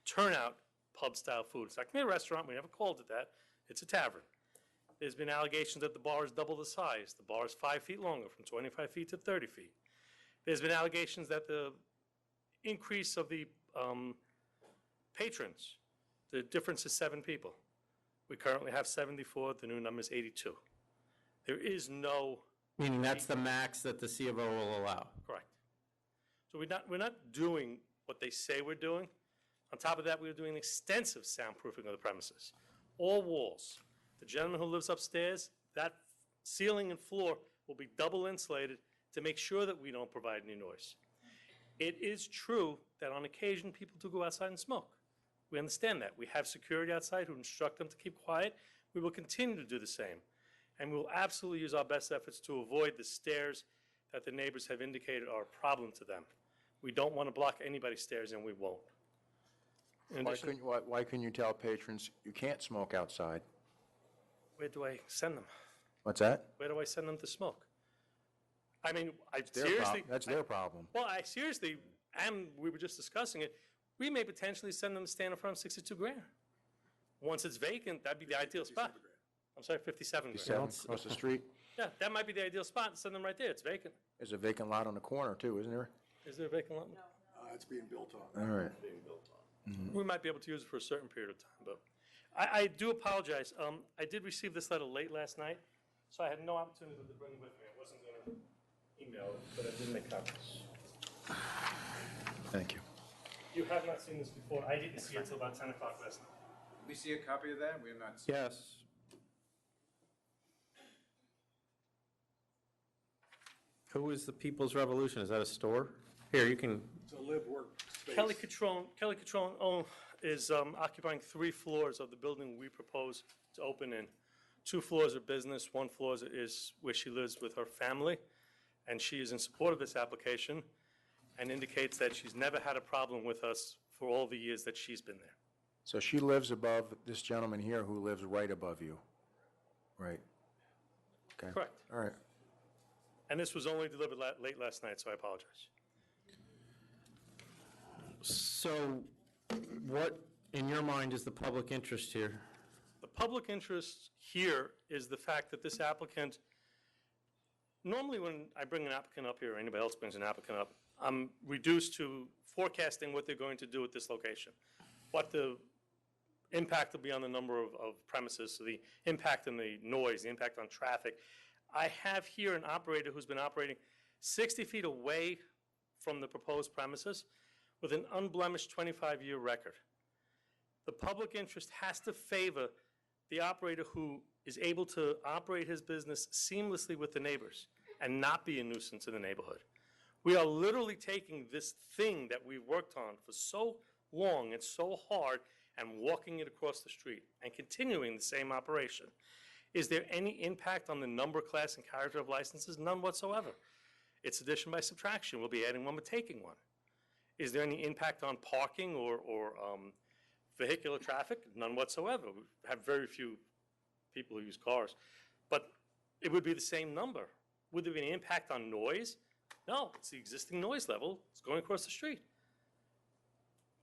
K: turn out pub-style food. It's not going to be a restaurant. We never called it that. It's a tavern. There's been allegations that the bar is double the size. The bar is 5 feet longer, from 25 feet to 30 feet. There's been allegations that the increase of the patrons, the difference is 7 people. We currently have 74. The new number is 82. There is no...
D: Meaning that's the max that the C of O will allow.
K: Correct. So we're not doing what they say we're doing. On top of that, we are doing extensive soundproofing of the premises. All walls. The gentleman who lives upstairs, that ceiling and floor will be double insulated to make sure that we don't provide any noise. It is true that on occasion people do go outside and smoke. We understand that. We have security outside who instruct them to keep quiet. We will continue to do the same. And we will absolutely use our best efforts to avoid the stairs that the neighbors have indicated are a problem to them. We don't want to block anybody's stairs, and we won't. In addition,
B: Why couldn't you tell patrons you can't smoke outside?
K: where do I send them?
B: What's that?
K: Where do I send them to smoke? I mean, I
B: Their
K: seriously.
B: That's their problem.
K: Well, I seriously, and we were just discussing it, we may potentially send them to stand in front of 62 grand. Once it's vacant, that'd be the ideal spot. I'm sorry, 57 grand.
B: 57 across the street.
K: Yeah, that might be the ideal spot, send them right there, it's vacant.
B: There's a vacant lot on the corner too, isn't there?
K: Is there a vacant lot?
U: It's being built on.
B: All right.
K: We might be able to use it for a certain period of time, but I do apologize. I did receive this letter late last night, so I had no opportunity to bring it with me. I wasn't going to email it, but I did make copies.
B: Thank you.
K: You have not seen this before. I didn't see it till about 10 o'clock last night.
S: Can we see a copy of that? We have not seen.
D: Yes. Who is the People's Revolution? Is that a store? Here, you can,
U: It's a live-work space.
K: Kelly Catrone is occupying 3 floors of the building we propose to open in. 2 floors are business, 1 floor is where she lives with her family, and she is in support of this application and indicates that she's never had a problem with us for all the years that she's been there.
B: So she lives above this gentleman here who lives right above you? Right. Okay.
K: Correct.
B: All right.
K: And this was only delivered late last night, so I apologize.
D: so what, in your mind, is the public interest here?
K: The public interest here is the fact that this applicant, normally when I bring an applicant up here, or anybody else brings an applicant up, I'm reduced to forecasting what they're going to do at this location, what the impact will be on the number of premises, so the impact on the noise, the impact on traffic. I have here an operator who's been operating 60 feet away from the proposed premises with an unblemished 25-year record. The public interest has to favor the operator who is able to operate his business seamlessly with the neighbors and not be a nuisance in the neighborhood. We are literally taking this thing that we've worked on for so long and so hard and walking it across the street and continuing the same operation. Is there any impact on the number, class, and character of licenses? None whatsoever. It's addition by subtraction. We'll be adding one but taking one. Is there any impact on parking or vehicular traffic? None whatsoever. We have very few people who use cars. But it would be the same number. Would there be any impact on noise? No, it's the existing noise level. It's going across the street.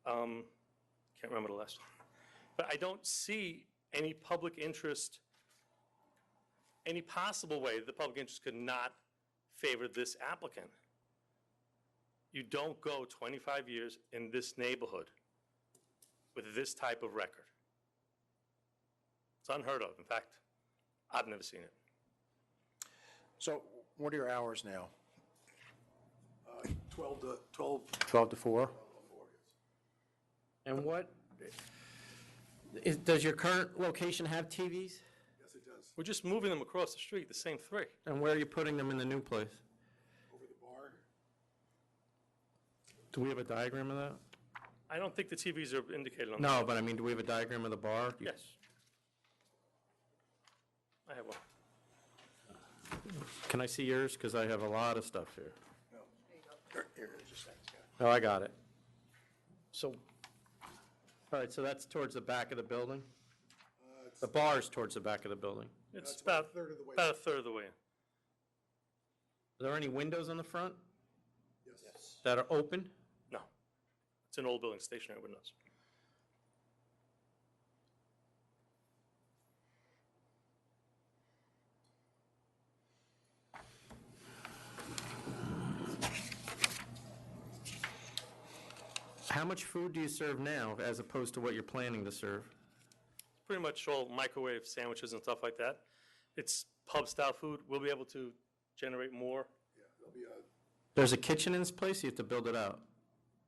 K: Can't remember the last one. But I don't see any public interest, any possible way that the public interest could not favor this applicant. You don't go 25 years in this neighborhood with this type of record. It's unheard of. In fact, I've never seen it.
B: So what are your hours now?
U: 12
B: to 4?
D: And what, does your current location have TVs?
U: Yes, it does.
K: We're just moving them across the street, the same 3.
D: And where are you putting them in the new place?
U: Over the bar.
D: Do we have a diagram of that?
K: I don't think the TVs are indicated on
D: No, but I mean, do we have a diagram of the bar?
K: Yes. I have one.
D: Can I see yours? Because I have a lot of stuff here.
B: Here, just a second.
D: Oh, I got it. So, all right, so that's towards the back of the building? The bar's towards the back of the building.
K: It's about a third of the way in.
D: Are there any windows on the front
U: Yes.
D: that are open?
K: No. It's an old building, stationary windows.
D: How much food do you serve now as opposed to what you're planning to serve?
K: Pretty much all microwave sandwiches and stuff like that. It's pub-style food. We'll be able to generate more.
U: Yeah, there'll be a,
D: There's a kitchen in this place, you have to build it out?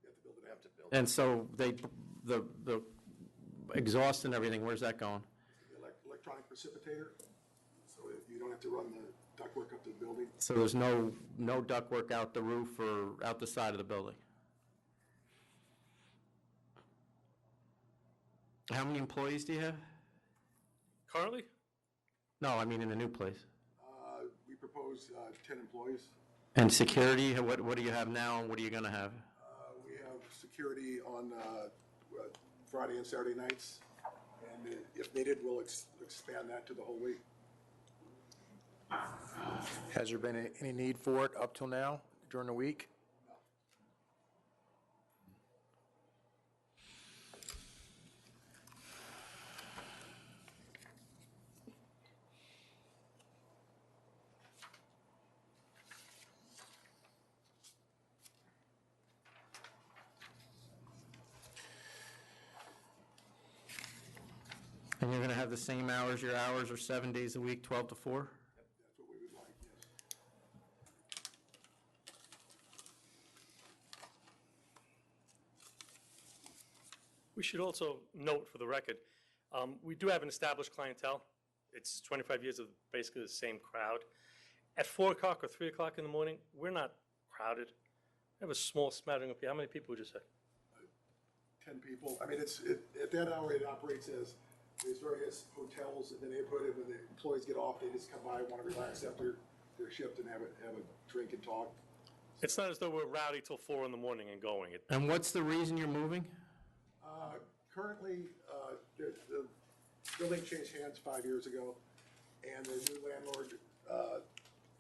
U: you have to build it out.
D: And so the exhaust and everything, where's that going?
U: Electronic precipitator, so you don't have to run the ductwork up to the building.
D: So there's no ductwork out the roof or out the side of the building? How many employees do you have?
K: Currently?
D: No, I mean in the new place.
U: We propose 10 employees.
D: And security, what do you have now and what are you going to have?
U: We have security on Friday and Saturday nights, and if needed, we'll expand that to the whole week.
B: Has there been any need for it up till now during the week?
D: And you're going to have the same hours, your hours are 7 days a week, 12 to 4?
U: That's what we would like, yes.
K: We should also note for the record, we do have an established clientele. It's 25 years of basically the same crowd. At 4 o'clock or 3 o'clock in the morning, we're not crowded. We have a small smattering of people. How many people would you say?
U: 10 people. I mean, at that hour, it operates as there's various hotels in the neighborhood, and when the employees get off, they just come by and want to relax after their shift and have a drink and talk.
K: It's not as though we're rowdy till 4 in the morning and going.
D: And what's the reason you're moving?
U: Currently, the building changed hands 5 years ago, and the new landlord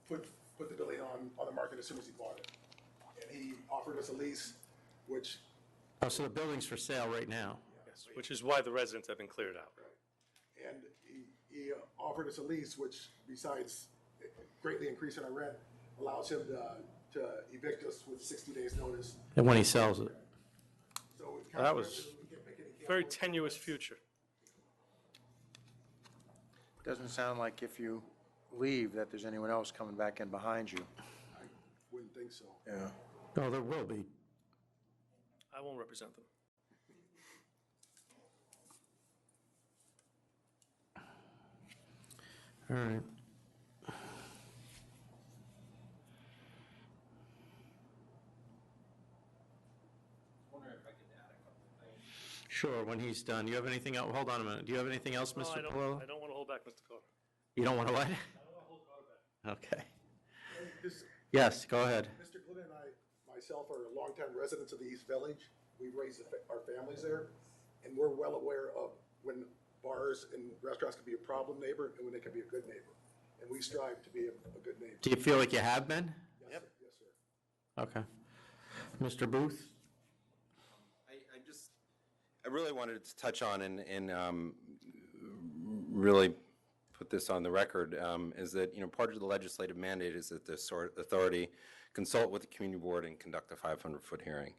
U: put the building on the market as soon as he bought it. And he offered us a lease, which...
D: Oh, so the building's for sale right now?
K: Yes, which is why the residents have been cleared out.
U: And he offered us a lease, which besides greatly increasing our rent, allows him to evict us with 60 days' notice.
D: And when he sells it?
U: So it
K: Well, that was very tenuous future.
B: Doesn't sound like if you leave that there's anyone else coming back in behind you.
U: I wouldn't think so.
B: Yeah.
D: Oh, there will be.
K: I won't represent them.
D: All right. Sure, when he's done. Do you have anything else? Hold on a minute. Do you have anything else,
K: No,
D: Mr.
K: I
D: Palillo?
K: don't want to hold back, Mr. Carter.
D: You don't want to what?
K: I don't want to hold Carter back.
D: Okay. Yes, go ahead.
U: Mr. Glidden and I, myself, are longtime residents of the East Village. We've raised our families there, and we're well aware of when bars and restaurants can be a problem neighbor and when they can be a good neighbor. And we strive to be a good neighbor.
D: Do you feel like you have been?
U: Yes, sir. Yes, sir.
D: Okay. Mr. Booth?
G: I really wanted to touch on and really put this on the record, is that, part of the legislative mandate is that the authority consult with the community board and conduct a 500-foot hearing.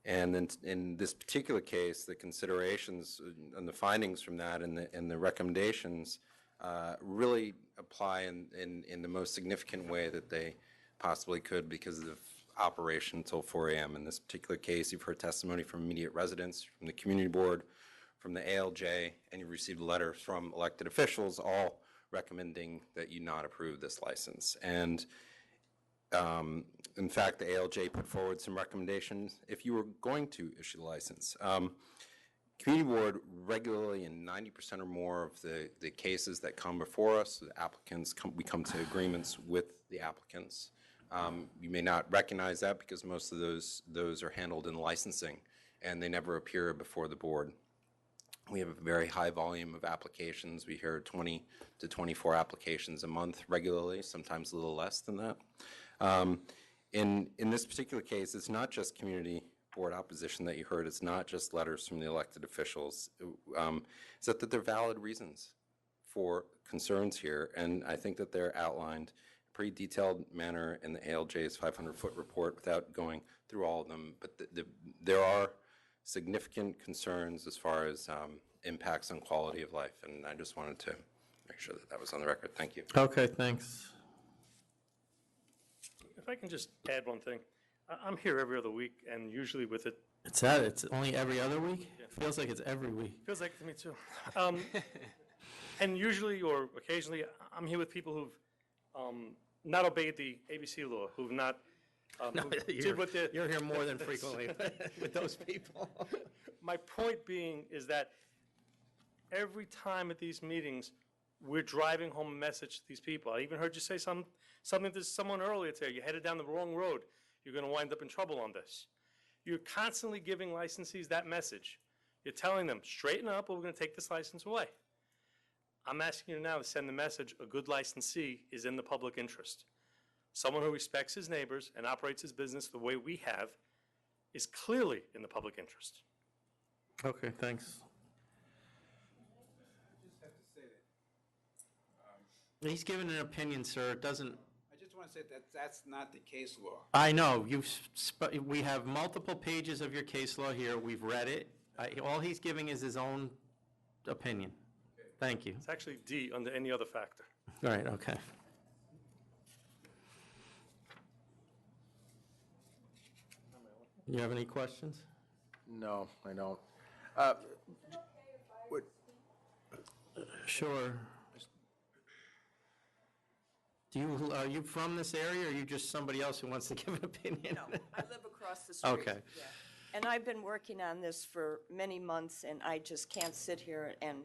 G: And then in this particular case, the considerations and the findings from that and the recommendations really apply in the most significant way that they possibly could because of operation until 4 a.m. In this particular case, you've heard testimony from immediate residents, from the community board, from the ALJ, and you received a letter from elected officials all recommending that you not approve this license. And in fact, the ALJ put forward some recommendations if you were going to issue the license. Community board regularly, in 90% or more of the cases that come before us, the applicants we come to agreements with the applicants. You may not recognize that because most of those are handled in licensing and they never appear before the board. We have a very high volume of applications. We hear 20 to 24 applications a month regularly, sometimes a little less than that. In this particular case, it's not just community board opposition that you heard. It's not just letters from the elected officials. It's that there are valid reasons for concerns here, and I think that they're outlined pretty detailed manner in the ALJ's 500-foot report without going through all of them. But there are significant concerns as far as impacts on quality of life, and I just wanted to make sure that that was on the record. Thank you.
D: Okay, thanks.
K: If I can just add one thing. I'm here every other week, and usually with it...
D: It's only every other week? Yeah. Feels like it's every week.
K: Feels like it to me, too. And usually, or occasionally, I'm here with people who've not obeyed the ABC law, who've not
D: you're here more than frequently with those people.
K: My point being is that every time at these meetings, we're driving home a message to these people. I even heard you say something to someone earlier today. You're headed down the wrong road. You're going to wind up in trouble on this. You're constantly giving licensees that message. You're telling them, straighten up or we're going to take this license away. I'm asking you now to send the message, a good licensee is in the public interest. someone who respects his neighbors and operates his business the way we have is clearly in the public interest.
D: Okay, thanks. He's given an opinion, sir. It doesn't,
S: I just want to say that that's not the case law.
D: I know, we have multiple pages of your case law here. We've read it. All he's giving is his own opinion. Thank you.
K: It's actually D under any other factor.
D: All right, okay. You have any questions?
B: No, I don't.
D: Sure. Are you from this area, or are you just somebody else who wants to give an opinion?
L: No, I live across the street.
D: Okay.
L: Yeah. And I've been working on this for many months, and I just can't sit here and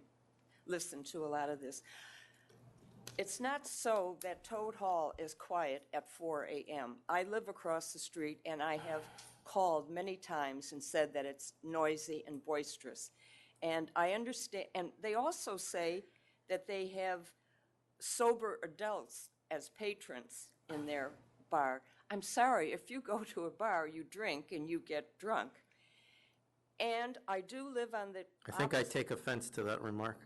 L: listen to a lot of this. It's not so that Toad Hall is quiet at 4 a.m. I live across the street, and I have called many times and said that it's noisy and boisterous. And I understand, and they also say that they have sober adults as patrons in their bar. I'm sorry, if you go to a bar, you drink and you get drunk. And I do live on the
D: I think I take offense to that remark.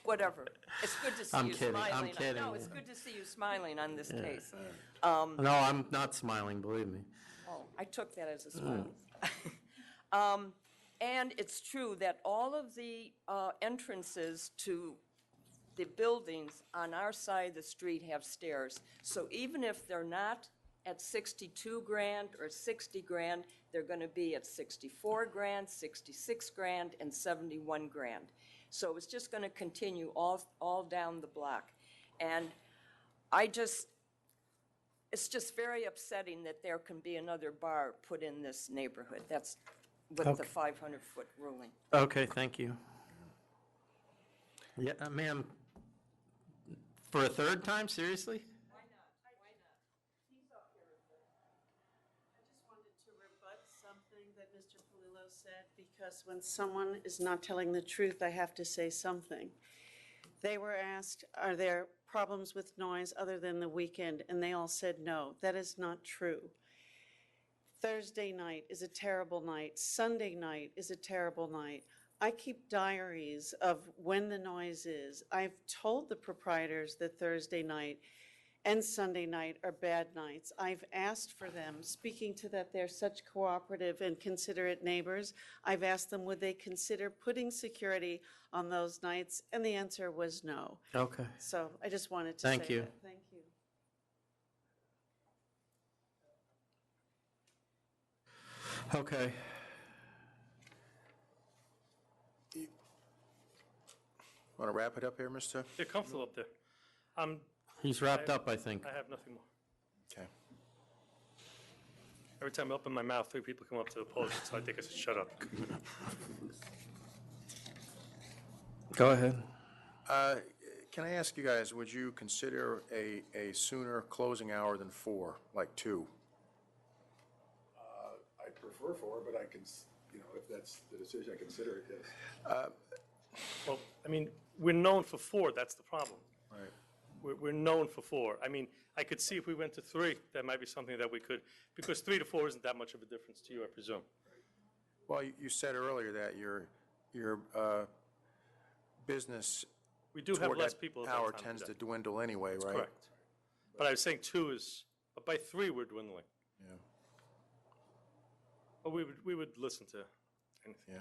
L: Whatever. It's good to see
D: I'm
L: you
D: kidding, I'm
L: smiling.
D: kidding.
L: No, it's good to see you smiling on this
D: Yeah.
L: case.
D: No, I'm not smiling, believe me.
L: Oh, I took that as a smile. And it's true that all of the entrances to the buildings on our side of the street have stairs. So even if they're not at 62 grand or 60 grand, they're going to be at 64 grand, 66 grand, and 71 grand. So it's just going to continue all down the block. And it's just very upsetting that there can be another bar put in this neighborhood. That's with the
D: Okay.
L: 500-foot ruling.
D: Okay, thank you. Yeah, ma'am, for a third time, seriously?
T: To rebut something that Mr. Polillo said, because when someone is not telling the truth, I have to say something. They were asked, are there problems with noise other than the weekend? And they all said no. That is not true. Thursday night is a terrible night. Sunday night is a terrible night. I keep diaries of when the noise is. I've told the proprietors that Thursday night and Sunday night are bad nights. I've asked for them, speaking to that they're such cooperative and considerate neighbors, I've asked them, would they consider putting security on those nights? And the answer was no.
D: Okay.
T: So I just wanted to say that.
D: Thank you.
T: Thank you.
D: Okay.
B: Want to wrap it up here, Mr.?
K: You're comfortable up there.
D: He's wrapped up, I think.
K: I have nothing more.
B: Okay.
K: Every time I open my mouth, 3 people come up to oppose it, so I think I should shut up.
D: Go ahead.
B: Can I ask you guys, would you consider a sooner closing hour than 4, like 2?
E: I prefer 4, but I can, if that's the decision, I consider it, yes.
K: Well, I mean, we're known for 4, that's the problem.
B: Right.
K: We're known for 4. I mean, I could see if we went to 3, that might be something that we could, because 3 to 4 isn't that much of a difference to you, I presume.
B: Well, you said earlier that your business
K: We do have
B: toward
K: less
B: that
K: people at that
B: hour
K: time
B: tends
K: of
B: to
K: day.
B: dwindle anyway,
K: That's
B: right?
K: correct. But I was saying 2 is, but by 3, we're dwindling.
B: Yeah.
K: But we would listen to anything.
B: Yeah.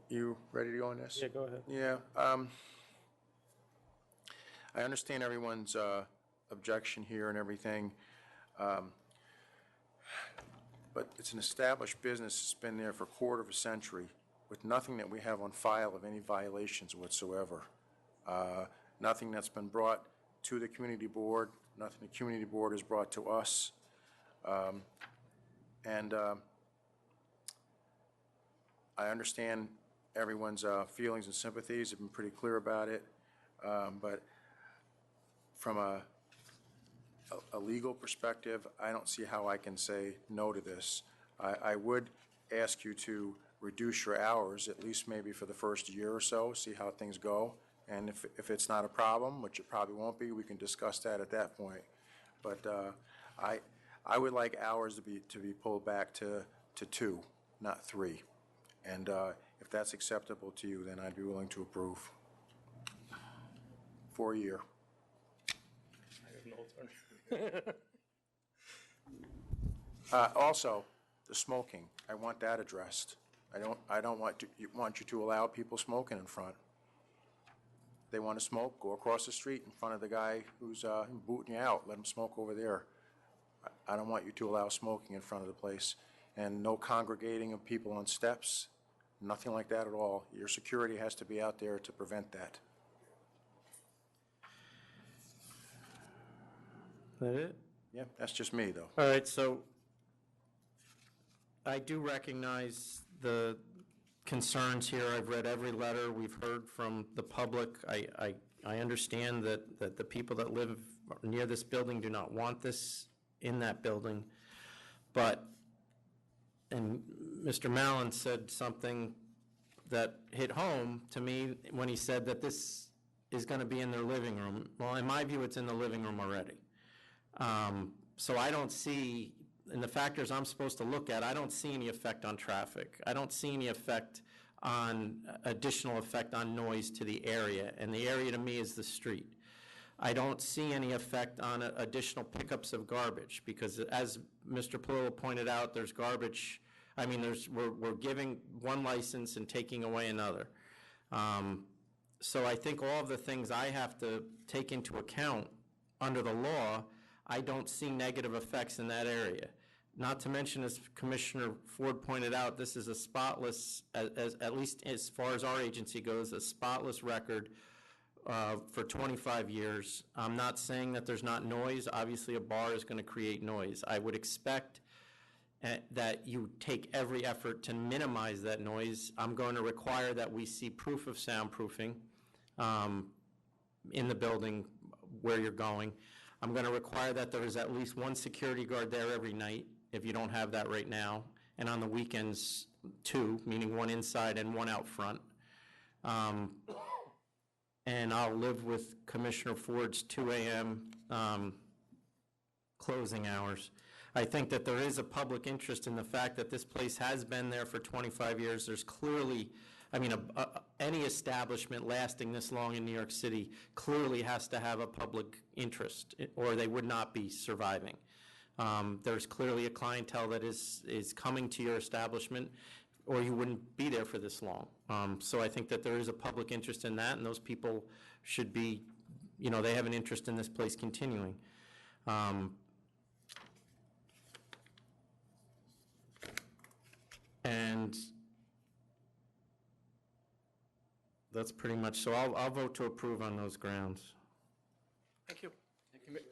B: You ready to go on this?
K: Yeah, go ahead.
B: Yeah. I understand everyone's objection here and everything, but it's an established business. It's been there for a quarter of a century with nothing that we have on file of any violations whatsoever. Nothing that's been brought to the community board, nothing the community board has brought to us. And I understand everyone's feelings and sympathies have been pretty clear about it, but from a legal perspective, I don't see how I can say no to this. I would ask you to reduce your hours, at least maybe for the first year or so, see how things go, And if it's not a problem, which it probably won't be, we can discuss that at that point. But I would like hours to be pulled back to 2, not 3. And if that's acceptable to you, then I'd be willing to approve for a year.
K: I have no alternative.
B: Also, the smoking, I want that addressed. I don't want you to allow people smoking in front. They want to smoke, go across the street in front of the guy who's booting you out, let them smoke over there. I don't want you to allow smoking in front of the place. And no congregating of people on steps, nothing like that at all. Your security has to be out there to prevent that.
D: That it?
B: Yeah, that's just me, though.
D: All right, so I do recognize the concerns here. I've read every letter we've heard from the public. I understand that the people that live near this building do not want this in that building. But, and Mr. Mallon said something that hit home to me when he said that this is going to be in their living room. Well, in my view, it's in the living room already. So I don't see, in the factors I'm supposed to look at, I don't see any effect on traffic. I don't see any effect on, additional effect on noise to the area, and the area to me is the street. I don't see any effect on additional pickups of garbage, because as Mr. Palillo pointed out, there's garbage, I mean, we're giving one license and taking away another. So I think all of the things I have to take into account under the law, I don't see negative effects in that area. Not to mention, as Commissioner Ford pointed out, this is a spotless, at least as far as our agency goes, a spotless record for 25 years. I'm not saying that there's not noise. Obviously, a bar is going to create noise. I would expect that you take every effort to minimize that noise. I'm going to require that we see proof of soundproofing in the building where you're going. I'm going to require that there is at least one security guard there every night, if you don't have that right now, and on the weekends, 2, meaning one inside and one out front. And I'll live with Commissioner Ford's 2 a.m. Closing hours. I think that there is a public interest in the fact that this place has been there for 25 years. There's clearly, I mean, any establishment lasting this long in New York City clearly has to have a public interest, or they would not be surviving. There's clearly a clientele that is coming to your establishment, or you wouldn't be there for this long. So I think that there is a public interest in that, and those people should be, you know, they have an interest in this place continuing. And that's pretty much, so I'll vote to approve on those grounds.
K: Thank you.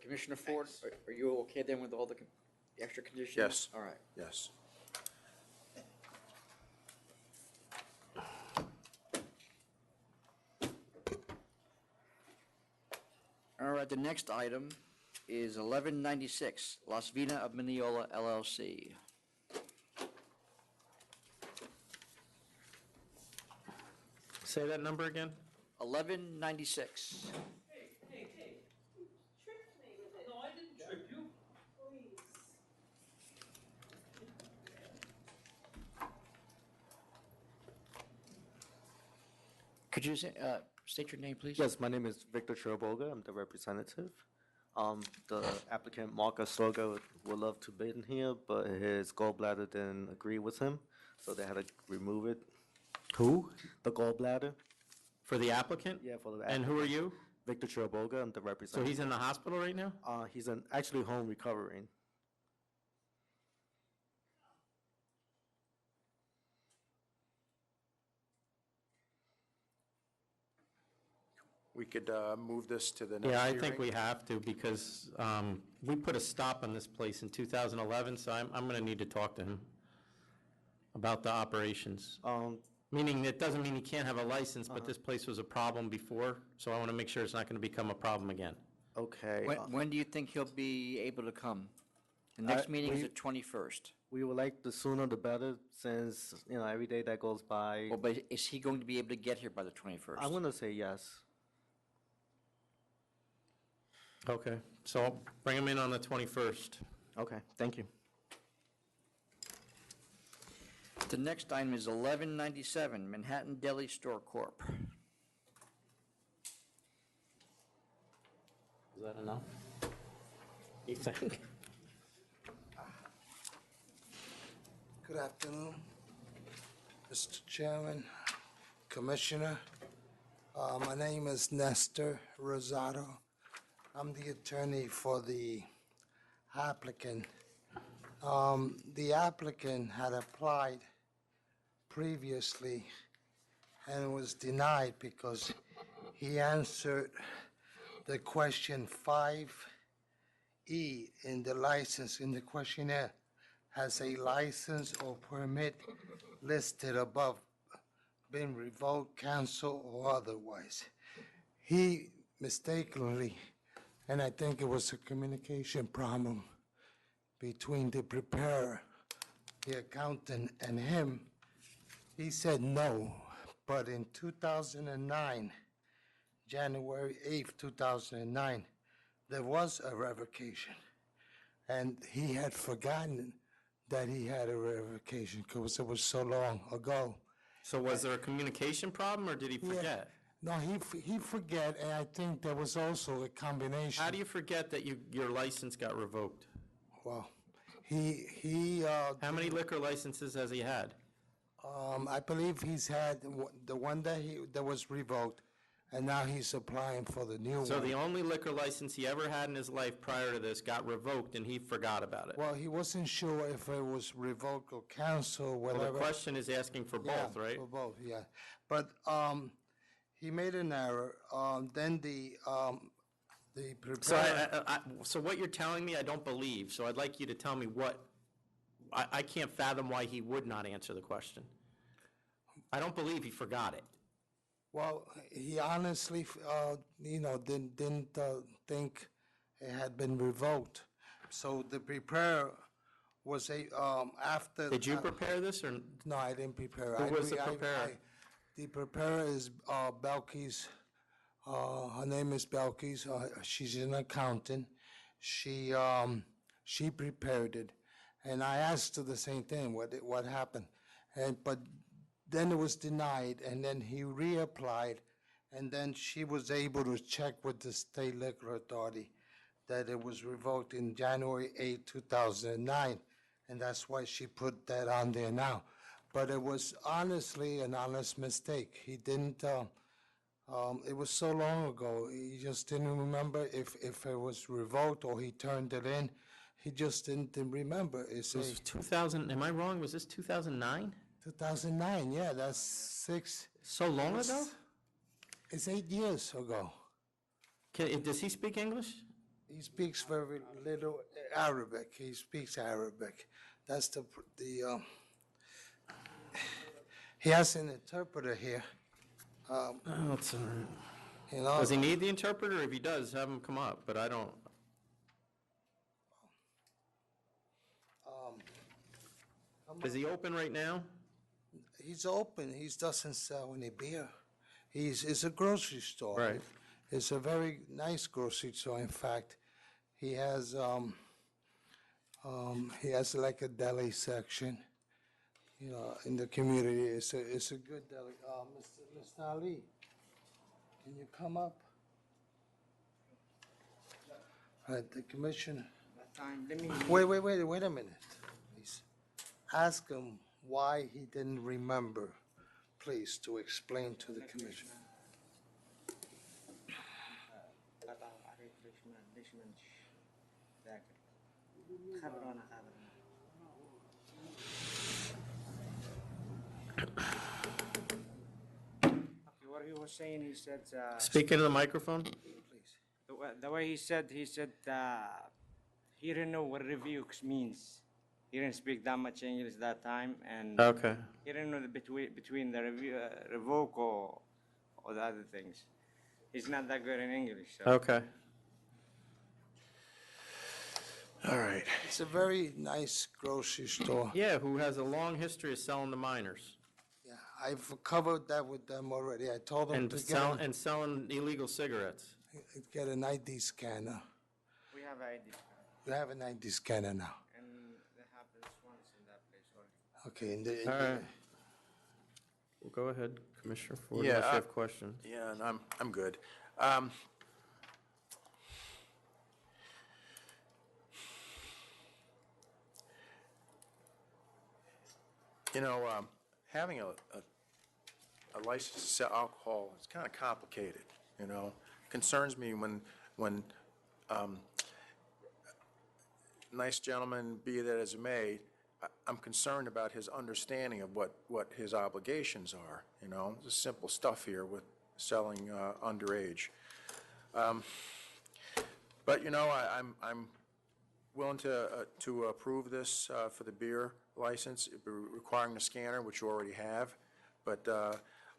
A: Commissioner Ford, are you okay then with all the extra conditions?
B: Yes.
A: All right.
B: Yes.
A: All right, the next item is 1196, Las Vina of Mineola LLC.
D: Say that number again?
A: 1196. Could you state your name, please?
I: Yes, my name is Victor Chiraboga. I'm the representative. The applicant, Mark Asloga, would love to bid in here, but his gallbladder didn't agree with him, so they had to remove it.
D: Who?
I: The gallbladder.
D: For the applicant?
I: Yeah, for the
D: And who are you?
I: Victor Chiraboga. I'm the
D: So
I: representative.
D: he's in the hospital right now?
I: He's actually home recovering.
B: We could move this to the next
D: Yeah, I
B: hearing.
D: think we have to, because we put a stop on this place in 2011, so I'm going to need to talk to him about the operations. Meaning, it doesn't mean he can't have a license, but this place was a problem before, so I want to make sure it's not going to become a problem again.
I: Okay.
A: When do you think he'll be able to come? The next meeting is the 21st.
I: We would like the sooner the better, since, you know, every day that goes by.
A: Well, but is he going to be able to get here by the 21st?
I: I'm going to say yes.
D: Okay, so bring him in on the 21st.
I: Okay, thank you.
A: The next item is 1197 Manhattan Deli Store Corp.
D: Is that enough? You think?
O: Good afternoon, Mr. Chairman, Commissioner. My name is Nestor Rosado. I'm the attorney for the applicant. The applicant had applied previously and was denied because he answered the question 5E in the license, in the questionnaire, has a license or permit listed above been revoked, canceled, or otherwise. He mistakenly, and I think it was a communication problem between the preparer, the accountant, and him, he said no. But in 2009, January 8th, 2009, there was a revocation. And he had forgotten that he had a revocation because it was so long ago.
D: So was there a communication problem, or did he forget?
O: No, he forget, and I think there was also a combination.
D: How do you forget that your license got revoked?
O: Well, he
D: How many liquor licenses has he had?
O: I believe he's had the one that was revoked, and now he's applying for the new one.
D: So the only liquor license he ever had in his life prior to this got revoked, and he forgot about it.
O: Well, he wasn't sure if it was revoked or canceled,
D: Well,
O: whatever.
D: the question is asking for both,
O: Yeah,
D: right?
O: for both, yeah. But he made an error. Then the
D: So,
O: preparer.
D: so what you're telling me, I don't believe. So I'd like you to tell me what. I can't fathom why he would not answer the question. I don't believe he forgot it.
O: Well, he honestly, didn't think it had been revoked. So the preparer was after.
D: Did you prepare this, or?
O: No, I didn't prepare.
D: Who was the preparer?
O: The preparer is Belkis. Her name is Belkis. She's an accountant. She prepared it, and I asked her the same thing. What happened? But then it was denied, and then he reapplied, and then she was able to check with the State Liquor Authority that it was revoked in January 8, 2009, and that's why she put that on there now. But it was honestly an honest mistake. He didn't, it was so long ago, he just didn't remember if it was revoked or he turned it in. He just didn't remember.
D: This was 2000, am I wrong? Was this 2009?
O: 2009, yeah, that's 6.
D: So long ago?
O: It's 8 years ago.
D: Does he speak English?
O: He speaks very little Arabic. He speaks Arabic. That's he has an interpreter here.
D: That's all right. Does he need the interpreter? If he does, have him come up, but I don't. Is he open right now?
O: He's open. He doesn't sell any beer. It's a grocery store.
D: Right.
O: It's a very nice grocery store. In fact, he has like a deli section. In the community, it's a good deli. Mr. Ali, can you come up? The commissioner. Wait a minute, please. Ask him why he didn't remember, please, to explain to the commissioner.
P: What he was saying, he said.
D: Speak into the microphone.
P: The way he said he didn't know what revokes means. He didn't speak that much English that time, and
D: Okay.
P: he didn't know the between the revoke or the other things. He's not that good in English. So.
D: Okay. All right.
O: It's a very nice grocery store.
D: Yeah, who has a long history of selling to minors.
O: Yeah, I've covered that with them already. I told them
D: And
O: to
D: selling illegal cigarettes.
O: get an ID scanner.
P: have ID.
O: You have an ID scanner now.
P: And they have this ones in that place already.
O: Okay,
D: All right. Well, go ahead, Commissioner Ford,
B: Yeah,
D: unless you have questions.
B: Yeah, and I'm good. You know, having a license to sell alcohol is kind of complicated, you know? Concerns me when nice gentleman, be that as it may, I'm concerned about his understanding of what his obligations are, you know? Just simple stuff here with selling underage. But, you know, I'm willing to approve this for the beer license, requiring the scanner, which you already have. But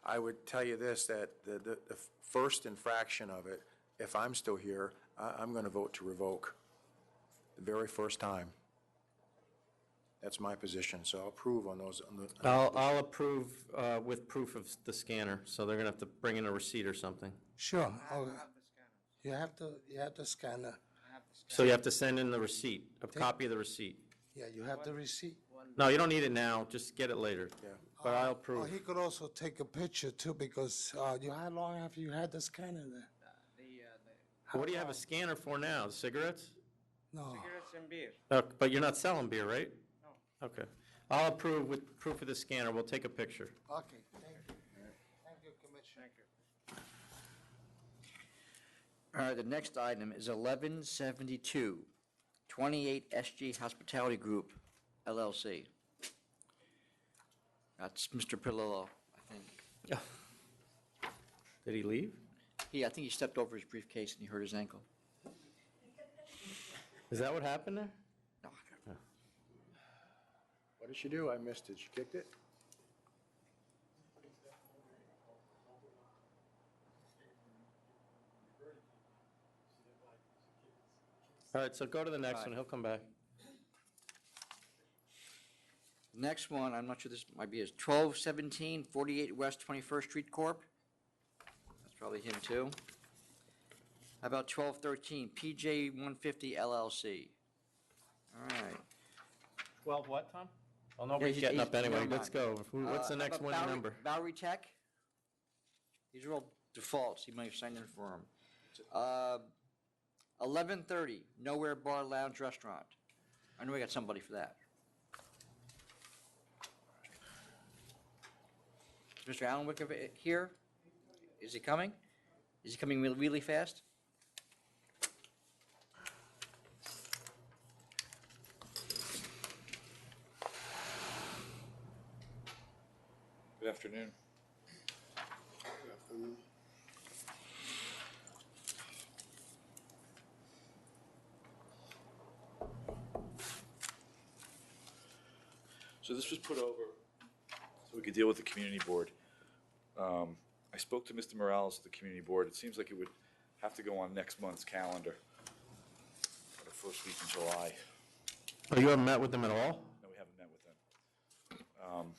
B: I would tell you this, that the first infraction of it, if I'm still here, I'm going to vote to revoke the very first time. That's my position, so I'll approve on those.
D: I'll approve with proof of the scanner, so they're gonna have to bring in a receipt or something.
O: Sure. You have the scanner.
D: So you have to send in the receipt, a copy of the receipt.
O: Yeah, you have the receipt.
D: No, you don't need it now, just get it later. Yeah. But I'll approve.
O: He could also take a picture too, because how long have you had the scanner there?
D: What do you have a scanner for now? Cigarettes?
O: No.
P: Cigarettes and beer.
D: But you're not selling beer, right? No. Okay. I'll approve with proof of the scanner. We'll take a picture.
O: Okay, thank you. Thank you, Commissioner.
P: Thank you.
A: All right, the next item is 1172, 28 SG Hospitality Group, LLC. That's Mr. Pilillo, I think.
D: Did he leave?
A: I think he stepped over his briefcase and he hurt his ankle.
D: Is that what happened there?
A: No.
B: What did she do? I missed it. She kicked it?
D: All right, so go to the next
A: All right.
D: one. He'll come back.
A: Next one, I'm not sure this might be his, 1217 48 West 21st Street Corp. That's probably him too. How about 1213 PJ 150 LLC? All right.
D: 12 what, Tom? Well, nobody's
A: he's-
D: getting
A: he's-
D: up anyway.
A: never
D: Let's
A: mind.
D: go. What's the
A: How
D: next
A: about
D: winning
A: Bowery-
D: number?
A: Bowery Tech? These are all defaults. He might have signed in for him. 1130 Nowhere Bar Lounge Restaurant. I know we got somebody for that. Is Mr. Allenwick here? Is he coming? Is he coming really fast?
H: Good afternoon. So this was put over so we could deal with the community board. I spoke to Mr. Morales at the community board. It seems like it would have to go on next month's calendar, the first week in July.
D: Oh, you haven't met with them at all?
H: No, we haven't met with them.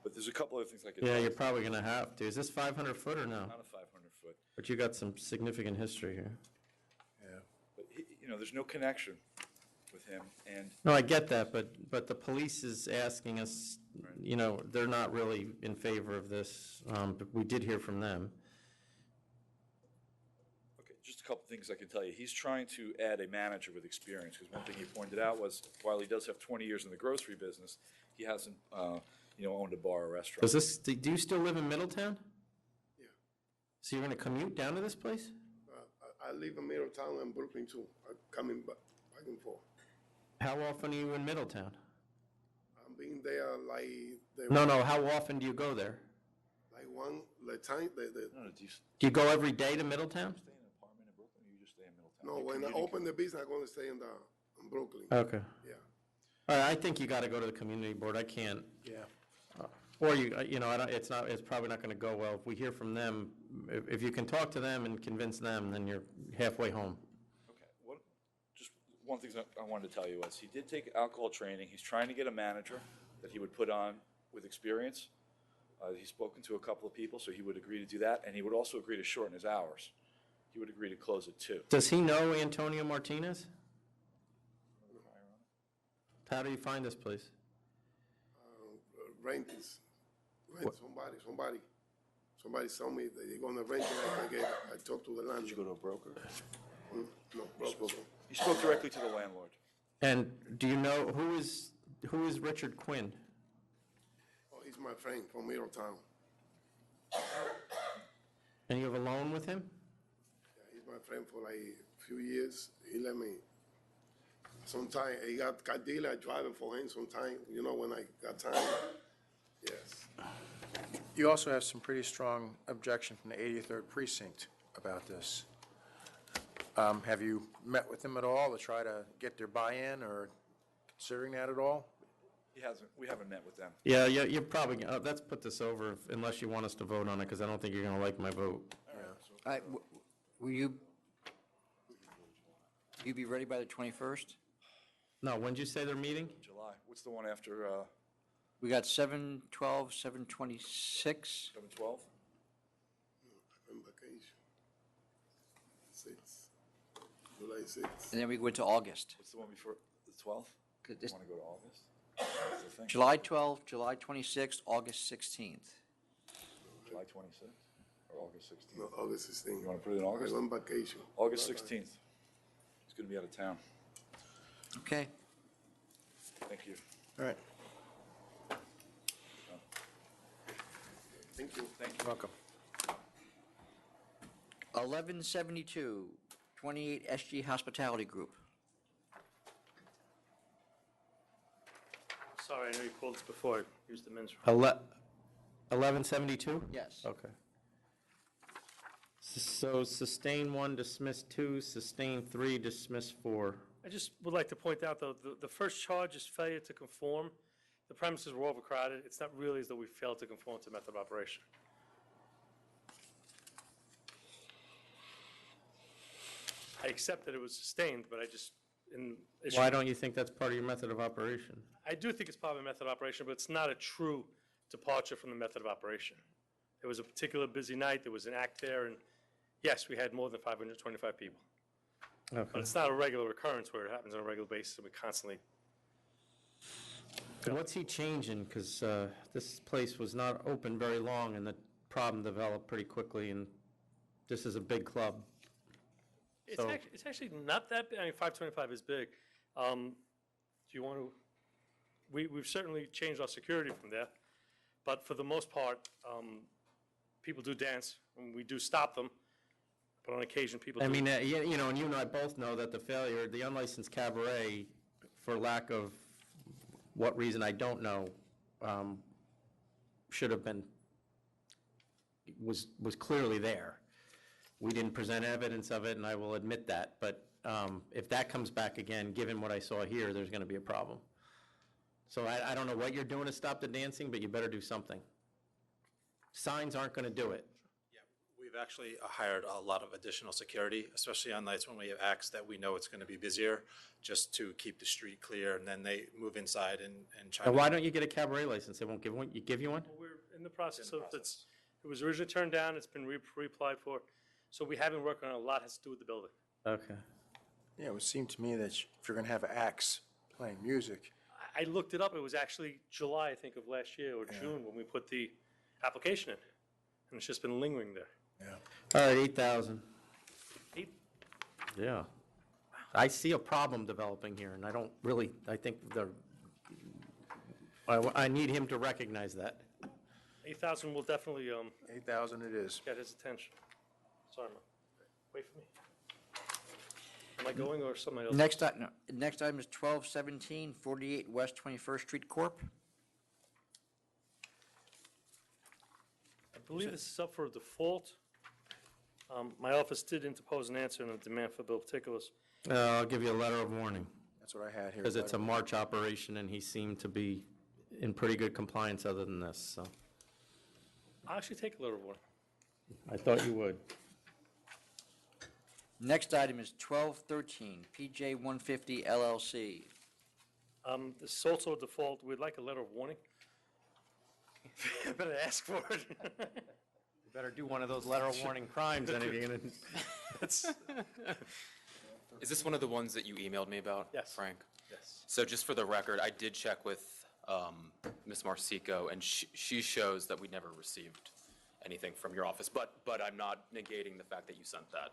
H: But there's a couple other things I could.
D: Yeah, you're probably going to have to. Is this 500 foot or no?
H: Not a 500 foot.
D: But you got some significant history here.
H: Yeah. But there's no connection with him, and
D: No, I get that, but the police is asking us, they're not really in favor of this, but we did hear from them.
H: okay, just a couple things I can tell you. He's trying to add a manager with experience, because one thing he pointed out was, while he does have 20 years in the grocery business, he hasn't, owned a bar or restaurant.
D: Do you still live in Middletown?
R: Yeah.
D: So you're going to commute down to this place?
R: I live in Middletown and Brooklyn too. I'm coming back and forth.
D: How often are you in Middletown?
R: I'm being there like
D: No, how often do you go there?
R: like one the time
D: Do you go every day to Middletown?
H: Stay in an apartment in Brooklyn, or you just stay in Middletown?
R: no
H: You're
R: when I
H: commuting-
R: open the business I'm gonna stay in Brooklyn.
D: Okay.
R: Yeah.
D: All right, I think you got to go to the community board. I can't.
B: Yeah.
D: Or it's probably not going to go well. If we hear from them, if you can talk to them and convince them, then you're halfway home.
H: Okay, just one thing I wanted to tell you was, he did take alcohol training. He's trying to get a manager that he would put on with experience. He's spoken to a couple of people, so he would agree to do that, and he would also agree to shorten his hours. He would agree to close at 2.
D: Does he know Antonio Martinez? How do you find this place?
R: Rent somebody told me that they're gonna rent it. I talked to the landlord.
H: Did you go to a broker?
R: No, broker.
H: He spoke directly to the landlord.
D: And do you know who is Richard Quinn?
R: Oh, he's my friend from Middletown.
D: And you have a loan with him?
R: Yeah, he's my friend for like a few years. He let me. Sometimes he got dealer driving for him. Sometimes, when I got time. Yes.
B: You also have some pretty strong objection from the 83rd Precinct about this. Have you met with them at all to try to get their buy-in or considering that at all?
H: He hasn't, we haven't met with them.
D: Yeah, you're probably, let's put this over unless you want us to vote on it, because I don't think you're going to like my vote.
A: Will you be ready by the 21st?
D: No, when did you say they're meeting?
H: July. What's the one after,
A: We got 7/12, 7/26.
H: 7/12?
R: I'm vacation. 6. July 6.
A: And then we go into August.
H: What's the one before, the 12th?
A: Could
H: You
A: this-
H: want to go to August? That's the thing.
A: July 12th, July 26th, August 16th.
H: July 26th or August 16th?
R: No, August 16.
H: You want to put it in August?
R: I'm on vacation.
H: August 16th. He's going to be out of town.
A: Okay.
H: Thank you.
B: All right.
R: Thank you.
H: Thank you.
B: Welcome.
A: 1172, 28 SG Hospitality Group.
K: Sorry, I know you called this before. I used the men's room.
D: 1172?
A: Yes.
D: Okay. So sustain 1, dismiss 2, sustain 3, dismiss 4.
K: I just would like to point out, though, the first charge is failure to conform. The premises were overcrowded. It's not really as though we failed to conform to method of operation. I accept that it was sustained, but I just,
D: Why don't you think that's part of your method of operation?
K: I do think it's part of a method of operation, but it's not a true departure from the method of operation. It was a particular busy night, there was an act there, and yes, we had more than 525 people. But
D: Okay.
K: it's not a regular occurrence where it happens on a regular basis, and we constantly,
D: And what's he changing? Because this place was not open very long, and the problem developed pretty quickly, and this is a big club. So-
K: it's actually not that big. I mean, 525 is big. Do you want to, we've certainly changed our security from there, but for the most part, people do dance, and we do stop them, but on occasion, people do.
D: I mean, and you and I both know that the unlicensed cabaret, for lack of what reason I don't know, should have been, was clearly there. We didn't present evidence of it, and I will admit that, but if that comes back again, given what I saw here, there's going to be a problem. So I don't know what you're doing to stop the dancing, but you better do something. Signs aren't going to do it.
N: We've actually hired a lot of additional security, especially on nights when we have acts that we know it's going to be busier, just to keep the street clear, and then they move inside and try to...
D: And why don't you get a cabaret license? They won't give one, you give you one?
K: We're in the process of, it was originally turned down, it's been reapplied for, so we have been working on a lot has to do with the building.
D: Okay.
B: Yeah, it would seem to me that if you're going to have acts playing music,
K: I looked it up, it was actually July, I think, of last year, or June, when we put the application in, and it's just been lingering there.
D: All right, 8,000.
K: Eight?
D: Yeah. I see a problem developing here, and I think I need him to recognize that.
K: 8,000 will definitely,
B: 8,000 it is.
K: get his attention. Sorry, man. Wait for me. Am I going or somebody else?
A: Next item is 1217, 48 West 21st Street Corp.
K: I believe this is up for a default. My office did interpose an answer and a demand for bill particulars.
D: I'll give you a letter of warning.
B: That's what I had here.
D: Because it's a March operation, and he seemed to be in pretty good compliance other than this, so.
K: I'll actually take a letter of warning.
D: I thought you would.
A: Next item is 1213, PJ 150 LLC.
K: This is also a default. We'd like a letter of warning. Better ask for it.
D: You better do one of those letter of warning crimes, and if you're gonna.
M: Is this one of the ones that you emailed me about, Frank?
K: Yes.
M: So just for the record, I did check with Ms. Marsico, and she shows that we never received anything from your office, but I'm not negating the fact that you sent that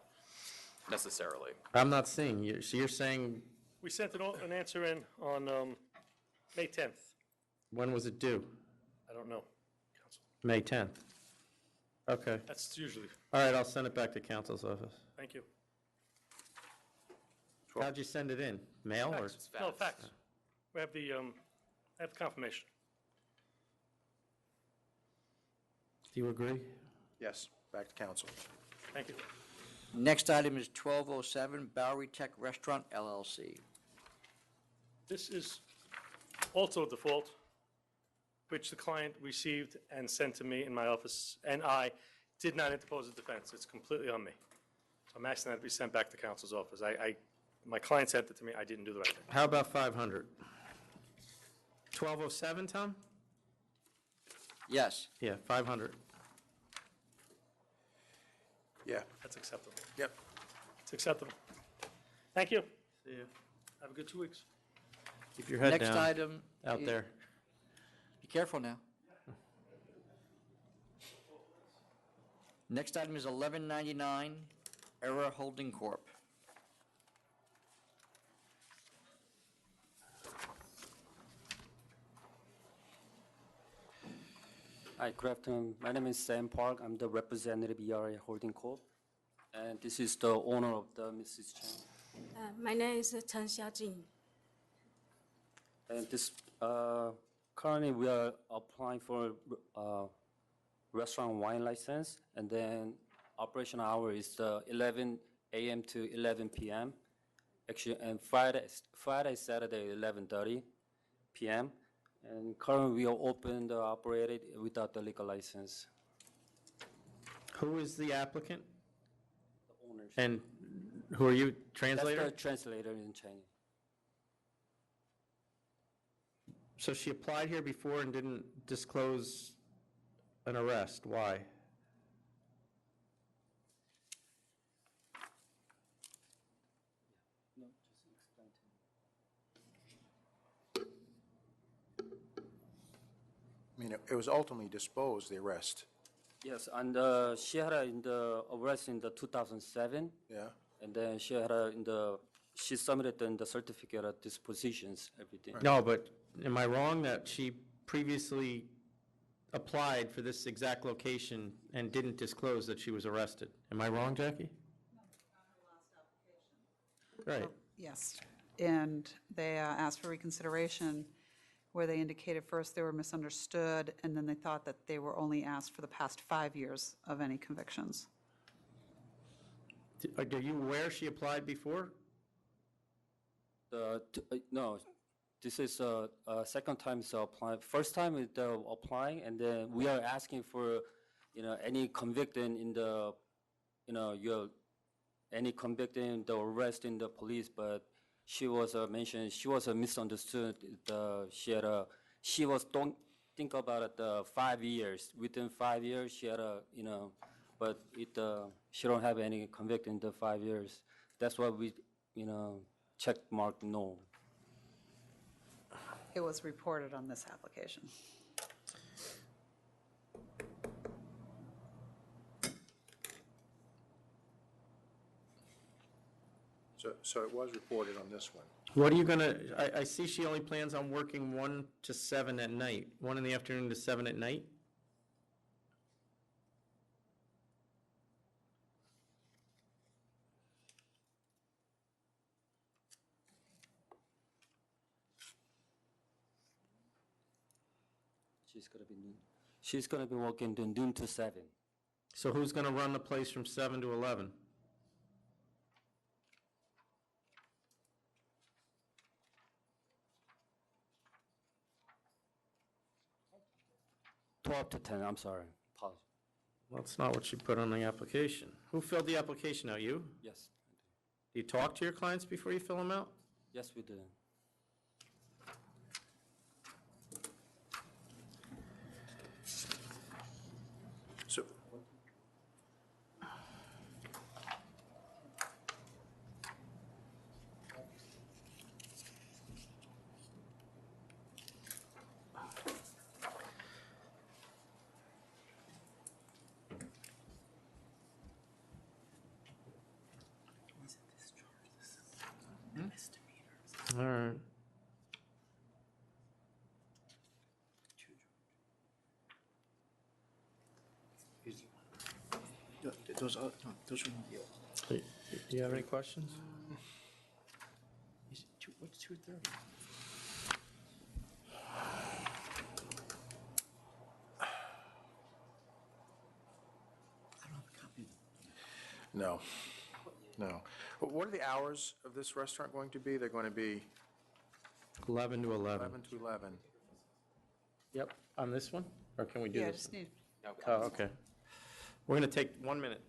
M: necessarily.
D: I'm not seeing you. So you're saying,
K: We sent an answer in on May 10th.
D: when was it due?
K: I don't know.
D: May 10th. Okay.
K: That's usually,
D: All right, I'll send it back to council's office.
K: thank you.
D: How'd you send it in? Mail or?
K: Fax. No, fax. We have the, I have the confirmation.
D: Do you agree?
B: Yes, back to council.
K: Thank you.
A: Next item is 1207 Bowery Tech Restaurant LLC.
K: This is also a default, which the client received and sent to me in my office, and I did not interpose a defense. It's completely on me. So I'm asking that it be sent back to council's office. My client sent it to me, I didn't do the right thing.
D: How about 500? 1207, Tom?
A: Yes.
D: Yeah, 500.
B: Yeah.
K: That's acceptable.
B: Yep.
K: It's acceptable. Thank you.
D: See you.
K: Have a good 2 weeks.
D: Keep your head
A: Next
D: down
A: item
D: out
A: is-
D: there.
A: Be careful now. Next item is 1199 Era Holding Corp.
F: Hi, good afternoon. My name is Sam Park. I'm the representative ERA Holding Corp. And this is the owner of the Mrs. Chen.
Q: My name is Chen Xiajing.
F: And this, currently we are applying for restaurant wine license. And then operation hour is 11 a.m. to 11 p.m. Actually, and Friday, Saturday, 11:30 p.m. And currently we are open, operated without the liquor license.
D: Who is the applicant?
F: The owners.
D: And who are you, translator?
F: That's the translator in Chinese.
D: So she applied here before and didn't disclose an arrest. Why?
F: No, just explain to me.
B: I mean, it was ultimately disposed, the arrest.
F: Yes, and she had in the arrest in the 2007.
B: Yeah.
F: And then she had she submitted in the certificate of dispositions, everything.
D: No, but am I wrong that she previously applied for this exact location and didn't disclose that she was arrested? Am I wrong, Jackie? Right.
W: Yes, and they asked for reconsideration, where they indicated first they were misunderstood, and then they thought that they were only asked for the past 5 years of any convictions.
D: Are you aware she applied before?
F: No, this is second time so applying. First time is applying, and then we are asking for, any convicting in the, any convicting the arrest in the police, but she was mentioned, she was misunderstood. She was don't think about it 5 years. Within 5 years, she had but she don't have any convict in the 5 years. That's why we, check mark no.
W: It was reported on this application.
B: So it was reported on this one.
D: What are you gonna, I see she only plans on working 1 to 7 at night, 1 in the afternoon to 7 at night?
F: She's gonna be working from noon to 7.
D: So who's gonna run the place from 7 to 11?
F: $12 to $10, I'm sorry. Apologies.
D: That's not what she put on the application. Who filled the application out, you?
F: Yes,
D: Do you talk to your clients before you fill them out?
F: yes, we do.
A: those are, no, those are in the deal.
D: Do you have any questions?
A: What's 230?
B: No, no. What are the hours of this restaurant going to be? They're going to be
D: 11 to 11.
B: 11 to 11.
D: Yep, on this one? Or can we do
W: Yeah, I
D: this?
W: just need,
D: Oh, okay. We're going to take 1 minute.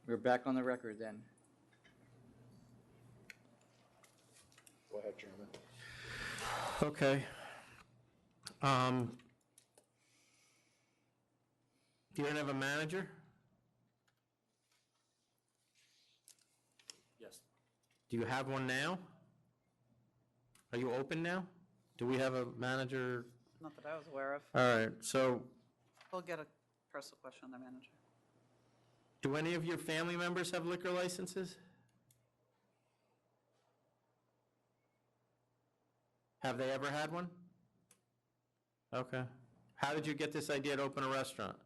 A: We're back on the record then.
B: Go ahead, Chairman.
D: Okay. You don't have a manager?
F: Yes.
D: Do you have one now? Are you open now? Do we have a manager?
W: not that I was aware of.
D: All right, so
W: We'll get a personal question on the manager.
D: do any of your family members have liquor licenses? Have they ever had one? Okay. How did you get this idea to open a restaurant?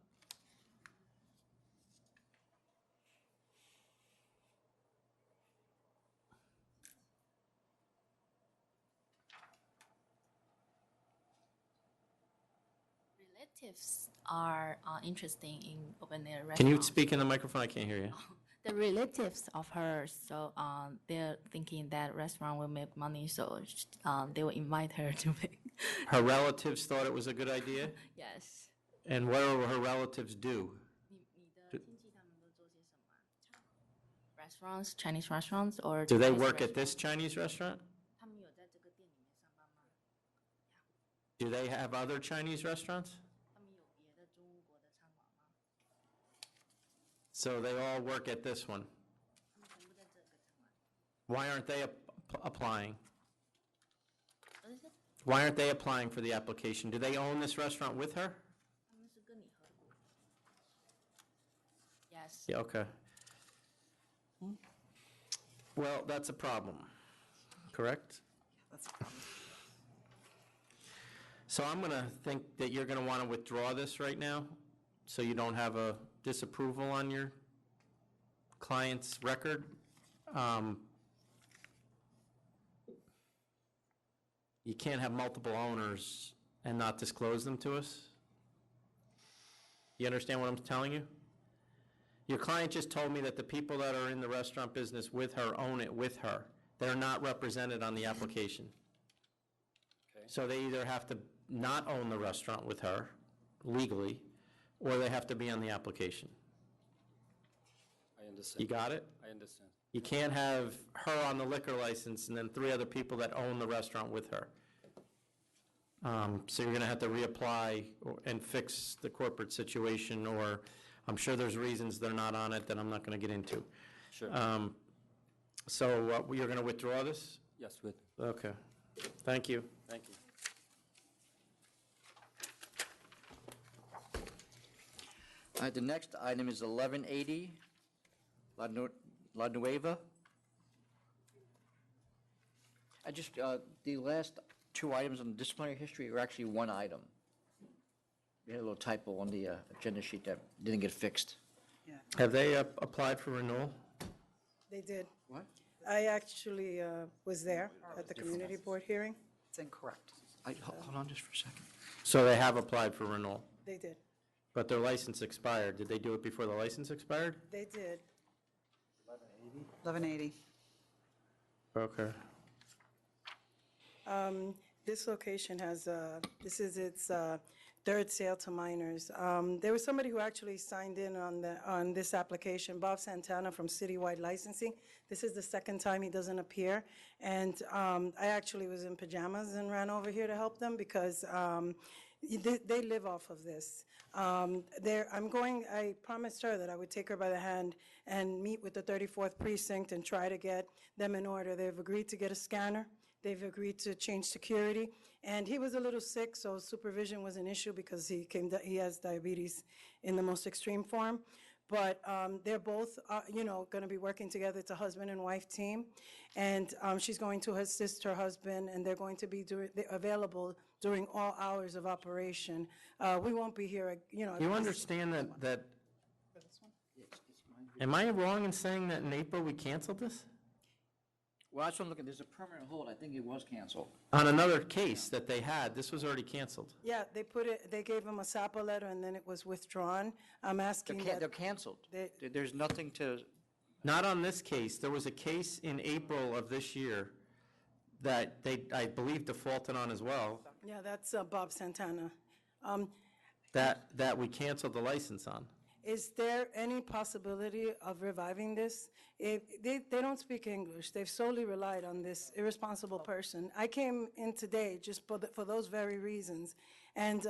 C: Relatives are interested in opening a restaurant.
D: Can you speak in the microphone? I can't hear you.
C: The relatives of hers, so they're thinking that restaurant will make money, so they will invite her to make.
D: Her relatives thought it was a good idea?
C: Yes.
D: And what do her relatives do?
C: Restaurants, Chinese restaurants, or
D: Do they
C: Chinese
D: work at
C: restaurant?
D: this Chinese restaurant? Do they have other Chinese restaurants? So they all work at this one? Why aren't they applying?
C: What is it?
D: Why aren't they applying for the application? Do they own this restaurant with her?
C: Yes.
D: Yeah, okay. Well, that's a problem, correct?
W: That's a problem.
D: So I'm going to think that you're going to want to withdraw this right now, so you don't have a disapproval on your client's record. You can't have multiple owners and not disclose them to us. You understand what I'm telling you? Your client just told me that the people that are in the restaurant business with her own it with her. They're not represented on the application. So they either have to not own the restaurant with her legally, or they have to be on the application.
F: I understand.
D: You got it?
F: I understand.
D: You can't have her on the liquor license and then 3 other people that own the restaurant with her. So you're going to have to reapply and fix the corporate situation, or I'm sure there's reasons they're not on it that I'm not going to get into.
F: Sure.
D: So you're going to withdraw this?
F: Yes, with.
D: Okay. Thank you.
F: Thank you.
A: All right, the next item is 1180 La Nueva. The last 2 items on the disciplinary history are actually one item. We had a little typo on the agenda sheet that didn't get fixed.
D: Have they applied for renewal?
J: They did.
A: What?
J: I actually was there at the community board hearing.
W: It's incorrect.
A: Hold on just for a second.
D: So they have applied for renewal,
J: They did.
D: but their license expired. Did they do it before the license expired?
J: They did.
W: 1180.
D: Okay.
J: This location has, this is its third sale to minors. There was somebody who actually signed in on this application, Bob Santana from Citywide Licensing. This is the second time he doesn't appear. And I actually was in pajamas and ran over here to help them because they live off of this. I promised her that I would take her by the hand and meet with the 34th precinct and try to get them in order. They've agreed to get a scanner. They've agreed to change security. And he was a little sick, so supervision was an issue because he has diabetes in the most extreme form. But they're both, going to be working together. It's a husband and wife team. And she's going to assist her husband, and they're going to be available during all hours of operation. We won't be here,
D: You understand that, am I wrong in saying that in April we canceled this?
A: Well, that's what I'm looking, there's a permanent hold. I think it was canceled.
D: On another case that they had, this was already canceled.
J: Yeah, they gave him a SAPA letter, and then it was withdrawn. I'm asking
A: They're
J: that.
A: canceled. There's nothing to,
D: Not on this case. There was a case in April of this year that they, I believe, defaulted on as well,
J: Yeah, that's Bob Santana.
D: that we canceled the license on.
J: Is there any possibility of reviving this? They don't speak English. They've solely relied on this irresponsible person. I came in today just for those very reasons, and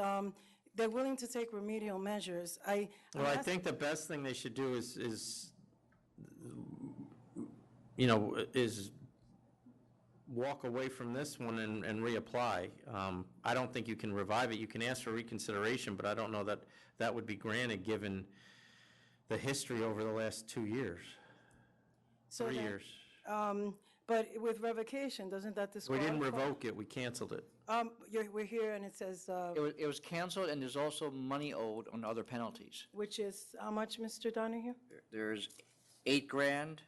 J: they're willing to take remedial measures.
D: Well, I think the best thing they should do is walk away from this one and reapply. I don't think you can revive it. You can ask for reconsideration, but I don't know that that would be granted given the history over the last 2 years, 3 years.
J: But with revocation, doesn't that
D: We
J: disqualify?
D: didn't revoke it, we canceled it.
J: We're here, and it says,
A: it was canceled, and there's also money owed on other penalties.
J: which is how much, Mr. Donahue?
A: There's $8,000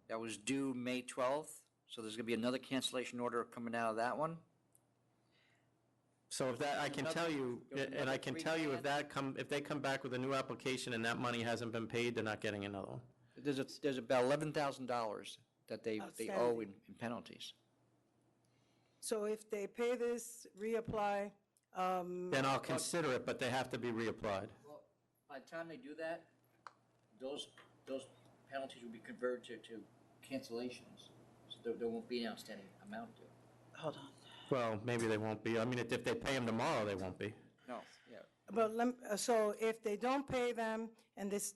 A: that was due May 12th, so there's going to be another cancellation order coming out of that one.
D: So if that, I can tell you, and I can tell you if they come back with a new application and that money hasn't been paid, they're not getting another one.
A: There's about $11,000 that they owe
J: Outstanding.
A: in penalties.
J: So if they pay this, reapply,
D: Then I'll consider it, but they have to be reapplied.
A: Well, by the time they do that, those penalties will be converted to cancellations, so there won't be an outstanding amount due.
T: Hold on.
D: Well, maybe they won't be. I mean, if they pay them tomorrow, they won't be.
A: No, yeah.
J: but so if they don't pay them and this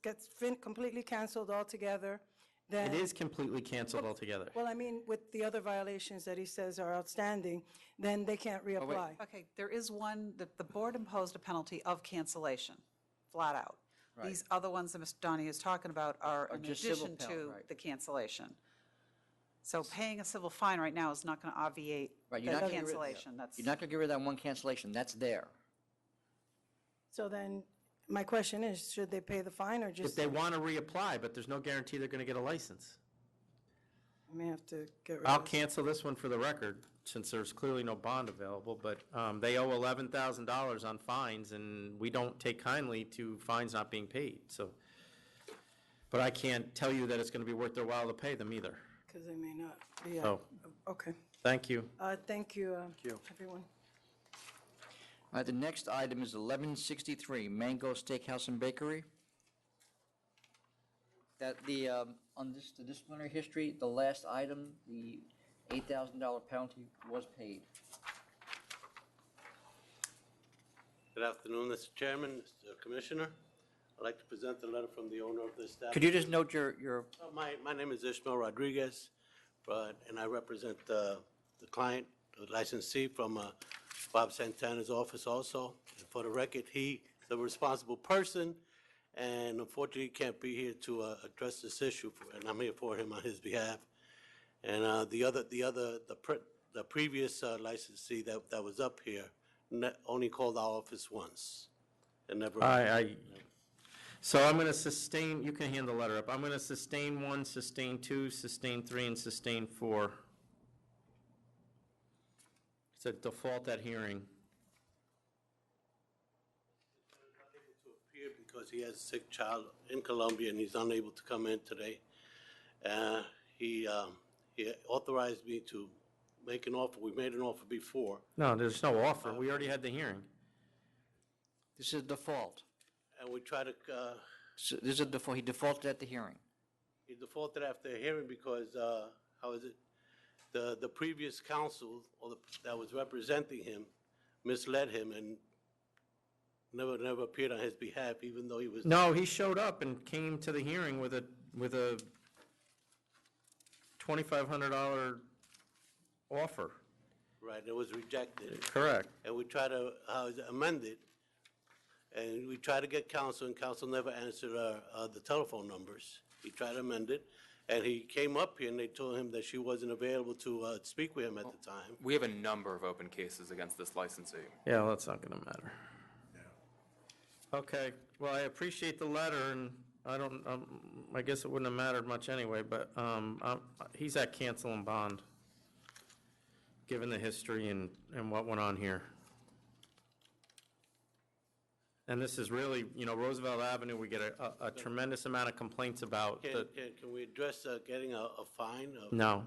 J: gets completely canceled altogether, then.
D: It is completely canceled altogether.
J: Well, I mean, with the other violations that he says are outstanding, then they can't reapply.
W: Okay, there is one, that the board imposed a penalty of cancellation, flat out.
A: Right.
W: These other ones that Mr. Donnie is talking about are
A: Are
W: in
A: just civil
W: addition
A: penalty,
W: to
A: right.
W: the cancellation. So paying a civil fine right now is not going to obviate
A: Right, you're
W: that
A: not gonna get rid-
W: cancellation. That's,
A: You're not going to get rid of that one cancellation, that's there.
J: So then, my question is, should they pay the fine or
D: If
J: just?
D: they want to reapply, but there's no guarantee they're going to get a license.
J: I may have to get rid
D: I'll
J: of this.
D: cancel this one for the record, since there's clearly no bond available, but they owe $11,000 on fines, and we don't take kindly to fines not being paid, so. But I can't tell you that it's going to be worth their while to pay them either.
J: Because they may not be.
D: So,
J: Okay.
D: thank you.
J: Thank you, everyone.
A: All right, the next item is 1163 Mango Steakhouse and Bakery. That the, on this, the disciplinary history, the last item, the $8,000 penalty was paid.
G: Good afternoon, Mr. Chairman, Mr. Commissioner. I'd like to present the letter from the owner of the establishment.
A: Could you just note your,
G: My name is Ishmael Rodriguez, and I represent the client, the licensee from Bob Santana's office also. And for the record, he is a responsible person, and unfortunately can't be here to address this issue, and I'm here for him on his behalf. And the previous licensee that was up here only called our office once, and never.
D: So I'm going to sustain, you can hand the letter up. I'm going to sustain 1, sustain 2, sustain 3, and sustain 4. It's a default at hearing.
G: Here because he has a sick child in Colombia and he's unable to come in today. He authorized me to make an offer. We made an offer before.
D: No, there's no offer. We already had the hearing.
A: this is default.
G: And we try to,
A: So this is a default, he defaulted at the hearing.
G: he defaulted after a hearing because, how is it? The previous counsel that was representing him misled him and never appeared on his behalf, even though he was.
D: No, he showed up and came to the hearing with a $2,500 offer.
G: Right, it was rejected.
D: Correct.
G: And we try to, amend it, and we try to get counsel, and counsel never answered the telephone numbers. He tried to amend it, and he came up here, and they told him that she wasn't available to speak with him at the time.
M: We have a number of open cases against this licensee.
D: Yeah, well, that's not going to matter. Okay, well, I appreciate the letter, and I guess it wouldn't have mattered much anyway, but he's at cancel and bond, given the history and what went on here. And this is really, Roosevelt Avenue, we get a tremendous amount of complaints about.
G: Can we address getting a fine?
D: No.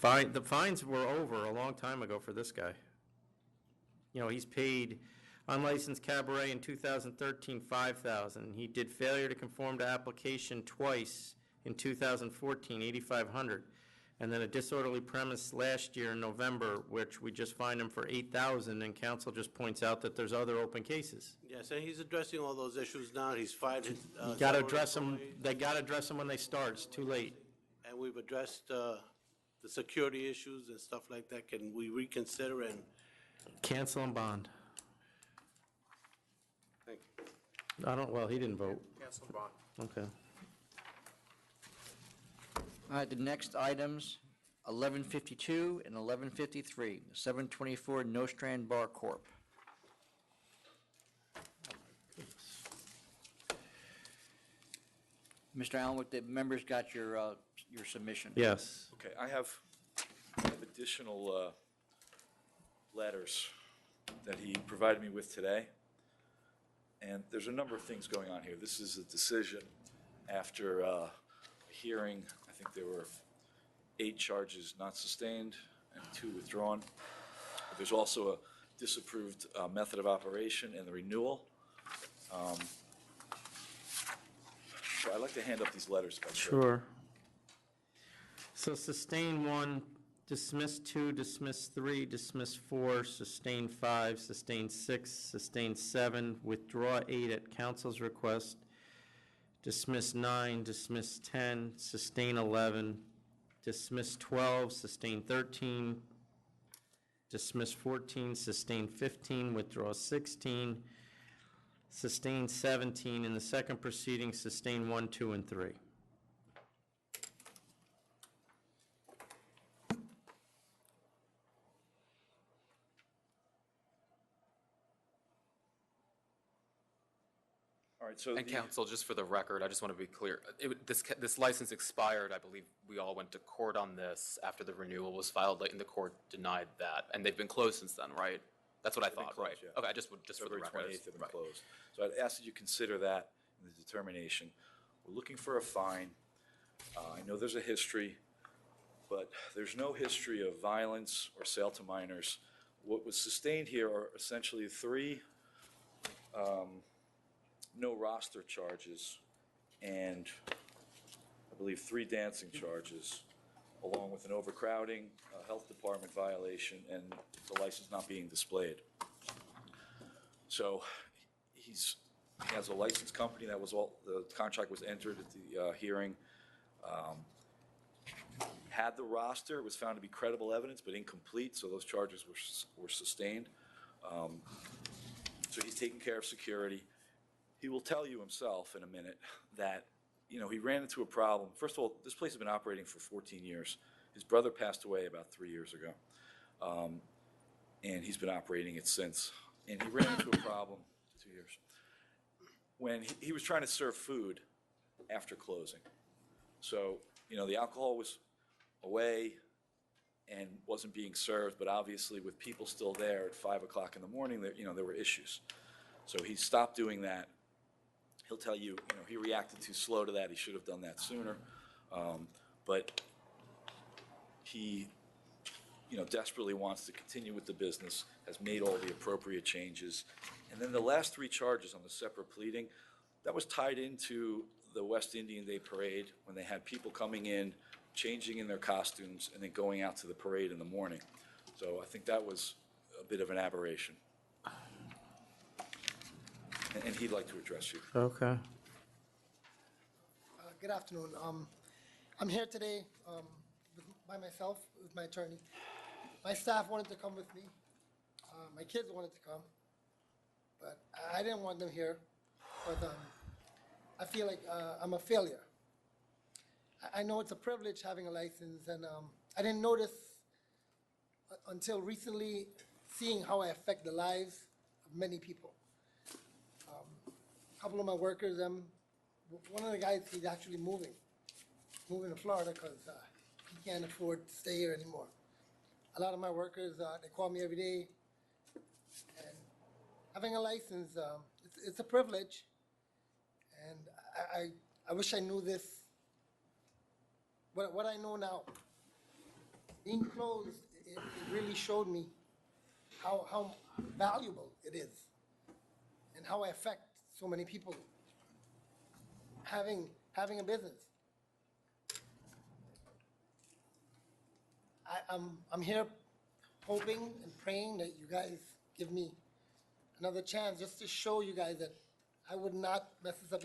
D: The fines were over a long time ago for this guy. He's paid unlicensed cabaret in 2013, $5,000. He did failure to conform to application twice in 2014, $8,500. And then a disorderly premise last year in November, which we just fined him for $8,000, and council just points out that there's other open cases.
G: Yes, and he's addressing all those issues now. He's fired his.
D: You got to address them, they got to address them when they start. It's too late.
G: And we've addressed the security issues and stuff like that. Can we reconsider and?
D: Cancel and bond.
G: Thank
D: you. Well, he didn't vote.
B: Cancel and bond.
D: Okay.
A: All right, the next items, 1152 and 1153, 724 Nostrand Bar Corp. Mr. Allen, what the members got your submission?
D: Yes.
H: Okay, I have additional letters that he provided me with today. And there's a number of things going on here. This is a decision after a hearing. I think there were 8 charges not sustained and 2 withdrawn. But there's also a disapproved method of operation and the renewal. So I'd like to hand up these letters if I could.
D: Sure. So sustain 1, dismiss 2, dismiss 3, dismiss 4, sustain 5, sustain 6, sustain 7, withdraw 8 at council's request, dismiss 9, dismiss 10, sustain 11, dismiss 12, sustain 13, dismiss 14, sustain 15, withdraw 16, sustain 17. In the second proceeding, sustain 1, 2, and 3.
H: right, so
M: And
H: the-
M: counsel, just for the record, I just want to be clear, this license expired, I believe we all went to court on this after the renewal was filed, and the court denied that, and they've been closed since then, right? That's what I
H: They've been
M: thought,
H: closed,
M: right?
H: yeah.
M: Okay, just for the
H: February
M: record.
H: 28th, they've been
M: Right.
H: closed. So I'd ask that you consider that in the determination. We're looking for a fine. I know there's a history, but there's no history of violence or sale to minors. What was sustained here are essentially three no roster charges and I believe 3 dancing charges, along with an overcrowding, a health department violation, and the license not being displayed. So he has a licensed company, that was all, the contract was entered at the hearing. Had the roster, it was found to be credible evidence, but incomplete, so those charges were sustained. So he's taking care of security. He will tell you himself in a minute that, you know, he ran into a problem. First of all, this place has been operating for 14 years. His brother passed away about 3 years ago, and he's been operating it since. And he ran into a problem 2 years when he was trying to serve food after closing. So, you know, the alcohol was away and wasn't being served, but obviously with people still there at 5 o'clock in the morning, there, you know, there were issues. So he stopped doing that. He'll tell you, you know, he reacted too slow to that. He should have done that sooner. But he, you know, desperately wants to continue with the business, has made all the appropriate changes. And then the last 3 charges on the separate pleading, that was tied into the West Indian Day Parade when they had people coming in, changing in their costumes, and then going out to the parade in the morning. So I think that was a bit of an aberration. And he'd like to address you.
D: Okay.
S: Good afternoon. I'm here today by myself with my attorney. My staff wanted to come with me. My kids wanted to come, but I didn't want them here. But I feel like I'm a failure. I know it's a privilege having a license, and I didn't notice until recently seeing how I affect the lives of many people. A couple of my workers, one of the guys, he's actually moving to Florida because he can't afford to stay here anymore. A lot of my workers, they call me every day, and having a license, it's a privilege, and I wish I knew this. What I know now, being closed, it really showed me how valuable it is and how I affect so many people having a business. I'm here hoping and praying that you guys give me another chance just to show you guys that I would not mess this up.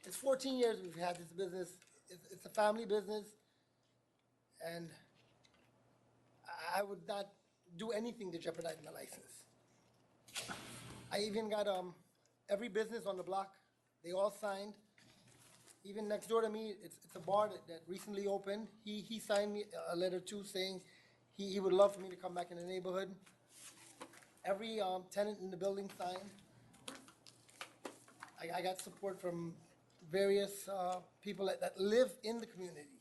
S: It's 14 years we've had this business. It's a family business, and I would not do anything to jeopardize my license. I even got every business on the block, they all signed. Even next door to me, it's a bar that recently opened. He signed me a letter too saying he would love for me to come back in the neighborhood. Every tenant in the building signed. I got support from various people that live in the community.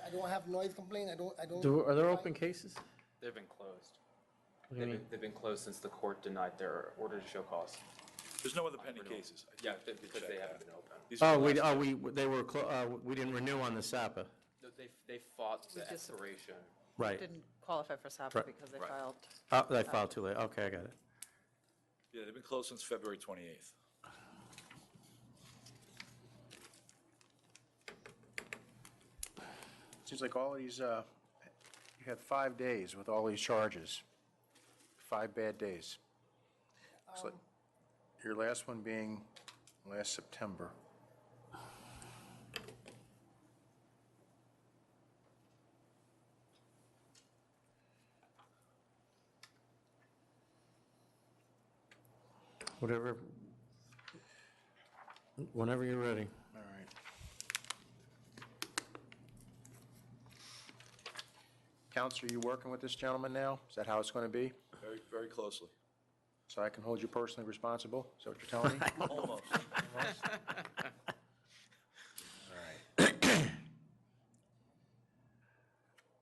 S: I don't have noise complaint. I don't.
D: Are there open cases?
M: They've been closed.
D: What do you mean?
M: They've been closed since the court denied their order to show cause.
H: There's no other pending cases.
M: Yeah, because they haven't been open.
H: These are the last-
D: we didn't renew on the SAPA.
M: No, they fought the expiration.
D: Right.
W: Didn't qualify for SAPA
D: Right.
W: because they
M: Right.
W: filed.
D: Oh, they filed too late. Okay, I got it.
H: Yeah, they've been closed since February 28th.
B: Seems like all these, you had 5 days with all these charges. 5 bad days. Looks like your last one being last September.
D: Whenever you're ready.
B: All right. Counselor, are you working with this gentleman now? Is that how it's going to be?
H: Very, very closely.
B: So I can hold you personally responsible? Is that what you're telling me?
H: Almost.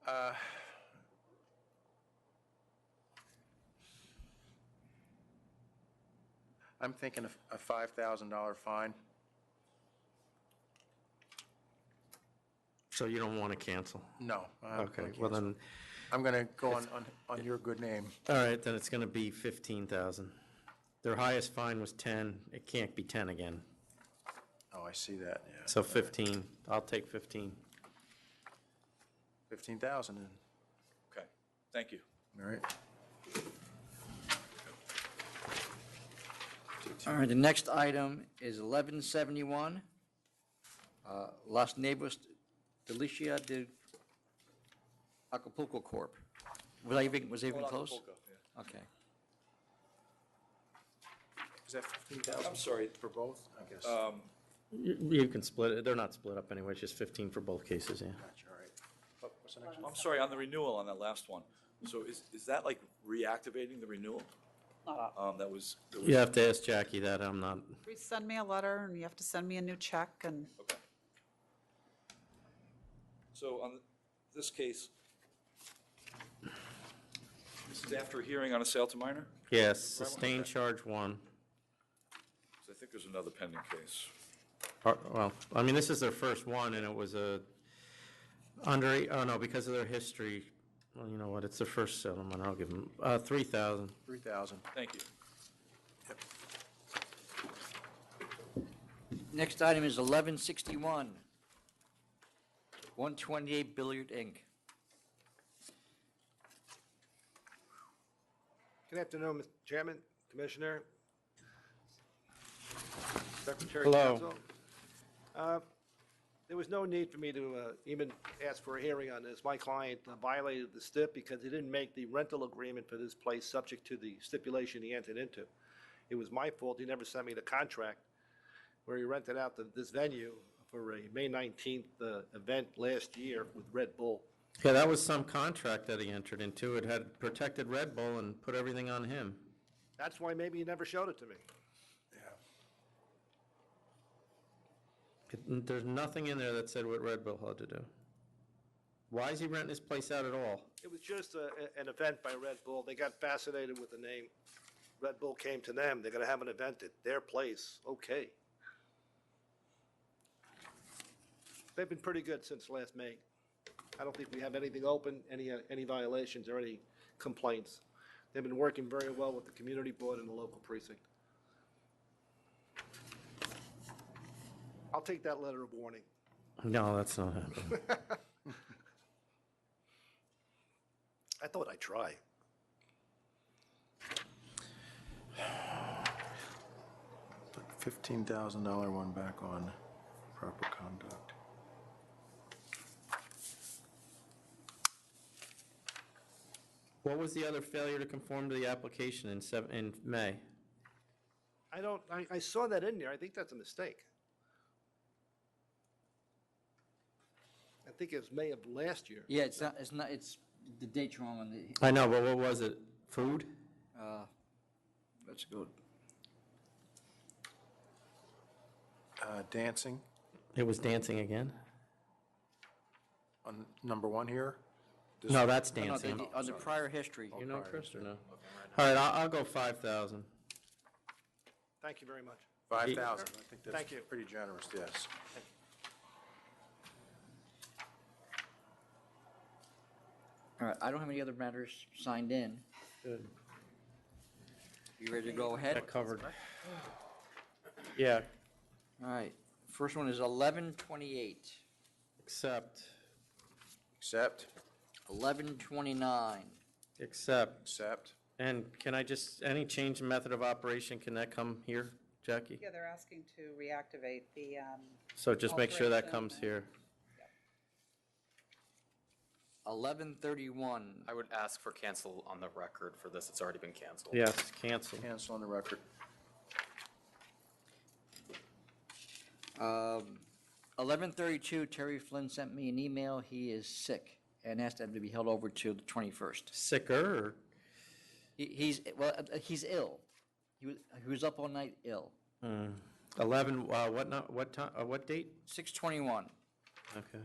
B: All right. I'm thinking of a $5,000 fine.
D: So you don't want to cancel?
B: No. I'm
D: Okay,
B: gonna
D: well
B: cancel.
D: then,
B: I'm going to go on your good name.
D: all right, then it's going to be 15,000. Their highest fine was 10. It can't be 10 again.
B: Oh, I see that, yeah.
D: So 15. I'll take 15.
B: 15,000 then.
H: Okay, thank you.
B: All right.
A: All right, the next item is 1171, Las Nebras Delicia de Acapulco Corp. Was it even close?
H: Acapulco, yeah.
A: Okay.
B: Is that 15,000?
H: I'm sorry.
B: For both, I guess.
D: You can split it. They're not split up anyway. It's just 15 for both cases, yeah.
B: Gotcha, all right. What's the next one?
H: I'm sorry, on the renewal on that last one. So is that like reactivating the renewal? That was.
D: You have to ask Jackie that. I'm not.
W: Please send me a letter, and you have to send me a new check, and
H: Okay. So on this case, this is after a hearing on a sale to minor?
D: Yes, sustained charge 1.
H: So I think there's another pending case.
D: Well, I mean, this is their first one, and it was a oh no, because of their history, well, you know what, it's their first settlement. I'll give them 3,000.
B: 3,000.
H: Thank you.
A: Next item is 1161, 128 Billiard Inc.
L: Good afternoon, Mr. Chairman, Commissioner, Secretary
D: Hello.
L: Council. There was no need for me to even ask for a hearing on this. My client violated the STIP because he didn't make the rental agreement for this place subject to the stipulation he entered into. It was my fault. He never sent me the contract where he rented out this venue for a May 19th event last year with Red Bull.
D: Yeah, that was some contract that he entered into. It had protected Red Bull and put everything on him.
L: That's why maybe he never showed it to me.
D: There's nothing in there that said what Red Bull had to do. Why is he renting this place out at all?
L: It was just an event by Red Bull. They got fascinated with the name. Red Bull came to them. They're going to have an event at their place. Okay. They've been pretty good since last May. I don't think we have anything open, any violations or any complaints. They've been working very well with the community board and the local precinct. I'll take that letter of warning.
D: No, that's not happening.
L: I thought I'd try.
B: Put $15,000 one back on proper conduct.
D: What was the other failure to conform to the application in May?
L: I saw that in there. I think that's a mistake. I think it was May of last year.
A: Yeah, it's the date's wrong on the.
D: I know, but what was it? Food?
A: Let's go.
B: Dancing
D: It was dancing again?
B: on number 1 here.
D: No, that's
A: No, no,
D: dancing.
A: on the prior history.
D: You know Chris or no? All right, I'll go 5,000.
L: Thank you very much.
B: 5,000. I think that's
L: Thank you.
B: pretty generous, yes.
A: All right, I don't have any other matters signed in.
D: Good.
A: You ready to go ahead?
D: That covered. Yeah,
A: All right, first one is 1128,
D: accept,
A: 1129,
D: accept. And can I just, any change in method of operation, can that come here, Jackie?
W: yeah, they're asking to reactivate the.
D: So just make sure that
W: alteration
D: comes
W: and-
D: here.
A: 1131.
M: I would ask for cancel on the record for this. It's already been canceled.
D: Yes, cancel.
B: Cancel on the record.
A: 1132, Terry Flynn sent me an email. He is sick and asked them to be held over to the 21st.
D: Sicker, or
A: He's ill. He was up all night ill.
D: 11, what time, what date?
A: 6:21.
D: Okay.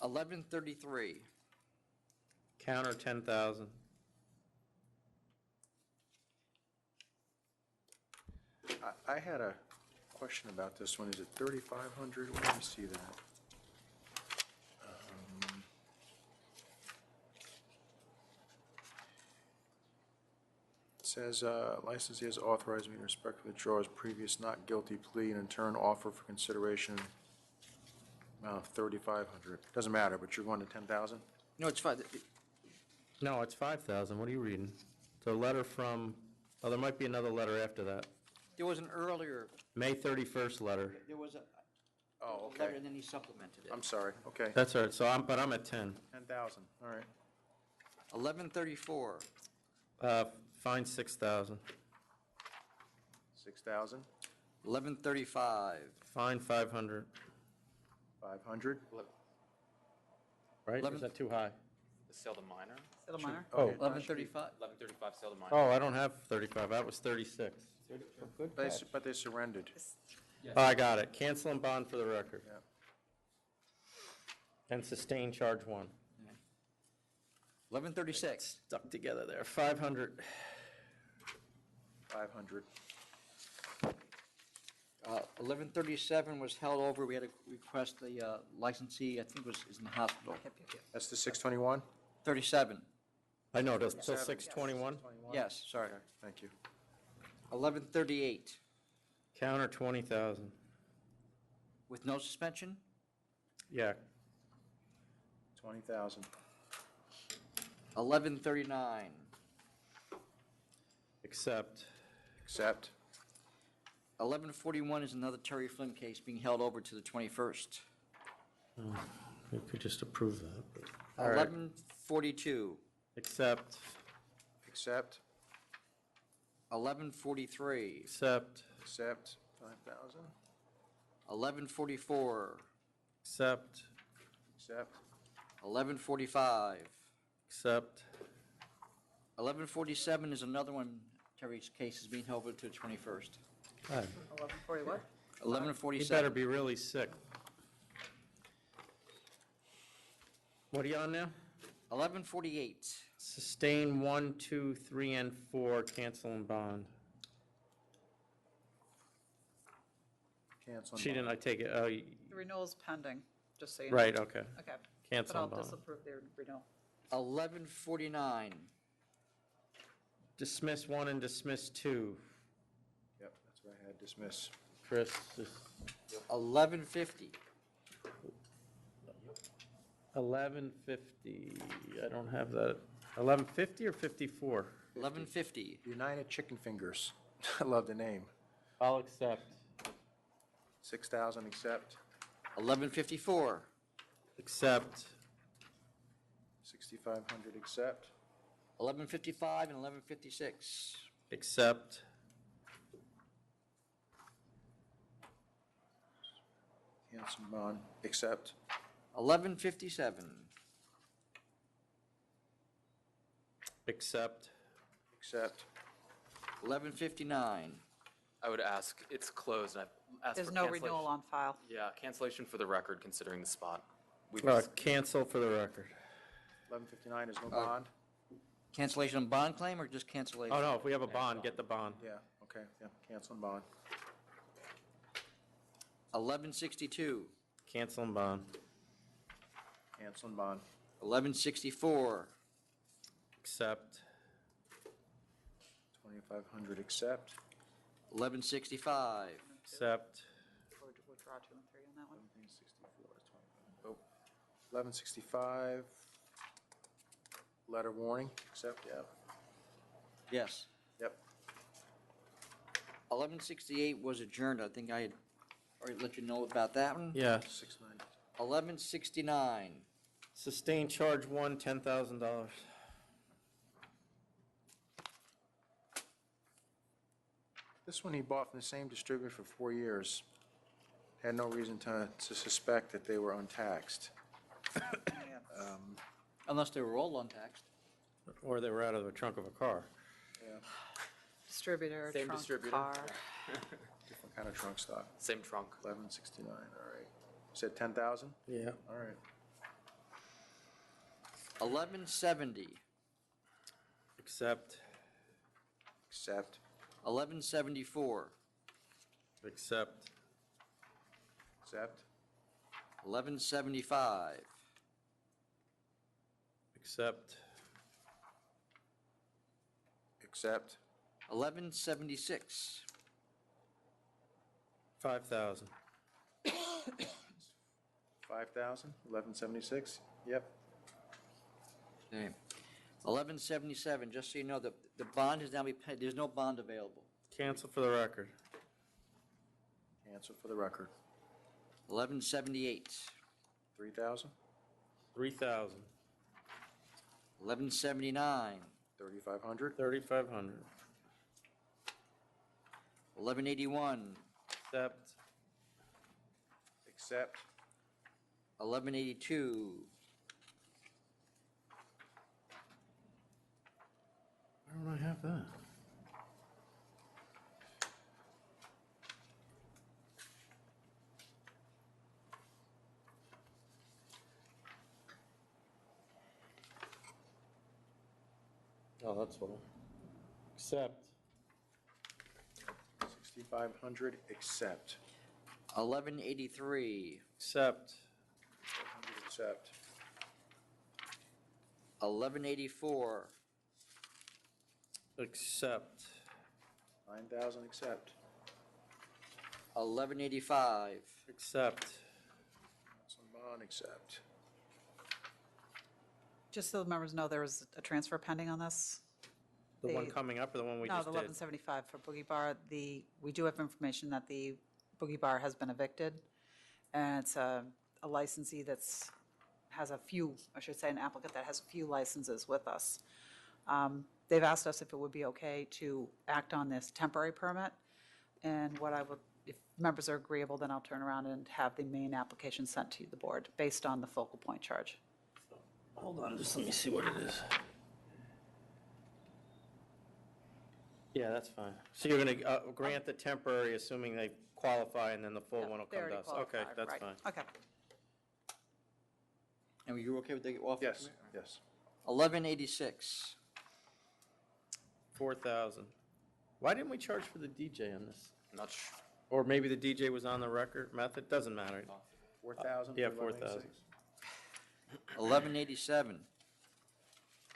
A: 11:33.
D: Counter 10,000.
B: I had a question about this one. Is it 3,500? Let me see that. It says, licensee has authorized me to respectfully withdraw his previous not guilty plea and in turn offer for consideration amount of 3,500. Doesn't matter, but you're going to 10,000?
A: No, it's fine.
D: No, it's 5,000. What are you reading? It's a letter from, oh, there might be another letter after that.
A: There was an earlier,
D: May 31st letter.
A: there was a
B: Oh,
A: letter,
B: okay.
A: and then he supplemented it.
B: I'm sorry, okay.
D: That's all right, so I'm at 10.
B: 10,000, all right.
A: 11:34.
D: Fine 6,000.
B: 6,000,
A: 11:35.
D: Fine 500.
B: 500?
D: Right? Is
A: 11
D: that too high?
M: The sale to minor?
W: Sale to minor?
D: Oh,
A: 11:35.
M: 1135 sale to minor.
D: oh, I don't have 35. That was 36. Good catch.
B: But they surrendered.
D: Oh, I got it. Cancel and bond for the record.
B: Yeah.
D: And sustain charge 1.
A: 11:36.
D: Stuck together there. 500.
B: 500.
A: 11:37 was held over. We had to request the licensee, I think is in the hospital.
B: That's the 621?
A: 37.
D: I know, till 621?
A: Yes, sorry.
B: Okay, thank you.
A: 11:38.
D: Counter 20,000.
A: With no suspension?
D: Yeah.
B: 20,000.
A: 11:39.
D: Accept.
B: Accept.
A: 11:41 is another Terry Flynn case being held over to the 21st.
D: We could just approve that. but- All right.
A: 11:42.
D: Accept.
B: Accept.
A: 11:43.
D: Accept.
B: Accept. 5,000.
A: 11:44.
D: Accept.
B: Accept.
A: 11:45.
D: Accept.
A: 11:47 is another one, Terry's case is being held over to the 21st.
W: 11:40 what?
A: 11:47.
D: You better be really sick. What are you on now?
A: 11:48.
D: Sustain 1, 2, 3, and 4, cancel and bond.
B: Cancel.
D: She didn't, I take it,
W: The renewal's pending, just so you know.
D: right, okay.
W: Okay.
D: Cancel
W: But I'll
D: and bond.
W: disapprove the renewal.
A: 11:49.
D: Dismiss 1 and dismiss 2.
B: Yep, that's what I had, dismiss.
D: Chris, just
A: 11:50.
D: 1150, I don't have that. 1150 or 54?
A: 11:50.
B: United Chicken Fingers. I love the name.
D: I'll accept.
B: 6,000, accept.
A: 11:54.
D: Accept.
B: 6,500, accept.
A: 11:55 and 11:56.
D: Accept.
B: Cancel bond, accept.
A: 11:57.
D: Accept.
B: Accept.
A: 11:59.
M: I would ask, it's closed, and I've asked
W: There's
M: for
W: no
M: cancellation.
W: renewal on file.
M: Yeah, cancellation for the record, considering the spot. We
D: Cancel for the record.
B: 11:59 is no bond?
A: Cancellation of bond claim or just cancellation?
D: Oh, no, if we have a bond, get the bond.
B: Yeah, okay, yeah, cancel and bond.
A: 11:62.
D: Cancel and bond.
B: Cancel and bond.
A: 11:64.
D: Accept.
B: 2,500, accept.
A: 11:65.
D: Accept.
W: Withdraw 2 and 3 on that one.
B: 1165, letter warning, accept, yeah.
A: Yes.
B: Yep.
A: 11:68 was adjourned. I think I had already let you know about that one.
D: Yeah.
B: 690.
A: 11:69.
D: Sustain charge 1, $10,000.
B: This one he bought from the same distributor for 4 years. Had no reason to suspect that they were untaxed.
A: Unless they were all untaxed.
D: Or they were out of the trunk of a car.
W: Distributor,
M: Same
W: trunk,
M: distributor.
W: car.
B: Different kind of trunk stock.
M: Same trunk.
B: 1169, all right. Said 10,000?
D: Yeah.
B: All right.
A: 1170,
D: Accept.
B: Accept.
A: 1174,
D: Accept.
B: Accept.
A: 1175,
D: Accept.
B: Accept.
A: 1176,
D: 5,000.
B: 5,000, 1176? Yep.
A: okay. 1177, just so you know, the bond has now been paid, there's no bond available.
D: Cancel for the record.
B: Cancel for the record.
A: 1178,
B: 3,000,
D: 3,000.
A: 1179,
B: 3,500,
D: 3,500.
A: 1181,
D: Accept.
B: accept.
A: 1182,
D: Why don't I have that? Oh, that's what. Accept.
B: 6,500, accept.
A: 1183,
D: Accept.
B: 100, accept.
A: 1184,
D: Accept.
B: 9,000, accept.
A: 1185,
D: Accept.
B: Some bond, accept.
W: Just so the members know, there was a transfer pending on this.
D: The one
W: They-
D: coming up or the one we
W: No,
D: just
W: the
D: did?
W: 1175 for Boogie Bar. We do have information that the Boogie Bar has been evicted, and it's a licensee has a few, I should say, an applicant that has a few licenses with us. They've asked us if it would be okay to act on this temporary permit, and if members are agreeable, then I'll turn around and have the main application sent to the board based on the focal point charge.
D: Hold on, just let me see what it is. Yeah, that's fine. So you're going to grant the temporary, assuming they qualify, and then the full one will
W: They
D: come to
W: already
D: us? Okay,
W: qualified,
D: that's
W: right.
D: fine.
W: Okay.
A: and you're okay with the offer?
B: Yes, yes.
A: 1186,
D: 4,000. Why didn't we charge for the DJ on this?
M: Not sure.
D: Or maybe the DJ was on the record method? Doesn't matter.
B: 4,000?
D: Yeah,
B: for
D: 4,000.
B: 1186?
A: 1187,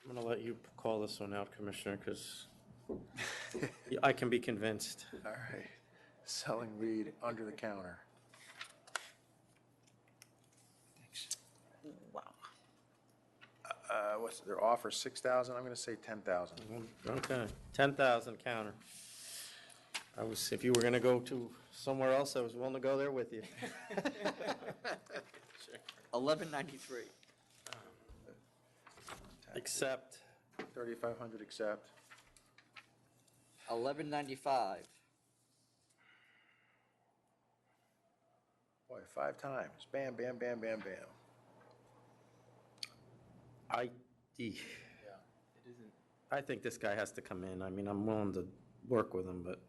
D: I'm going to let you call this one out, Commissioner, because I can be convinced.
B: All right. Selling weed under the counter.
W: Wow.
B: What's their offer, 6,000? I'm going to say 10,000.
D: Okay, 10,000 counter. If you were going to go to somewhere else, I was willing to go there with you.
A: 1193,
D: Accept.
B: 3,500, accept.
A: 1195,
B: Boy, 5 times. Bam, bam, bam, bam, bam.
D: I think this guy has to come in. I mean, I'm willing to work with him, but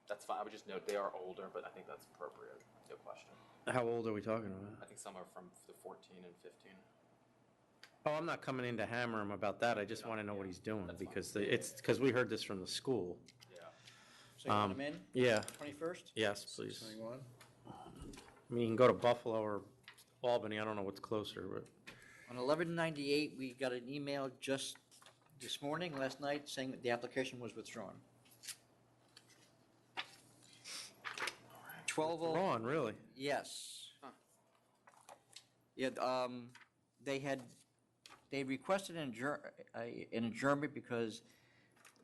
M: That's fine. I would just note they are older, but I think that's appropriate. No question.
D: how old are we talking about?
M: I think some are from the 14 and 15.
D: Oh, I'm not coming in to hammer him about that. I just want to know what he's doing, because we heard this from the school.
M: Yeah.
A: so you want them in?
D: Yeah.
A: 21st?
D: Yes, please.
B: 21?
D: I mean, you can go to Buffalo or Albany. I don't know what's closer, but
A: On 1198, we got an email just this morning, last night, saying that the application was withdrawn. 12.
D: Ron, really?
A: Yes. Yeah, they requested an adjournment because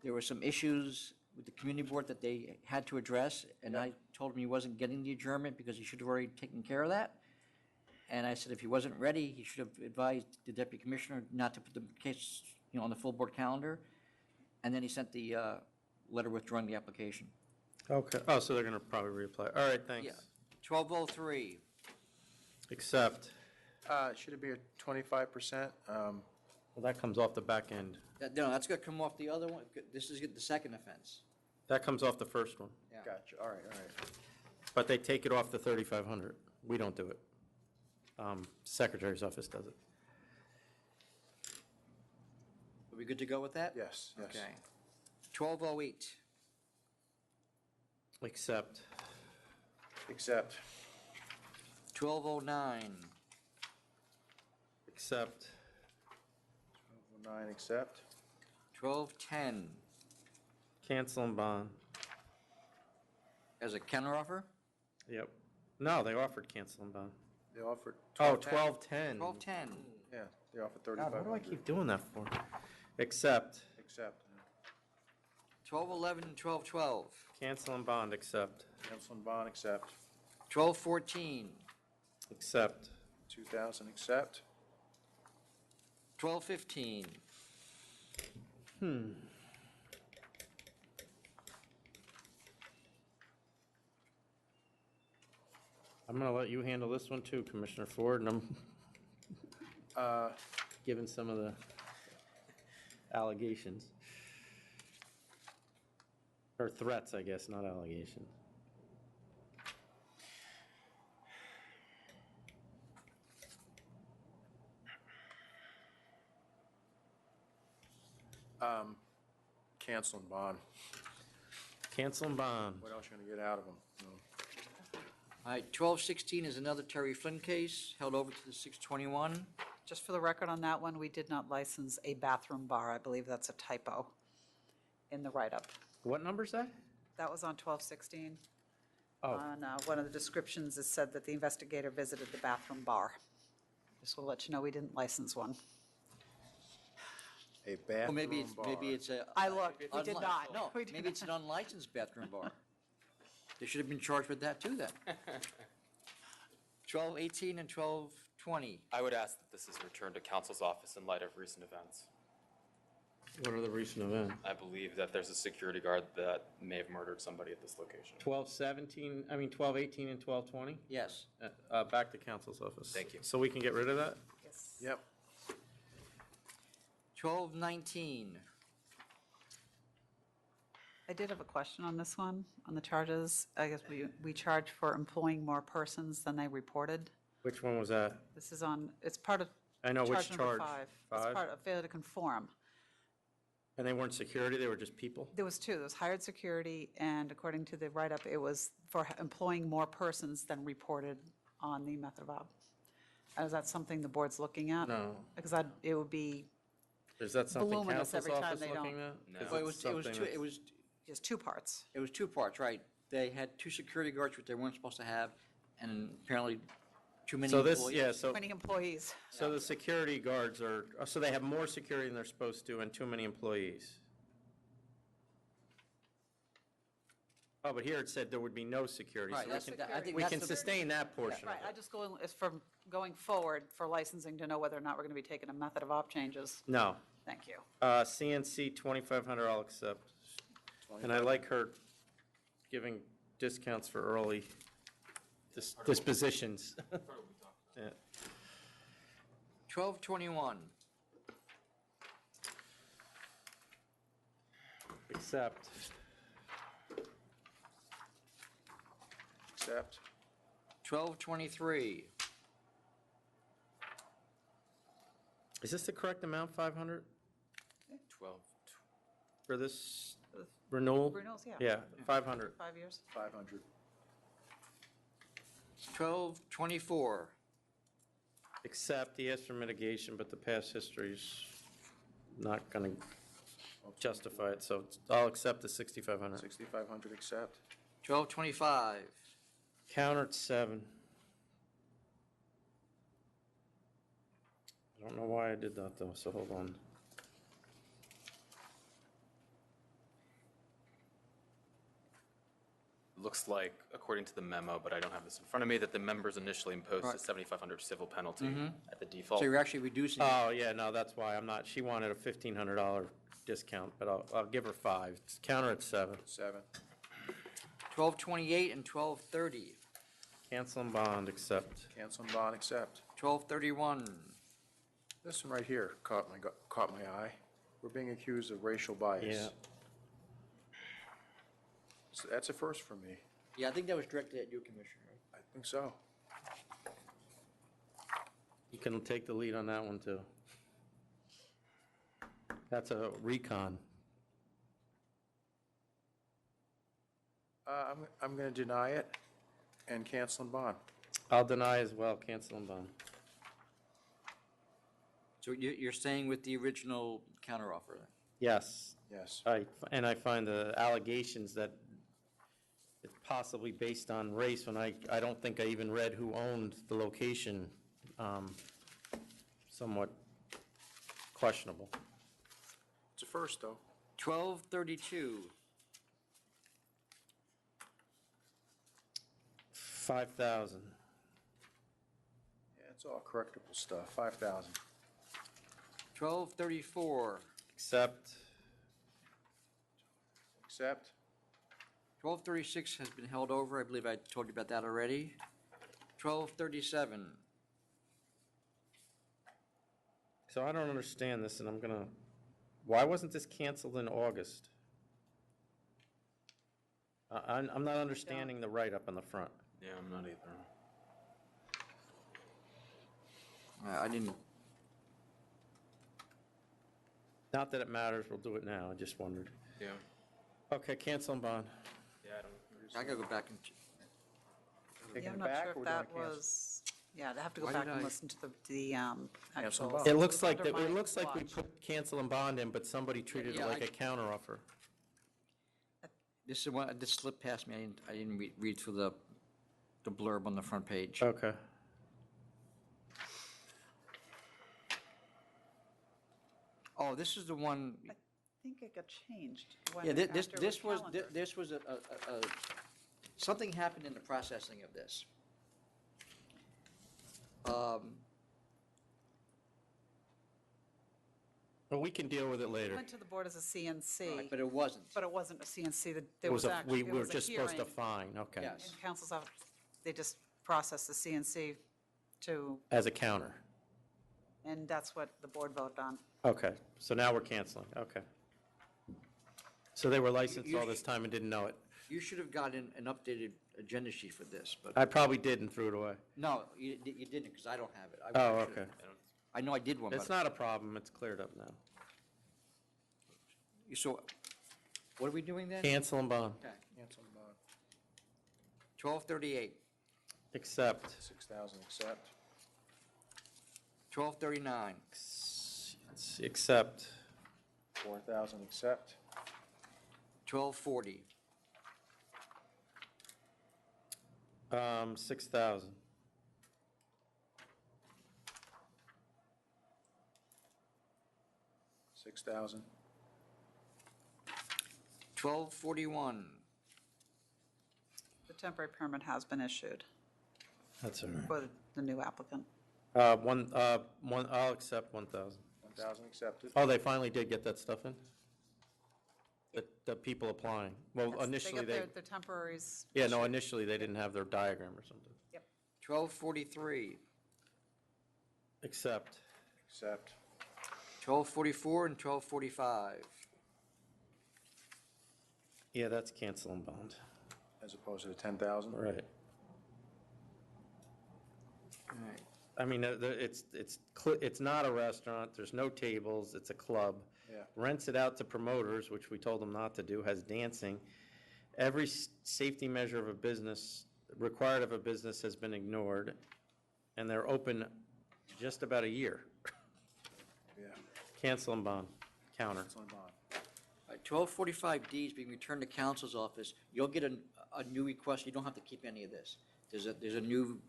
A: there were some issues with the community board that they had to address, and I told him he wasn't getting the adjournment because he should have already taken care of that. And I said if he wasn't ready, he should have advised the deputy commissioner not to put the case, on the full board calendar. And then he sent the letter withdrawing the application.
D: Okay. Oh, so they're going to probably reapply. All right, thanks.
A: Yeah. 1203,
D: Accept.
B: Should it be a 25%?
D: Well, that comes off the back end.
A: No, that's gonna come off the other one. This is the second offense.
D: That comes off the first one.
A: Yeah.
B: Gotcha, all right, all right.
D: But they take it off the 3,500. We don't do it. Secretary's office does it.
A: Are we good to go with that?
B: Yes, yes.
A: Okay. 1208.
D: Accept.
B: Accept.
A: 1209.
D: Accept.
B: 1209, accept.
A: 1210.
D: Cancel and bond.
A: As a counteroffer?
D: Yep. No, they offered cancel and bond.
B: They offered.
D: Oh, 1210.
A: 1210.
B: Yeah, they offered
D: God,
B: 3,500.
D: why do I keep doing that for? Accept.
B: Accept.
A: 1211 and 1212.
D: Cancel and bond, accept.
B: Cancel and bond, accept.
A: 1214.
D: Accept.
B: 2,000, accept.
A: 1215.
D: I'm gonna let you handle this one too, Commissioner Ford, and I'm given some of the allegations. Or threats, I guess, not allegations.
B: Cancel and bond.
D: Cancel and bond.
B: What else are you gonna get out of them?
A: All right, 1216 is another Terry Flynn case, held over to the 621.
W: Just for the record on that one, we did not license a bathroom bar. I believe that's a typo in the write-up.
D: What number is that?
W: That was on 1216.
D: Oh.
W: On one of the descriptions, it said that the investigator visited the bathroom bar. Just will let you know we didn't license one.
B: A
A: Or
B: bathroom
A: maybe
B: bar.
A: it's a.
W: I looked, we did not.
A: No,
W: We did
A: maybe it's an unlicensed bathroom bar. They should have been charged with that too then. 1218 and 1220.
M: I would ask that this is returned to council's office in light of recent events.
D: What are the recent events?
M: I believe that there's a security guard that may have murdered somebody at this location.
D: 1217, I mean 1218 and 1220?
A: Yes.
D: Back to council's office.
M: Thank you.
D: So we can get rid of that?
W: Yes.
B: Yep.
A: 1219.
W: I did have a question on this one, on the charges. I guess we charge for employing more persons than they reported.
D: Which one was that?
W: This is on, it's part of.
D: I know, which
W: number
D: charge?
W: 5. It's
D: Five?
W: part of failure to conform.
D: And they weren't security, they were just people?
W: There was two. There was hired security, and according to the write-up, it was for employing more persons than reported on the method of op. Is that something the board's looking at?
D: No.
W: Because it would be
D: Is that something
W: voluminous
D: council's
W: every time
D: office
W: they don't.
D: looking at?
M: No.
D: 'Cause
A: Well,
D: it's something that's-
A: it was
W: just two parts.
A: It was two parts, right. They had two security guards, which they weren't supposed to have, and apparently too many
D: So this,
A: employees.
D: yeah, so,
W: Many employees.
D: so the security guards are, so they have more security than they're supposed to and too many employees? Oh, but here it said there would be no security.
A: Right,
D: So
A: that's
D: we
A: the- I think
D: can, we
A: that's
D: can
A: the-
D: sustain that portion of
W: Right, I
D: it.
W: just go, it's from going forward for licensing to know whether or not we're going to be taking a method of op changes.
D: No.
W: Thank you.
D: CNC 2,500, I'll accept. And I like her giving discounts for early dispositions. Yeah.
A: 1221.
D: Accept.
B: Accept.
A: 1223.
D: Is this the correct amount, 500,
M: 12.
D: for this renewal?
W: Renewals, yeah.
D: Yeah, 500.
W: 5 years.
B: 500.
A: 1224.
D: Accept, he asked for mitigation, but the past history's not going to justify it, so I'll accept the 6,500.
B: 6,500, accept.
A: 1225.
D: Counter at 7. I don't know why I did that, though, so hold on.
M: Looks like, according to the memo, but I don't have this in front of me, that the members initially imposed a
A: Right.
M: $7,500 civil penalty
A: Mhm.
M: at the default.
A: So you're actually reducing it.
D: Oh, yeah, no, that's why I'm not, she wanted a $1,500 discount, but I'll give her 5. It's counter at 7.
B: 7.
A: 1228 and 1230.
D: Cancel and bond, accept.
B: Cancel and bond, accept.
A: 1231.
B: This one right here caught my eye. We're being accused of racial bias.
D: Yeah.
B: So that's a first for me.
A: Yeah, I think that was directed at you, Commissioner.
B: I think so.
D: You can take the lead on that one, too. That's a recon.
B: I'm going to deny it and cancel and bond.
D: I'll deny as well, cancel and bond.
A: So you're staying with the original counteroffer then?
D: Yes.
B: Yes.
D: And I find the allegations that it's possibly based on race, when I don't think I even read who owned the location, somewhat questionable.
B: It's a first, though.
A: 1232.
D: 5,000.
B: Yeah, it's all correctable stuff. 5,000.
A: 1234.
D: Accept.
B: Accept.
A: 1236 has been held over. I believe I told you about that already. 1237.
D: So I don't understand this, and I'm gonna, why wasn't this canceled in August? I'm not understanding the write-up on the front.
M: Yeah, I'm not either.
A: I didn't.
D: Not that it matters, we'll do it now, I just wondered.
M: Yeah.
D: Okay, cancel and bond.
M: Yeah, I don't.
A: I gotta go back and.
B: Taking
W: Yeah, I'm
B: it
W: not
B: back,
W: sure
B: or
W: if
B: we're gonna
W: that
B: cancel?
W: was, yeah, I'd have to go
A: Why
W: back
A: did
W: and
A: I-
W: listen to the actual.
B: bond.
D: It looks like,
W: under
D: it
W: my
D: looks like we
W: watch.
D: put cancel and bond in, but somebody treated it
A: Yeah,
D: like
A: I-
D: a counteroffer.
A: This is one, this slipped past me. I didn't read through the blurb on the front page.
D: Okay.
A: Oh, this is the one,
W: I think it got changed. when-
A: yeah,
W: after it
A: this was,
W: calendared.
A: this was something happened in the processing of this.
D: But we can deal with it
W: It
D: later.
W: went to the board as a CNC.
A: Right, but it wasn't.
W: But it wasn't a CNC, that
D: It
W: there was
D: a-
W: actually, it
D: we were
W: was a
D: just supposed to
W: hearing.
D: fine, okay.
A: Yes.
W: In council's office, they just processed the CNC to,
D: As a counter.
W: and that's what the board voted on.
D: Okay, so now we're canceling, okay. So they were licensed all this time and didn't know it.
A: You should have gotten an updated agenda sheet for this, but,
D: I probably did and threw it away.
A: no, you didn't, because I don't have it.
D: Oh,
A: I should've.
D: okay.
A: I know I did one,
D: It's
A: but,
D: not a problem, it's cleared up now.
A: so, what are we doing then?
D: Cancel and bond.
A: Okay,
B: Cancel and bond.
A: 1238,
D: Accept.
B: 6,000, accept.
A: 1239,
D: Accept.
B: 4,000, accept.
A: 1240,
D: 6,000.
B: 6,000.
A: 1241,
W: The temporary permit has been issued
D: That's all right.
W: for the new applicant.
D: I'll accept 1,000.
B: 1,000, accepted.
D: Oh, they finally did get that stuff in? The people applying? Well,
W: Yes,
D: initially
W: got
D: they,
W: their temporaries.
D: yeah, no, initially they didn't have their diagram or something.
A: 1243,
D: Accept.
B: Accept.
A: 1244, and 1245.
D: Yeah, that's cancel and bond.
B: As opposed to the 10,000?
D: Right.
A: All right.
D: I mean, it's not a restaurant, there's no tables, it's a club.
B: Yeah.
D: Rents it out to promoters, which we told them not to do, has dancing. Every safety measure of a business, required of a business has been ignored, and they're open just about a year.
B: Yeah.
D: Cancel and bond, counter.
B: Cancel and bond.
A: All right, 1245D is being returned to council's office. You'll get a new request. You don't have to keep any of this. There's a new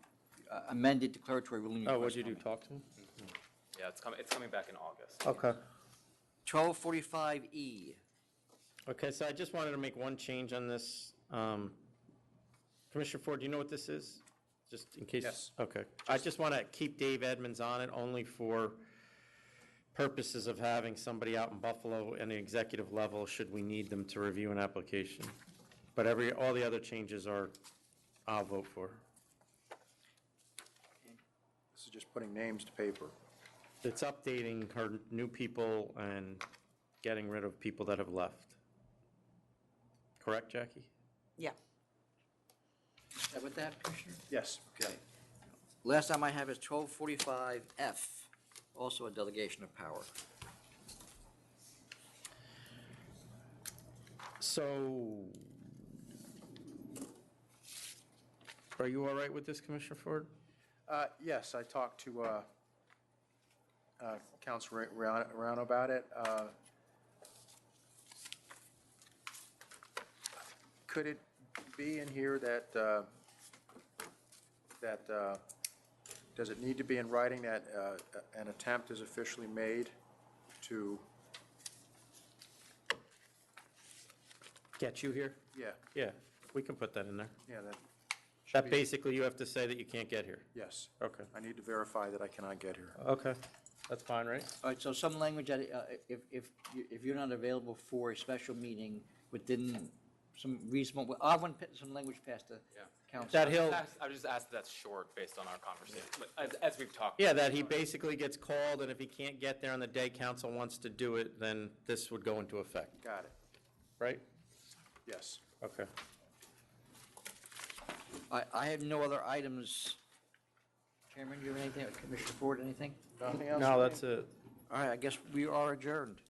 A: amended declaratory ruling request.
D: Oh, what'd you do,
A: coming.
D: talk to him?
M: Yeah, it's coming back in August.
D: Okay.
A: 1245E.
D: Okay, so I just wanted to make one change on this. Commissioner Ford, do you know what this is? Just in case?
B: Yes.
D: Okay. I just want to keep Dave Edmonds on it only for purposes of having somebody out in Buffalo at the executive level should we need them to review an application. But all the other changes I'll vote for.
B: This is just putting names to paper.
D: It's updating her new people and getting rid of people that have left. Correct, Jackie?
W: Yeah.
A: Is that with that, Commissioner?
B: Yes.
A: Okay. Last time I have is 1245F, also a delegation of power.
D: So, are you all right with this, Commissioner Ford?
B: Yes, I talked to Councilor Riano about it. Could it be in here that, does it need to be in writing that an attempt is officially made to,
D: Get you here?
B: yeah,
D: Yeah, we can put that in there.
B: yeah, that,
D: That basically, you have to say that you can't get here.
B: yes.
D: Okay.
B: I need to verify that I cannot get here.
D: Okay, that's fine, right?
A: All right, so some language that, if you're not available for a special meeting within some reasonable, I want some language past the council.
D: That he'll,
M: I just asked that's short based on our conversation, but as we've talked.
D: yeah, that he basically gets called, and if he can't get there on the day council wants to do it, then this would go into effect,
B: Got it.
D: right?
B: Yes.
D: Okay.
A: I have no other items. Chairman, do you have anything? Commissioner Ford, anything?
B: Nothing else?
D: No, that's it.
A: All right, I guess we are adjourned.